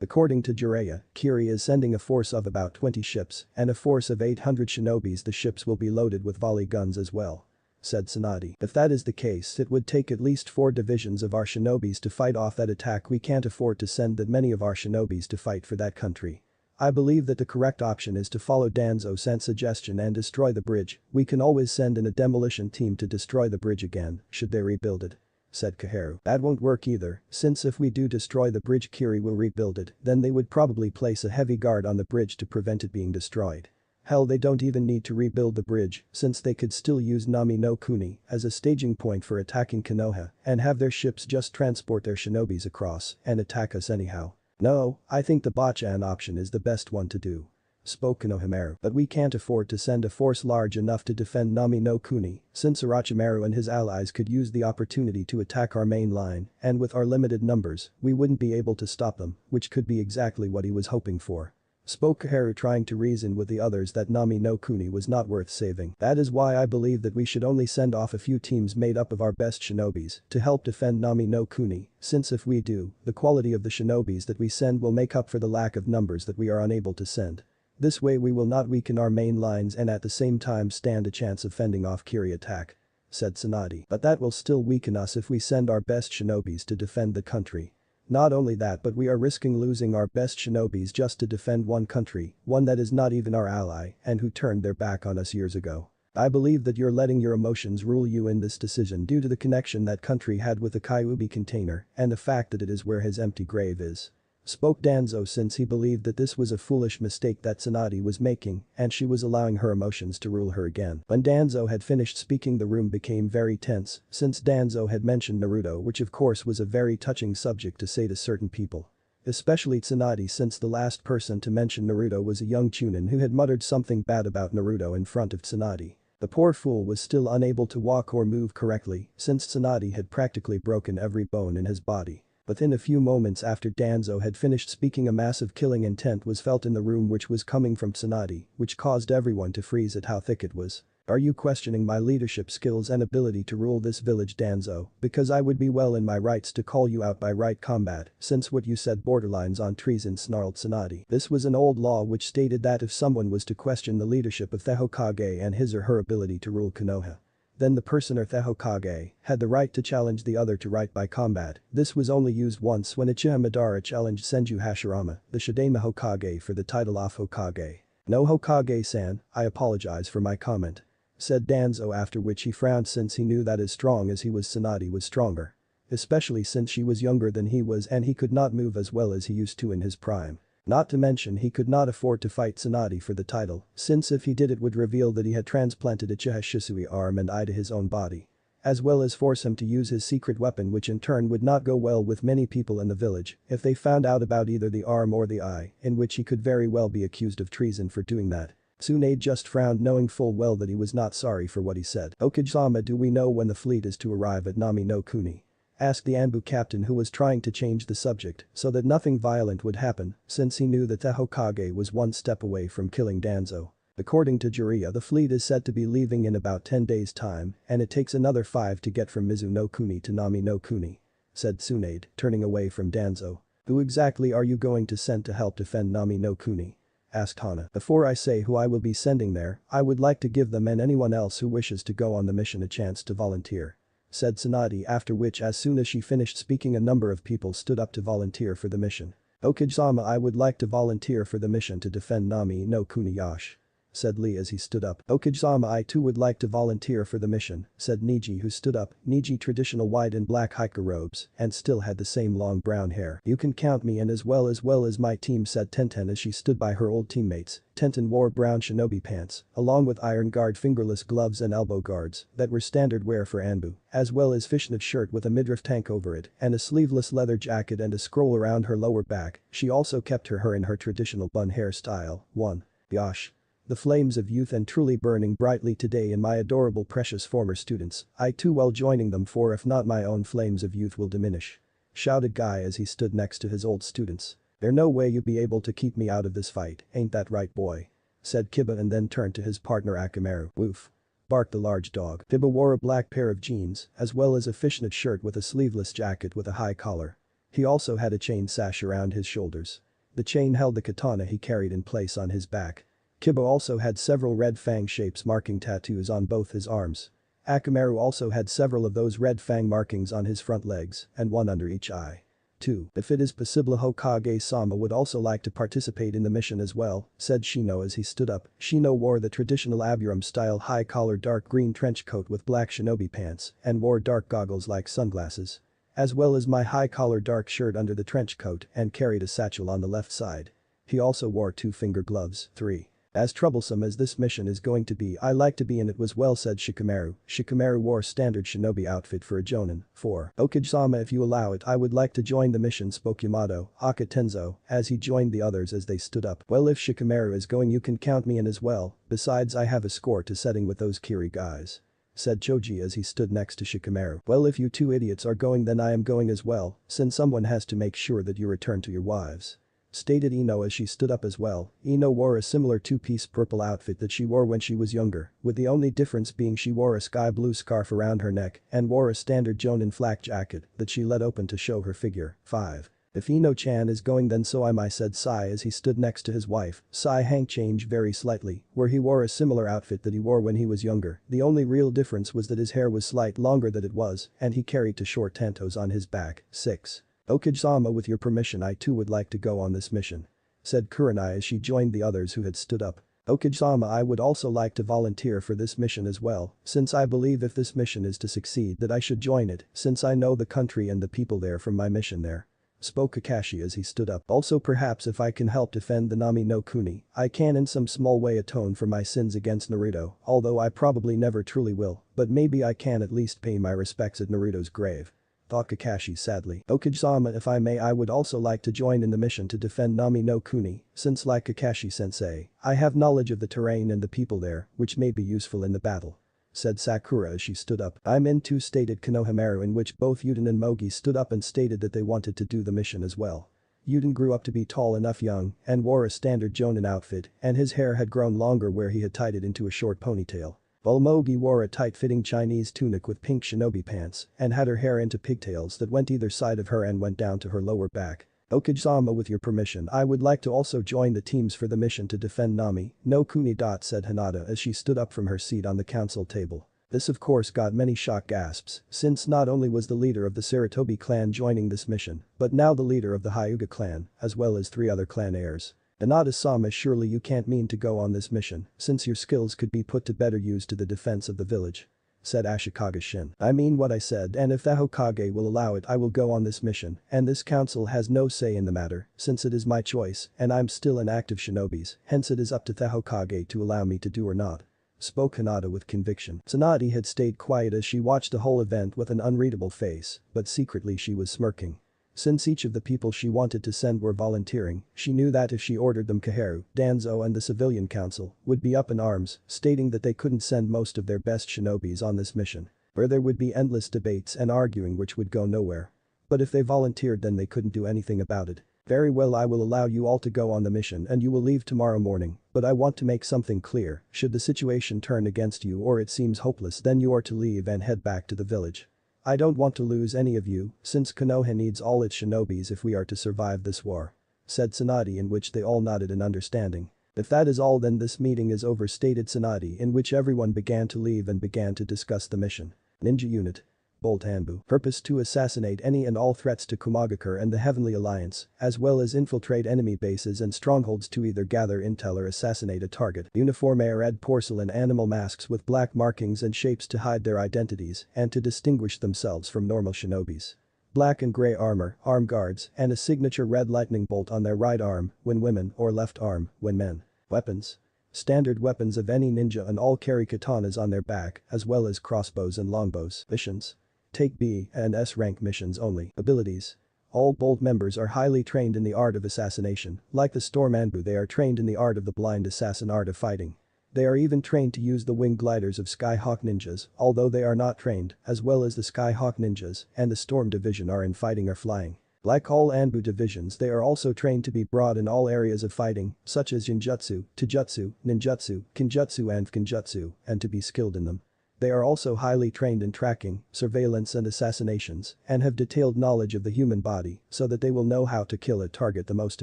According to Jiraiya, Kiri is sending a force of about 20 ships and a force of 800 shinobis. The ships will be loaded with volley guns as well. Said Tsunade. If that is the case, it would take at least 4 divisions of our shinobis to fight off that attack. We can't afford to send that many of our shinobis to fight for that country. I believe that the correct option is to follow Danzo-san's suggestion and destroy the bridge. We can always send in a demolition team to destroy the bridge again, should they rebuild it. Said Kaharu. That won't work either, since if we do destroy the bridge, Kiri will rebuild it, then they would probably place a heavy guard on the bridge to prevent it being destroyed. Hell, they don't even need to rebuild the bridge, since they could still use Nami no Kuni as a staging point for attacking Konoha and have their ships just transport their shinobis across and attack us anyhow. No, I think the Bachan option is the best one to do. Spoke Konohamaru. But we can't afford to send a force large enough to defend Nami no Kuni, since Orochimaru and his allies could use the opportunity to attack our main line, and with our limited numbers, we wouldn't be able to stop them, which could be exactly what he was hoping for. Spoke Kaharu, trying to reason with the others that Nami no Kuni was not worth saving. That is why I believe that we should only send off a few teams made up of our best shinobis to help defend Nami no Kuni, since if we do, the quality of the shinobis that we send will make up for the lack of numbers that we are unable to send. This way we will not weaken our main lines and at the same time stand a chance of fending off Kiri attack. Said Tsunade. But that will still weaken us if we send our best shinobis to defend the country. Not only that, but we are risking losing our best shinobis just to defend one country, one that is not even our ally and who turned their back on us years ago. I believe that you're letting your emotions rule you in this decision due to the connection that country had with the Kyuubi container and the fact that it is where his empty grave is. Spoke Danzo, since he believed that this was a foolish mistake that Tsunade was making and she was allowing her emotions to rule her again. When Danzo had finished speaking, the room became very tense since Danzo had mentioned Naruto, which of course was a very touching subject to say to certain people. Especially Tsunade, since the last person to mention Naruto was a young Chunin who had muttered something bad about Naruto in front of Tsunade. The poor fool was still unable to walk or move correctly since Tsunade had practically broken every bone in his body. Within a few moments after Danzo had finished speaking, a massive killing intent was felt in the room, which was coming from Tsunade, which caused everyone to freeze at how thick it was. Are you questioning my leadership skills and ability to rule this village, Danzo? Because I would be well in my rights to call you out by right combat, since what you said borderlines on treason, snarled Tsunade. This was an old law which stated that if someone was to question the leadership of the Hokage and his or her ability to rule Konoha, then the person or the Hokage had the right to challenge the other to right by combat. This was only used once when Uchiha Madara challenged Senju Hashirama, the Shidame Hokage, for the title of Hokage. No, Hokage-san, I apologize for my comment. Said Danzo, after which he frowned since he knew that as strong as he was, Tsunade was stronger. Especially since she was younger than he was and he could not move as well as he used to in his prime. Not to mention he could not afford to fight Tsunade for the title, since if he did it would reveal that he had transplanted Uchiha Shisui arm and eye to his own body. As well as force him to use his secret weapon, which in turn would not go well with many people in the village if they found out about either the arm or the eye, in which he could very well be accused of treason for doing that. Tsunade just frowned knowing full well that he was not sorry for what he said. Okajama, do we know when the fleet is to arrive at Nami no Kuni? Asked the Anbu captain, who was trying to change the subject so that nothing violent would happen since he knew that the Hokage was one step away from killing Danzo. According to Jiraiya, the fleet is said to be leaving in about 10 days' time and it takes another 5 to get from Mizu no Kuni to Nami no Kuni, said Tsunade, turning away from Danzo. Who exactly are you going to send to help defend Nami no Kuni? Asked Hana. Before I say who I will be sending there, I would like to give them and anyone else who wishes to go on the mission a chance to volunteer, said Tsunade, after which as soon as she finished speaking a number of people stood up to volunteer for the mission. Okajama, I would like to volunteer for the mission to defend Nami no Kuni, Yash, said Lee as he stood up. Okajama, I too would like to volunteer for the mission, said Niji, who stood up. Niji traditional white and black hiker robes and still had the same long brown hair. You can count me in as well as my team, said Tenten as she stood by her old teammates. Tenten wore brown shinobi pants along with iron guard fingerless gloves and elbow guards that were standard wear for Anbu, as well as fishnet shirt with a midriff tank over it and a sleeveless leather jacket and a scroll around her lower back. She also kept her hair in her traditional bun hairstyle. 1. Yash. The flames of youth and truly burning brightly today in my adorable precious former students, I too will joining them, for if not my own flames of youth will diminish, shouted Guy as he stood next to his old students. There no way you be able to keep me out of this fight, ain't that right, boy? Said Kiba and then turned to his partner Akamaru. Woof, barked the large dog. Kiba wore a black pair of jeans as well as a fishnet shirt with a sleeveless jacket with a high collar. He also had a chain sash around his shoulders. The chain held the katana he carried in place on his back. Kiba also had several red fang shapes marking tattoos on both his arms. Akamaru also had several of those red fang markings on his front legs and one under each eye. 2. If it is possible, Hokage-sama would also like to participate in the mission as well, said Shino as he stood up. Shino wore the traditional Aburam-style high-collar dark green trench coat with black shinobi pants and wore dark goggles like sunglasses, as well as my high-collar dark shirt under the trench coat and carried a satchel on the left side. He also wore 2-finger gloves. 3. As troublesome as this mission is going to be, I like to be in it as well, said Shikamaru. Shikamaru wore standard shinobi outfit for a jonin. 4. Okajama, if you allow it, I would like to join the mission, spoke Yamato, Aka Tenzo, as he joined the others as they stood up. Well, if Shikamaru is going, you can count me in as well, besides I have a score to setting with those Kiri guys, said Choji as he stood next to Shikamaru. Well, if you two idiots are going, then I am going as well, since someone has to make sure that you return to your wives, stated Ino as she stood up as well. Ino wore a similar two-piece purple outfit that she wore when she was younger, with the only difference being she wore a sky blue scarf around her neck and wore a standard jonin flak jacket that she let open to show her figure. 5. If Ino-chan is going, then so am I, said Sai as he stood next to his wife. Sai Hank changed very slightly, where he wore a similar outfit that he wore when he was younger. The only real difference was that his hair was slight longer than it was and he carried two short tantos on his back. 6. Okajama, with your permission, I too would like to go on this mission, said Kurenai as she joined the others who had stood up. Okajama, I would also like to volunteer for this mission as well, since I believe if this mission is to succeed that I should join it, since I know the country and the people there from my mission there, spoke Kakashi as he stood up. Also, perhaps if I can help defend the Nami no Kuni, I can in some small way atone for my sins against Naruto, although I probably never truly will, but maybe I can at least pay my respects at Naruto's grave, thought Kakashi sadly. Okajama, if I may, I would also like to join in the mission to defend Nami no Kuni, since like Kakashi-sensei, I have knowledge of the terrain and the people there, which may be useful in the battle, said Sakura as she stood up. I'm in too, stated Konohamaru, in which both Yuden and Mogi stood up and stated that they wanted to do the mission as well. Yuden grew up to be tall enough young and wore a standard jonin outfit and his hair had grown longer where he had tied it into a short ponytail, while Mogi wore a tight-fitting Chinese tunic with pink shinobi pants and had her hair into pigtails that went either side of her and went down to her lower back. Okajama, with your permission, I would like to also join the teams for the mission to defend Nami no Kuni. Said Hinata as she stood up from her seat on the council table. This of course got many shock gasps, since not only was the leader of the Sarutobi clan joining this mission, but now the leader of the Hyuga clan, as well as 3 other clan heirs. Hinata-sama, surely you can't mean to go on this mission, since your skills could be put to better use to the defense of the village, said Ashikaga Shin. I mean what I said, and if the Hokage will allow it, I will go on this mission, and this council has no say in the matter, since it is my choice and I'm still an active shinobis, hence it is up to the Hokage to allow me to do or not, spoke Hinata with conviction. Tsunade had stayed quiet as she watched the whole event with an unreadable face, but secretly she was smirking. Since each of the people she wanted to send were volunteering, she knew that if she ordered them Kaharu, Danzo and the civilian council would be up in arms, stating that they couldn't send most of their best shinobis on this mission. Where there would be endless debates and arguing which would go nowhere. But if they volunteered then they couldn't do anything about it. Very well, I will allow you all to go on the mission and you will leave tomorrow morning, but I want to make something clear, should the situation turn against you or it seems hopeless then you are to leave and head back to the village. I don't want to lose any of you, since Konoha needs all its shinobis if we are to survive this war. Said Tsunade, in which they all nodded in understanding. If that is all then this meeting is over, stated Tsunade, in which everyone began to leave and began to discuss the mission. Ninja Unit. Bolt Hanbu. Purpose to assassinate any and all threats to Kumagakure and the Heavenly Alliance, as well as infiltrate enemy bases and strongholds to either gather intel or assassinate a target. Uniform red porcelain animal masks with black markings and shapes to hide their identities and to distinguish themselves from normal shinobis. Black and gray armor, arm guards, and a signature red lightning bolt on their right arm when women or left arm when men. Weapons. Standard weapons of any ninja and all carry katanas on their back, as well as crossbows and longbows. Missions. Take B and S rank missions only. Abilities. All Bolt members are highly trained in the art of assassination, like the Storm Anbu they are trained in the art of the blind assassin art of fighting. They are even trained to use the wing gliders of Skyhawk ninjas, although they are not trained, as well as the Skyhawk ninjas and the Storm division are in fighting or flying. Like all Anbu divisions they are also trained to be broad in all areas of fighting, such as Jinjutsu, Taijutsu, Ninjutsu, Kinjutsu and Fukinjutsu, and to be skilled in them. They are also highly trained in tracking, surveillance and assassinations, and have detailed knowledge of the human body, so that they will know how to kill a target the most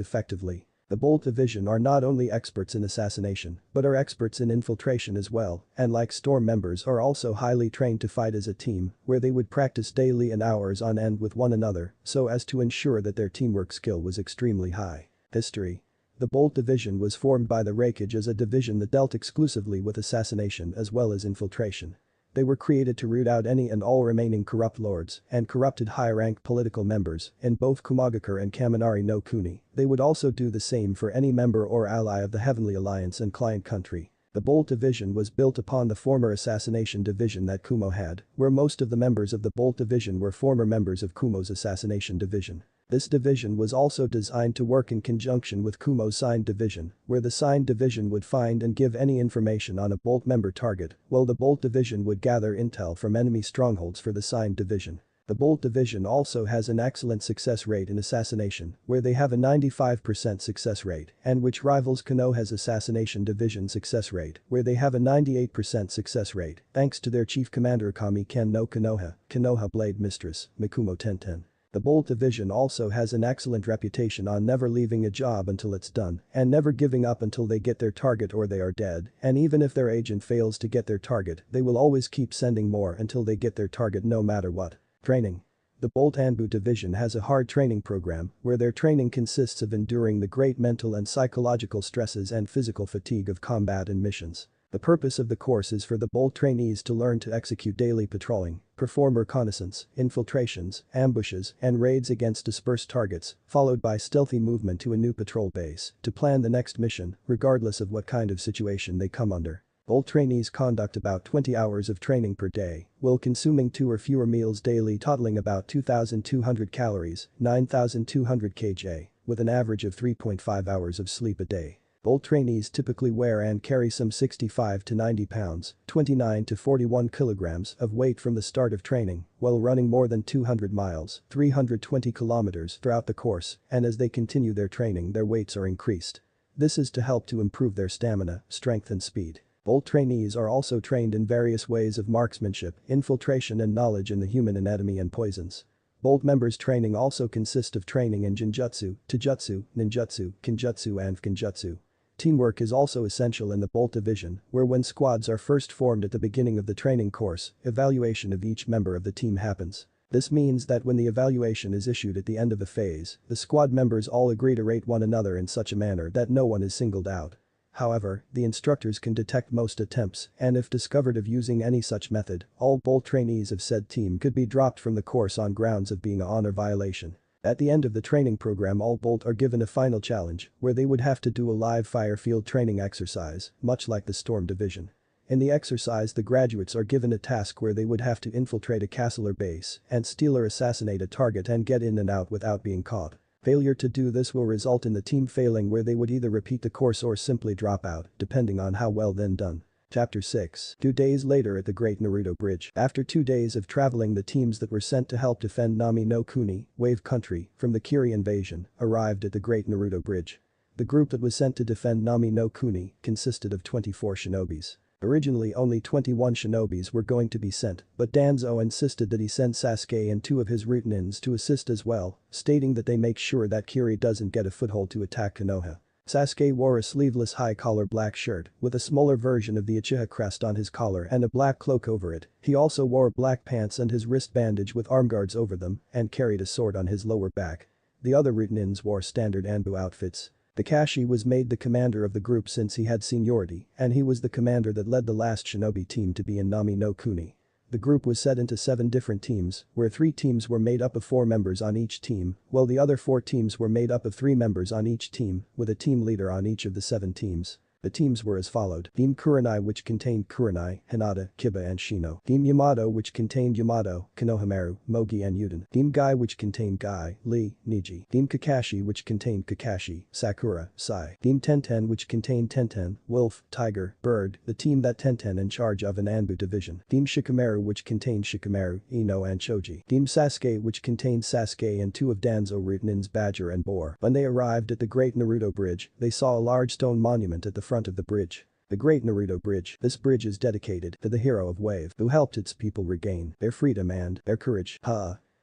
effectively. The Bolt division are not only experts in assassination, but are experts in infiltration as well, and like Storm members are also highly trained to fight as a team, where they would practice daily and hours on end with one another, so as to ensure that their teamwork skill was extremely high. History. The Bolt division was formed by the Raikage as a division that dealt exclusively with assassination as well as infiltration. They were created to root out any and all remaining corrupt lords and corrupted high-ranked political members in both Kumagakure and Kaminari no Kuni. They would also do the same for any member or ally of the Heavenly Alliance and client country. The Bolt division was built upon the former assassination division that Kumo had, where most of the members of the Bolt division were former members of Kumo's assassination division. This division was also designed to work in conjunction with Kumo's signed division, where the signed division would find and give any information on a Bolt member target, while the Bolt division would gather intel from enemy strongholds for the signed division. The Bolt division also has an excellent success rate in assassination, where they have a 95% success rate, and which rivals Konoha's assassination division success rate, where they have a 98% success rate, thanks to their chief commander Kami Ken no Konoha, Konoha Blade Mistress, Mikumo Tenten. The Bolt division also has an excellent reputation on never leaving a job until it's done, and never giving up until they get their target or they are dead, and even if their agent fails to get their target, they will always keep sending more until they get their target no matter what. Training. The Bolt Anbu division has a hard training program, where their training consists of enduring the great mental and psychological stresses and physical fatigue of combat and missions. The purpose of the course is for the Bolt trainees to learn to execute daily patrolling, perform reconnaissance, infiltrations, ambushes, and raids against dispersed targets, followed by stealthy movement to a new patrol base, to plan the next mission, regardless of what kind of situation they come under. Bolt trainees conduct about 20 hours of training per day, while consuming 2 or fewer meals daily totaling about 2,200 calories, 9,200 kJ, with an average of 3.5 hours of sleep a day. Bolt trainees typically wear and carry some 65 to 90 pounds, 29 to 41 kilograms of weight from the start of training, while running more than 200 miles, 320 kilometers throughout the course, and as they continue their training their weights are increased. This is to help to improve their stamina, strength and speed. Bolt trainees are also trained in various ways of marksmanship, infiltration and knowledge in the human anatomy and poisons. Bolt members' training also consists of training in Jinjutsu, Taijutsu, Ninjutsu, Kinjutsu and Fukinjutsu. Teamwork is also essential in the Bolt division, where when squads are first formed at the beginning of the training course, evaluation of each member of the team happens. This means that when the evaluation is issued at the end of a phase, the squad members all agree to rate one another in such a manner that no one is singled out. However, the instructors can detect most attempts, and if discovered of using any such method, all Bolt trainees of said team could be dropped from the course on grounds of being an honor violation. At the end of the training program all Bolt are given a final challenge, where they would have to do a live fire field training exercise, much like the Storm division. In the exercise, the graduates are given a task where they would have to infiltrate a castle or base and steal or assassinate a target and get in and out without being caught. Failure to do this will result in the team failing, where they would either repeat the course or simply drop out, depending on how well then done. Chapter 6. 2 days later at the Great Naruto Bridge. After 2 days of traveling, the teams that were sent to help defend Nami no Kuni, Wave Country, from the Kiri invasion, arrived at the Great Naruto Bridge. The group that was sent to defend Nami no Kuni consisted of 24 shinobis. Originally only 21 shinobis were going to be sent, but Danzo insisted that he send Sasuke and 2 of his Routenins to assist as well, stating that they make sure that Kiri doesn't get a foothold to attack Konoha. Sasuke wore a sleeveless high-collar black shirt with a smaller version of the Uchiha crest on his collar and a black cloak over it. He also wore black pants and his wrist bandage with arm guards over them and carried a sword on his lower back. The other Routenins wore standard Anbu outfits. Kakashi was made the commander of the group since he had seniority, and he was the commander that led the last shinobi team to be in Nami no Kuni. The group was set into 7 different teams, where 3 teams were made up of 4 members on each team, while the other 4 teams were made up of 3 members on each team, with a team leader on each of the 7 teams. The teams were as followed: Team Kurenai, which contained Kurenai, Hinata, Kiba and Shino. Team Yamato, which contained Yamato, Konohamaru, Mogi and Yuden. Team Gai, which contained Gai, Lee, Niji. Team Kakashi, which contained Kakashi, Sakura, Sai. Team Tenten, which contained Tenten, Wolf, Tiger, Bird, the team that Tenten in charge of an Anbu division. Team Shikamaru, which contained Shikamaru, Ino and Choji. Team Sasuke, which contained Sasuke and 2 of Danzo Routenins, Badger and Boar. When they arrived at the Great Naruto Bridge, they saw a large stone monument at the front of the bridge. The Great Naruto Bridge. This bridge is dedicated to the hero of Wave who helped its people regain their freedom and their courage.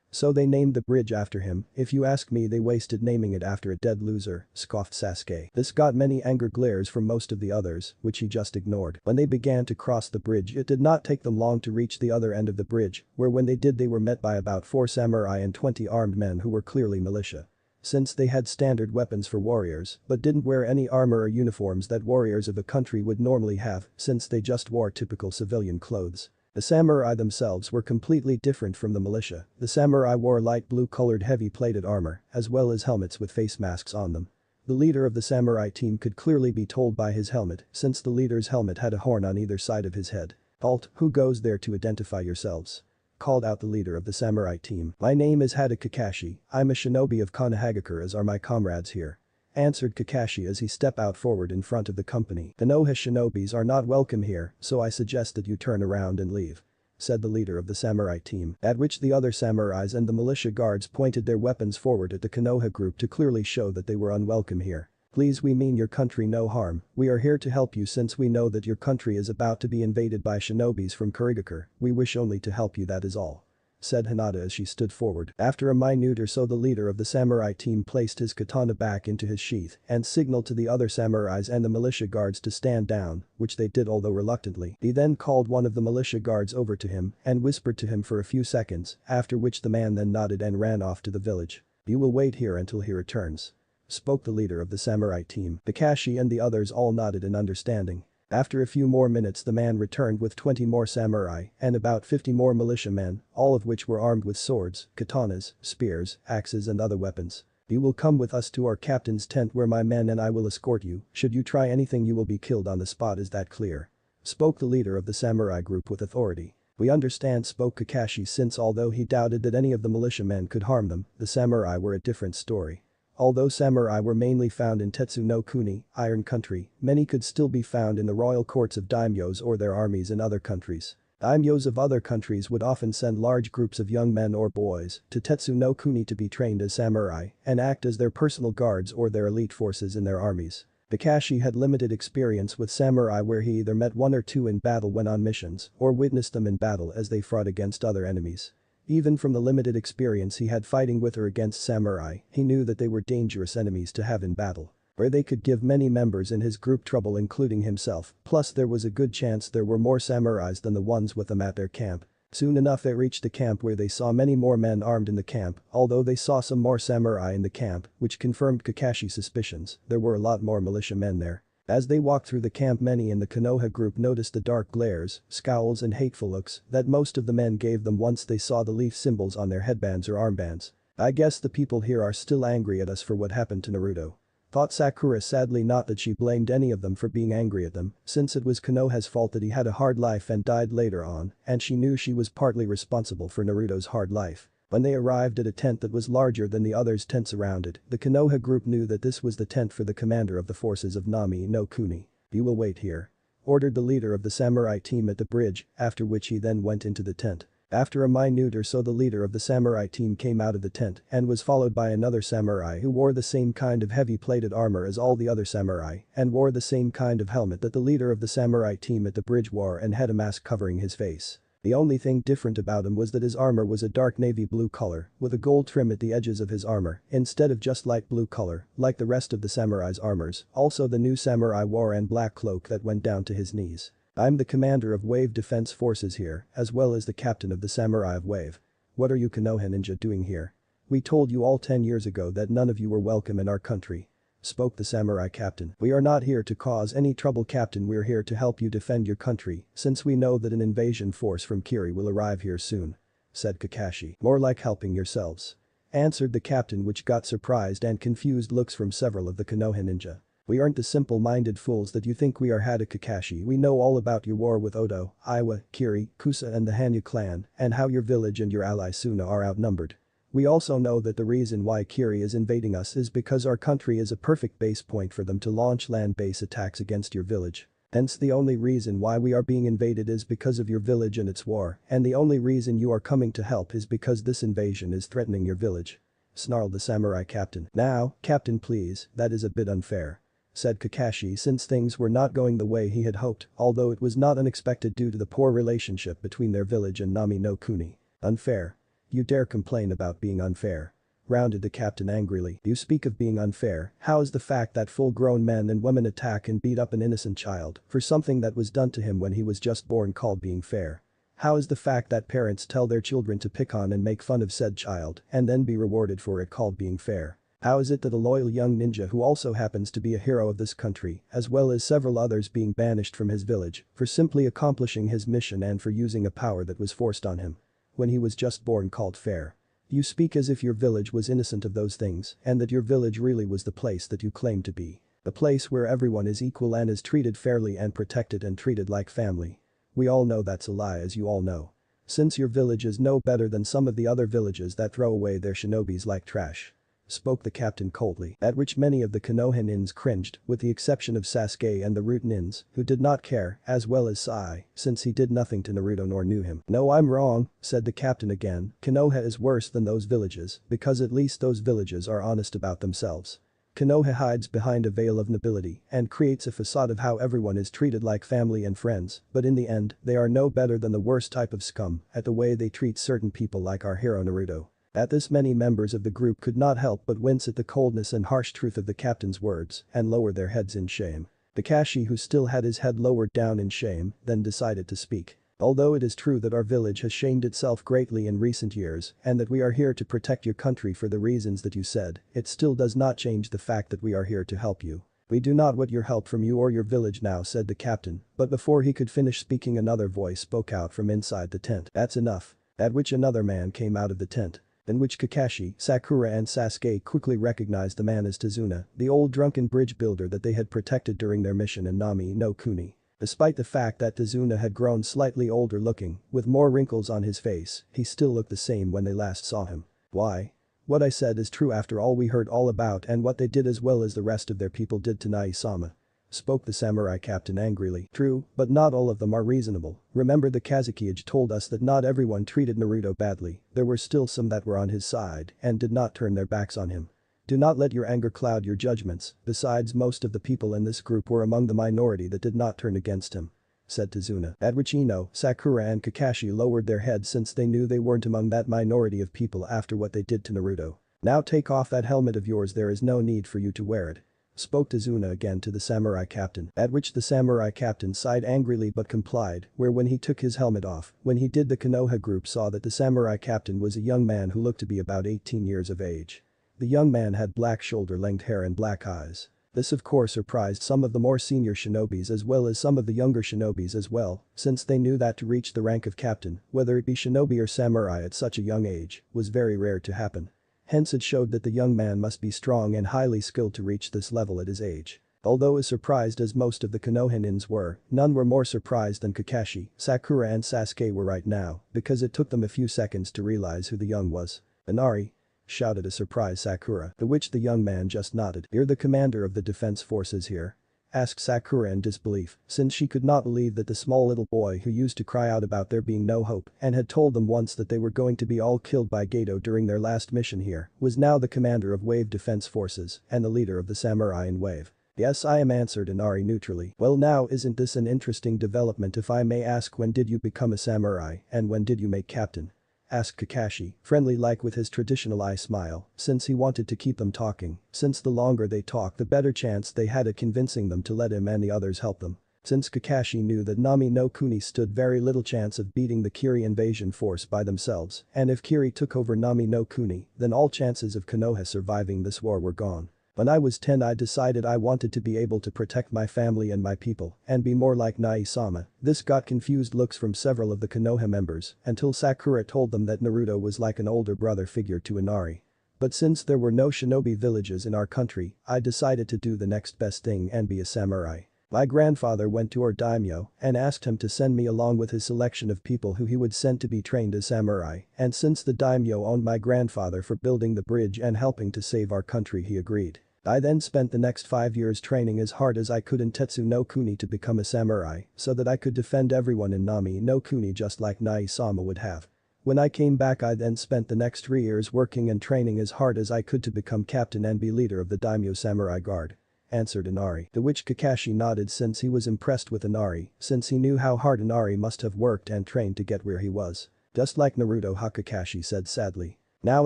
So they named the bridge after him. If you ask me, they wasted naming it after a dead loser, scoffed Sasuke. This got many angry glares from most of the others, which he just ignored. When they began to cross the bridge, it did not take them long to reach the other end of the bridge, where when they did they were met by about 4 samurai and 20 armed men who were clearly militia. Since they had standard weapons for warriors, but didn't wear any armor or uniforms that warriors of a country would normally have, since they just wore typical civilian clothes. The samurai themselves were completely different from the militia. The samurai wore light blue-colored heavy-plated armor, as well as helmets with face masks on them. The leader of the samurai team could clearly be told by his helmet, since the leader's helmet had a horn on either side of his head. "Halt, who goes there to identify yourselves?" called out the leader of the samurai team. "My name is Hada Kakashi, I'm a shinobi of Konohagakure, as are my comrades here," answered Kakashi as he stepped out forward in front of the company. "Konoha shinobis are not welcome here, so I suggest that you turn around and leave," said the leader of the samurai team, at which the other samurais and the militia guards pointed their weapons forward at the Konoha group to clearly show that they were unwelcome here. "Please, we mean your country no harm. We are here to help you since we know that your country is about to be invaded by shinobis from Kurigakure. We wish only to help you, that is all," said Hinata as she stood forward. After a minute or so, the leader of the samurai team placed his katana back into his sheath and signaled to the other samurais and the militia guards to stand down, which they did although reluctantly. He then called one of the militia guards over to him and whispered to him for a few seconds, after which the man then nodded and ran off to the village. "You will wait here until he returns," spoke the leader of the samurai team. Kakashi and the others all nodded in understanding. After a few more minutes, the man returned with 20 more samurai and about 50 more militiamen, all of which were armed with swords, katanas, spears, axes and other weapons. "You will come with us to our captain's tent where my men and I will escort you. Should you try anything, you will be killed on the spot, is that clear?" spoke the leader of the samurai group with authority. "We understand," spoke Kakashi, since although he doubted that any of the militiamen could harm them, the samurai were a different story. Although samurai were mainly found in Tetsu no Kuni, Iron Country, many could still be found in the royal courts of daimyos or their armies in other countries. Daimyos of other countries would often send large groups of young men or boys to Tetsu no Kuni to be trained as samurai and act as their personal guards or their elite forces in their armies. Kakashi had limited experience with samurai, where he either met 1 or 2 in battle when on missions or witnessed them in battle as they fought against other enemies. Even from the limited experience he had fighting with or against samurai, he knew that they were dangerous enemies to have in battle, where they could give many members in his group trouble, including himself, plus there was a good chance there were more samurais than the ones with them at their camp. Soon enough they reached the camp, where they saw many more men armed in the camp. Although they saw some more samurai in the camp, which confirmed Kakashi's suspicions, there were a lot more militiamen there. As they walked through the camp, many in the Konoha group noticed the dark glares, scowls and hateful looks that most of the men gave them once they saw the leaf symbols on their headbands or armbands. "I guess the people here are still angry at us for what happened to Naruto," Thought Sakura sadly, not that she blamed any of them for being angry at them, since it was Konoha's fault that he had a hard life and died later on, and she knew she was partly responsible for Naruto's hard life. When they arrived at a tent that was larger than the others' tents around it, the Konoha group knew that this was the tent for the commander of the forces of Nami no Kuni. "You will wait here," ordered the leader of the samurai team at the bridge, after which he then went into the tent. After a minute or so, the leader of the samurai team came out of the tent and was followed by another samurai who wore the same kind of heavy plated armor as all the other samurai and wore the same kind of helmet that the leader of the samurai team at the bridge wore and had a mask covering his face. The only thing different about him was that his armor was a dark navy blue color with a gold trim at the edges of his armor instead of just light blue color like the rest of the samurai's armors. Also, the new samurai wore an black cloak that went down to his knees. "I'm the commander of Wave Defense Forces here, as well as the captain of the Samurai of Wave. What are you Konoha ninja doing here? We told you all 10 years ago that none of you were welcome in our country," spoke the samurai captain. "We are not here to cause any trouble, captain. We're here to help you defend your country, since we know that an invasion force from Kiri will arrive here soon," said Kakashi. "More like helping yourselves," answered the captain, which got surprised and confused looks from several of the Konoha ninja. "We aren't the simple-minded fools that you think we are," Hada Kakashi. "We know all about your war with Odo, Iwa, Kiri, Kusa and the Hanyu clan, and how your village and your ally Suna are outnumbered. We also know that the reason why Kiri is invading us is because our country is a perfect base point for them to launch land-based attacks against your village. Hence the only reason why we are being invaded is because of your village and its war, and the only reason you are coming to help is because this invasion is threatening your village," snarled the samurai captain. "Now, captain, please, that is a bit unfair," said Kakashi, since things were not going the way he had hoped, although it was not unexpected due to the poor relationship between their village and Nami no Kuni. "Unfair? You dare complain about being unfair?" rounded the captain angrily. "You speak of being unfair, how is the fact that full-grown men and women attack and beat up an innocent child for something that was done to him when he was just born called being fair? How is the fact that parents tell their children to pick on and make fun of said child and then be rewarded for it called being fair? How is it that a loyal young ninja who also happens to be a hero of this country, as well as several others being banished from his village for simply accomplishing his mission and for using a power that was forced on him when he was just born called fair? You speak as if your village was innocent of those things and that your village really was the place that you claim to be. The place where everyone is equal and is treated fairly and protected and treated like family. We all know that's a lie, as you all know. Since your village is no better than some of the other villages that throw away their shinobis like trash," spoke the captain coldly, at which many of the Konoha nins cringed, with the exception of Sasuke and the Root nins, who did not care, as well as Sai, since he did nothing to Naruto nor knew him. "No, I'm wrong," said the captain again. "Konoha is worse than those villages, because at least those villages are honest about themselves. Konoha hides behind a veil of nobility and creates a facade of how everyone is treated like family and friends, but in the end, they are no better than the worst type of scum at the way they treat certain people like our hero Naruto." At this, many members of the group could not help but wince at the coldness and harsh truth of the captain's words and lower their heads in shame. Kakashi, who still had his head lowered down in shame, then decided to speak. "Although it is true that our village has shamed itself greatly in recent years and that we are here to protect your country for the reasons that you said, it still does not change the fact that we are here to help you. We do not want your help from you or your village now," said the captain, but before he could finish speaking, another voice spoke out from inside the tent. "That's enough." At which another man came out of the tent, in which Kakashi, Sakura and Sasuke quickly recognized the man as Tazuna, the old drunken bridge builder that they had protected during their mission in Nami no Kuni. Despite the fact that Tazuna had grown slightly older looking, with more wrinkles on his face, he still looked the same when they last saw him. "Why? What I said is true after all. We heard all about and what they did as well as the rest of their people did to Nai-sama," spoke the samurai captain angrily. "True, but not all of them are reasonable. Remember, the Kazekage told us that not everyone treated Naruto badly, there were still some that were on his side and did not turn their backs on him. Do not let your anger cloud your judgments, besides most of the people in this group were among the minority that did not turn against him," said Tazuna. At which Ino, Sakura and Kakashi lowered their heads since they knew they weren't among that minority of people after what they did to Naruto. "Now take off that helmet of yours, there is no need for you to wear it," spoke Tazuna again to the samurai captain, at which the samurai captain sighed angrily but complied, where when he took his helmet off, when he did, the Konoha group saw that the samurai captain was a young man who looked to be about 18 years of age. The young man had black shoulder-length hair and black eyes. This of course surprised some of the more senior shinobis as well as some of the younger shinobis as well, since they knew that to reach the rank of captain, whether it be shinobi or samurai at such a young age, was very rare to happen. Hence it showed that the young man must be strong and highly skilled to reach this level at his age. Although as surprised as most of the Konohanins were, none were more surprised than Kakashi, Sakura and Sasuke were right now, because it took them a few seconds to realize who the young was. "Inari!" shouted a surprised Sakura, to which the young man just nodded. "You're the commander of the defense forces here?" asked Sakura in disbelief, since she could not believe that the small little boy who used to cry out about there being no hope and had told them once that they were going to be all killed by Geto during their last mission here was now the commander of Wave Defense Forces and the leader of the samurai in Wave. "Yes, I am," answered Inari neutrally. "Well, now isn't this an interesting development, if I may ask? When did you become a samurai and when did you make captain?" asked Kakashi, friendly-like with his traditional eye smile, since he wanted to keep them talking, since the longer they talked the better chance they had at convincing them to let him and the others help them. Since Kakashi knew that Nami no Kuni stood very little chance of beating the Kiri invasion force by themselves, and if Kiri took over Nami no Kuni, then all chances of Konoha surviving this war were gone. "When I was 10 I decided I wanted to be able to protect my family and my people and be more like Nai-sama." This got confused looks from several of the Konoha members until Sakura told them that Naruto was like an older brother figure to Inari. "But since there were no shinobi villages in our country, I decided to do the next best thing and be a samurai. My grandfather went to our daimyo and asked him to send me along with his selection of people who he would send to be trained as samurai, and since the daimyo owned my grandfather for building the bridge and helping to save our country, he agreed. I then spent the next 5 years training as hard as I could in Tetsu no Kuni to become a samurai so that I could defend everyone in Nami no Kuni just like Nai-sama would have. When I came back I then spent the next 3 years working and training as hard as I could to become captain and be leader of the daimyo samurai guard," answered Inari, to which Kakashi nodded since he was impressed with Inari since he knew how hard Inari must have worked and trained to get where he was. "Just like Naruto," Kakashi said sadly. "Now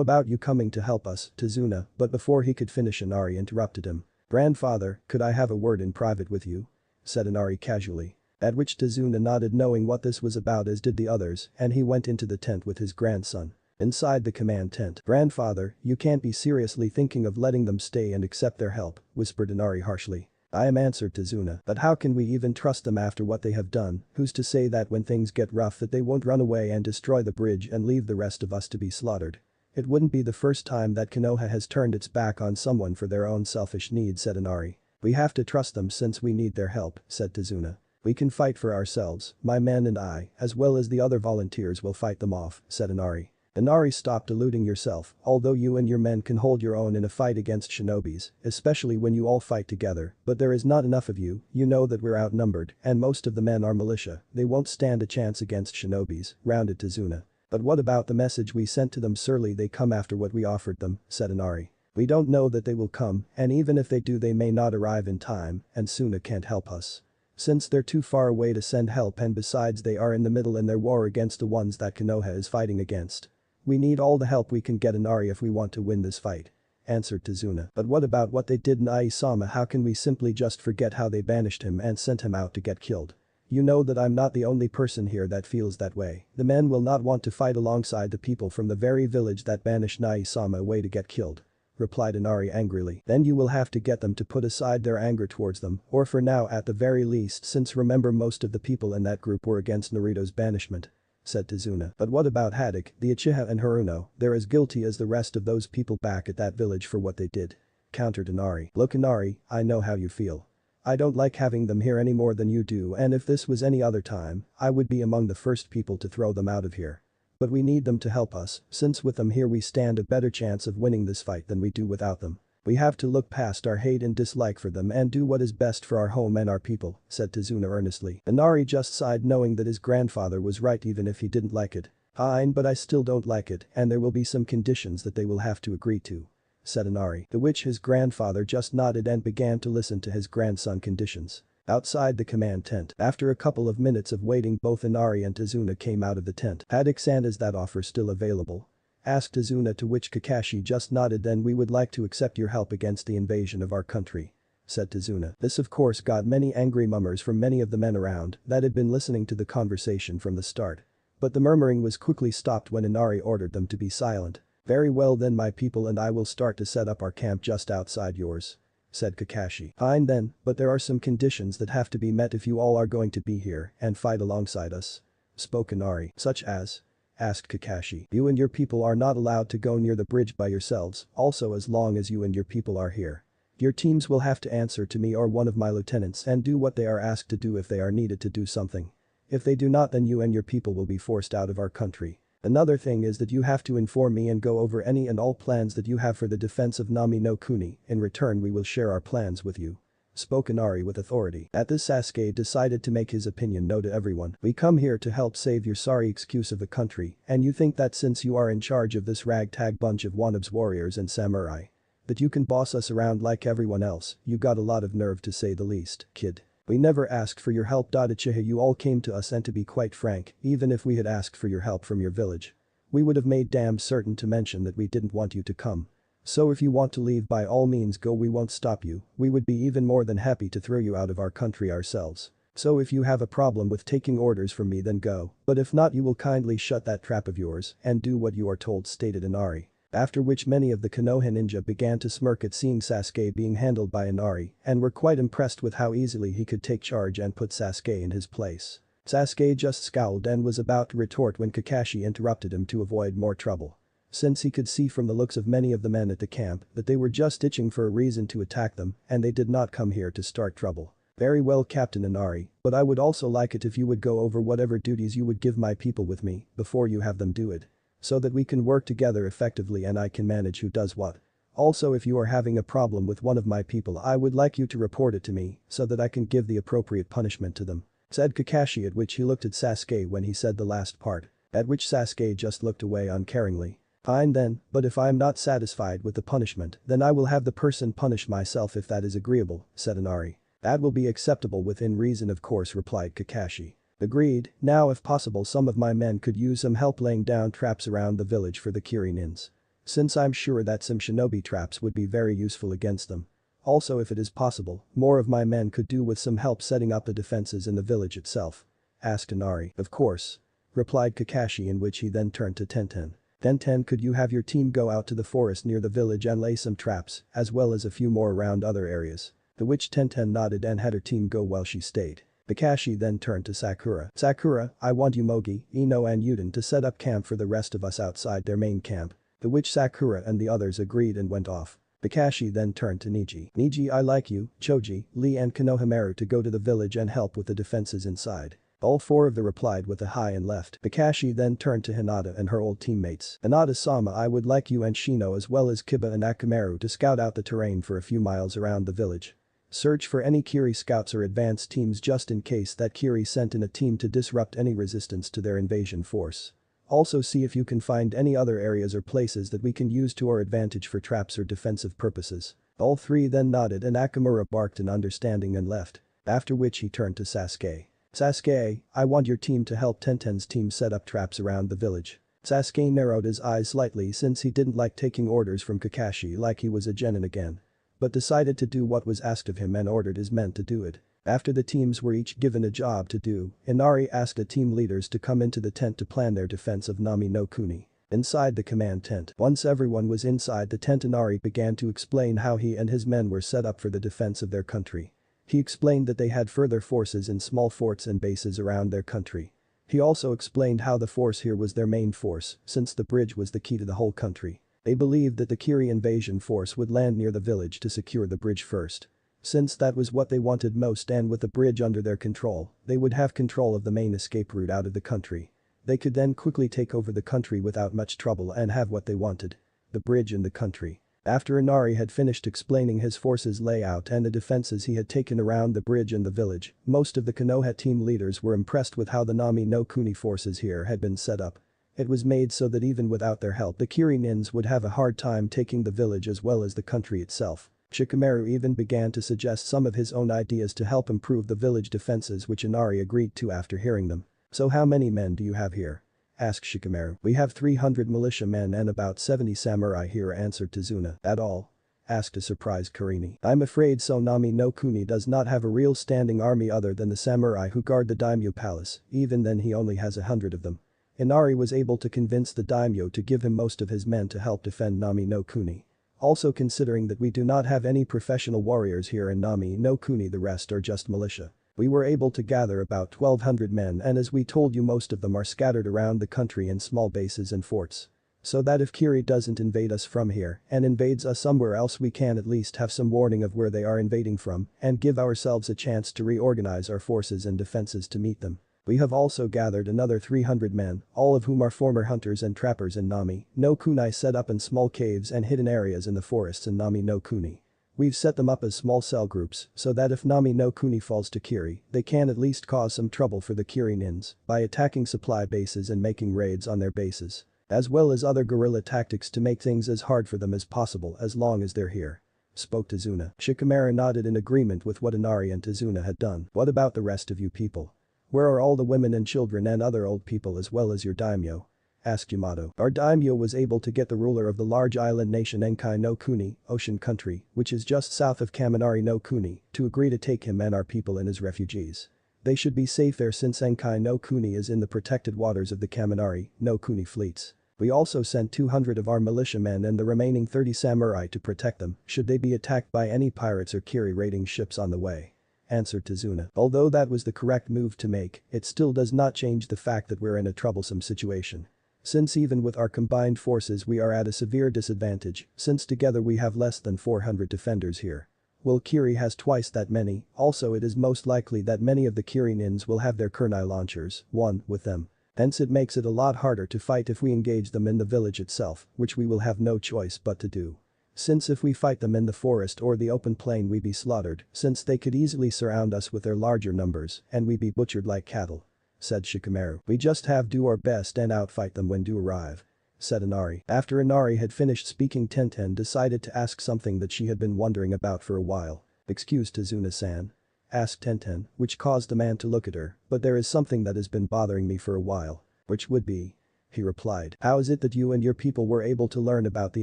about you coming to help us, Tazuna," but before he could finish Inari interrupted him. "Grandfather, could I have a word in private with you?" said Inari casually. At which Tazuna nodded knowing what this was about, as did the others, and he went into the tent with his grandson. Inside the command tent, "Grandfather, you can't be seriously thinking of letting them stay and accept their help," whispered Inari harshly. "I am," answered Tazuna, "but how can we even trust them after what they have done? Who's to say that when things get rough that they won't run away and destroy the bridge and leave the rest of us to be slaughtered?" "It wouldn't be the first time that Konoha has turned its back on someone for their own selfish needs," said Inari. "We have to trust them since we need their help," said Tazuna. "We can fight for ourselves, my men and I, as well as the other volunteers will fight them off," said Inari. "Inari, stop deluding yourself, although you and your men can hold your own in a fight against shinobis, especially when you all fight together, but there is not enough of you, you know that we're outnumbered and most of the men are militia, they won't stand a chance against shinobis," rounded Tazuna. "But what about the message we sent to them? Surely they come after what we offered them," said Inari. "We don't know that they will come, and even if they do they may not arrive in time, and Suna can't help us. Since they're too far away to send help, and besides they are in the middle in their war against the ones that Konoha is fighting against. We need all the help we can get, Inari, if we want to win this fight," answered Tazuna. "But what about what they did to Nai-sama? How can we simply just forget how they banished him and sent him out to get killed? You know that I'm not the only person here that feels that way. The men will not want to fight alongside the people from the very village that banished Nai-sama away to get killed," replied Inari angrily. "Then you will have to get them to put aside their anger towards them, or for now at the very least, since remember most of the people in that group were against Naruto's banishment," said Tazuna. "But what about Haddock, the Uchiha and Haruno? They're as guilty as the rest of those people back at that village for what they did," countered Inari. "Look, Inari, I know how you feel. I don't like having them here any more than you do, and if this was any other time, I would be among the first people to throw them out of here. But we need them to help us, since with them here we stand a better chance of winning this fight than we do without them. We have to look past our hate and dislike for them and do what is best for our home and our people," said Tazuna earnestly. Inari just sighed knowing that his grandfather was right even if he didn't like it. "Fine, but I still don't like it, and there will be some conditions that they will have to agree to," said Inari, to which his grandfather just nodded and began to listen to his grandson conditions. Outside the command tent, after a couple of minutes of waiting, both Inari and Tazuna came out of the tent. "Haddock-san, is that offer still available?" asked Tazuna, to which Kakashi just nodded. "Then we would like to accept your help against the invasion of our country," said Tazuna. This of course got many angry murmurs from many of the men around that had been listening to the conversation from the start. But the murmuring was quickly stopped when Inari ordered them to be silent. "Very well then, my people and I will start to set up our camp just outside yours," said Kakashi. "Fine then, but there are some conditions that have to be met if you all are going to be here and fight alongside us," spoke Inari. "Such as?" asked Kakashi. You and your people are not allowed to go near the bridge by yourselves, also as long as you and your people are here. Your teams will have to answer to me or one of my lieutenants and do what they are asked to do if they are needed to do something. If they do not, then you and your people will be forced out of our country. Another thing is that you have to inform me and go over any and all plans that you have for the defense of Nami no Kuni. In return, we will share our plans with you. Spoke Inari with authority. At this, Sasuke decided to make his opinion known to everyone. We come here to help save your sorry excuse of the country, and you think that since you are in charge of this ragtag bunch of wannabes warriors and samurai, that you can boss us around like everyone else. You got a lot of nerve, to say the least, kid. We never asked for your help. Chihi, you all came to us, and to be quite frank, even if we had asked for your help from your village, we would have made damn certain to mention that we didn't want you to come. So if you want to leave, by all means go, we won't stop you. We would be even more than happy to throw you out of our country ourselves. So if you have a problem with taking orders from me, then go. But if not, you will kindly shut that trap of yours and do what you are told, stated Inari. After which many of the Konoha ninja began to smirk at seeing Sasuke being handled by Inari and were quite impressed with how easily he could take charge and put Sasuke in his place. Sasuke just scowled and was about to retort when Kakashi interrupted him to avoid more trouble. Since he could see from the looks of many of the men at the camp that they were just itching for a reason to attack them and they did not come here to start trouble. Very well, Captain Inari, but I would also like it if you would go over whatever duties you would give my people with me before you have them do it, so that we can work together effectively and I can manage who does what. Also, if you are having a problem with one of my people, I would like you to report it to me so that I can give the appropriate punishment to them, said Kakashi, at which he looked at Sasuke when he said the last part, at which Sasuke just looked away uncaringly. Fine then, but if I am not satisfied with the punishment, then I will have the person punish myself if that is agreeable, said Inari. That will be acceptable within reason, of course, replied Kakashi. Agreed. Now if possible, some of my men could use some help laying down traps around the village for the Kirinins, since I'm sure that some shinobi traps would be very useful against them. Also, if it is possible, more of my men could do with some help setting up the defenses in the village itself, asked Inari. Of course, replied Kakashi, in which he then turned to Tenten. Tenten, could you have your team go out to the forest near the village and lay some traps, as well as a few more around other areas? The which Tenten nodded and had her team go while she stayed. Kakashi then turned to Sakura. Sakura, I want you, Mogi, Ino and Yuden to set up camp for the rest of us outside their main camp. The which Sakura and the others agreed and went off. Kakashi then turned to Niji. Niji, I like you, Choji, Lee and Konohamaru to go to the village and help with the defenses inside. All four of them replied with a hi and left. Kakashi then turned to Hinata and her old teammates. Hinata-sama, I would like you and Shino as well as Kiba and Akamaru to scout out the terrain for a few miles around the village. Search for any Kiri scouts or advanced teams just in case that Kiri sent in a team to disrupt any resistance to their invasion force. Also see if you can find any other areas or places that we can use to our advantage for traps or defensive purposes. All three then nodded and Akamura barked in understanding and left. After which he turned to Sasuke. Sasuke, I want your team to help Tenten's team set up traps around the village. Sasuke narrowed his eyes slightly since he didn't like taking orders from Kakashi like he was a genin again, but decided to do what was asked of him and ordered his men to do it. After the teams were each given a job to do, Inari asked the team leaders to come into the tent to plan their defense of Nami no Kuni. Inside the command tent. Once everyone was inside the tent, Inari began to explain how he and his men were set up for the defense of their country. He explained that they had further forces in small forts and bases around their country. He also explained how the force here was their main force, since the bridge was the key to the whole country. They believed that the Kiri invasion force would land near the village to secure the bridge first, since that was what they wanted most, and with the bridge under their control, they would have control of the main escape route out of the country. They could then quickly take over the country without much trouble and have what they wanted: the bridge in the country. After Inari had finished explaining his forces' layout and the defenses he had taken around the bridge and the village, most of the Konoha team leaders were impressed with how the Nami no Kuni forces here had been set up. It was made so that even without their help, the Kirinins would have a hard time taking the village as well as the country itself. Shikamaru even began to suggest some of his own ideas to help improve the village defenses, which Inari agreed to after hearing them. So how many men do you have here? Asked Shikamaru. We have 300 militia men and about 70 samurai here, answered Tazuna. That all? Asked a surprised Karini. I'm afraid so. Nami no Kuni does not have a real standing army other than the samurai who guard the daimyo palace, even then he only has 100 of them. Inari was able to convince the daimyo to give him most of his men to help defend Nami no Kuni. Also, considering that we do not have any professional warriors here in Nami no Kuni, the rest are just militia. We were able to gather about 1,200 men, and as we told you, most of them are scattered around the country in small bases and forts. So that if Kiri doesn't invade us from here and invades us somewhere else, we can at least have some warning of where they are invading from and give ourselves a chance to reorganize our forces and defenses to meet them. We have also gathered another 300 men, all of whom are former hunters and trappers in Nami no Kuni, set up in small caves and hidden areas in the forests in Nami no Kuni. We've set them up as small cell groups so that if Nami no Kuni falls to Kiri, they can at least cause some trouble for the Kiri nins by attacking supply bases and making raids on their bases, as well as other guerrilla tactics to make things as hard for them as possible as long as they're here. Spoke Tazuna. Shikamaru nodded in agreement with what Inari and Tazuna had done. What about the rest of you people? Where are all the women and children and other old people as well as your daimyo? Asked Yamato. Our daimyo was able to get the ruler of the large island nation Enkai no Kuni, Ocean Country, which is just south of Kaminari no Kuni, to agree to take him and our people in as refugees. They should be safe there since Enkai no Kuni is in the protected waters of the Kaminari no Kuni fleets. We also sent 200 of our militiamen and the remaining 30 samurai to protect them should they be attacked by any pirates or Kiri raiding ships on the way. Answered Tazuna. Although that was the correct move to make, it still does not change the fact that we're in a troublesome situation. Since even with our combined forces we are at a severe disadvantage, since together we have less than 400 defenders here. While Kiri has twice that many, also it is most likely that many of the Kiri nins will have their kunai launchers, with them. Hence it makes it a lot harder to fight if we engage them in the village itself, which we will have no choice but to do. Since if we fight them in the forest or the open plain we be slaughtered, since they could easily surround us with their larger numbers and we be butchered like cattle. Said Shikamaru. We just have do our best and outfight them when do arrive. Said Inari. After Inari had finished speaking, Tenten decided to ask something that she had been wondering about for a while. Excuse Tazuna-san? Asked Tenten, which caused the man to look at her, but there is something that has been bothering me for a while. Which would be? He replied. How is it that you and your people were able to learn about the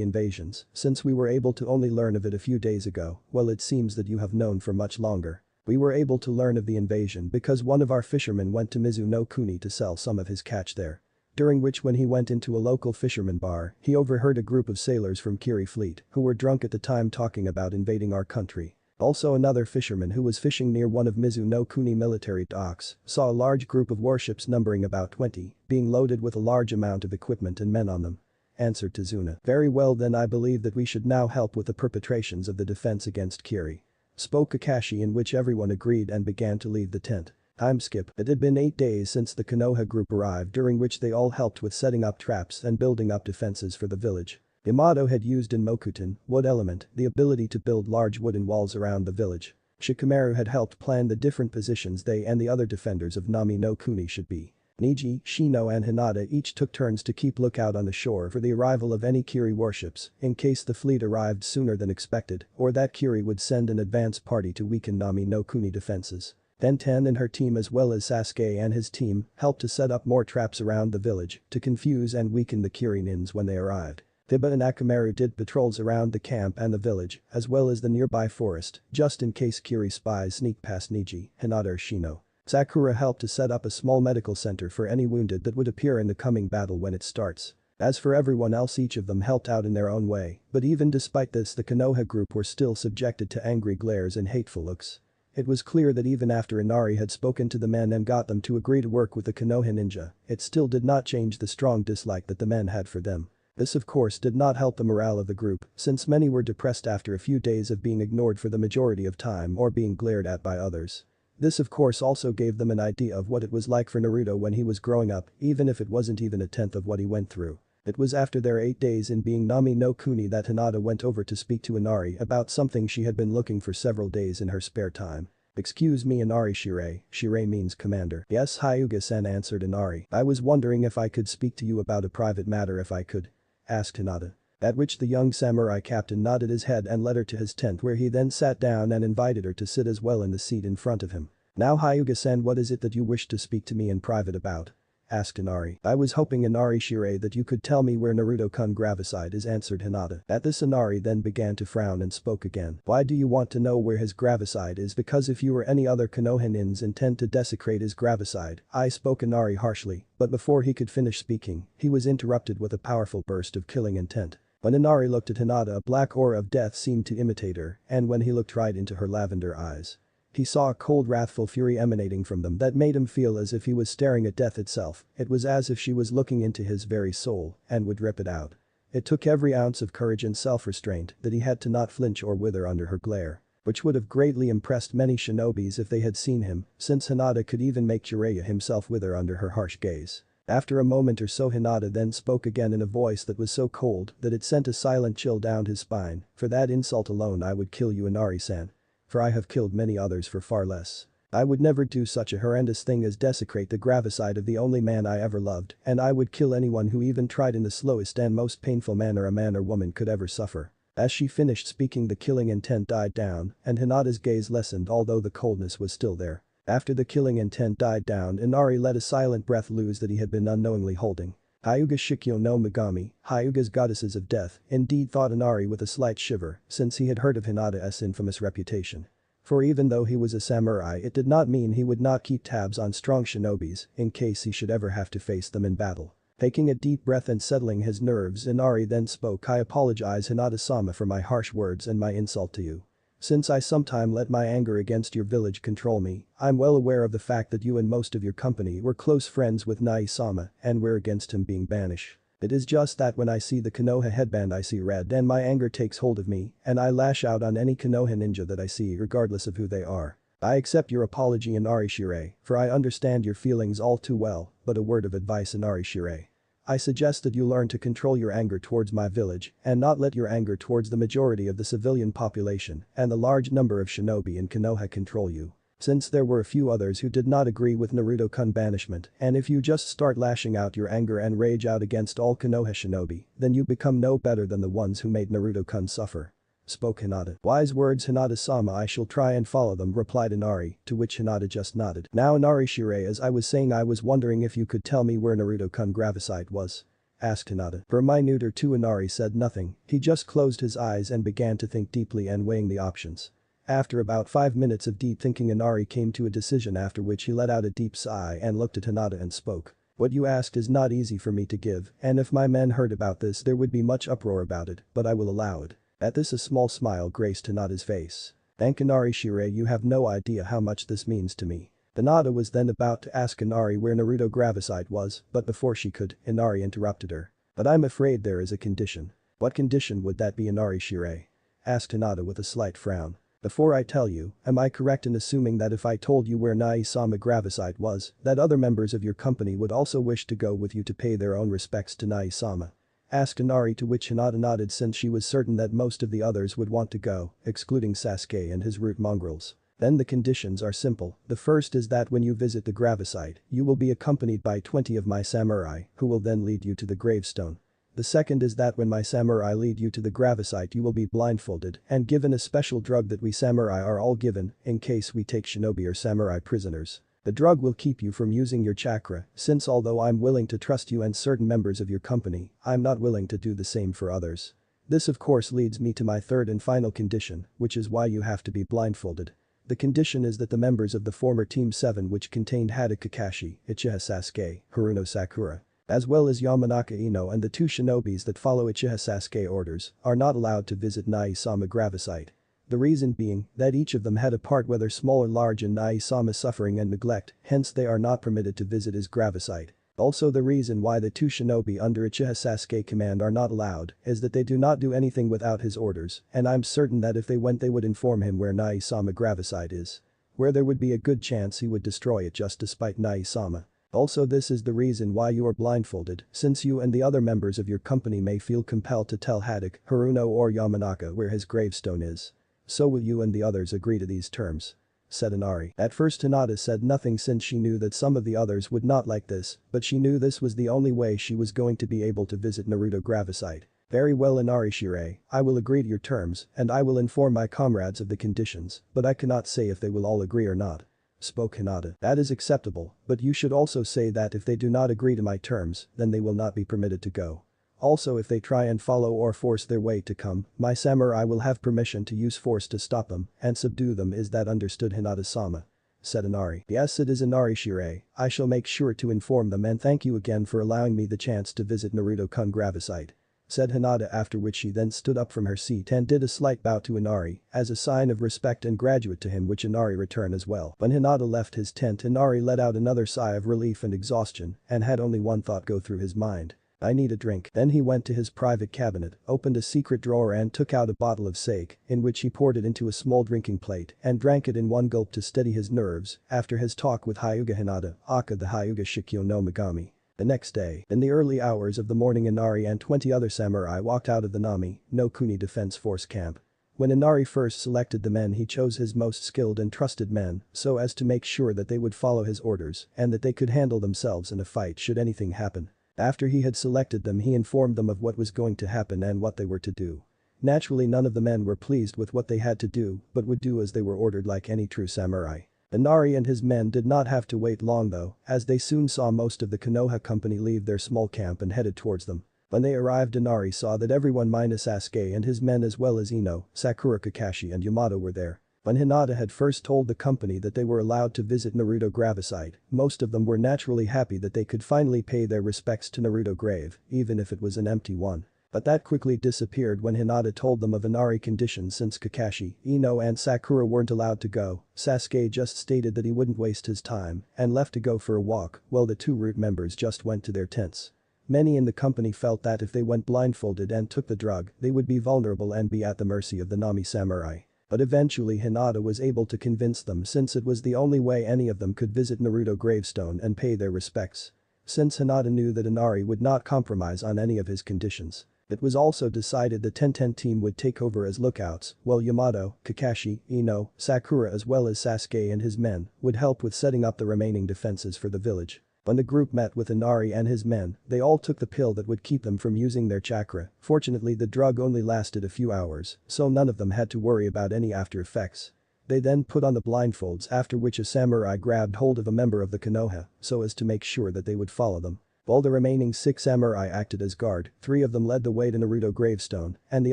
invasions, since we were able to only learn of it a few days ago? Well, it seems that you have known for much longer. We were able to learn of the invasion because one of our fishermen went to Mizu no Kuni to sell some of his catch there. During which when he went into a local fisherman bar, he overheard a group of sailors from Kiri fleet who were drunk at the time talking about invading our country. Also another fisherman who was fishing near one of Mizu no Kuni military docks saw a large group of warships numbering about 20 being loaded with a large amount of equipment and men on them. Answered Tazuna. Very well, then I believe that we should now help with the perpetrations of the defense against Kiri. Spoke Kakashi, in which everyone agreed and began to leave the tent. Time skip. It had been 8 days since the Konoha group arrived, during which they all helped with setting up traps and building up defenses for the village. Yamato had used in Mokuton, wood element, the ability to build large wooden walls around the village. Shikamaru had helped plan the different positions they and the other defenders of Nami no Kuni should be. Niji, Shino and Hinata each took turns to keep lookout on the shore for the arrival of any Kiri warships in case the fleet arrived sooner than expected or that Kiri would send an advance party to weaken Nami no Kuni defenses. Tenten and her team as well as Sasuke and his team helped to set up more traps around the village to confuse and weaken the Kiri nins when they arrived. Tiba and Akamaru did patrols around the camp and the village as well as the nearby forest just in case Kiri spies sneak past Niji, Hinata or Shino. Sakura helped to set up a small medical center for any wounded that would appear in the coming battle when it starts. As for everyone else, each of them helped out in their own way, but even despite this the Konoha group were still subjected to angry glares and hateful looks. It was clear that even after Inari had spoken to the men and got them to agree to work with the Konoha ninja, it still did not change the strong dislike that the men had for them. This of course did not help the morale of the group, since many were depressed after a few days of being ignored for the majority of time or being glared at by others. This of course also gave them an idea of what it was like for Naruto when he was growing up, even if it wasn't even a tenth of what he went through. It was after their 8 days in being Nami no Kuni that Hinata went over to speak to Inari about something she had been looking for several days in her spare time. Excuse me, Inari Shirei. Shirei means commander. Yes, Hyuga-sen, answered Inari. I was wondering if I could speak to you about a private matter if I could. Asked Hinata. At which the young samurai captain nodded his head and led her to his tent, where he then sat down and invited her to sit as well in the seat in front of him. Now Hyuga-sen, what is it that you wish to speak to me in private about? Asked Inari. I was hoping, Inari Shirei, that you could tell me where Naruto-kun graveside is, answered Hinata. At this Inari then began to frown and spoke again. Why do you want to know where his graveside is? Because if you or any other Konoha nins intend to desecrate his graveside, spoke Inari harshly, but before he could finish speaking, he was interrupted with a powerful burst of killing intent. When Inari looked at Hinata, a black aura of death seemed to imitate her, and when he looked right into her lavender eyes. He saw a cold wrathful fury emanating from them that made him feel as if he was staring at death itself. It was as if she was looking into his very soul and would rip it out. It took every ounce of courage and self-restraint that he had to not flinch or wither under her glare, which would have greatly impressed many shinobis if they had seen him, since Hinata could even make Jiraiya himself wither under her harsh gaze. After a moment or so Hinata then spoke again in a voice that was so cold that it sent a silent chill down his spine. For that insult alone I would kill you, Inari-san. For I have killed many others for far less. I would never do such a horrendous thing as desecrate the gravicide of the only man I ever loved, and I would kill anyone who even tried in the slowest and most painful manner a man or woman could ever suffer. As she finished speaking, the killing intent died down, and Hinata's gaze lessened although the coldness was still there. After the killing intent died down, Inari let a silent breath loose that he had been unknowingly holding. Hyuga Shikyo no Megami, Hyuga's goddesses of death, indeed, thought Inari with a slight shiver, since he had heard of Hinata's infamous reputation. For even though he was a samurai, it did not mean he would not keep tabs on strong shinobis in case he should ever have to face them in battle. Taking a deep breath and settling his nerves, Inari then spoke. I apologize, Hinata-sama, for my harsh words and my insult to you. Since I sometime let my anger against your village control me, I'm well aware of the fact that you and most of your company were close friends with Nai-sama and were against him being banished. It is just that when I see the Konoha headband I see red and my anger takes hold of me and I lash out on any Konoha ninja that I see regardless of who they are. I accept your apology, Inari-shirei, for I understand your feelings all too well, but a word of advice, Inari-shirei. I suggest that you learn to control your anger towards my village and not let your anger towards the majority of the civilian population and the large number of shinobi in Konoha control you. Since there were a few others who did not agree with Naruto-kun banishment, and if you just start lashing out your anger and rage out against all Konoha shinobi, then you become no better than the ones who made Naruto-kun suffer. Spoke Hinata. Wise words, Hinata-sama, I shall try and follow them, replied Inari, to which Hinata just nodded. Now Inari-shirei, as I was saying, I was wondering if you could tell me where Naruto-kun gravicide was. Asked Hinata. For a minute or two Inari said nothing, he just closed his eyes and began to think deeply and weighing the options. After about 5 minutes of deep thinking, Inari came to a decision, after which he let out a deep sigh and looked at Hinata and spoke. What you asked is not easy for me to give, and if my men heard about this there would be much uproar about it, but I will allow it. At this a small smile graced Hinata's face. Thank Inari-shirei, you have no idea how much this means to me. Hinata was then about to ask Inari where Naruto gravicide was, but before she could, Inari interrupted her. But I'm afraid there is a condition. What condition would that be, Inari-shirei? Asked Hinata with a slight frown. Before I tell you, am I correct in assuming that if I told you where Nai-sama gravicide was, that other members of your company would also wish to go with you to pay their own respects to Nai-sama? Asked Inari, to which Hinata nodded, since she was certain that most of the others would want to go, excluding Sasuke and his root mongrels. Then the conditions are simple. The first is that when you visit the gravicide, you will be accompanied by 20 of my samurai, who will then lead you to the gravestone. The second is that when my samurai lead you to the gravicide you will be blindfolded and given a special drug that we samurai are all given in case we take shinobi or samurai prisoners. The drug will keep you from using your chakra, since although I'm willing to trust you and certain members of your company, I'm not willing to do the same for others. This of course leads me to my third and final condition, which is why you have to be blindfolded. The condition is that the members of the former Team 7, which contained Hada Kakashi, Uchiha Sasuke, Haruno Sakura, as well as Yamanaka Ino and the 2 shinobis that follow Uchiha Sasuke orders, are not allowed to visit Nai-sama gravicide. The reason being that each of them had a part, whether small or large, in Nai-sama's suffering and neglect, hence they are not permitted to visit his gravicide. Also, the reason why the 2 shinobi under Uchiha Sasuke command are not allowed is that they do not do anything without his orders, and I'm certain that if they went they would inform him where Nai-sama gravicide is. Where there would be a good chance he would destroy it just to spite Nai-sama. Also, this is the reason why you are blindfolded, since you and the other members of your company may feel compelled to tell Haddock, Haruno or Yamanaka where his gravestone is. So will you and the others agree to these terms? Said Inari. At first Hinata said nothing since she knew that some of the others would not like this, but she knew this was the only way she was going to be able to visit Naruto gravicide. Very well, Inari-shirei, I will agree to your terms and I will inform my comrades of the conditions, but I cannot say if they will all agree or not. Spoke Hinata. That is acceptable, but you should also say that if they do not agree to my terms, then they will not be permitted to go. Also, if they try and follow or force their way to come, my samurai will have permission to use force to stop them and subdue them. Is that understood, Hinata-sama? Said Inari. Yes, it is, Inari-shirei, I shall make sure to inform them, and thank you again for allowing me the chance to visit Naruto-kun gravicide. said Hinata, after which she then stood up from her seat and did a slight bow to Inari as a sign of respect and graduate to him, which Inari returned as well. When Hinata left his tent, Inari let out another sigh of relief and exhaustion and had only one thought go through his mind. I need a drink. Then he went to his private cabinet, opened a secret drawer and took out a bottle of sake, in which he poured it into a small drinking plate and drank it in one gulp to steady his nerves after his talk with Hyuga Hinata, aka the Hyuga Shikyo no Megami. The next day, in the early hours of the morning, Inari and 20 other samurai walked out of the Nami no Kuni Defense Force camp. When Inari first selected the men, he chose his most skilled and trusted men so as to make sure that they would follow his orders and that they could handle themselves in a fight should anything happen. After he had selected them, he informed them of what was going to happen and what they were to do. Naturally, none of the men were pleased with what they had to do but would do as they were ordered like any true samurai. Inari and his men did not have to wait long though, as they soon saw most of the Konoha company leave their small camp and headed towards them. When they arrived, Inari saw that everyone minus Sasuke and his men, as well as Ino, Sakura, Kakashi and Yamato, were there. When Hinata had first told the company that they were allowed to visit Naruto gravesite, most of them were naturally happy that they could finally pay their respects to Naruto grave, even if it was an empty one. But that quickly disappeared when Hinata told them of Inari conditions. Since Kakashi, Ino and Sakura weren't allowed to go, Sasuke just stated that he wouldn't waste his time and left to go for a walk while the two root members just went to their tents. Many in the company felt that if they went blindfolded and took the drug, they would be vulnerable and be at the mercy of the Nami samurai. But eventually Hinata was able to convince them, since it was the only way any of them could visit Naruto gravestone and pay their respects. Since Hinata knew that Inari would not compromise on any of his conditions, it was also decided the Tenten team would take over as lookouts, while Yamato, Kakashi, Ino, Sakura as well as Sasuke and his men would help with setting up the remaining defenses for the village. When the group met with Inari and his men, they all took the pill that would keep them from using their chakra. Fortunately, the drug only lasted a few hours, so none of them had to worry about any after effects. They then put on the blindfolds, after which a samurai grabbed hold of a member of the Konoha so as to make sure that they would follow them. While the remaining 6 samurai acted as guard, 3 of them led the way to Naruto gravestone and the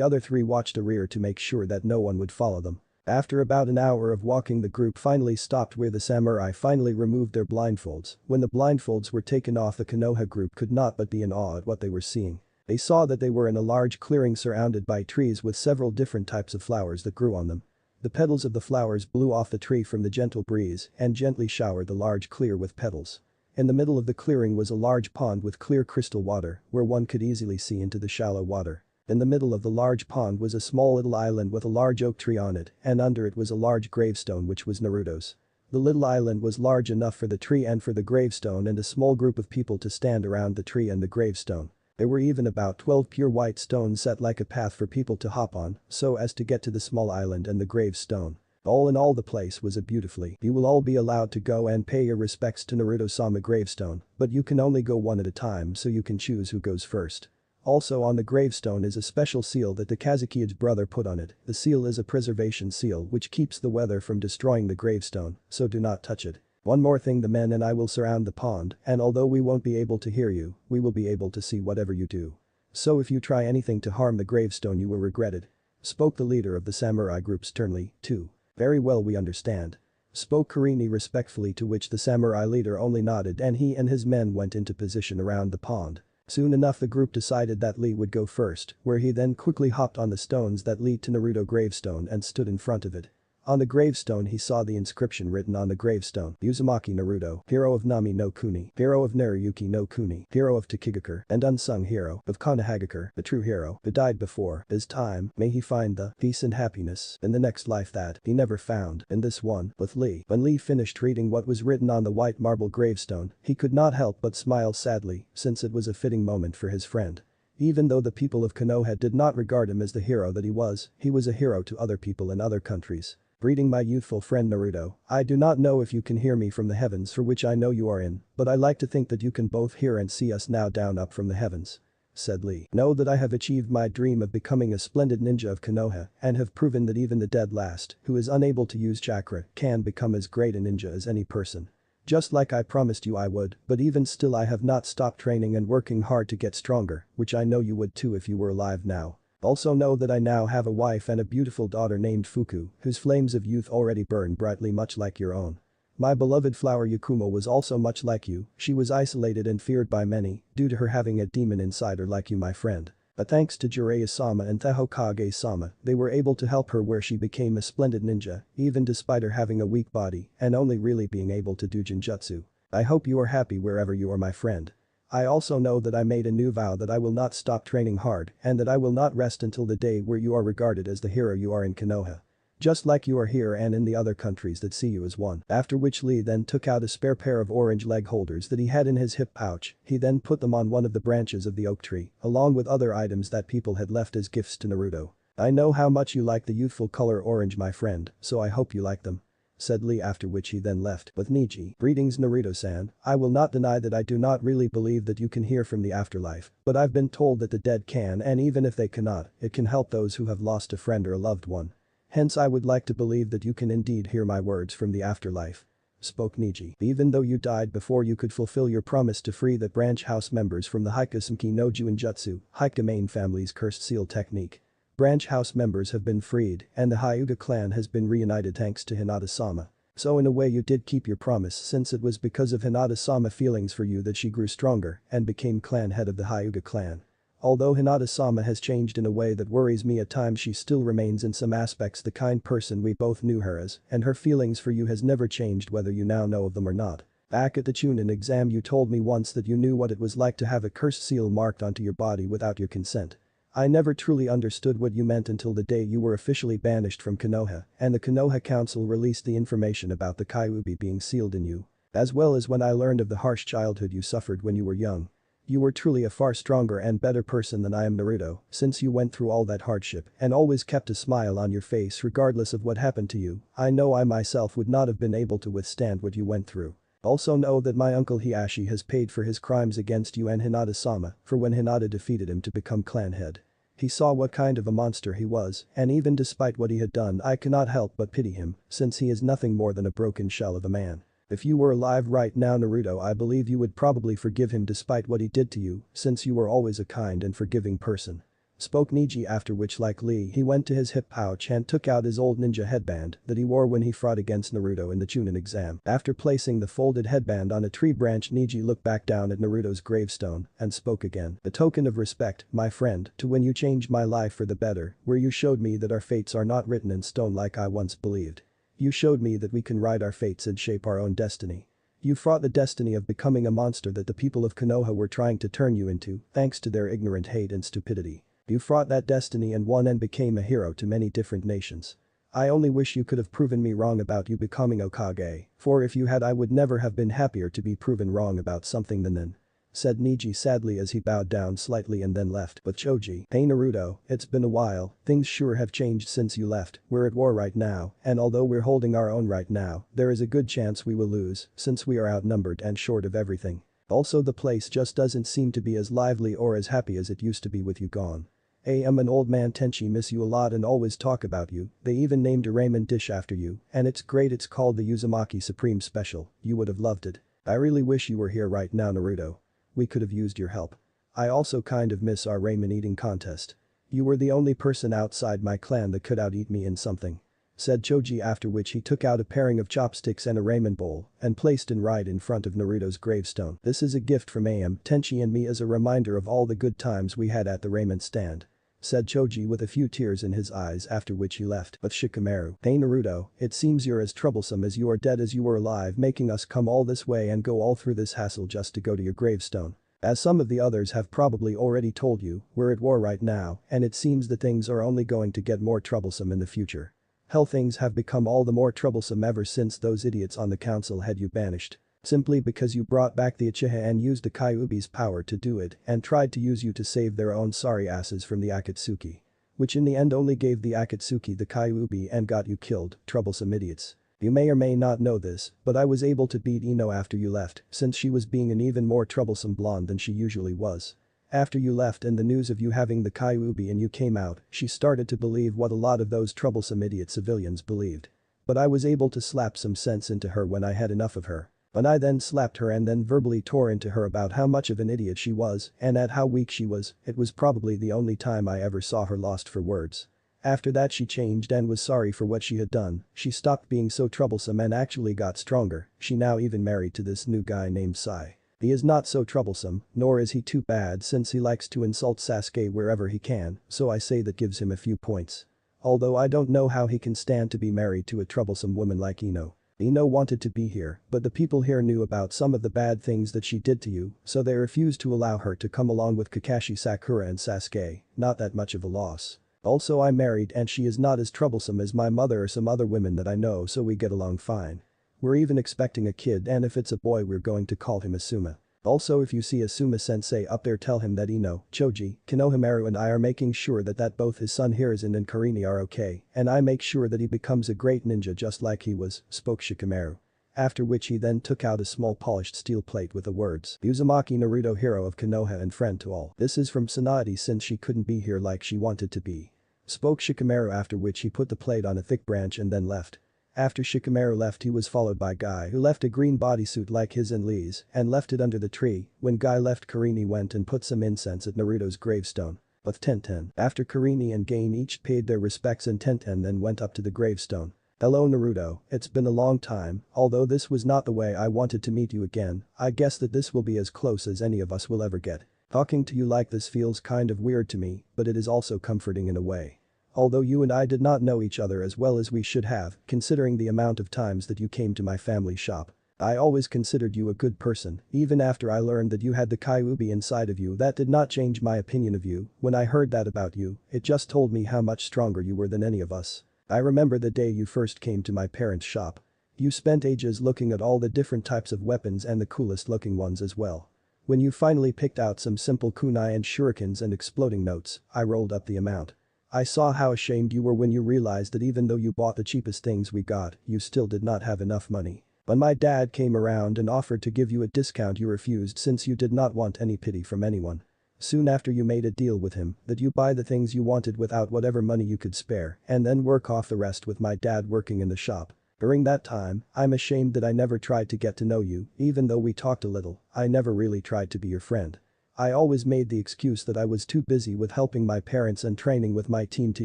other 3 watched the rear to make sure that no one would follow them. After about an hour of walking, the group finally stopped where the samurai finally removed their blindfolds. When the blindfolds were taken off, the Konoha group could not but be in awe at what they were seeing. They saw that they were in a large clearing surrounded by trees with several different types of flowers that grew on them. The petals of the flowers blew off the tree from the gentle breeze and gently showered the large clear with petals. In the middle of the clearing was a large pond with clear crystal water where one could easily see into the shallow water. In the middle of the large pond was a small little island with a large oak tree on it, and under it was a large gravestone which was Naruto's. The little island was large enough for the tree and for the gravestone and a small group of people to stand around the tree and the gravestone. There were even about 12 pure white stones set like a path for people to hop on so as to get to the small island and the gravestone. All in all, the place was a beautifully. You will all be allowed to go and pay your respects to Naruto-sama gravestone, but you can only go one at a time, so you can choose who goes first. Also on the gravestone is a special seal that the Kazukiya's brother put on it. The seal is a preservation seal which keeps the weather from destroying the gravestone, so do not touch it. One more thing, the men and I will surround the pond, and although we won't be able to hear you, we will be able to see whatever you do. So if you try anything to harm the gravestone, you will regret it. Spoke the leader of the samurai group sternly, too. Very well, we understand. Spoke Kurini respectfully, to which the samurai leader only nodded and he and his men went into position around the pond. Soon enough the group decided that Lee would go first, where he then quickly hopped on the stones that lead to Naruto gravestone and stood in front of it. On the gravestone he saw the inscription written on the gravestone: Uzumaki Naruto, hero of Nami no Kuni, hero of Naruyuki no Kuni, hero of Takigakure, and unsung hero of Konohagakure, the true hero, who died before his time. May he find the peace and happiness in the next life that he never found in this one. With Lee. When Lee finished reading what was written on the white marble gravestone, he could not help but smile sadly, since it was a fitting moment for his friend. Even though the people of Konoha did not regard him as the hero that he was a hero to other people in other countries. Greeting my youthful friend Naruto, I do not know if you can hear me from the heavens, for which I know you are in, but I like to think that you can both hear and see us now down up from the heavens. Said Lee. Know that I have achieved my dream of becoming a splendid ninja of Konoha and have proven that even the dead last, who is unable to use chakra, can become as great a ninja as any person. Just like I promised you I would, but even still I have not stopped training and working hard to get stronger, which I know you would too if you were alive now. Also know that I now have a wife and a beautiful daughter named Fuku, whose flames of youth already burn brightly, much like your own. My beloved flower Yakumo was also much like you. She was isolated and feared by many due to her having a demon inside her like you, my friend. But thanks to Jiraiya-sama and Hokage-sama, they were able to help her where she became a splendid ninja, even despite her having a weak body and only really being able to do genjutsu. I hope you are happy wherever you are, my friend. I also know that I made a new vow that I will not stop training hard and that I will not rest until the day where you are regarded as the hero you are in Konoha. Just like you are here and in the other countries that see you as one. After which Lee then took out a spare pair of orange leg holders that he had in his hip pouch, he then put them on one of the branches of the oak tree, along with other items that people had left as gifts to Naruto. I know how much you like the youthful color orange, my friend, so I hope you like them. Said Lee, after which he then left with Neji. Greetings Naruto-san, I will not deny that I do not really believe that you can hear from the afterlife, but I've been told that the dead can, and even if they cannot, it can help those who have lost a friend or a loved one. Hence I would like to believe that you can indeed hear my words from the afterlife. Spoke Neji. Even though you died before you could fulfill your promise to free the branch house members from the Hikasumki no Juinjutsu, Hikamain family's cursed seal technique. Branch house members have been freed and the Hyuga clan has been reunited thanks to Hinata-sama. So in a way you did keep your promise since it was because of Hinata-sama feelings for you that she grew stronger and became clan head of the Hyuga clan. Although Hinata-sama has changed in a way that worries me at times, she still remains in some aspects the kind person we both knew her as, and her feelings for you has never changed whether you now know of them or not. Back at the Chunin exam you told me once that you knew what it was like to have a cursed seal marked onto your body without your consent. I never truly understood what you meant until the day you were officially banished from Konoha and the Konoha Council released the information about the Kyuubi being sealed in you. As well as when I learned of the harsh childhood you suffered when you were young. You were truly a far stronger and better person than I am, Naruto, since you went through all that hardship and always kept a smile on your face regardless of what happened to you. I know I myself would not have been able to withstand what you went through. Also know that my uncle Hiashi has paid for his crimes against you and Hinata-sama for when Hinata defeated him to become clan head. He saw what kind of a monster he was, and even despite what he had done I cannot help but pity him, since he is nothing more than a broken shell of a man. If you were alive right now, Naruto, I believe you would probably forgive him despite what he did to you, since you were always a kind and forgiving person. Spoke Neji, after which like Lee he went to his hip pouch and took out his old ninja headband that he wore when he fought against Naruto in the Chunin exam. After placing the folded headband on a tree branch, Neji looked back down at Naruto's gravestone and spoke again. The token of respect, my friend, to when you changed my life for the better, where you showed me that our fates are not written in stone like I once believed. You showed me that we can write our fates and shape our own destiny. You fought the destiny of becoming a monster that the people of Konoha were trying to turn you into, thanks to their ignorant hate and stupidity. You fought that destiny and won and became a hero to many different nations. I only wish you could have proven me wrong about you becoming Hokage, for if you had I would never have been happier to be proven wrong about something than then. Said Neji sadly as he bowed down slightly and then left. But Choji, hey Naruto, it's been a while, things sure have changed since you left, we're at war right now, and although we're holding our own right now, there is a good chance we will lose, since we are outnumbered and short of everything. Also the place just doesn't seem to be as lively or as happy as it used to be with you gone. I'm an old man Tenchi miss you a lot and always talk about you, they even named a ramen dish after you, and it's great, it's called the Uzumaki Supreme Special, you would have loved it. I really wish you were here right now Naruto. We could have used your help. I also kind of miss our ramen eating contest. You were the only person outside my clan that could out-eat me in something. Said Choji, after which he took out a pairing of chopsticks and a ramen bowl and placed it right in front of Naruto's gravestone. This is a gift from Tenchi and me as a reminder of all the good times we had at the ramen stand. Said Choji with a few tears in his eyes, after which he left. But Shikamaru, hey Naruto, it seems you're as troublesome as you are dead as you were alive, making us come all this way and go all through this hassle just to go to your gravestone. As some of the others have probably already told you, we're at war right now and it seems that things are only going to get more troublesome in the future. Hell, things have become all the more troublesome ever since those idiots on the council had you banished. Simply because you brought back the Uchiha and used the Kyuubi's power to do it and tried to use you to save their own sorry asses from the Akatsuki. Which in the end only gave the Akatsuki the Kyuubi and got you killed, troublesome idiots. You may or may not know this, but I was able to beat Ino after you left, since she was being an even more troublesome blonde than she usually was. After you left and the news of you having the Kyuubi and you came out, she started to believe what a lot of those troublesome idiot civilians believed. But I was able to slap some sense into her when I had enough of her. But I then slapped her and then verbally tore into her about how much of an idiot she was and at how weak she was. It was probably the only time I ever saw her lost for words. After that she changed and was sorry for what she had done, she stopped being so troublesome and actually got stronger, she now even married to this new guy named Sai. He is not so troublesome, nor is he too bad since he likes to insult Sasuke wherever he can, so I say that gives him a few points. Although I don't know how he can stand to be married to a troublesome woman like Ino. Ino wanted to be here, but the people here knew about some of the bad things that she did to you, so they refused to allow her to come along with Kakashi, Sakura and Sasuke, not that much of a loss. Also I'm married and she is not as troublesome as my mother or some other women that I know, so we get along fine. We're even expecting a kid, and if it's a boy we're going to call him Asuma. Also if you see Asuma-sensei up there, tell him that Ino, Choji, Konohamaru and I are making sure that both his son Hiruzen and Karini are okay, and I make sure that he becomes a great ninja just like he was, spoke Shikamaru. After which he then took out a small polished steel plate with the words, Uzumaki Naruto, hero of Konoha and friend to all. This is from Tsunade since she couldn't be here like she wanted to be. Spoke Shikamaru, after which he put the plate on a thick branch and then left. After Shikamaru left he was followed by Guy, who left a green bodysuit like his and Lee's and left it under the tree. When Guy left, Karini went and put some incense at Naruto's gravestone. But Tenten, after Karini and Gain each paid their respects and Tenten then went up to the gravestone. Hello Naruto, it's been a long time, although this was not the way I wanted to meet you again, I guess that this will be as close as any of us will ever get. Talking to you like this feels kind of weird to me, but it is also comforting in a way. Although you and I did not know each other as well as we should have, considering the amount of times that you came to my family shop. I always considered you a good person, even after I learned that you had the Kyuubi inside of you. That did not change my opinion of you. When I heard that about you, it just told me how much stronger you were than any of us. I remember the day you first came to my parents' shop. You spent ages looking at all the different types of weapons and the coolest looking ones as well. When you finally picked out some simple kunai and shurikens and exploding notes, I rolled up the amount. I saw how ashamed you were when you realized that even though you bought the cheapest things we got, you still did not have enough money. When my dad came around and offered to give you a discount, you refused since you did not want any pity from anyone. Soon after you made a deal with him that you buy the things you wanted without whatever money you could spare and then work off the rest with my dad working in the shop. During that time, I'm ashamed that I never tried to get to know you, even though we talked a little, I never really tried to be your friend. I always made the excuse that I was too busy with helping my parents and training with my team to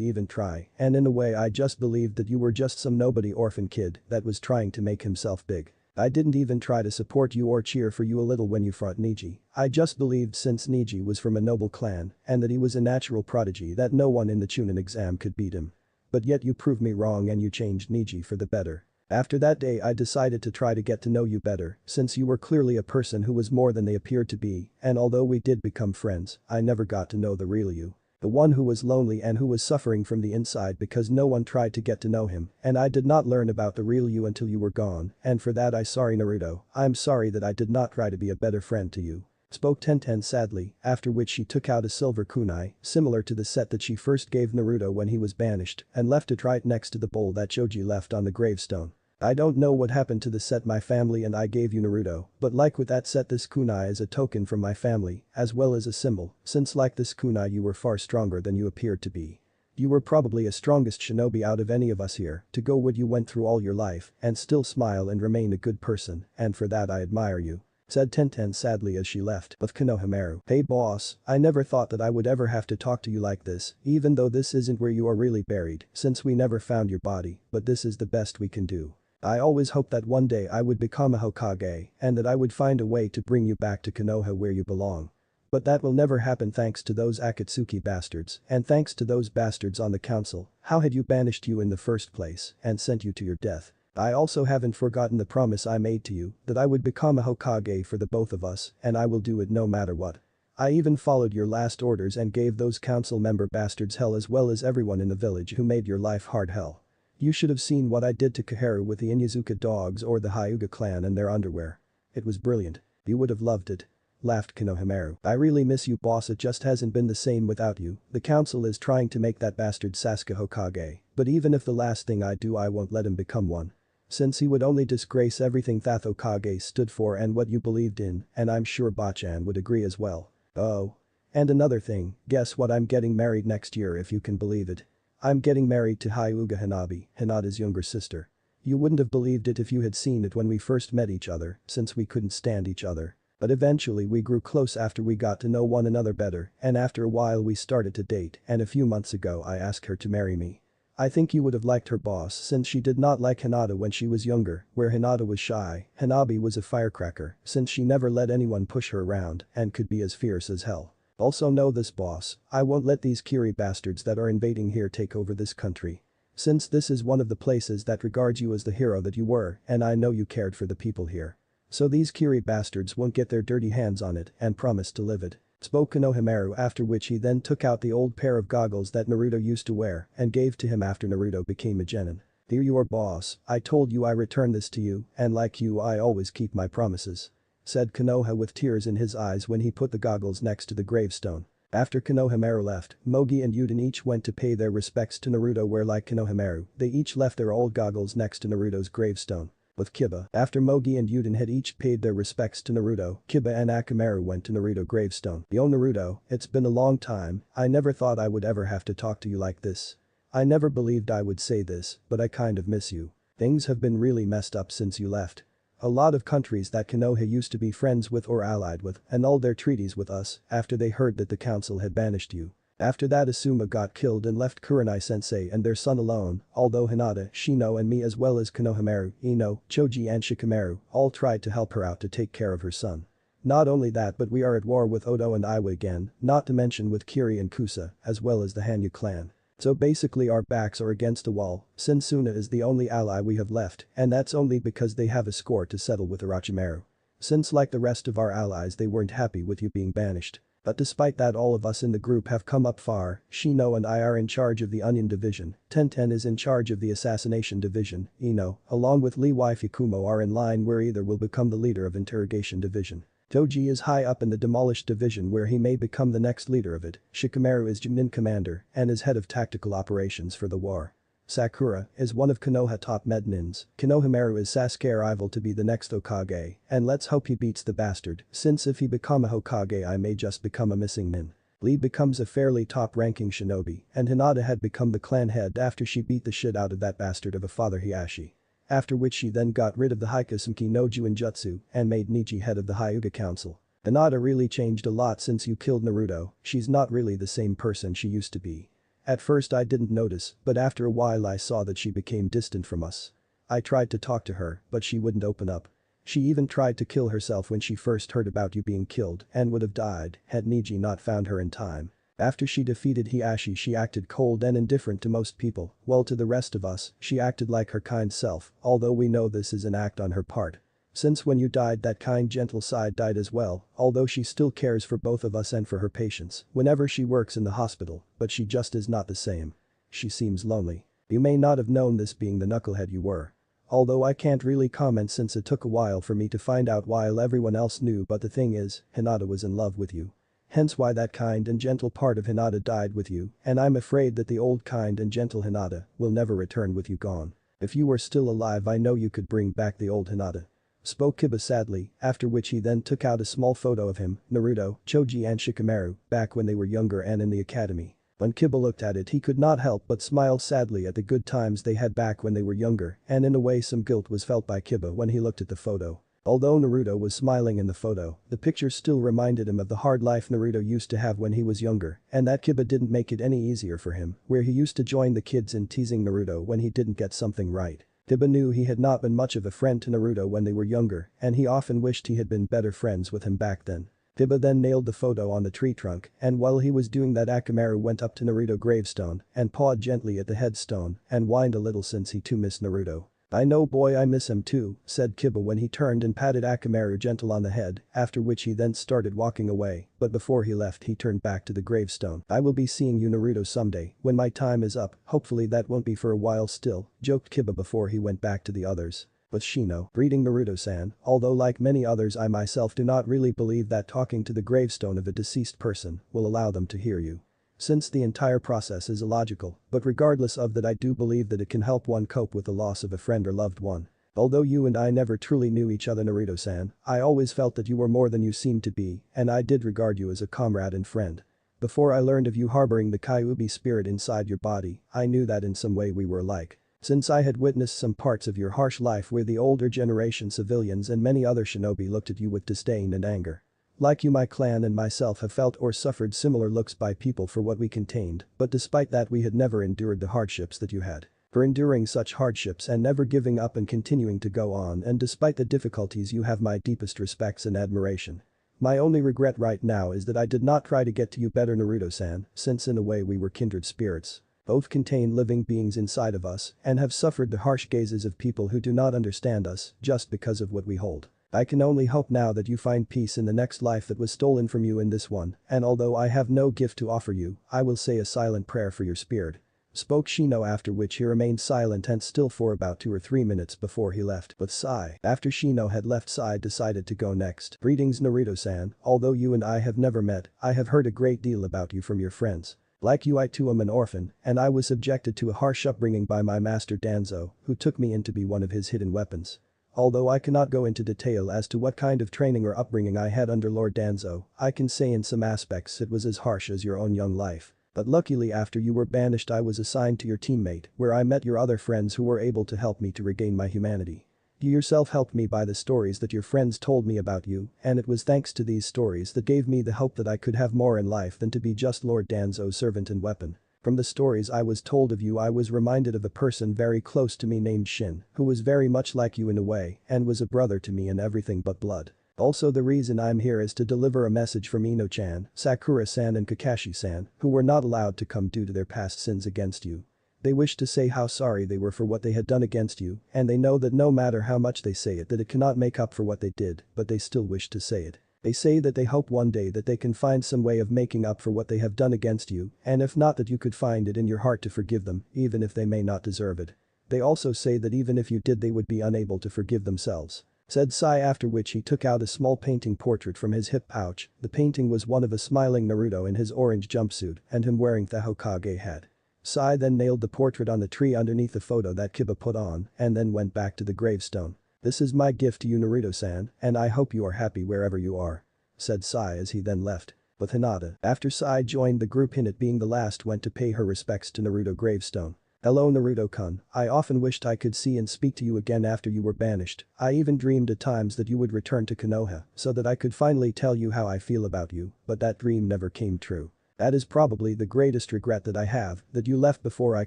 even try, and in a way I just believed that you were just some nobody orphan kid that was trying to make himself big. I didn't even try to support you or cheer for you a little when you fought Niji. I just believed since Niji was from a noble clan and that he was a natural prodigy that no one in the Chunin exam could beat him. But yet you proved me wrong and you changed Niji for the better. After that day I decided to try to get to know you better since you were clearly a person who was more than they appeared to be, and although we did become friends, I never got to know the real you. The one who was lonely and who was suffering from the inside because no one tried to get to know him, and I did not learn about the real you until you were gone, and for that I sorry Naruto, I'm sorry that I did not try to be a better friend to you. Spoke Tenten sadly, after which she took out a silver kunai, similar to the set that she first gave Naruto when he was banished, and left it right next to the bowl that Choji left on the gravestone. I don't know what happened to the set my family and I gave you Naruto, but like with that set this kunai is a token from my family, as well as a symbol, since like this kunai you were far stronger than you appeared to be. You were probably a strongest shinobi out of any of us here, to go what you went through all your life and still smile and remain a good person, and for that I admire you. Said Tenten sadly as she left. But Konohamaru, hey boss, I never thought that I would ever have to talk to you like this, even though this isn't where you are really buried, since we never found your body, but this is the best we can do. I always hoped that one day I would become a Hokage and that I would find a way to bring you back to Konoha where you belong. But that will never happen thanks to those Akatsuki bastards and thanks to those bastards on the council. How had you banished you in the first place and sent you to your death? I also haven't forgotten the promise I made to you that I would become a Hokage for the both of us and I will do it no matter what. I even followed your last orders and gave those council member bastards hell as well as everyone in the village who made your life hard hell. You should have seen what I did to Koharu with the Inyazuka dogs or the Hyuga clan and their underwear. It was brilliant. You would have loved it. Laughed Konohamaru. I really miss you boss, it just hasn't been the same without you. The council is trying to make that bastard Sasuke Hokage, but even if the last thing I do I won't let him become one. Since he would only disgrace everything that Hokage stood for and what you believed in, and I'm sure Bachan would agree as well. Oh. And another thing, guess what, I'm getting married next year if you can believe it. I'm getting married to Hyuga Hanabi, Hinata's younger sister. You wouldn't have believed it if you had seen it when we first met each other, since we couldn't stand each other. But eventually we grew close after we got to know one another better, and after a while we started to date, and a few months ago I asked her to marry me. I think you would have liked her boss since she did not like Hinata when she was younger, where Hinata was shy, Hanabi was a firecracker since she never let anyone push her around and could be as fierce as hell. Also know this boss, I won't let these Kiri bastards that are invading here take over this country. Since this is one of the places that regards you as the hero that you were and I know you cared for the people here. So these Kiri bastards won't get their dirty hands on it and promise to live it. Spoke Konohamaru, after which he then took out the old pair of goggles that Naruto used to wear and gave to him after Naruto became a genin. Dear your boss, I told you I returned this to you and like you I always keep my promises. Said Konoha with tears in his eyes when he put the goggles next to the gravestone. After Konohamaru left, Mogi and Yuden each went to pay their respects to Naruto where like Konohamaru, they each left their old goggles next to Naruto's gravestone. With Kiba, after Mogi and Yuden had each paid their respects to Naruto, Kiba and Akamaru went to Naruto gravestone. Yo Naruto, it's been a long time, I never thought I would ever have to talk to you like this. I never believed I would say this, but I kind of miss you. Things have been really messed up since you left. A lot of countries that Konoha used to be friends with or allied with annulled their treaties with us after they heard that the council had banished you. After that Asuma got killed and left Kurenai-sensei and their son alone, although Hinata, Shino and me as well as Konohamaru, Ino, Choji and Shikamaru all tried to help her out to take care of her son. Not only that but we are at war with Odo and Iwa again, not to mention with Kiri and Kusa, as well as the Hanyu clan. So basically our backs are against the wall, since Suna is the only ally we have left and that's only because they have a score to settle with Orochimaru. Since like the rest of our allies they weren't happy with you being banished. But despite that all of us in the group have come up far, Shino and I are in charge of the Onion Division, Tenten is in charge of the Assassination Division, Ino, along with Lee Wife Kumo are in line where either will become the leader of Interrogation Division. Toji is high up in the Demolished Division where he may become the next leader of it, Shikamaru is Junin Commander and is head of tactical operations for the war. Sakura is one of Konoha top mednins, Konohamaru is Sasuke rival to be the next Hokage, and let's hope he beats the bastard, since if he become a Hokage I may just become a missing nin. Lee becomes a fairly top-ranking shinobi, and Hinata had become the clan head after she beat the shit out of that bastard of a father Hiashi. After which she then got rid of the Hikasuki no Juinjutsu and made Niji head of the Hyuga Council. Hinata really changed a lot since you killed Naruto, she's not really the same person she used to be. At first I didn't notice, but after a while I saw that she became distant from us. I tried to talk to her, but she wouldn't open up. She even tried to kill herself when she first heard about you being killed and would have died had Niji not found her in time. After she defeated Hiashi she acted cold and indifferent to most people, while to the rest of us, she acted like her kind self, although we know this is an act on her part. Since when you died that kind gentle side died as well, although she still cares for both of us and for her patients whenever she works in the hospital, but she just is not the same. She seems lonely. You may not have known this being the knucklehead you were. Although I can't really comment since it took a while for me to find out while everyone else knew, but the thing is, Hinata was in love with you. Hence why that kind and gentle part of Hinata died with you, and I'm afraid that the old kind and gentle Hinata will never return with you gone. If you were still alive I know you could bring back the old Hinata. Spoke Kiba sadly, after which he then took out a small photo of him, Naruto, Choji and Shikamaru, back when they were younger and in the academy. When Kiba looked at it he could not help but smile sadly at the good times they had back when they were younger and in a way some guilt was felt by Kiba when he looked at the photo. Although Naruto was smiling in the photo, the picture still reminded him of the hard life Naruto used to have when he was younger and that Kiba didn't make it any easier for him, where he used to join the kids in teasing Naruto when he didn't get something right. Kiba knew he had not been much of a friend to Naruto when they were younger and he often wished he had been better friends with him back then. Kiba then nailed the photo on the tree trunk and while he was doing that Akamaru went up to Naruto gravestone and pawed gently at the headstone and whined a little since he too missed Naruto. I know boy I miss him too, said Kiba when he turned and patted Akamaru gentle on the head, after which he then started walking away, but before he left he turned back to the gravestone. I will be seeing you Naruto someday, when my time is up, hopefully that won't be for a while still, joked Kiba before he went back to the others. With Shino, greeting Naruto-san, although like many others I myself do not really believe that talking to the gravestone of a deceased person will allow them to hear you. Since the entire process is illogical, but regardless of that I do believe that it can help one cope with the loss of a friend or loved one. Although you and I never truly knew each other Naruto-san, I always felt that you were more than you seemed to be and I did regard you as a comrade and friend. Before I learned of you harboring the Kyuubi spirit inside your body, I knew that in some way we were alike. Since I had witnessed some parts of your harsh life where the older generation civilians and many other shinobi looked at you with disdain and anger. Like you, my clan and myself have felt or suffered similar looks by people for what we contained, but despite that we had never endured the hardships that you had. For enduring such hardships and never giving up and continuing to go on, and despite the difficulties you have my deepest respects and admiration. My only regret right now is that I did not try to get to you better, Naruto-san, since in a way we were kindred spirits. Both contain living beings inside of us and have suffered the harsh gazes of people who do not understand us just because of what we hold. I can only hope now that you find peace in the next life that was stolen from you in this one, and although I have no gift to offer you, I will say a silent prayer for your spirit. Spoke Shino, after which he remained silent and still for about 2 or 3 minutes before he left. But Sai, after Shino had left, Sai decided to go next. Greetings, Naruto-san, although you and I have never met, I have heard a great deal about you from your friends. Like you, I too am an orphan, and I was subjected to a harsh upbringing by my master Danzo, who took me in to be one of his hidden weapons. Although I cannot go into detail as to what kind of training or upbringing I had under Lord Danzo, I can say in some aspects it was as harsh as your own young life. But luckily after you were banished I was assigned to your teammate, where I met your other friends who were able to help me to regain my humanity. You yourself helped me by the stories that your friends told me about you, and it was thanks to these stories that gave me the hope that I could have more in life than to be just Lord Danzo's servant and weapon. From the stories I was told of you, I was reminded of a person very close to me named Shin, who was very much like you in a way and was a brother to me in everything but blood. Also, the reason I'm here is to deliver a message from Ino-chan, Sakura-san and Kakashi-san, who were not allowed to come due to their past sins against you. They wish to say how sorry they were for what they had done against you, and they know that no matter how much they say it that it cannot make up for what they did, but they still wish to say it. They say that they hope one day that they can find some way of making up for what they have done against you, and if not that you could find it in your heart to forgive them, even if they may not deserve it. They also say that even if you did they would be unable to forgive themselves. Said Sai, after which he took out a small painting portrait from his hip pouch. The painting was one of a smiling Naruto in his orange jumpsuit and him wearing the Hokage hat. Sai then nailed the portrait on the tree underneath the photo that Kiba put on and then went back to the gravestone. This is my gift to you, Naruto-san, and I hope you are happy wherever you are. Said Sai as he then left. But Hinata, after Sai joined the group, Hinata being the last, went to pay her respects to Naruto gravestone. Hello Naruto-kun, I often wished I could see and speak to you again after you were banished. I even dreamed at times that you would return to Konoha so that I could finally tell you how I feel about you, but that dream never came true. That is probably the greatest regret that I have, that you left before I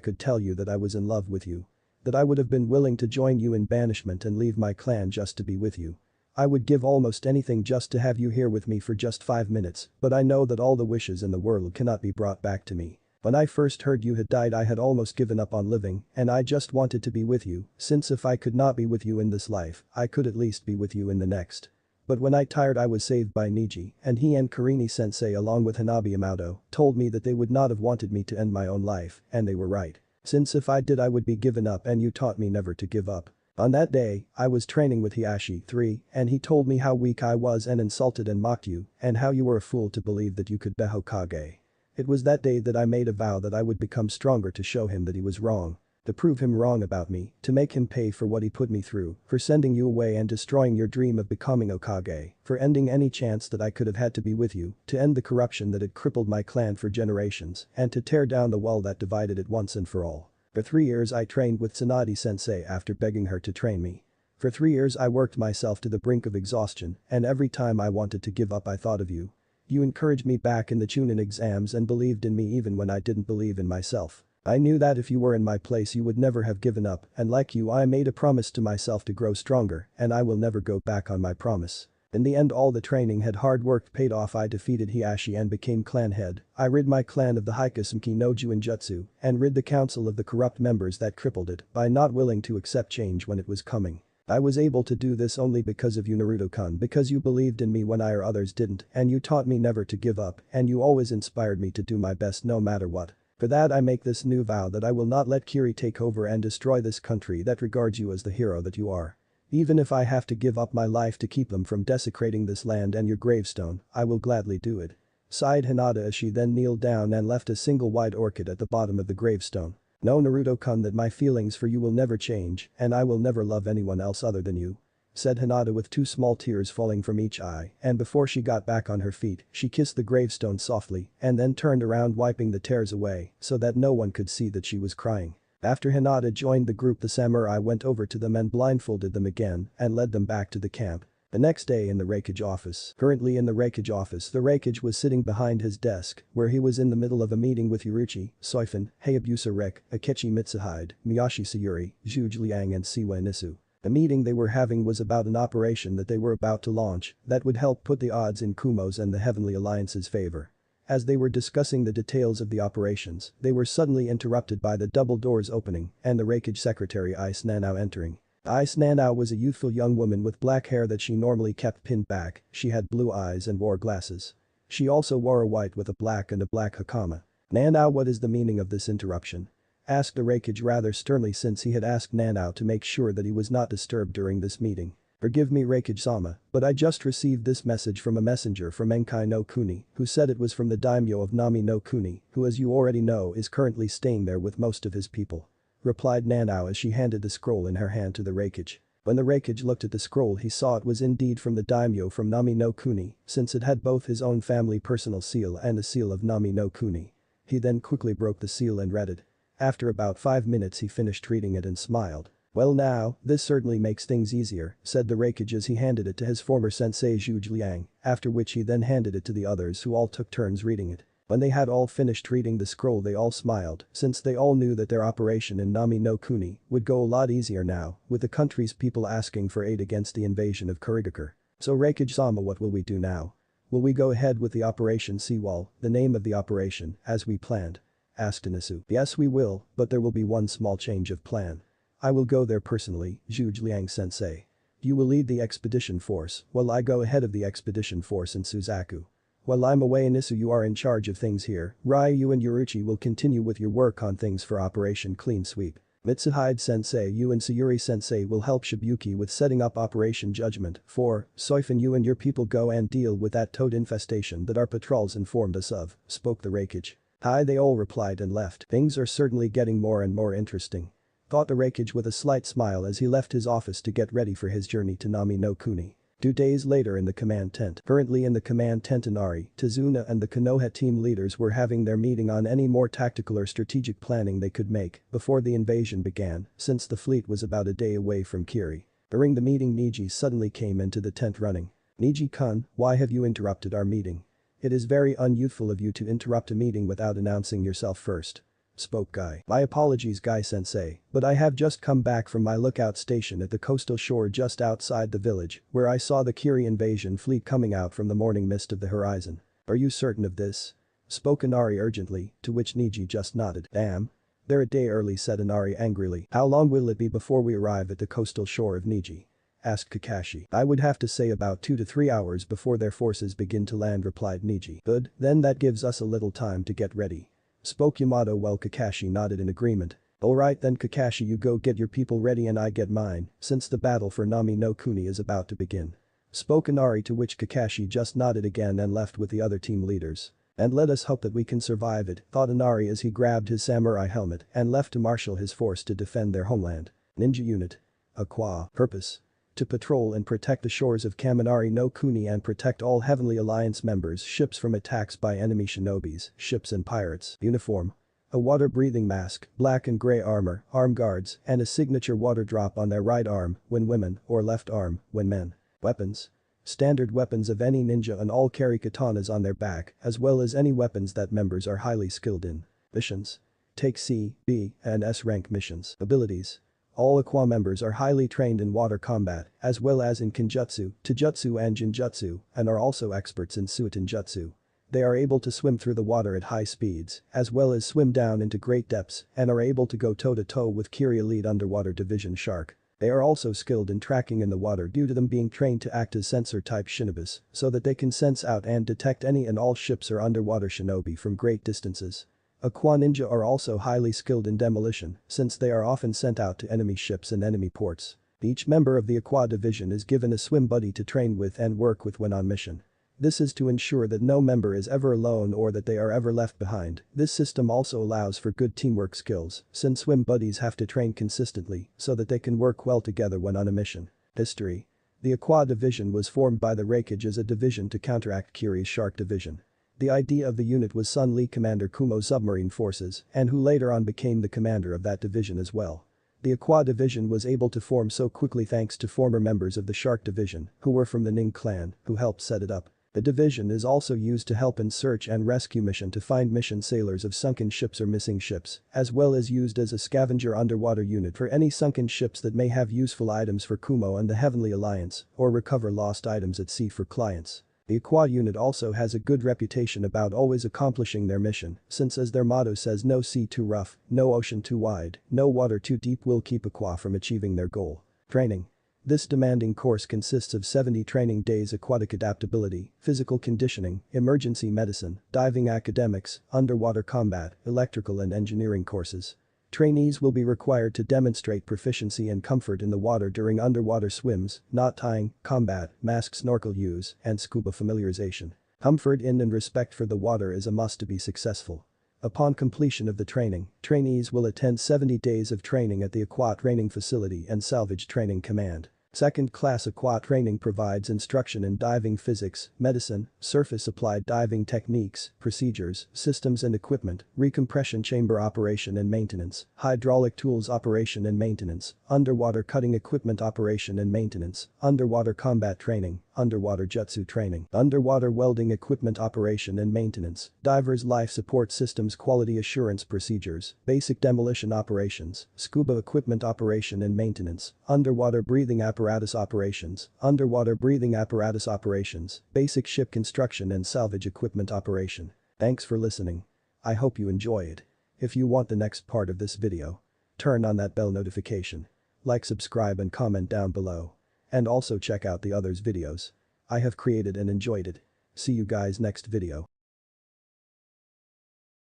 could tell you that I was in love with you. That I would have been willing to join you in banishment and leave my clan just to be with you. I would give almost anything just to have you here with me for just 5 minutes, but I know that all the wishes in the world cannot be brought back to me. When I first heard you had died I had almost given up on living and I just wanted to be with you, since if I could not be with you in this life, I could at least be with you in the next. But when I tired I was saved by Niji, and he and Karini-sensei along with Hanabi Yamato told me that they would not have wanted me to end my own life, and they were right. Since if I did I would be given up and you taught me never to give up. On that day, I was training with Hiashi 3 and he told me how weak I was and insulted and mocked you and how you were a fool to believe that you could be Hokage. It was that day that I made a vow that I would become stronger to show him that he was wrong. To prove him wrong about me, to make him pay for what he put me through, for sending you away and destroying your dream of becoming Hokage, for ending any chance that I could have had to be with you, to end the corruption that had crippled my clan for generations, and to tear down the wall that divided it once and for all. For 3 years I trained with Tsunade-sensei after begging her to train me. For 3 years I worked myself to the brink of exhaustion, and every time I wanted to give up I thought of you. You encouraged me back in the Chunin exams and believed in me even when I didn't believe in myself. I knew that if you were in my place you would never have given up, and like you I made a promise to myself to grow stronger, and I will never go back on my promise. In the end all the training had hard work paid off. I defeated Hiashi and became clan head. I rid my clan of the Hikasumki no Juinjutsu and rid the council of the corrupt members that crippled it by not willing to accept change when it was coming. I was able to do this only because of you Naruto-kun, because you believed in me when I or others didn't, and you taught me never to give up, and you always inspired me to do my best no matter what. For that I make this new vow that I will not let Kiri take over and destroy this country that regards you as the hero that you are. Even if I have to give up my life to keep them from desecrating this land and your gravestone, I will gladly do it. Sighed Hinata as she then kneeled down and left a single white orchid at the bottom of the gravestone. Know Naruto-kun that my feelings for you will never change and I will never love anyone else other than you. Said Hinata with 2 small tears falling from each eye, and before she got back on her feet, she kissed the gravestone softly and then turned around wiping the tears away so that no one could see that she was crying. After Hinata joined the group the samurai went over to them and blindfolded them again and led them back to the camp. The next day in the Raikage office. Currently in the Raikage office, the Raikage was sitting behind his desk, where he was in the middle of a meeting with Yuruchi, Soifun, Hayabusa Rek, Akechi Mitsuhide, Miyashi Sayuri, Zhuge Liang and Siwa Nisu. The meeting they were having was about an operation that they were about to launch that would help put the odds in Kumo's and the Heavenly Alliance's favor. As they were discussing the details of the operations, they were suddenly interrupted by the double doors opening and the Raikage secretary Ice Nanao entering. Ice Nanao was a youthful young woman with black hair that she normally kept pinned back, she had blue eyes and wore glasses. She also wore a white with a black hakama. "Nanao, what is the meaning of this interruption?" asked the Raikage rather sternly since he had asked Nanao to make sure that he was not disturbed during this meeting. "Forgive me Raikage-sama, but I just received this message from a messenger from Enkai no Kuni who said it was from the daimyo of Nami no Kuni who, as you already know, is currently staying there with most of his people," replied Nanao as she handed the scroll in her hand to the Raikage. When the Raikage looked at the scroll, he saw it was indeed from the daimyo from Nami no Kuni since it had both his own family personal seal and the seal of Nami no Kuni. He then quickly broke the seal and read it. After about 5 minutes he finished reading it and smiled. "Well now, this certainly makes things easier," said the Raikage as he handed it to his former sensei Zhuge Liang, after which he then handed it to the others who all took turns reading it. When they had all finished reading the scroll they all smiled since they all knew that their operation in Nami no Kuni would go a lot easier now, with the country's people asking for aid against the invasion of Kurigakure. "So Raikage-sama, what will we do now? Will we go ahead with the Operation Seawall, the name of the operation, as we planned?" asked Inisu. "Yes we will, but there will be one small change of plan. I will go there personally, Zhuge Liang sensei. You will lead the expedition force while I go ahead of the expedition force in Suzaku. While I'm away Inisu, you are in charge of things here. Rai, you and Yuruchi will continue with your work on things for Operation Clean Sweep. Mitsuhide sensei, you and Sayuri sensei will help Shibuki with setting up Operation Judgment. 4. Soifun, you and your people go and deal with that toad infestation that our patrols informed us of," spoke the Raikage. "Hi," they all replied and left. "Things are certainly getting more and more interesting," thought the Raikage with a slight smile as he left his office to get ready for his journey to Nami no Kuni. 2 days later in the command tent. Currently in the command tent, Inari, Tazuna and the Konoha team leaders were having their meeting on any more tactical or strategic planning they could make before the invasion began, since the fleet was about a day away from Kiri. During the meeting, Niji suddenly came into the tent running. "Niji-kun, why have you interrupted our meeting? It is very unyouthful of you to interrupt a meeting without announcing yourself first," spoke Guy. "My apologies Guy-sensei, but I have just come back from my lookout station at the coastal shore just outside the village where I saw the Kiri invasion fleet coming out from the morning mist of the horizon." "Are you certain of this?" spoke Inari urgently, to which Niji just nodded. "Damn. They're a day early," said Inari angrily. "How long will it be before we arrive at the coastal shore of Niji?" asked Kakashi. "I would have to say about 2 to 3 hours before their forces begin to land," replied Niji. "Good, then that gives us a little time to get ready," spoke Yamato while Kakashi nodded in agreement. "Alright then Kakashi, you go get your people ready and I get mine, since the battle for Nami no Kuni is about to begin," spoke Inari, to which Kakashi just nodded again and left with the other team leaders. "And let us hope that we can survive it," thought Inari as he grabbed his samurai helmet and left to marshal his force to defend their homeland. Ninja Unit. Aqua. Purpose: to patrol and protect the shores of Kaminari no Kuni and protect all Heavenly Alliance members' ships from attacks by enemy shinobis, ships and pirates. Uniform: a water-breathing mask, black and gray armor, arm guards, and a signature water drop on their right arm when women or left arm when men. Weapons: standard weapons of any ninja, and all carry katanas on their back as well as any weapons that members are highly skilled in. Missions: take C, B, and S rank missions. Abilities: all Aqua members are highly trained in water combat, as well as in Kenjutsu, Taijutsu and Jinjutsu, and are also experts in Suiton Jutsu. They are able to swim through the water at high speeds, as well as swim down into great depths, and are able to go toe-to-toe with Kiri Elite Underwater Division Shark. They are also skilled in tracking in the water due to them being trained to act as sensor-type shinobis, so that they can sense out and detect any and all ships or underwater shinobi from great distances. Aqua Ninja are also highly skilled in demolition, since they are often sent out to enemy ships and enemy ports. Each member of the Aqua division is given a swim buddy to train with and work with when on mission. This is to ensure that no member is ever alone or that they are ever left behind. This system also allows for good teamwork skills, since swim buddies have to train consistently so that they can work well together when on a mission. History: the Aqua division was formed by the Raikage as a division to counteract Kiri's Shark division. The idea of the unit was Sun Lee, Commander Kumo's submarine forces, and who later on became the commander of that division as well. The Aqua Division was able to form so quickly thanks to former members of the Shark Division, who were from the Ning clan, who helped set it up. The division is also used to help in search and rescue mission to find mission sailors of sunken ships or missing ships, as well as used as a scavenger underwater unit for any sunken ships that may have useful items for Kumo and the Heavenly Alliance, or recover lost items at sea for clients. The Aqua unit also has a good reputation about always accomplishing their mission, since as their motto says, no sea too rough, no ocean too wide, no water too deep will keep Aqua from achieving their goal. Training. This demanding course consists of 70 training days: aquatic adaptability, physical conditioning, emergency medicine, diving academics, underwater combat, electrical and engineering courses. Trainees will be required to demonstrate proficiency and comfort in the water during underwater swims, knot tying, combat, mask snorkel use, and scuba familiarization. Comfort in and respect for the water is a must to be successful. Upon completion of the training, trainees will attend 70 days of training at the Aqua Training Facility and Salvage Training Command. Second-class Aqua Training provides instruction in diving physics, medicine, surface-applied diving techniques, procedures, systems and equipment, recompression chamber operation and maintenance, hydraulic tools operation and maintenance, underwater cutting equipment operation and maintenance, underwater combat training, underwater jutsu training, underwater welding equipment operation and maintenance, divers life support systems quality assurance procedures, basic demolition operations, scuba equipment operation and maintenance, underwater breathing apparatus operations, underwater breathing apparatus operations, basic ship construction and salvage equipment operation. Thanks for listening. I hope you enjoy it. If you want the next part of this video, turn on that bell notification. Like, subscribe and comment down below. And also check out the others videos I have created and enjoyed it. See you guys next video.